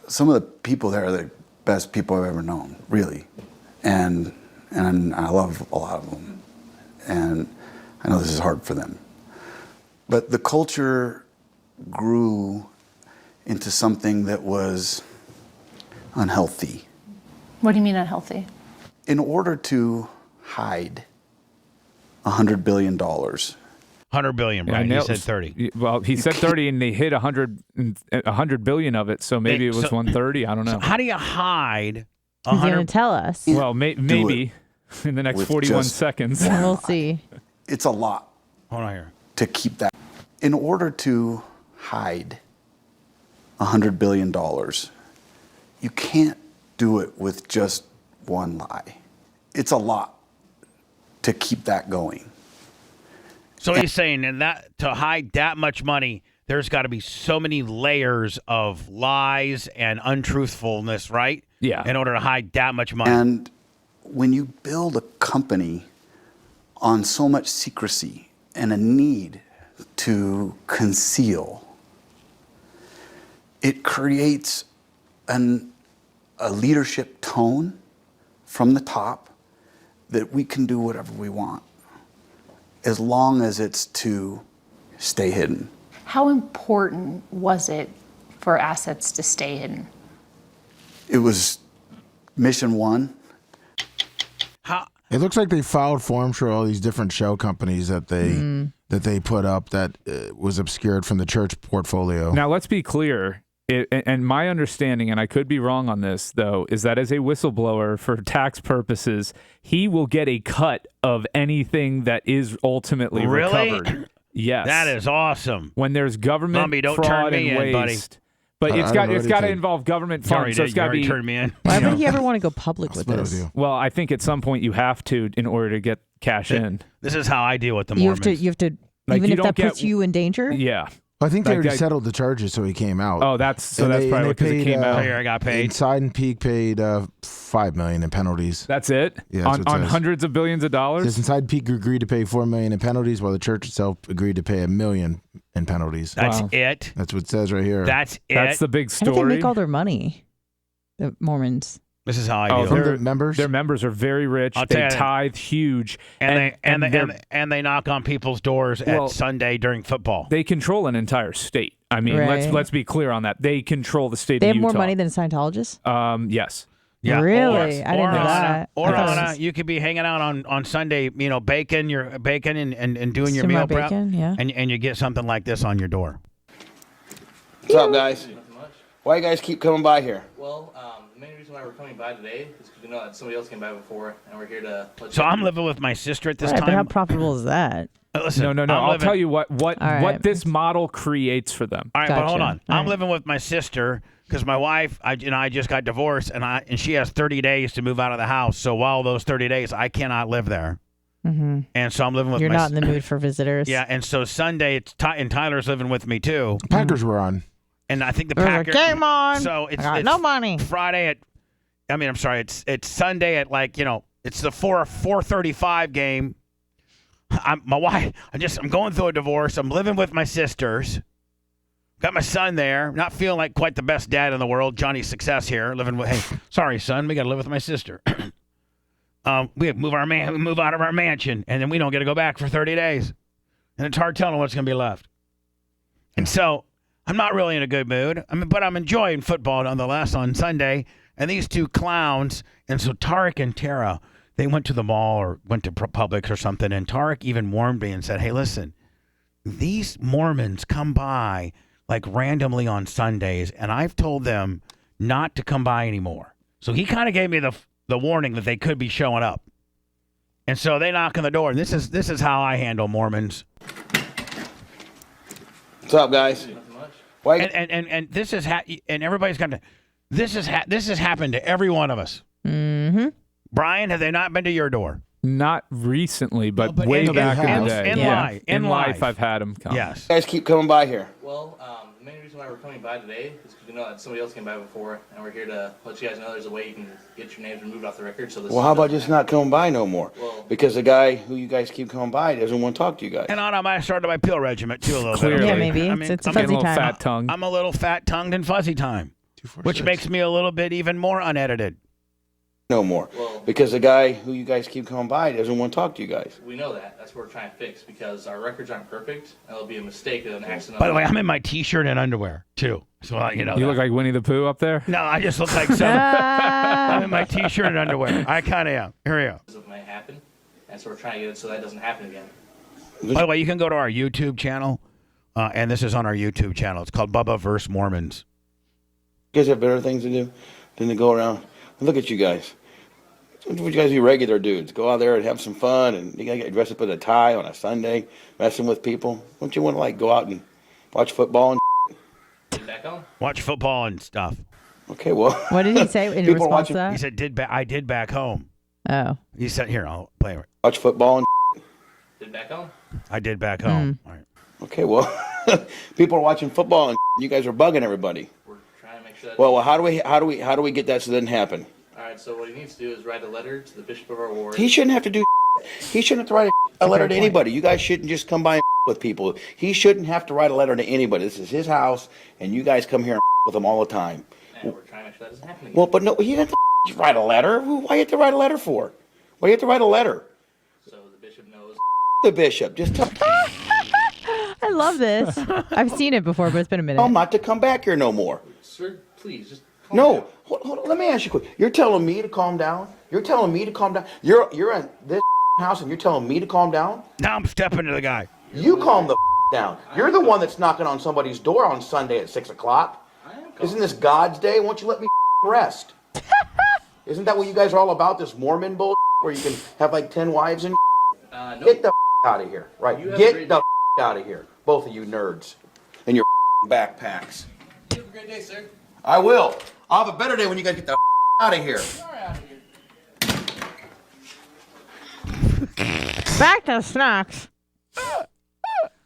Some of the people there are the best people I've ever known, really, and I love a lot of them, and I know this is hard for them, but the culture grew into something that was unhealthy. What do you mean unhealthy? In order to hide $100 billion. 100 billion, Brian. You said 30. Well, he said 30, and they hit 100 billion of it, so maybe it was 130. I don't know. So how do you hide He's going 100? to tell us. Well, maybe in the next with 41 just seconds. We'll see. It's a lot. Hold on here. To keep that. In order to hide $100 billion, you can't do it with just one lie. It's a lot to keep that going. So he's saying that to hide that much money, there's got to be so many layers of lies and untruthfulness, right? Yeah. In order to hide that much money. And when you build a company on so much secrecy and a need to conceal. It creates a leadership tone from the top that we can do whatever we want, as long as it's to stay hidden. How important was it for assets to stay hidden? It was mission one. It looks like they filed forms for all these different show companies that they put up that was obscured from the church portfolio. Now, let's be clear. And my understanding, and I could be wrong on this, though, is that as a whistleblower for tax purposes, he will get a cut of anything that is ultimately recovered. Yes. That is awesome. When there's government Lumby, don't fraud turn me and in, buddy. waste. But it's got to involve government funds. So it's got to be. Turn me in. Why would he ever want to go public with this? Well, I think at some point you have to in order to get cash in. This is how I deal with the You Mormons. have to, Like, even you if don't that puts you in danger? Yeah. I think they Like, already settled the charges, so he came out. Oh, that's And probably because it came out. Here, I got paid. Inside and Peak paid $5 million in penalties. That's it? Yeah, that's what it on says. hundreds of billions of dollars? Says Inside Peak agreed to pay $4 million in penalties, while the church itself agreed to pay $1 million in penalties. That's it. That's what it says right here. That's it. That's the big How do they story. make all their money? The Mormons. This is how I Oh, deal. their members? Their members are very rich. I'll tell They you. tithe huge. And they're- they knock on people's doors Well, at Sunday during football. They control an entire state. I mean, Right. let's be clear on that. They control the state They of have Utah. more money than Scientologists? Yes. Yeah. Really? I didn't know Anna, that. Or I thought it Anna, was- you could be hanging out on Sunday, baking your bacon and doing your Some meal more prep, bacon, yeah. and you get something like this on your door. What's up, guys? Why you guys keep coming by here? Well, the main reason why we're coming by today is because we know that somebody else came by before, and we're here to let So you I'm living with my sister at this Right, time. but how profitable is that? Listen, No. I'm I'll living- tell you what All right. this model creates for them. All right, but hold Gotcha. on. All I'm right. living with my sister because my wife, I just got divorced, and she has 30 days to move out of the house. So while those 30 days, I cannot live there, Mm-hmm. and so I'm living with You're my. not in the mood for visitors. Yeah, and so Sunday, and Tyler's living with me too. Packers were on. And I think the There's a Packers. game on. So it's I got no money. Friday at. I'm sorry. It's Sunday at it's the 4:35 game. My wife. I'm going through a divorce. I'm living with my sisters. Got my son there. Not feeling like quite the best dad in the world. Johnny Success here. Living with. Hey, sorry, son. We got to live with my sister. We move out of our mansion, and then we don't get to go back for 30 days, and it's hard telling what's going to be left. And so I'm not really in a good mood. But I'm enjoying football nonetheless on Sunday. And these two clowns, and so Tarek and Tara, they went to the mall or went to Publix or something, and Tarek even warned me and said, "Hey, listen, these Mormons come by like randomly on Sundays, and I've told them not to come by anymore." So he kind of gave me the warning that they could be showing up. And so they knock on the door, and this is how I handle Mormons. What's up, guys? Why? And this is and everybody's got to. This has happened to every one of us. Mm-hmm. Brian, have they not been to your door? Not recently, but, but way in- back in- in the day. in life. I've had them come. Yes. You guys keep coming by here. Well, the main reason why we're coming by today is because we know that somebody else came by before, and we're here to let you guys know there's a way you can get your names removed off the record. So this Well, how about just not coming by no more? Because the guy who you guys keep coming by doesn't want to talk to you guys. And I might have started my pill regiment too a little Clearly. bit. Yeah, maybe. It's a fuzzy time. Fat tongue. I'm a little fat tongued and fuzzy time, which makes me a little bit even more unedited. No more. Because the guy who you guys keep coming by doesn't want to talk to you guys. We know that. That's what we're trying to fix because our records aren't perfect, and it'll be a mistake of an accident. By the way, I'm in my T-shirt and underwear too, so you know. You that. look like Winnie the Pooh up there. No, I just look like some. I'm in my T-shirt and underwear. I kind of am. Here we go. It might happen, and so we're trying to get it so that doesn't happen again. By the way, you can go to our YouTube channel, and this is on our YouTube channel. It's called Bubba vs. Mormons. You guys have better things to do than to go around. Look at you guys. You guys be regular dudes. Go out there and have some fun, and you gotta get dressed up with a tie on a Sunday, messing with people. Don't you want to go out and watch football and? Get back on. Watch football and stuff. Okay, well. What did he say in People response watching- to that? He said, I did back home. Oh. He said, here, I'll play it. Watch football and. Get back on. I did back home. All right. Okay, well, people are watching football and you guys are bugging everybody. We're trying to make sure that. Well, how do we get that so it doesn't happen? All right. So what he needs to do is write a letter to the bishop of our ward. He shouldn't have to do. He shouldn't have to write a letter to anybody. You guys shouldn't just come by and with people. He shouldn't have to write a letter to anybody. This is his house, and you guys come here and with him all the time. And we're trying to make sure that doesn't happen again. Well, but no, he didn't have to write a letter. Why do you have to write a letter for? Why do you have to write a letter? So the bishop knows. The bishop. Just tell I love this. I've seen it before, but it's been a minute. him not to come back here no more. Sir, please, just No, hold on, let me ask you a question. You're telling me to calm down? You're telling me to calm down? You're in this house and you're telling me to calm down? Now I'm stepping to the guy. You calm the down. You're the one that's knocking on somebody's door on Sunday at 6 o'clock. Isn't this God's day? Why don't you let me rest? Isn't that what you guys are all about, this Mormon bull where you can have like 10 wives and no. Get the out of here. Right, You have a get great the out of here. Both of you nerds and your backpacks. You have a great day, sir. I will. I'll have a better day when you guys get the out of here. Back to snacks.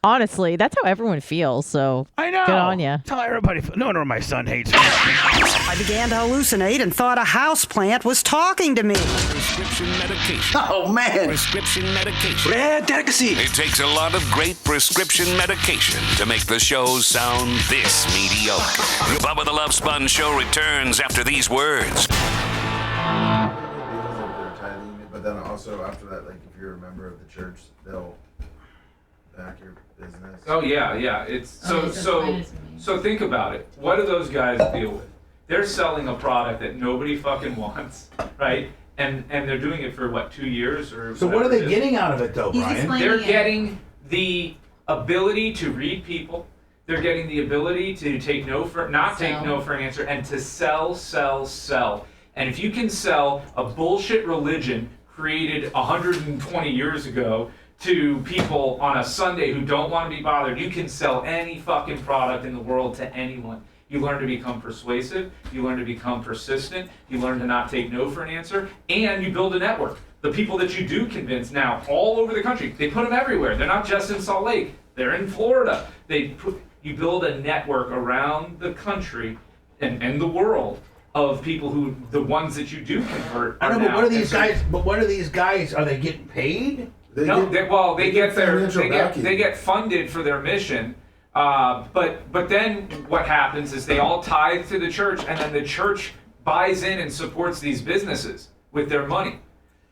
Honestly, that's how everyone feels. So I know. good on you. Tell everybody. No wonder my son hates me. I began to hallucinate and thought a houseplant was talking to me. Prescription medication. Oh, man. Prescription medication. Rare delicacy. It takes a lot of great prescription medication to make the show sound this mediocre. The Bubba the Love Sponge Show returns after these words. But then also after that, like if you're a member of the church, they'll back your business. Oh yeah. It's so think about it. What do those guys deal with? They're selling a product that nobody fucking wants, right? And they're doing it for what, 2 years or So what are whatever they it is. getting out of it though, Brian? They're getting the ability to read people. They're getting the ability to take no for an answer and to sell. And if you can sell a bullshit religion created 120 years ago to people on a Sunday who don't want to be bothered, you can sell any fucking product in the world to anyone. You learn to become persuasive, you learn to become persistent, you learn to not take no for an answer, and you build a network. The people that you do convince now all over the country, they put them everywhere. They're not just in Salt Lake, they're in Florida. You build a network around the country and the world of people who, the ones that you do convert. I know, but what are these guys? Are they getting paid? They get funded for their mission. But then what happens is they all tithe to the church, and then the church buys in and supports these businesses with their money.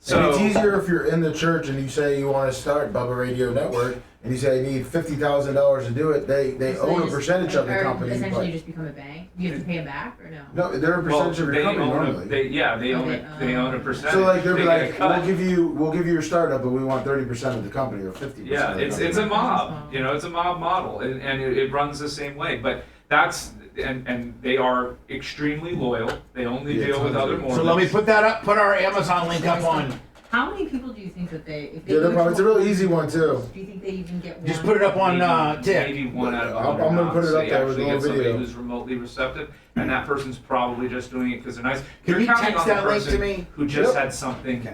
So and it's easier if you're in the church and you say you want to start Bubba Radio Network, and you say you need $50,000 to do it. They own a percentage of the company. Essentially, you just become a bank. Do you have to pay them back or no? No, they're a percentage of your company normally. They own a percentage. So like they'll be They like, get a cut. we'll give you your startup, but we want 30% of the company or 50%. Yeah, of the it's company. a mob. It's a mob model, and it runs the same way. But that's and they are extremely loyal. They only deal with other Mormons. So let me put that up. Put our Amazon link up on. How many people do you think that if they It's a real easy one too. Do you think they even get one? Just put it up on Tick. Maybe one out of I'm gonna put it up they there with a actually little get somebody video. who's remotely receptive, and that person's probably just doing it because they're nice. Can You're you counting text on the that link to person me? who just Yep. had something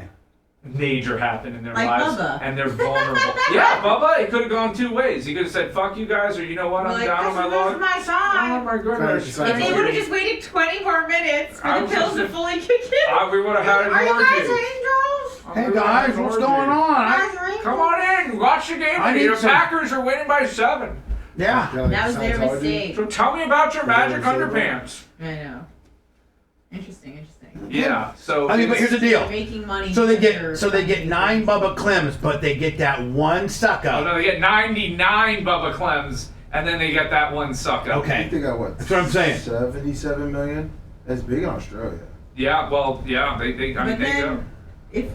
major happen in their Like lives, Bubba. and they're vulnerable. Yeah, Bubba. It could have gone two ways. He could have said, "Fuck you guys," or "You know what? I'm down on my log." my song. Oh my goodness! If they would have just waited 20 more minutes for I the was pills just- to fully kick in. We would have had an Are you orgy. guys angels? Hey guys, what's going on? Come on in, watch the game. I need The some- Packers are winning by 7. Yeah. That was their mistake. So tell me about your magic underpants. I know. Interesting. Yeah. So I mean, but here's the deal. Making money. So they because get 9 Bubba Clems, but they get that one suck Oh up. no, they get 99 Bubba Clems, and then they get that one suck up. I think they got what? That's what I'm saying. 77 million. That's big in Australia. Yeah. Well, yeah. They But they go. then, if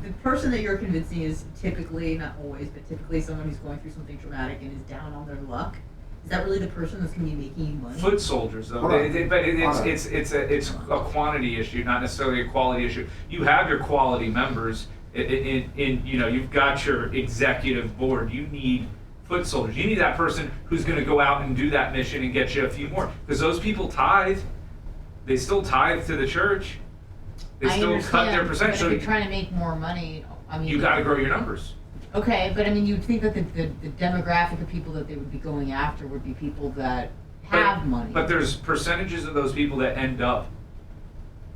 the person that you're convincing is typically, not always, but typically someone who's going through something traumatic and is down on their luck, is that really the person that's going to be making you money? Foot soldiers, though. Hold on. It's a quantity issue, not necessarily a quality issue. You have your quality members. You've got your executive board. You need foot soldiers. You need that person who's going to go out and do that mission and get you a few more. Because those people tithe. They still tithe to the church. They I still understand, cut their percentage. But So if you're trying to make more money, I mean, you got to grow your numbers. Okay, but I mean, you'd think that the demographic of people that they would be going after would be people that have money. But there's percentages of those people that end up,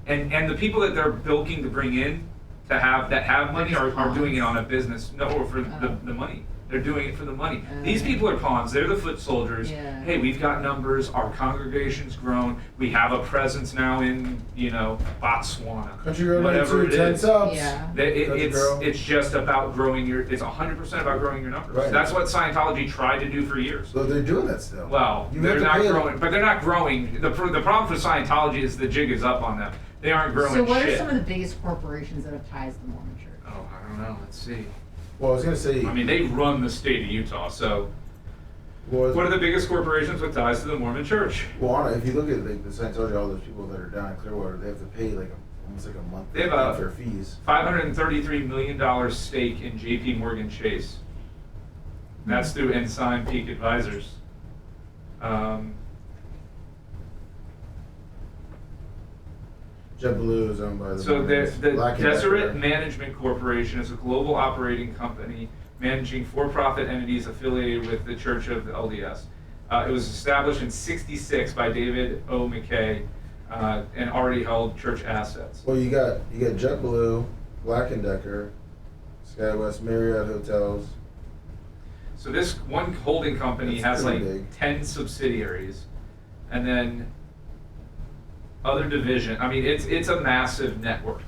and the people that they're bilking to bring in have money are doing it on a business, or for the money. They're doing it for the money. These people are pawns. They're the foot soldiers. Yeah. Hey, we've got numbers. Our congregation's grown. We have a presence now in, Botswana. Country Girl whatever 92, it 10 is. subs. Yeah. It's just about growing it's 100% about growing your numbers. Right. That's what Scientology tried to do for years. So they're doing that still. Well, they're not growing, but they're not growing. The problem for Scientology is the jig is up on them. They aren't growing So what shit. are some of the biggest corporations that have ties to the Mormon Church? Oh, I don't know. Let's see. Well, I was gonna say. I mean, they run the state of Utah, so. What are the biggest corporations with ties to the Mormon Church? Well, Anna, if you look at like the Scientology, all those people that are down in Clearwater, they have to pay like almost like a month They have for fees. $533 million stake in J.P. Morgan Chase. That's through Ensign Peak Advisors. JetBlue is owned by the. So the Black and Deseret Decker. Management Corporation is a global operating company managing for-profit entities affiliated with the Church of the LDS. It was established in '66 by David O. McKay and already held church assets. Well, you got JetBlue, Black and Decker, SkyWest, Marriott Hotels. So this one holding company That's has like pretty big. 10 subsidiaries, and then other division. I mean, it's a massive network.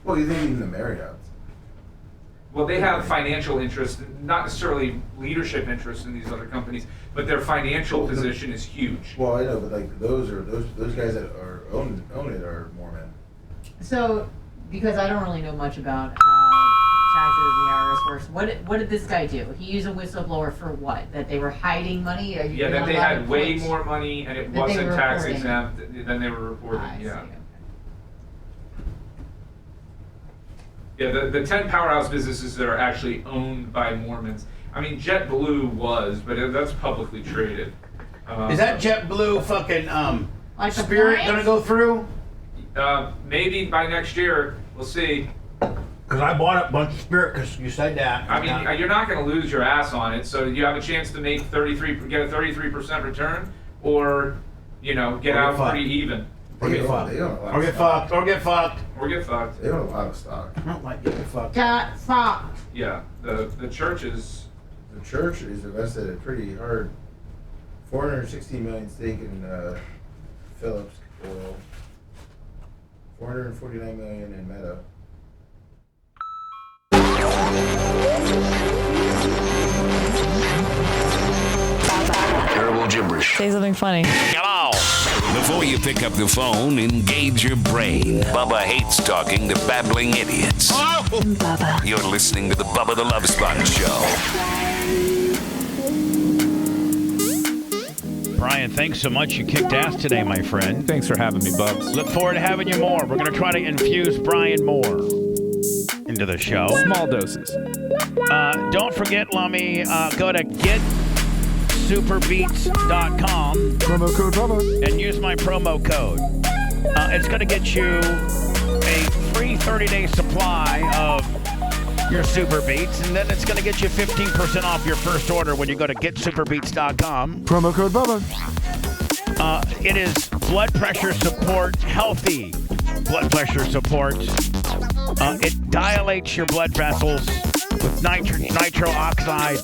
Well, you think even the Marriott? Well, they have financial interest, not necessarily leadership interest in these other companies, but their financial position is huge. Well, I know, but like those guys that are own it are Mormon. So, because I don't really know much about how taxes and the IRS works, what did this guy do? He used a whistleblower for what? That they were hiding money? Yeah, that they had way more money and it that they wasn't were tax reporting. exempt than they were reporting. Yeah. Yeah, the 10 powerhouse businesses that are actually owned by Mormons. I mean, JetBlue was, but that's publicly traded. Is that JetBlue fucking Like the Spirit flights? gonna go through? Maybe by next year, we'll see. Because I bought a bunch of Spirit because you said that. I mean, you're not going to lose your ass on it, so you have a chance to make get a 33% return, or get out fucked. pretty even. Or get fucked. They own a lot Or of get stock. fucked. Or get fucked. Or get fucked. They own a lot of stock. I don't like getting fucked. Got fucked. Yeah, the church is. The church is invested at pretty hard. 460 million stake in Phillips Oil. 449 million in Meta. Terrible gibberish. Say something funny. Hello. Before you pick up the phone, engage your brain. Bubba hates talking to babbling idiots. Bubba. You're listening to the Bubba the Love Sponge Show. Brian, thanks so much. You kicked ass today, my friend. Thanks for having me, Bubs. Look forward to having you more. We're going to try to infuse Brian more into the show. Small doses. Don't forget, Lummy, go to getsuperbeats.com. Promo code Bubba. And use my promo code. It's going to get you a free 30-day supply of your Super Beats, and then it's going to get you 15% off your first order when you go to getsuperbeats.com. Promo code Bubba. It is blood pressure support, healthy blood pressure support. It dilates your blood vessels with nitro oxide.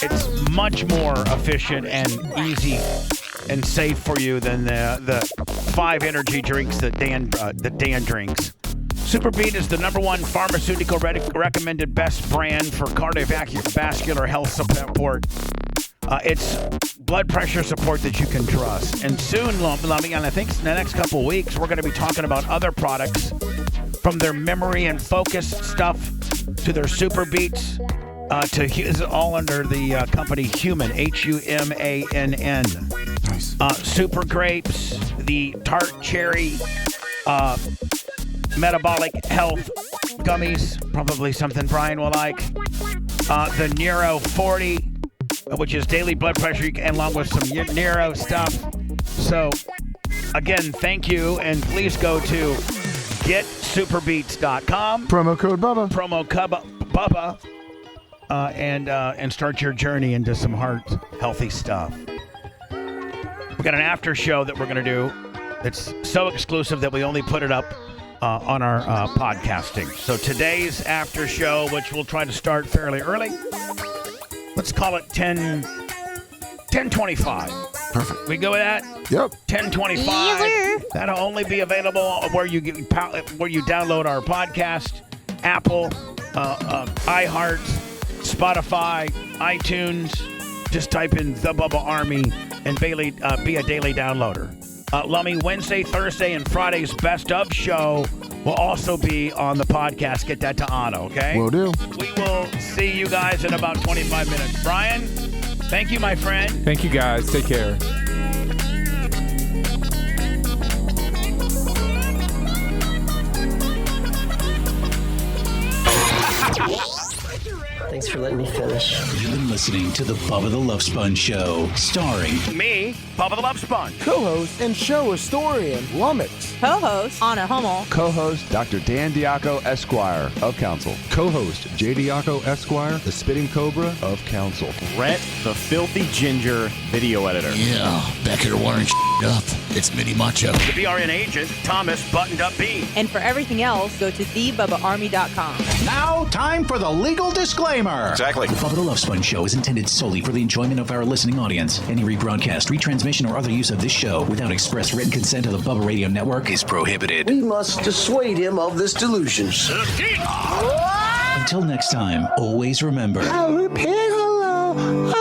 It's much more efficient and easy and safe for you than the 5 energy drinks that Dan drinks. Superbeat is the #1 pharmaceutical recommended best brand for cardiovascular health support. It's blood pressure support that you can trust. And soon, Lummy, and I think in the next couple of weeks, we're going to be talking about other products, from their memory and focus stuff to their Superbeats, to all under the company Human, HUMANN. Nice. Super Grapes, the Tart Cherry, metabolic health gummies, probably something Brian will like. The Neuro 40, which is daily blood pressure, and along with some Neuro stuff. So, again, thank you, and please go to getsuperbeats.com. Promo code Bubba. Promo code Bubba, and start your journey into some heart-healthy stuff. We got an after show that we're going to do. It's so exclusive that we only put it up on our podcasting. So today's after show, which we'll try to start fairly early, let's call it 10:25. Perfect. We go with that? Yep. 10:25. That'll only be available where you download our podcast, Apple, iHeart, Spotify, iTunes. Just type in The Bubba Army and be a daily downloader. Lummy, Wednesday, Thursday, and Friday's Best of show will also be on the podcast. Get that to Anna, okay? Will do. We will see you guys in about 25 minutes. Brian, thank you, my friend. Thank you, guys. Take care. Thanks for letting me finish. You've been listening to the Bubba the Love Sponge Show, starring me, Bubba the Love Sponge. Co-host and show historian, Lummox. Co-host, Anna Hummel. Co-host, Dr. Dan Diaco, Esquire, of Council. Co-host, J. Diaco, Esquire, the Spitting Cobra, of Council. Brett, the Filthy Ginger, video editor. Yeah, back here wiring up. It's Mini Macho. The BRN agent, Thomas Buttoned Up B. And for everything else, go to thebubbaarmy.com. Now, time for the legal disclaimer. Exactly. The Bubba the Love Sponge Show is intended solely for the enjoyment of our listening audience. Any rebroadcast, retransmission, or other use of this show without express written consent of the Bubba Radio Network is prohibited. We must dissuade him of this delusion. Until next time, always remember. I'll repeat hello.